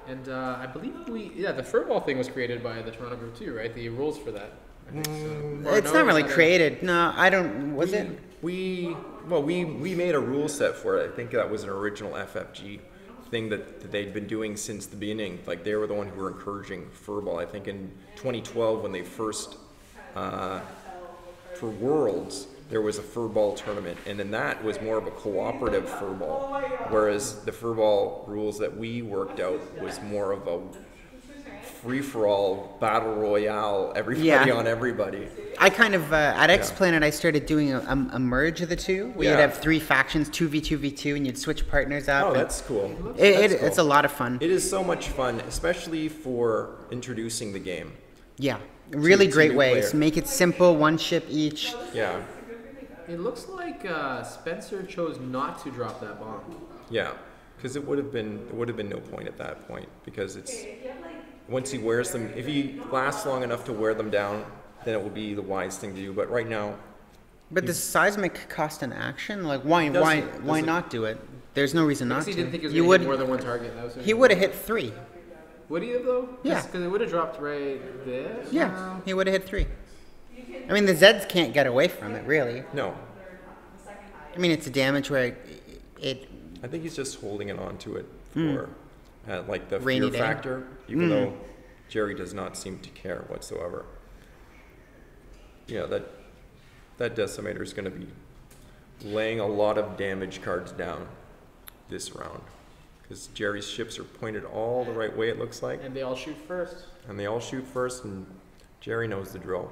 And I believe the furball thing was created by the Toronto group too, right? The rules for that. I think so. Or
It's
no,
not really
that
created. No, I don't. Was it?
We made a rule set for it. I think that was an original FFG thing that they'd been doing since the beginning. Like, they were the one who were encouraging furball. I think in 2012 when they first for Worlds there was a furball tournament, and then that was more of a cooperative furball, whereas the furball rules that we worked out was more of a free-for-all battle royale, everybody on everybody.
I kind of at X Planet I started doing a merge of the two. Where you'd have 3 factions, 2v2v2, and you'd switch partners up.
Oh, that's cool.
It's a lot of fun.
It is so much fun, especially for introducing the game.
Yeah, really
to
great
new
ways.
player.
Make it simple, 1 ship each.
Yeah,
It looks like Spencer chose not to drop that bomb.
yeah, because it would have been no point at that point, because it's once he wears them, if he lasts long enough to wear them down, then it will be the wise thing to do. But right now,
But does seismic cost an action? Like, why
Doesn't-
not do it? There's no reason not
Because he
to.
didn't think he was
You
going to
would.
hit more than one target. That was
He would have hit 3.
Would he have though?
Yeah.
Because it would have dropped right there.
Yeah, he would have hit 3. I mean, the Zeds can't get away from it, really.
no,
I mean, it's a damage where it
I think he's just holding it onto it for like the
Rainy
fear
day.
factor, even though Jerry does not seem to care whatsoever. Yeah, that decimator is going to be laying a lot of damage cards down this round, because Jerry's ships are pointed all the right way, it looks like,
And they all shoot first.
and they all shoot first, and Jerry knows the drill.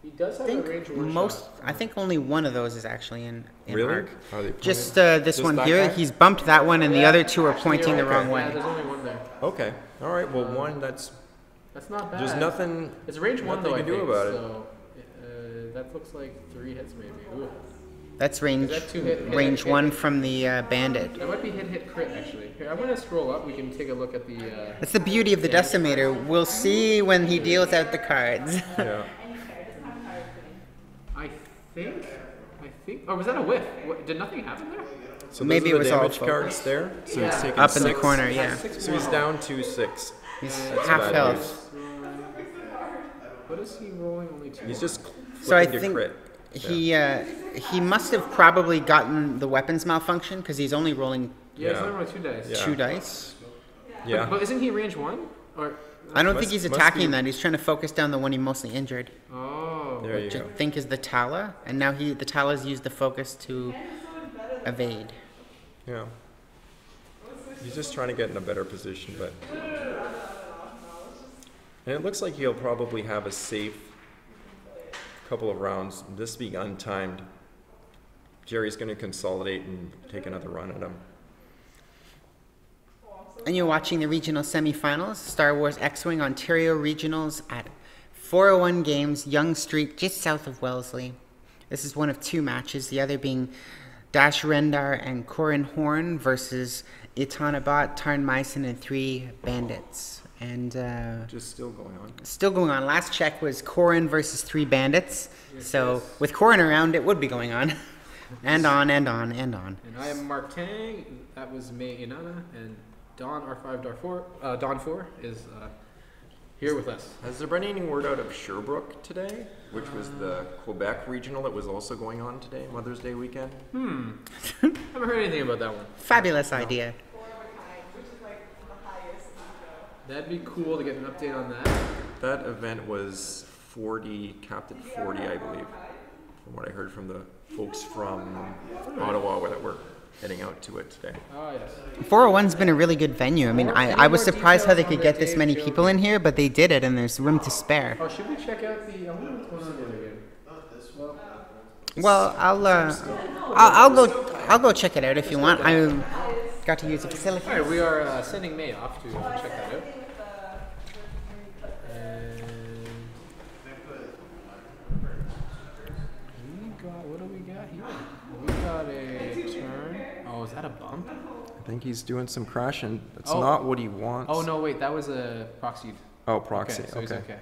He does have a range one shot.
I think only one of those is actually in
Really?
arc.
Are they
Just
pointed-
this
just
one
that
here,
guy?
he's bumped that one, and the other 2 are pointing the
okay.
wrong
Yeah,
way.
there's only one there.
Okay, all right. Well, one that's
That's not bad.
there's nothing.
It's range one
nothing
though.
you
I
can do
think,
about it.
so, that looks like 3 hits maybe. Ooh.
That's range
Is that 2 hit?
range
hit,
1
hit?
from the bandit.
That might be hit crit actually. Here, I'm gonna scroll up. We can take a look at the.
That's the beauty of the decimator. We'll see when he deals out the cards.
Yeah.
I think. Oh, was that a whiff? What, did nothing happen there?
So
Maybe
those
it
are the
was all
damage cards
focused.
there. So
Yeah.
he's taking
Up in the
6.
corner, yeah.
So he's down to 6.
He's
That's
half
bad
health.
What is he rolling? Only 2.
He's just
So I
flipping to
think
crit.
he must have probably gotten the weapons malfunction because he's only rolling
Yeah, he's
Yeah.
only rolling 2 dice.
Yeah.
2 dice.
Yeah.
But isn't he range 1? Or.
I don't
Must-
think he's
must
attacking
be-
that. He's trying to focus down the one he mostly injured,
Oh.
There you
which I
go.
think is the Tala, and now the Tala's used the focus to evade.
Yeah. He's just trying to get in a better position, but. And it looks like he'll probably have a safe couple of rounds. This being untimed, Jerry's going to consolidate and take another run at him.
And you're watching the regional semifinals, Star Wars X-Wing Ontario Regionals at 401 Games, Yonge Street, just south of Wellesley. This is one of two matches, the other being Dash Rendar and Corin Horn versus Itanabat, Tarn Myson, and 3 bandits. And
Just still going on.
still going on. Last check was Corin versus 3 bandits. So with Corin around, it would be going on. And on and on and on.
And I am Mark Tang. That was May Inanna, and Don R5 Don 4 is here with us.
Has there been any word out of Sherbrooke today, which was the Quebec regional that was also going on today, Mother's Day weekend?
Haven't heard anything about that one.
Fabulous idea.
That'd be cool to get an update on that.
That event was 40, capped at 40, I believe, from what I heard from the folks from Ottawa that were heading out to it today.
Oh yes.
401's been a really good venue. I mean, I was surprised how they could get this many people in here, but they did it, and there's room to spare.
Oh, should we check out the? I wonder what's going on the other game.
Well, I'll go check it out if you want. I got to use the facility.
All right, we are sending May off to check that out. And what do we got here? We got a turn. Oh, is that a bump?
I think he's doing some crashing. That's
Oh.
not what he wants.
Oh no, wait, that was a proxy.
Oh, proxy.
Okay, so he's okay.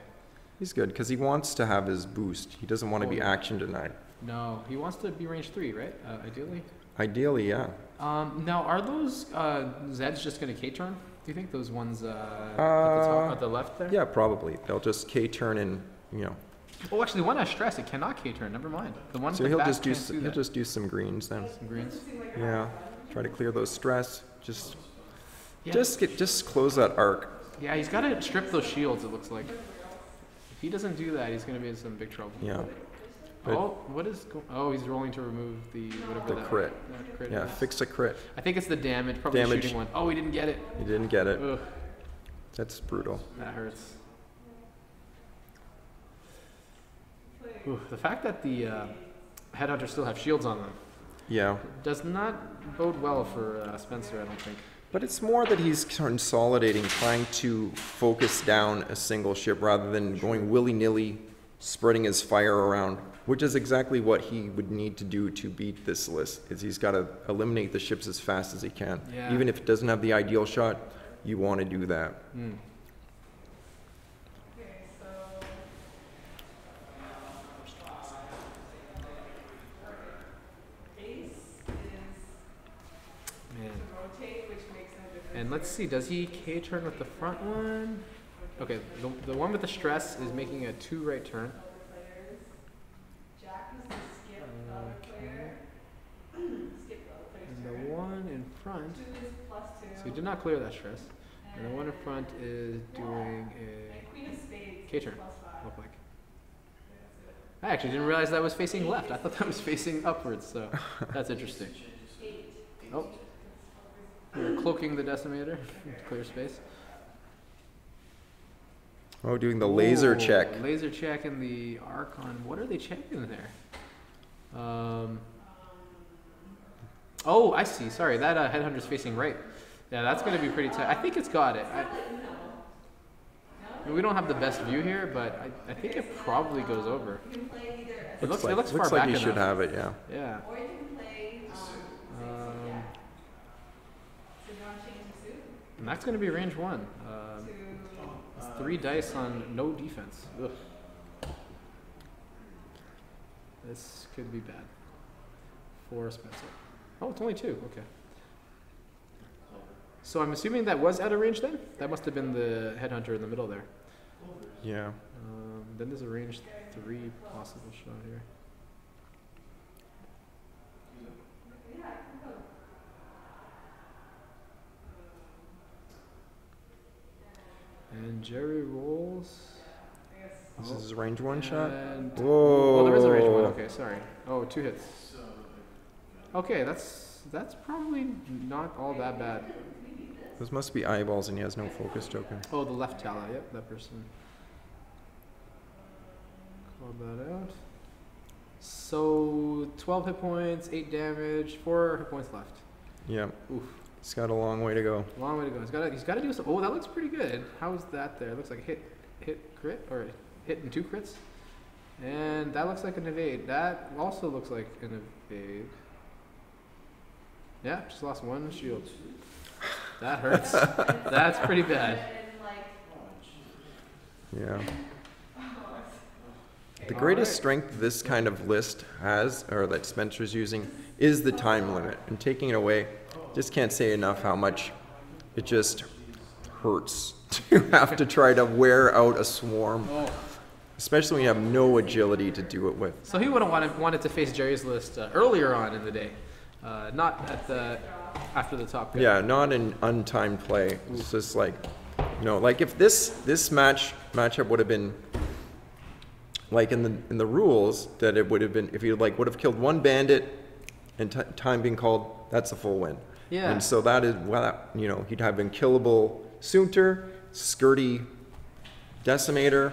He's good because he wants to have his boost. He doesn't want to be action denied.
No, he wants to be range 3, right? Ideally.
Ideally, yeah.
Now, are those Zeds just going to K-turn? Do you think those ones at the top, at the left there?
Yeah, probably. They'll just K-turn and, you know.
Oh, actually, the one has stress. It cannot K-turn. Never mind. The one.
So
with
he'll
back
just do
can't
he'll
that.
just do some greens then.
Some greens.
Yeah. Try to clear those stress. Just
Yeah.
just close that arc.
Yeah, he's got to strip those shields. It looks like. If he doesn't do that, he's going to be in some big trouble.
Yeah. But
Oh, what is? Oh, he's rolling to remove the whatever
the
that
crit.
that crit
Yeah,
is.
fix a crit.
I think it's the damage. Probably the
Damage.
shooting one. Oh, he didn't get it.
He didn't get it.
Ugh,
That's brutal.
that hurts. Ooh, the fact that the headhunters still have shields on them
Yeah.
does not bode well for Spencer, I don't think.
But it's more that he's consolidating, trying to focus down a single ship rather than going willy-nilly, spreading his fire around, which is exactly what he would need to do to beat this list, is he's got to eliminate the ships as fast as he can.
Yeah.
Even if it doesn't have the ideal shot, you want to do that.
Hmm. Man. And let's see, does he K-turn with the front one? Okay, the one with the stress is making a 2 right turn. And the one in front, so he did not clear that stress. And the one in front is doing a K-turn, look like. I actually didn't realize that was facing left. I thought that was facing upwards, so that's interesting. Oh, we're cloaking the decimator, clear space.
Oh, doing the laser
Ooh,
check.
Laser check in the Archon. What are they checking there? Oh, I see. Sorry, that headhunter's facing right. Yeah, that's going to be pretty tight. I think it's got it. I mean, we don't have the best view here, but I think it probably goes over. It looks far
looks
back
like he
enough.
should have it, yeah.
Yeah. And that's going to be range 1. It's 3 dice on no defense. Ugh. This could be bad for Spencer. Oh, it's only 2. Okay. So I'm assuming that was out of range then? That must have been the headhunter in the middle there.
Yeah.
Then there's a range 3 possible shot here. And Jerry rolls.
This is a range 1 shot.
And
Whoa.
oh, there is a range 1. Okay, sorry. Oh, 2 hits. Okay, that's probably not all that bad.
Those must be eyeballs and he has no focus token.
Oh, the left Tala. Yep, that person. Called that out. So 12 hit points, 8 damage, 4 hit points left.
Yeah.
Oof.
He's got a long way to go.
Long way to go. He's got to do some. Oh, that looks pretty good. How is that there? It looks like a hit crit or hit and 2 crits. And that looks like an evade. That also looks like an evade. Yeah, just lost one shield. That hurts. That's pretty bad.
Yeah. The greatest strength this kind of list has, or that Spencer's using, is the time limit. And taking it away, just can't say enough how much it just hurts to have to try to wear out a swarm. Especially when you have no agility to do it with.
So he would have wanted to face Jerry's list earlier on in the day, not at the after the top pick.
Yeah, not an untimed play. It's just like, like if this matchup would have been like in the rules, that it would have been, if he would have killed one bandit and time being called, that's a full win.
Yeah.
And so that is he'd have been killable Soontir, Skirty, Decimator.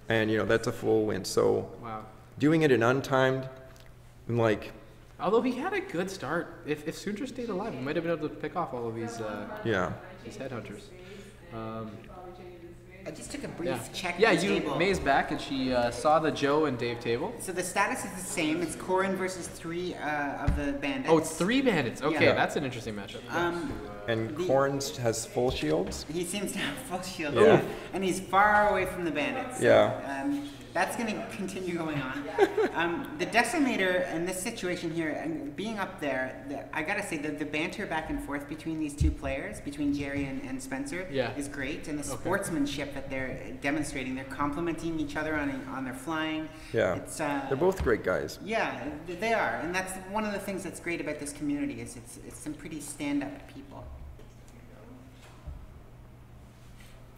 And that's a full win. So
wow.
Doing it in untimed,
although he had a good start, if Soontir stayed alive, he might have been able to pick off all of these these headhunters.
I just took a brief check.
Yeah,
the table.
May's back, and she saw the Joe and Dave table.
So the status is the same. It's Corrin versus 3 of the bandits.
Oh, it's 3 bandits. Okay,
Yeah.
That's an interesting matchup.
and Corrin has full shields.
He seems to have full shield.
Yeah.
And he's far away from the bandits. So,
Yeah.
that's going to continue going on. The Decimator in this situation here, and being up there, I got to say that the banter back and forth between these two players, between Jerry and Spencer, is great. And the sportsmanship that they're demonstrating, they're complimenting each other on their flying.
Yeah.
It's,
They're both great guys.
Yeah, they are. And that's one of the things that's great about this community is it's some pretty stand-up people.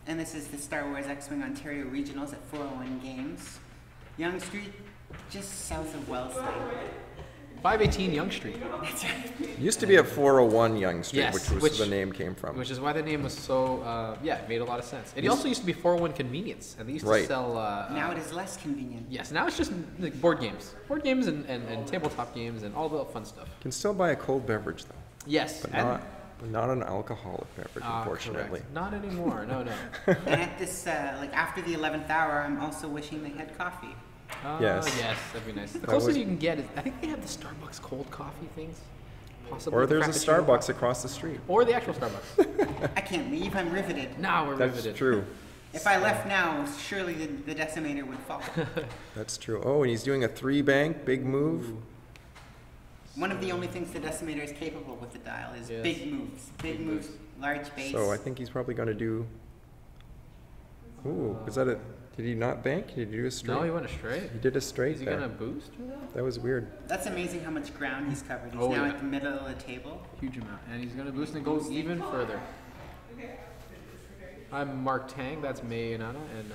And this is the Star Wars X-Wing Ontario Regionals at 401 Games. Yonge Street, just south of Wellesley.
518 Yonge Street.
That's right.
Used to be at 401 Yonge Street,
Yes,
which was the name came from.
Which is why the name was so, it made a lot of sense. It also used to be 401 Convenience, and they used to sell...
now it is less convenient.
Yes, now it's just like board games. Board games and tabletop games and all the fun stuff.
You can still buy a cold beverage, though.
Yes.
But not an alcoholic beverage, unfortunately.
Correct. Not anymore, no.
And at this, after the 11th hour, I'm also wishing they had coffee.
Yes.
Yes, that'd be nice. The closest you can get is, I think they have the Starbucks cold coffee things. Possibly.
Or there's a
Frappuccino
Starbucks
coffee.
across the street.
Or the actual Starbucks.
I can't leave, I'm riveted.
Now we're
That's
riveted.
true.
If I left now, surely the Decimator would fall.
That's true. Oh, and he's doing a 3-bank, big move.
One of the only things the Decimator is capable with the dial is big moves. Big moves, large base.
So I think he's probably going to do... Ooh, was that a... Did he not bank? Did he do a straight?
No, he went a straight.
He did a straight
Is he
there.
going to boost?
That was weird.
That's amazing how much ground he's covered. He's
Oh,
now
yeah.
at the middle of the table.
Huge amount. And he's going to boost and go even further. I'm Mark Tang. That's May and Anna. And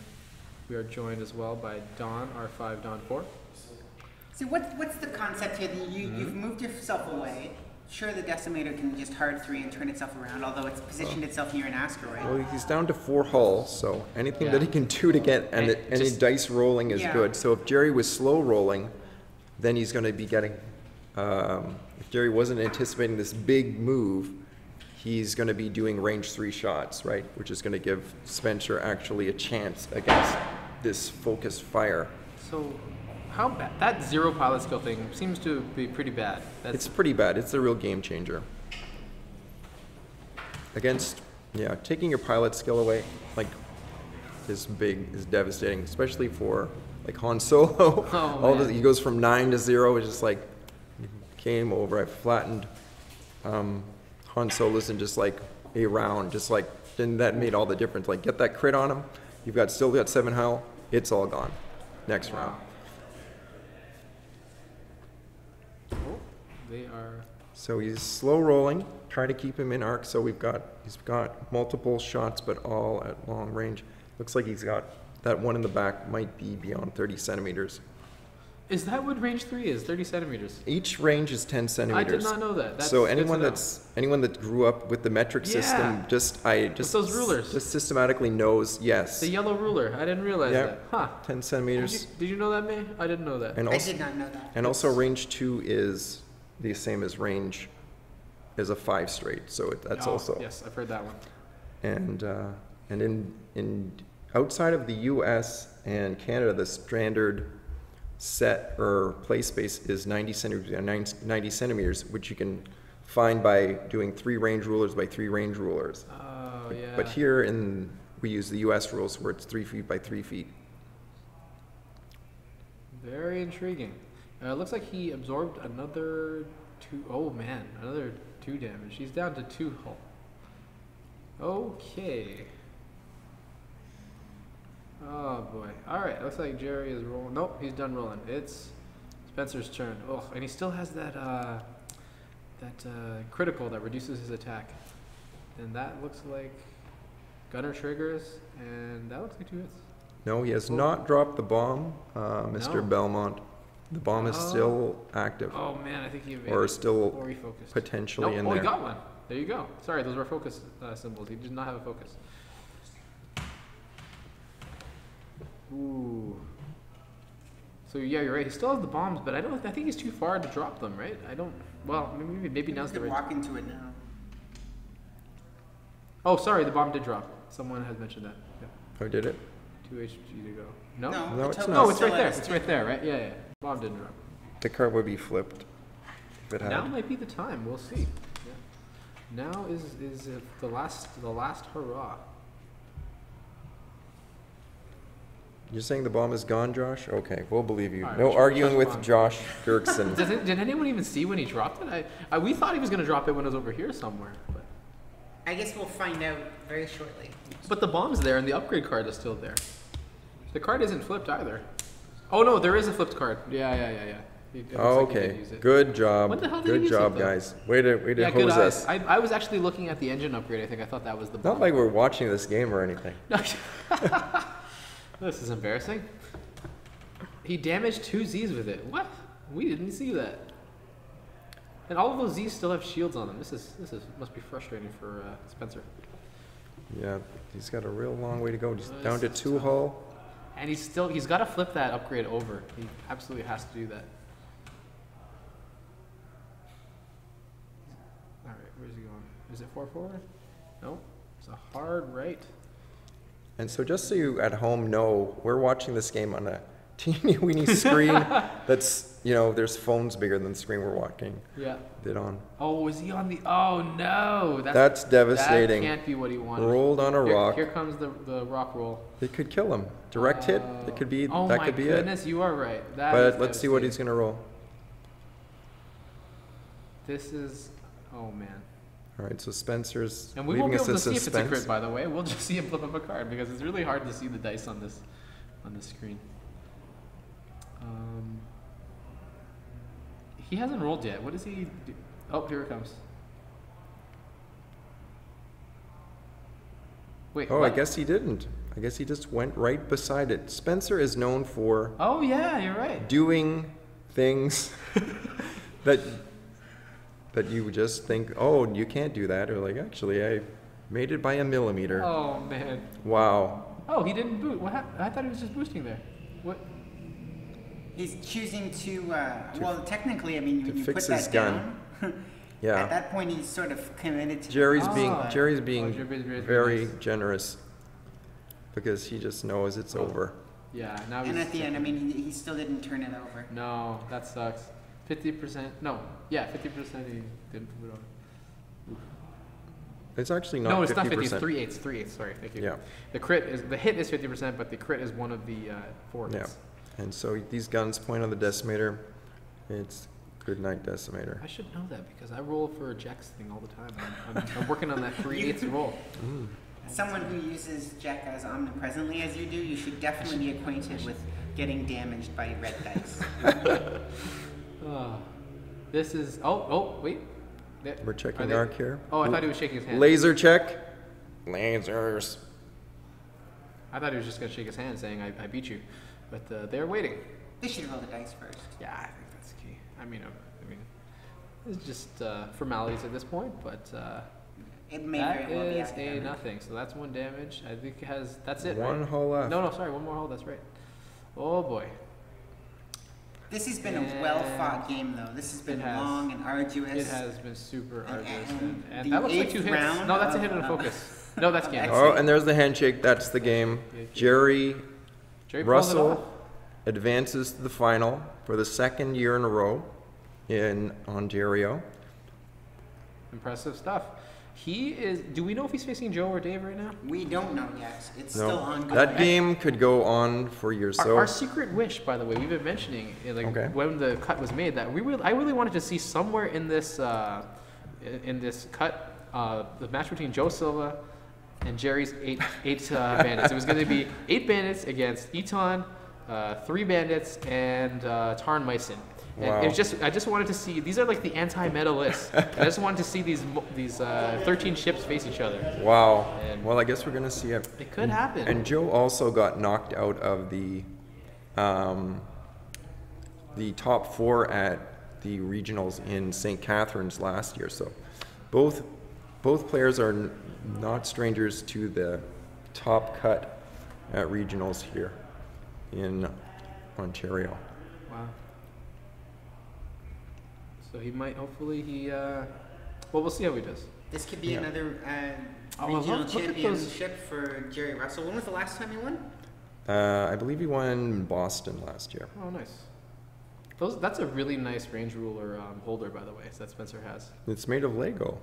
we are joined as well by Don, R5 Don 4.
So what's the concept here? That you've moved yourself away. Sure, the Decimator can just hard 3 and turn itself around, although it's positioned itself near an asteroid.
Well, he's down to 4 hull, so anything that he can do to get any
just-
dice rolling is
Yeah.
good. So if Jerry was slow rolling, then he's going to be getting... if Jerry wasn't anticipating this big move, he's going to be doing range 3 shots, right? Which is going to give Spencer actually a chance against this focused fire.
So, how bad? That 0 pilot skill thing seems to be pretty bad.
It's pretty bad. It's a real game changer. Against, taking your pilot skill away, is devastating, especially for, Han Solo.
Oh, man.
He goes from 9 to 0, it's just game over. I flattened Han Solo's in just a round, then that made all the difference. Get that crit on him, you've still got 7 hull, it's all gone. Next round.
They are.
So he's slow rolling, try to keep him in arc. So he's got multiple shots, but all at long range. Looks like he's got that one in the back might be beyond 30 centimeters.
Is that what range 3 is? 30 centimeters.
Each range is 10
I
centimeters.
did not know that. That's
So
good to
anyone
know.
anyone that grew up with the metric system, just
those rulers.
just systematically knows yes.
The yellow ruler. I didn't realize
Yeah.
that. Huh.
10 centimeters.
Did you know that, May? I didn't know that.
And
I
also,
did not know that.
and also range 2 is the same as range is a 5 straight. So that's also.
Yes, I've heard that one.
And in outside of the U.S. and Canada, the standard set or play space is 90 centimeters, 90 centimeters, which you can find by doing 3 range rulers by 3 range rulers.
Oh, yeah.
But here we use the US rules where it's 3 feet by 3 feet.
Very intriguing. Looks like he absorbed another 2. Oh man, another 2 damage. He's down to 2 hull. Okay. Oh boy. Alright, looks like Jerry is rolling. Nope, he's done rolling. It's Spencer's turn. Oh, and he still has that critical that reduces his attack. And that looks like gunner triggers, and that looks like 2 hits.
No, he has not dropped the bomb, Mr.
No.
Belmont. The bomb is still active,
Oh man, I think he evaded.
or still
Or he focused.
potentially
Nope.
in
Oh,
there.
he got one. There you go. Sorry, those were focus symbols. He did not have a focus. Ooh. So yeah, you're right. He still has the bombs, but I think he's too far to drop them, right? Well, maybe now's the
You
right.
walk into it now.
Oh, sorry, the bomb did drop. Someone has mentioned that. Yeah.
Oh, did it?
2 HP to go. No.
No,
No,
the
it's
token
not.
No,
is
it's right
still
there.
at a
It's right there, right? Yeah. Bomb didn't drop.
The card would be flipped if it had.
Now might be the time. We'll see. Yeah. Now is the last hurrah.
You're saying the bomb is gone, Josh? Okay, we'll believe you.
All right,
No
Josh
arguing with
bomb.
Josh Dirksen.
Did anyone even see when he dropped it? We thought he was going to drop it when it was over here somewhere.
I guess we'll find out very shortly.
But the bomb's there and the upgrade card is still there. The card isn't flipped either. Oh no, there is a flipped card. Yeah. It looks like he
Okay,
did use it.
good job.
When the hell did he
Good
use
job,
it, though?
guys. Way to
Yeah, good
hose
eyes.
us.
I was actually looking at the engine upgrade. I think I thought that was the bomb.
Not like we're watching this game or anything.
This is embarrassing. He damaged 2 Z's with it. What? We didn't see that. And all of those Z's still have shields on them. This must be frustrating for Spencer.
Yeah, he's got a real long way to go. He's
This
down to
is
2
tough.
hull.
And he's got to flip that upgrade over. He absolutely has to do that. All right, where's he going? Is it 4-4? No, it's a hard right.
And so just so you at home know, we're watching this game on a teeny weeny screen that's, there's phones bigger than the screen we're watching
Yeah.
it on.
Oh, is he on the? Oh no,
That's devastating.
That can't be what he wanted.
Rolled on a rock.
Here comes the rock roll.
It could kill him. Direct hit. It could be.
Oh
that
my
could be
goodness, you are right.
it.
That
But
is
let's see what he's
devastating.
gonna roll.
This is. Oh man.
All right, so Spencer's
And we won't
leaving
be able
us
to
in
see if it's a crit,
suspense.
by the way. We'll just see him flip up a card because it's really hard to see the dice on this screen. He hasn't rolled yet. What does he do? Oh, here it comes. Wait.
Oh,
what?
I guess he didn't. I guess he just went right beside it. Spencer is known for
Oh yeah, you're right.
doing things that you just think, oh, you can't do that, or like, actually, I made it by a millimeter.
Oh man.
Wow.
Oh, he didn't boot. What happened? I thought he was just boosting there. What?
He's choosing to, well, technically, I mean,
to
when you
fix
put
his
that
gun.
down,
Yeah.
at that point, he's sort of committed to
Jerry's
Ah.
being
Oh,
Jerry's very
nice.
generous because he just knows it's over.
Yeah. Now
And
he's.
at the end, I mean, he still didn't turn it over.
No, that sucks. 50%. No. Yeah, 50%. He didn't put it on.
It's actually not
No, it's
50%.
not 50. It's 3/8. 3/8. Sorry. Thank you.
Yeah.
The hit is 50%, but the crit is one of the 4
Yeah.
hits.
And so these guns point on the decimator. It's good night decimator.
I should know that because I roll for a Jack's thing all the time. I'm working on that 3/8 roll.
Someone who uses Jack as omnipresently as you do, you should definitely be acquainted with getting damaged by red dice.
This is. Oh, wait.
We're
Are
checking
they-
arc here.
Oh, I thought he was shaking his hand.
Laser check. Lasers.
I thought he was just going to shake his hand saying, I beat you. But they're waiting.
They should roll the dice first.
Yeah, I think that's key. I mean, it's just formalities at this point, but
It may
that
very well be
is a
academic.
nothing. So that's 1 damage. I think it has. That's it,
One
right?
hull left.
No, sorry, 1 more hole. That's right. Oh boy.
This has been a well-fought game, though. This has been
It has.
long and arduous.
It has been super
And-
arduous,
and
and
the
that looks like 2
eighth
hits.
round
No, that's a hit
of-
and a focus. No, that's game.
Excellent.
Oh, and there's the handshake. That's the game. Jerry
Jerry pulls it off.
Russell advances to the final for the second year in a row in Ontario.
Impressive stuff. He is. Do we know if he's facing Joe or Dave right now?
We don't know yet. It's
No,
still ongoing.
that game could go on for years. So
Our secret wish, by the way, we've been mentioning like
Okay.
when the cut was made that I really wanted to see somewhere in this cut the match between Joe Silva and Jerry's eight bandits. It was going to be 8 bandits against Eton, 3 bandits, and Tarn Meissen. And
Wow.
it was just I just wanted to see. These are like the anti-meta lists. I just wanted to see these 13 ships face each other.
wow.
And-
Well, I guess we're gonna see it.
It could happen.
And Joe also got knocked out of the top 4 at the regionals in St. Catharines last year. So both players are not strangers to the top cut at regionals here in Ontario.
Wow. So he might, hopefully he, well, we'll see how he does.
This could be
Yeah.
another
Oh, I
regional
love- look at those-
championship for Jerry Russell. When was the last time he won?
I believe he won in Boston last year.
Oh, nice. That's a really nice range ruler holder, by the way, that Spencer has.
It's made of Lego.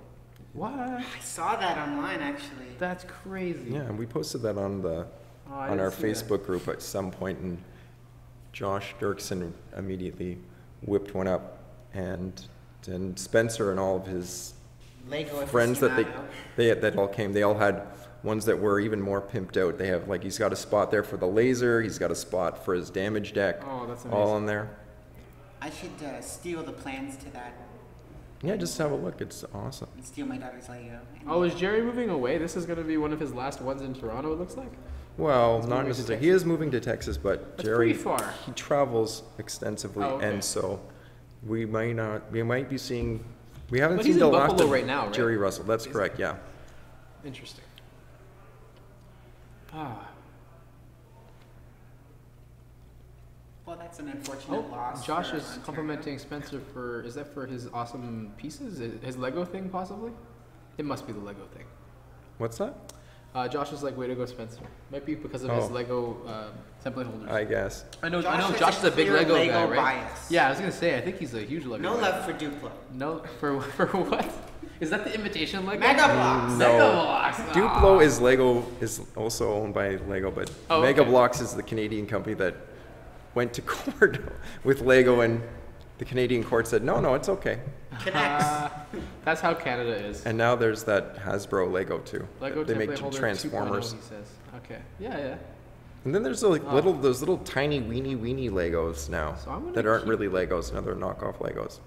What?
I saw that online actually.
That's crazy.
Yeah, and we posted that on the
Oh, I
on our
didn't see that.
Facebook group at some point, and Josh Dirksen immediately whipped one up, and Spencer and all of his
Lego
friends that
aficionado.
that all came. They all had ones that were even more pimped out. They have, like, he's got a spot there for the laser. He's got a spot for his damage deck.
Oh, that's
all
amazing.
in there.
I should steal the plans to that
Yeah, just have a look. It's awesome.
and steal my daughter's Lego.
Oh, is Jerry moving away? This is going to be one of his last ones in Toronto, it looks like.
Well,
He's
not
moving to
necessarily. He
Texas.
is moving to Texas, but
That's
Jerry
pretty far.
he travels extensively,
Oh, okay.
and so we might be seeing. We haven't
But
seen
he's
the
in
last
Buffalo
of
right now, right?
Jerry Russell. That's correct. Yeah.
Interesting. Ah.
Well, that's an unfortunate
Oh,
loss.
Josh
for
is
Ontario.
complimenting Spencer for, is that for his awesome pieces? His Lego thing, possibly? It must be the Lego thing.
What's that?
Josh is like, way to go, Spencer. Might be because of his
Oh.
Lego template holders.
I guess.
I know
Josh has
Josh is a big
clear
Lego guy, right?
bias.
Yeah, I was gonna say, I think he's a huge Lego
No
guy.
love for Duplo.
No, for what? Is that the imitation Lego?
Mega Bloks.
No.
Mega Bloks.
Duplo is Lego, is also owned by Lego, but
Oh,
Mega
okay.
Bloks is the Canadian company that went to court with Lego, and the Canadian court said, no, it's okay.
Connects.
That's how Canada is.
And now there's that Hasbro Lego too.
Lego
they make
template holder
Transformers.
2.0, he says. Okay. Yeah.
And then there's like those little tiny weeny Legos now
So I'm gonna
that aren't
keep-
really Legos. Now they're knockoff Legos.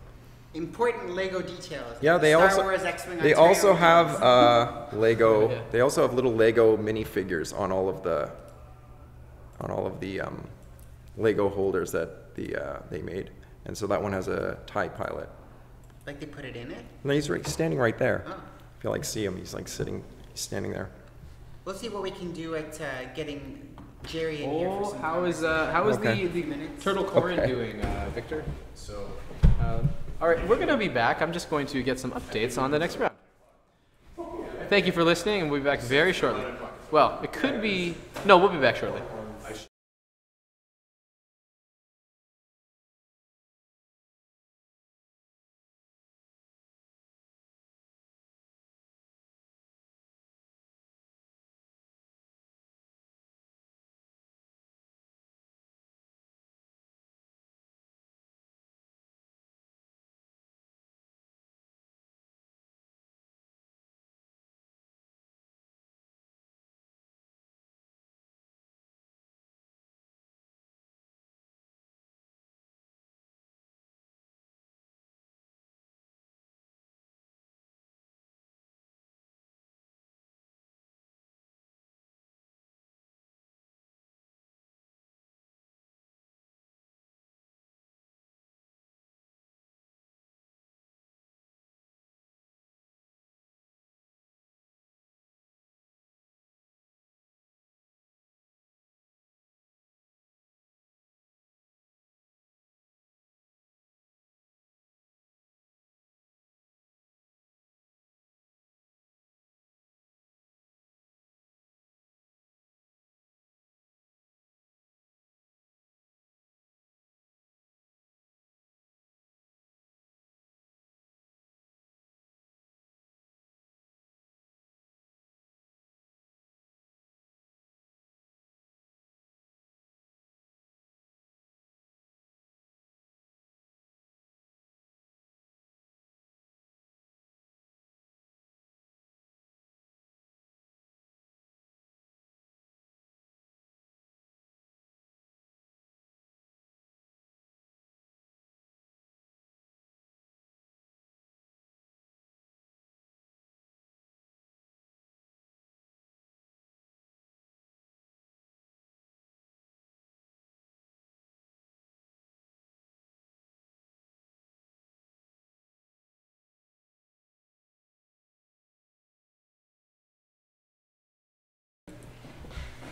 Important Lego details.
Yeah, they
Star
also
Wars, X-Wing,
they
Ontario
also have
Jones.
Lego.
Yeah.
They also have little Lego minifigures on all of the Lego holders that they made. And so that one has a TIE pilot.
Like they put it in it.
And he's standing right there.
Oh.
If you like see him, he's like he's standing there.
We'll see what we can do at getting Jerry in here for
Oh,
some
how is
Okay.
the
minutes.
Turtle Corin
Okay.
doing, Victor? So, all right, we're gonna be back. I'm just going to get some updates on the next round. Thank you for listening, and we'll be back very shortly. Well, it could be. No, we'll be back shortly.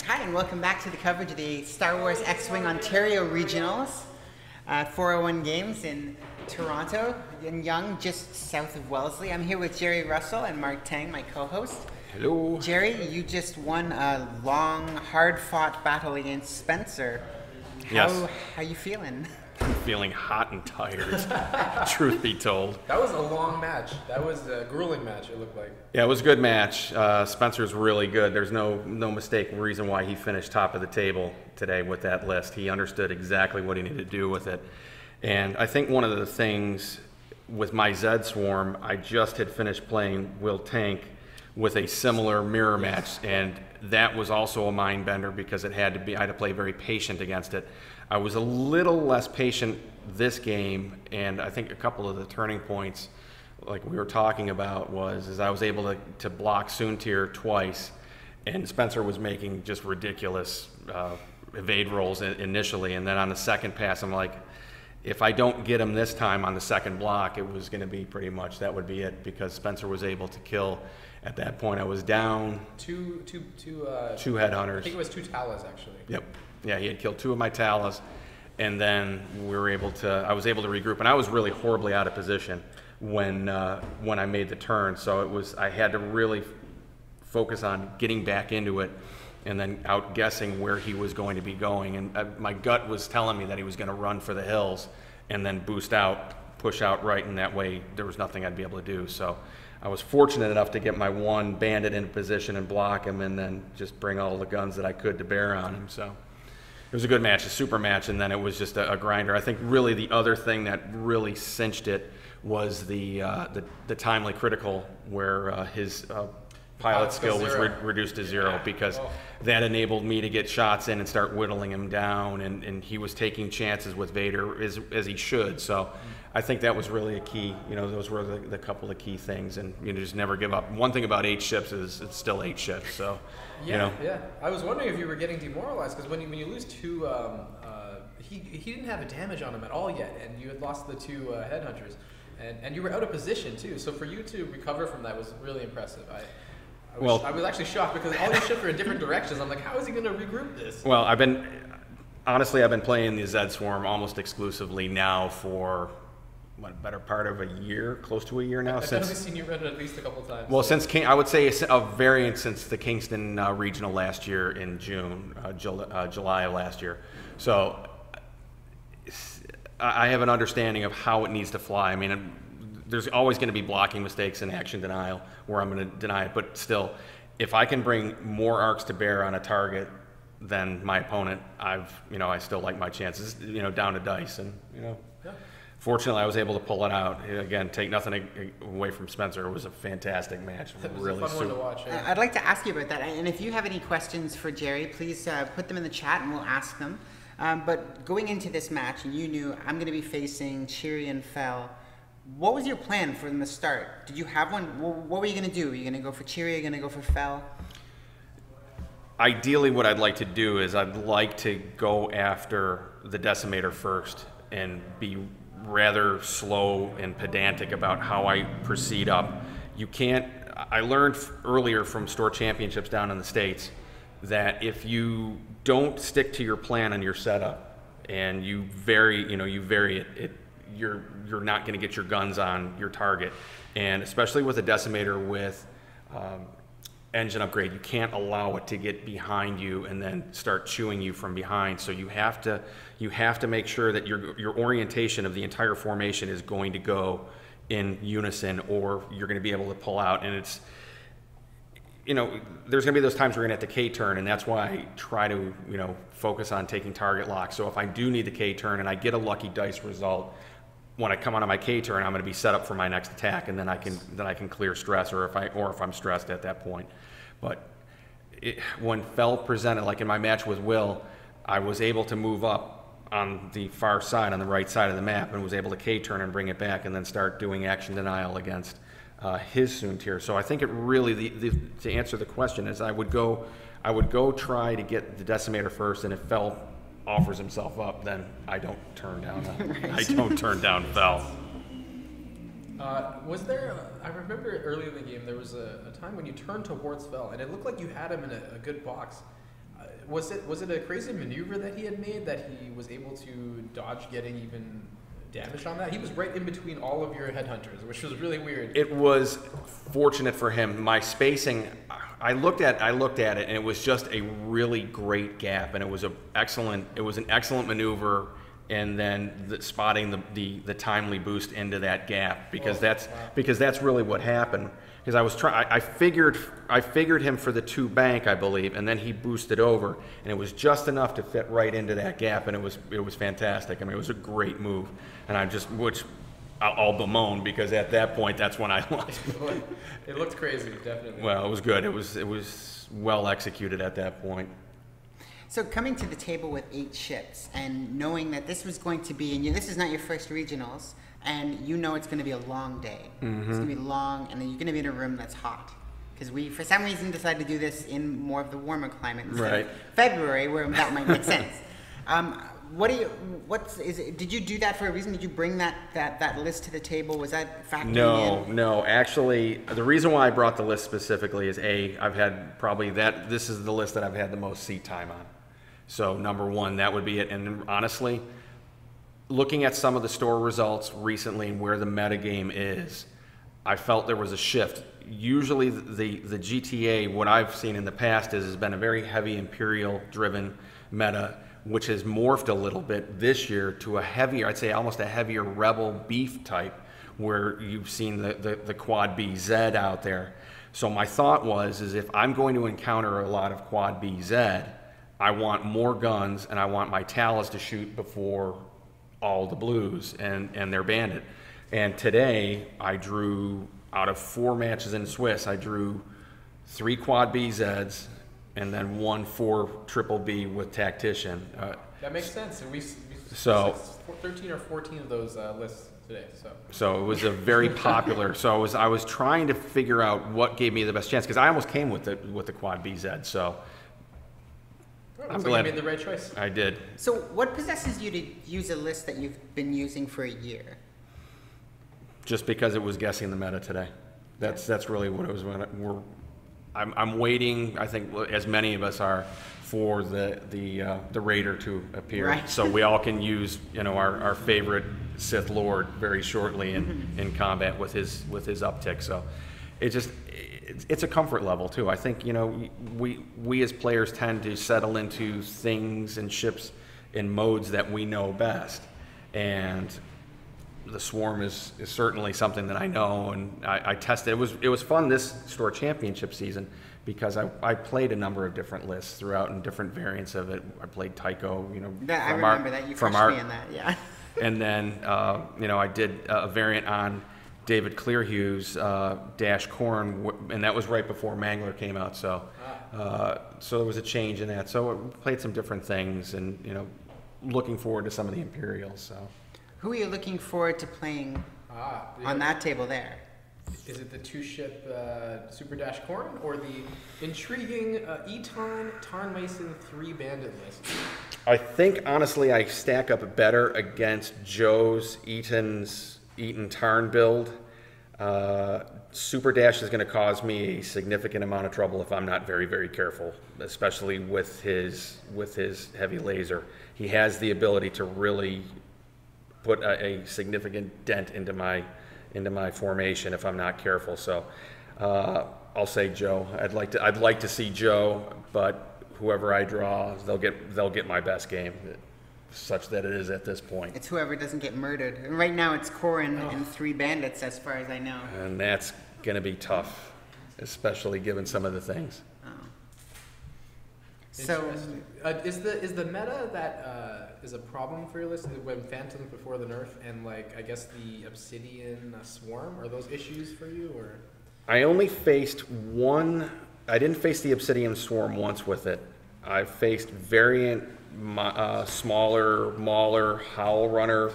Hi, and welcome back to the coverage of the Star Wars X-Wing Ontario Regionals. 401 Games in Toronto, in Yonge, just south of Wellesley. I'm here with Jerry Russell and Mark Tang, my co-host.
Hello.
Jerry, you just won a long, hard-fought battle against Spencer.
Yes.
How you feeling?
I'm feeling hot and tired, truth be told.
That was a long match. That was a grueling match, it looked like.
Yeah, it was a good match. Spencer's really good. There's no mistake reason why he finished top of the table today with that list. He understood exactly what he needed to do with it. And I think one of the things with my Zed Swarm, I just had finished playing Will Tank with a similar mirror match, and that was also a mind bender because I had to play very patient against it. I was a little less patient this game, and I think a couple of the turning points, like we were talking about, was I was able to block Soontir twice, and Spencer was making just ridiculous evade rolls initially, and then on the second pass, I'm like, if I don't get him this time on the second block, it was going to be pretty much that would be it, because Spencer was able to kill. At that point, I was down
Two
headhunters.
I think it was 2 Talas, actually.
Yep. Yeah, he had killed 2 of my Talas, and then I was able to regroup, and I was really horribly out of position when I made the turn. So I had to really focus on getting back into it, and then outguessing where he was going to be going. And my gut was telling me that he was going to run for the hills, and then boost out, push out right, and that way there was nothing I'd be able to do. So I was fortunate enough to get my one bandit in position and block him, and then just bring all the guns that I could to bear on him. So it was a good match, a super match, and then it was just a grinder. I think really the other thing that really cinched it was the timely critical, where his pilot skill was reduced to 0, because that enabled me to get shots in and start whittling him down, and he was taking chances with Vader as he should. So I think that was really a key. Those were the couple of key things, and just never give up. One thing about 8 ships is it's still 8 ships. So
yeah. I was wondering if you were getting demoralized, because when you lose 2, he didn't have a damage on him at all yet, and you had lost the 2 headhunters, and you were out of position too. So for you to recover from that was really impressive. I was actually shocked, because all these ships are in different directions. I'm like, how is he going to regroup this?
Well, I've been playing the Zed Swarm almost exclusively now for better part of a year, close to a year now.
I've definitely seen you run it at least a couple of times.
Well, I would say a variant since the Kingston regional last year in July of last year. So I have an understanding of how it needs to fly. I mean, there's always going to be blocking mistakes and action denial where I'm going to deny it, but still, if I can bring more arcs to bear on a target than my opponent, I still like my chances, down to dice, and fortunately I was able to pull it out. Again, take nothing away from Spencer. It was a fantastic match.
It was a fun one to watch. Yeah.
I'd like to ask you about that, and if you have any questions for Jerry, please put them in the chat and we'll ask them. But going into this match, and you knew I'm going to be facing Cheery and Fel, what was your plan from the start? Did you have one? What were you going to do? Are you going to go for Cheery? Are you going to go for Fel?
Ideally, what I'd like to do is I'd like to go after the Decimator first and be rather slow and pedantic about how I proceed up. I learned earlier from store championships down in the States that if you don't stick to your plan on your setup and you vary it, you're not going to get your guns on your target. And especially with a Decimator with engine upgrade, you can't allow it to get behind you and then start chewing you from behind. So you have to make sure that your orientation of the entire formation is going to go in unison, or you're going to be able to pull out. And it's, there's going to be those times where you're going to have to K-turn, and that's why I try to, focus on taking target lock. So if I do need the K-turn and I get a lucky dice result, when I come onto my K-turn, I'm going to be set up for my next attack, and then I can clear stress, or if I'm stressed at that point. But when Fel presented, like in my match with Will, I was able to move up on the far side, on the right side of the map, and was able to K-turn and bring it back, and then start doing action denial against his Soontir. So I think it really, to answer the question, is I would go try to get the Decimator first, and if Fel offers himself up, then I don't turn down Fel.
Was there? I remember early in the game there was a time when you turned towards Fel, and it looked like you had him in a good box. Was it a crazy maneuver that he had made that he was able to dodge getting even damaged on that? He was right in between all of your headhunters, which was really weird.
It was fortunate for him. My spacing, I looked at it, and it was just a really great gap, and it was an excellent maneuver, and then spotting the timely boost into that gap, because that's really what happened. Because I figured him for the 2 bank, I believe, and then he boosted over, and it was just enough to fit right into that gap, and it was fantastic. I mean, it was a great move, and I'll bemoan, because at that point, that's when I lost.
It looked crazy, definitely.
Well, it was good. It was well executed at that point.
So coming to the table with 8 ships and knowing that this was going to be, and this is not your first regionals, and you know it's going to be a long day.
Mm-hmm.
It's going to be long, and then you're going to be in a room that's hot. Because we, for some reason, decided to do this in more of the warmer climate instead
Right.
of February, where that might make sense. Did you do that for a reason? Did you bring that list to the table? Was that factoring in?
No. Actually, the reason why I brought the list specifically is I've had probably this is the list that I've had the most seat time on. So number 1, that would be it. And honestly, looking at some of the store results recently and where the metagame is, I felt there was a shift. Usually the GTA, what I've seen in the past has been a very heavy Imperial-driven meta, which has morphed a little bit this year to a heavier, I'd say almost a heavier Rebel beef type, where you've seen the Quad BZ out there. So my thought is if I'm going to encounter a lot of Quad BZ, I want more guns, and I want my Talas to shoot before all the blues and their bandit. And today, I drew, out of 4 matches in Swiss, I drew 3 Quad BZs, and then 1 4 triple B with Tactician.
That makes sense. We
So
13 or 14 of those lists today.
So it was a very popular. So I was trying to figure out what gave me the best chance, because I almost came with the Quad BZ. So I'm glad
you made the right choice.
I did.
So what possesses you to use a list that you've been using for a year?
Just because it was guessing the meta today. That's really what it was. I'm waiting, I think, as many of us are, for the Raider to appear,
right.
So we all can use our favorite Sith Lord very shortly in combat with his uptick. So it's a comfort level too. I think we as players tend to settle into things and ships in modes that we know best, and the Swarm is certainly something that I know, and I tested. It was fun this store championship season, because I played a number of different lists throughout and different variants of it. I played Tycho,
I remember that. You crushed me in that, yeah.
And then I did a variant on David Clearhugh's Dash Corn, and that was right before Mangler came out. So there was a change in that. So we played some different things, and looking forward to some of the Imperials. So.
Who are you looking forward to playing on that table there?
Is it the 2-ship Super Dash Corn, or the intriguing Eton Tarn Mason 3 bandit list?
I think honestly I stack up better against Joe's Eton Tarn build. Super Dash is going to cause me a significant amount of trouble if I'm not very, very careful, especially with his heavy laser. He has the ability to really put a significant dent into my formation if I'm not careful. So I'll say Joe. I'd like to see Joe, but whoever I draw, they'll get my best game, such that it is at this point.
It's whoever doesn't get murdered. And right now it's Corrin and 3 bandits, as far as I know.
And that's gonna be tough, especially given some of the things.
So
is the meta that is a problem for your list when Phantoms before the nerf and I guess the Obsidian Swarm, are those issues for you, or?
I only faced one. I didn't face the Obsidian Swarm once with it. I faced variant smaller Mauler Howl Runner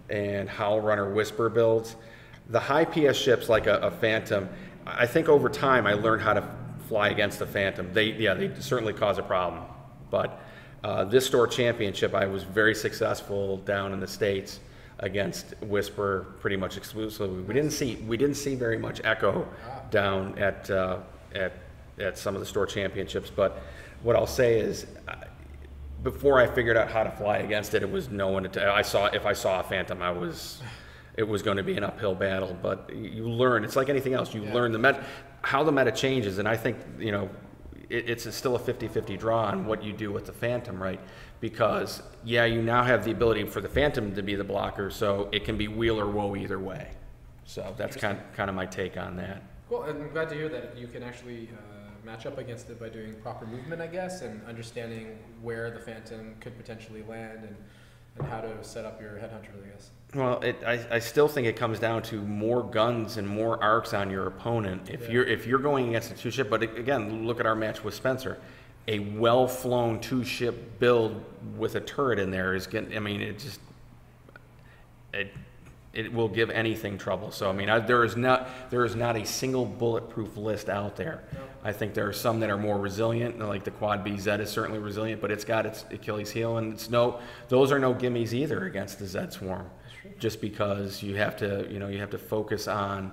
and Howl Runner Whisper builds. The high PS ships like a Phantom, I think over time I learned how to fly against the Phantom. They certainly cause a problem. But this store championship, I was very successful down in the States against Whisper pretty much exclusively. We didn't see very much Echo down at at some of the store championships. But what I'll say is, before I figured out how to fly against it, it was no one. If I saw a Phantom, it was going to be an uphill battle. But you learn. It's like anything else. You learn how the meta changes, and I think it's still a 50-50 draw on what you do with the Phantom, right? Because you now have the ability for the Phantom to be the blocker, so it can be wheel or woe either way. So that's kind of my take on that.
Cool, and I'm glad to hear that you can actually match up against it by doing proper movement, I guess, and understanding where the Phantom could potentially land and how to set up your headhunter, I guess.
Well, I still think it comes down to more guns and more arcs on your opponent. If you're going against a two-ship, but again, look at our match with Spencer. A well-flown two-ship build with a turret in there is getting. I mean, it will give anything trouble. So I mean, there is not a single bulletproof list out there. No. I think there are some that are more resilient, like the Quad BZ is certainly resilient, but it's got its Achilles heel, and those are no gimmies either against the Zed Swarm. Just because you have to focus on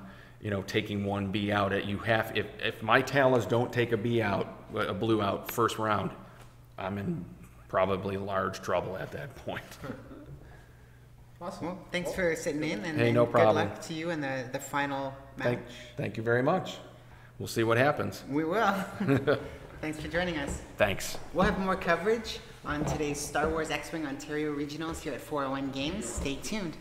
taking one B out. If my Talas don't take a blue out first round, I'm in probably large trouble at that point.
Awesome. Well, thanks for sitting in, and
hey, no problem.
Good luck to you in the final match.
Thank you very much. We'll see what happens.
We will. Thanks for joining us.
Thanks.
We'll have more coverage on today's Star Wars X-Wing Ontario Regionals here at 401 Games. Stay tuned.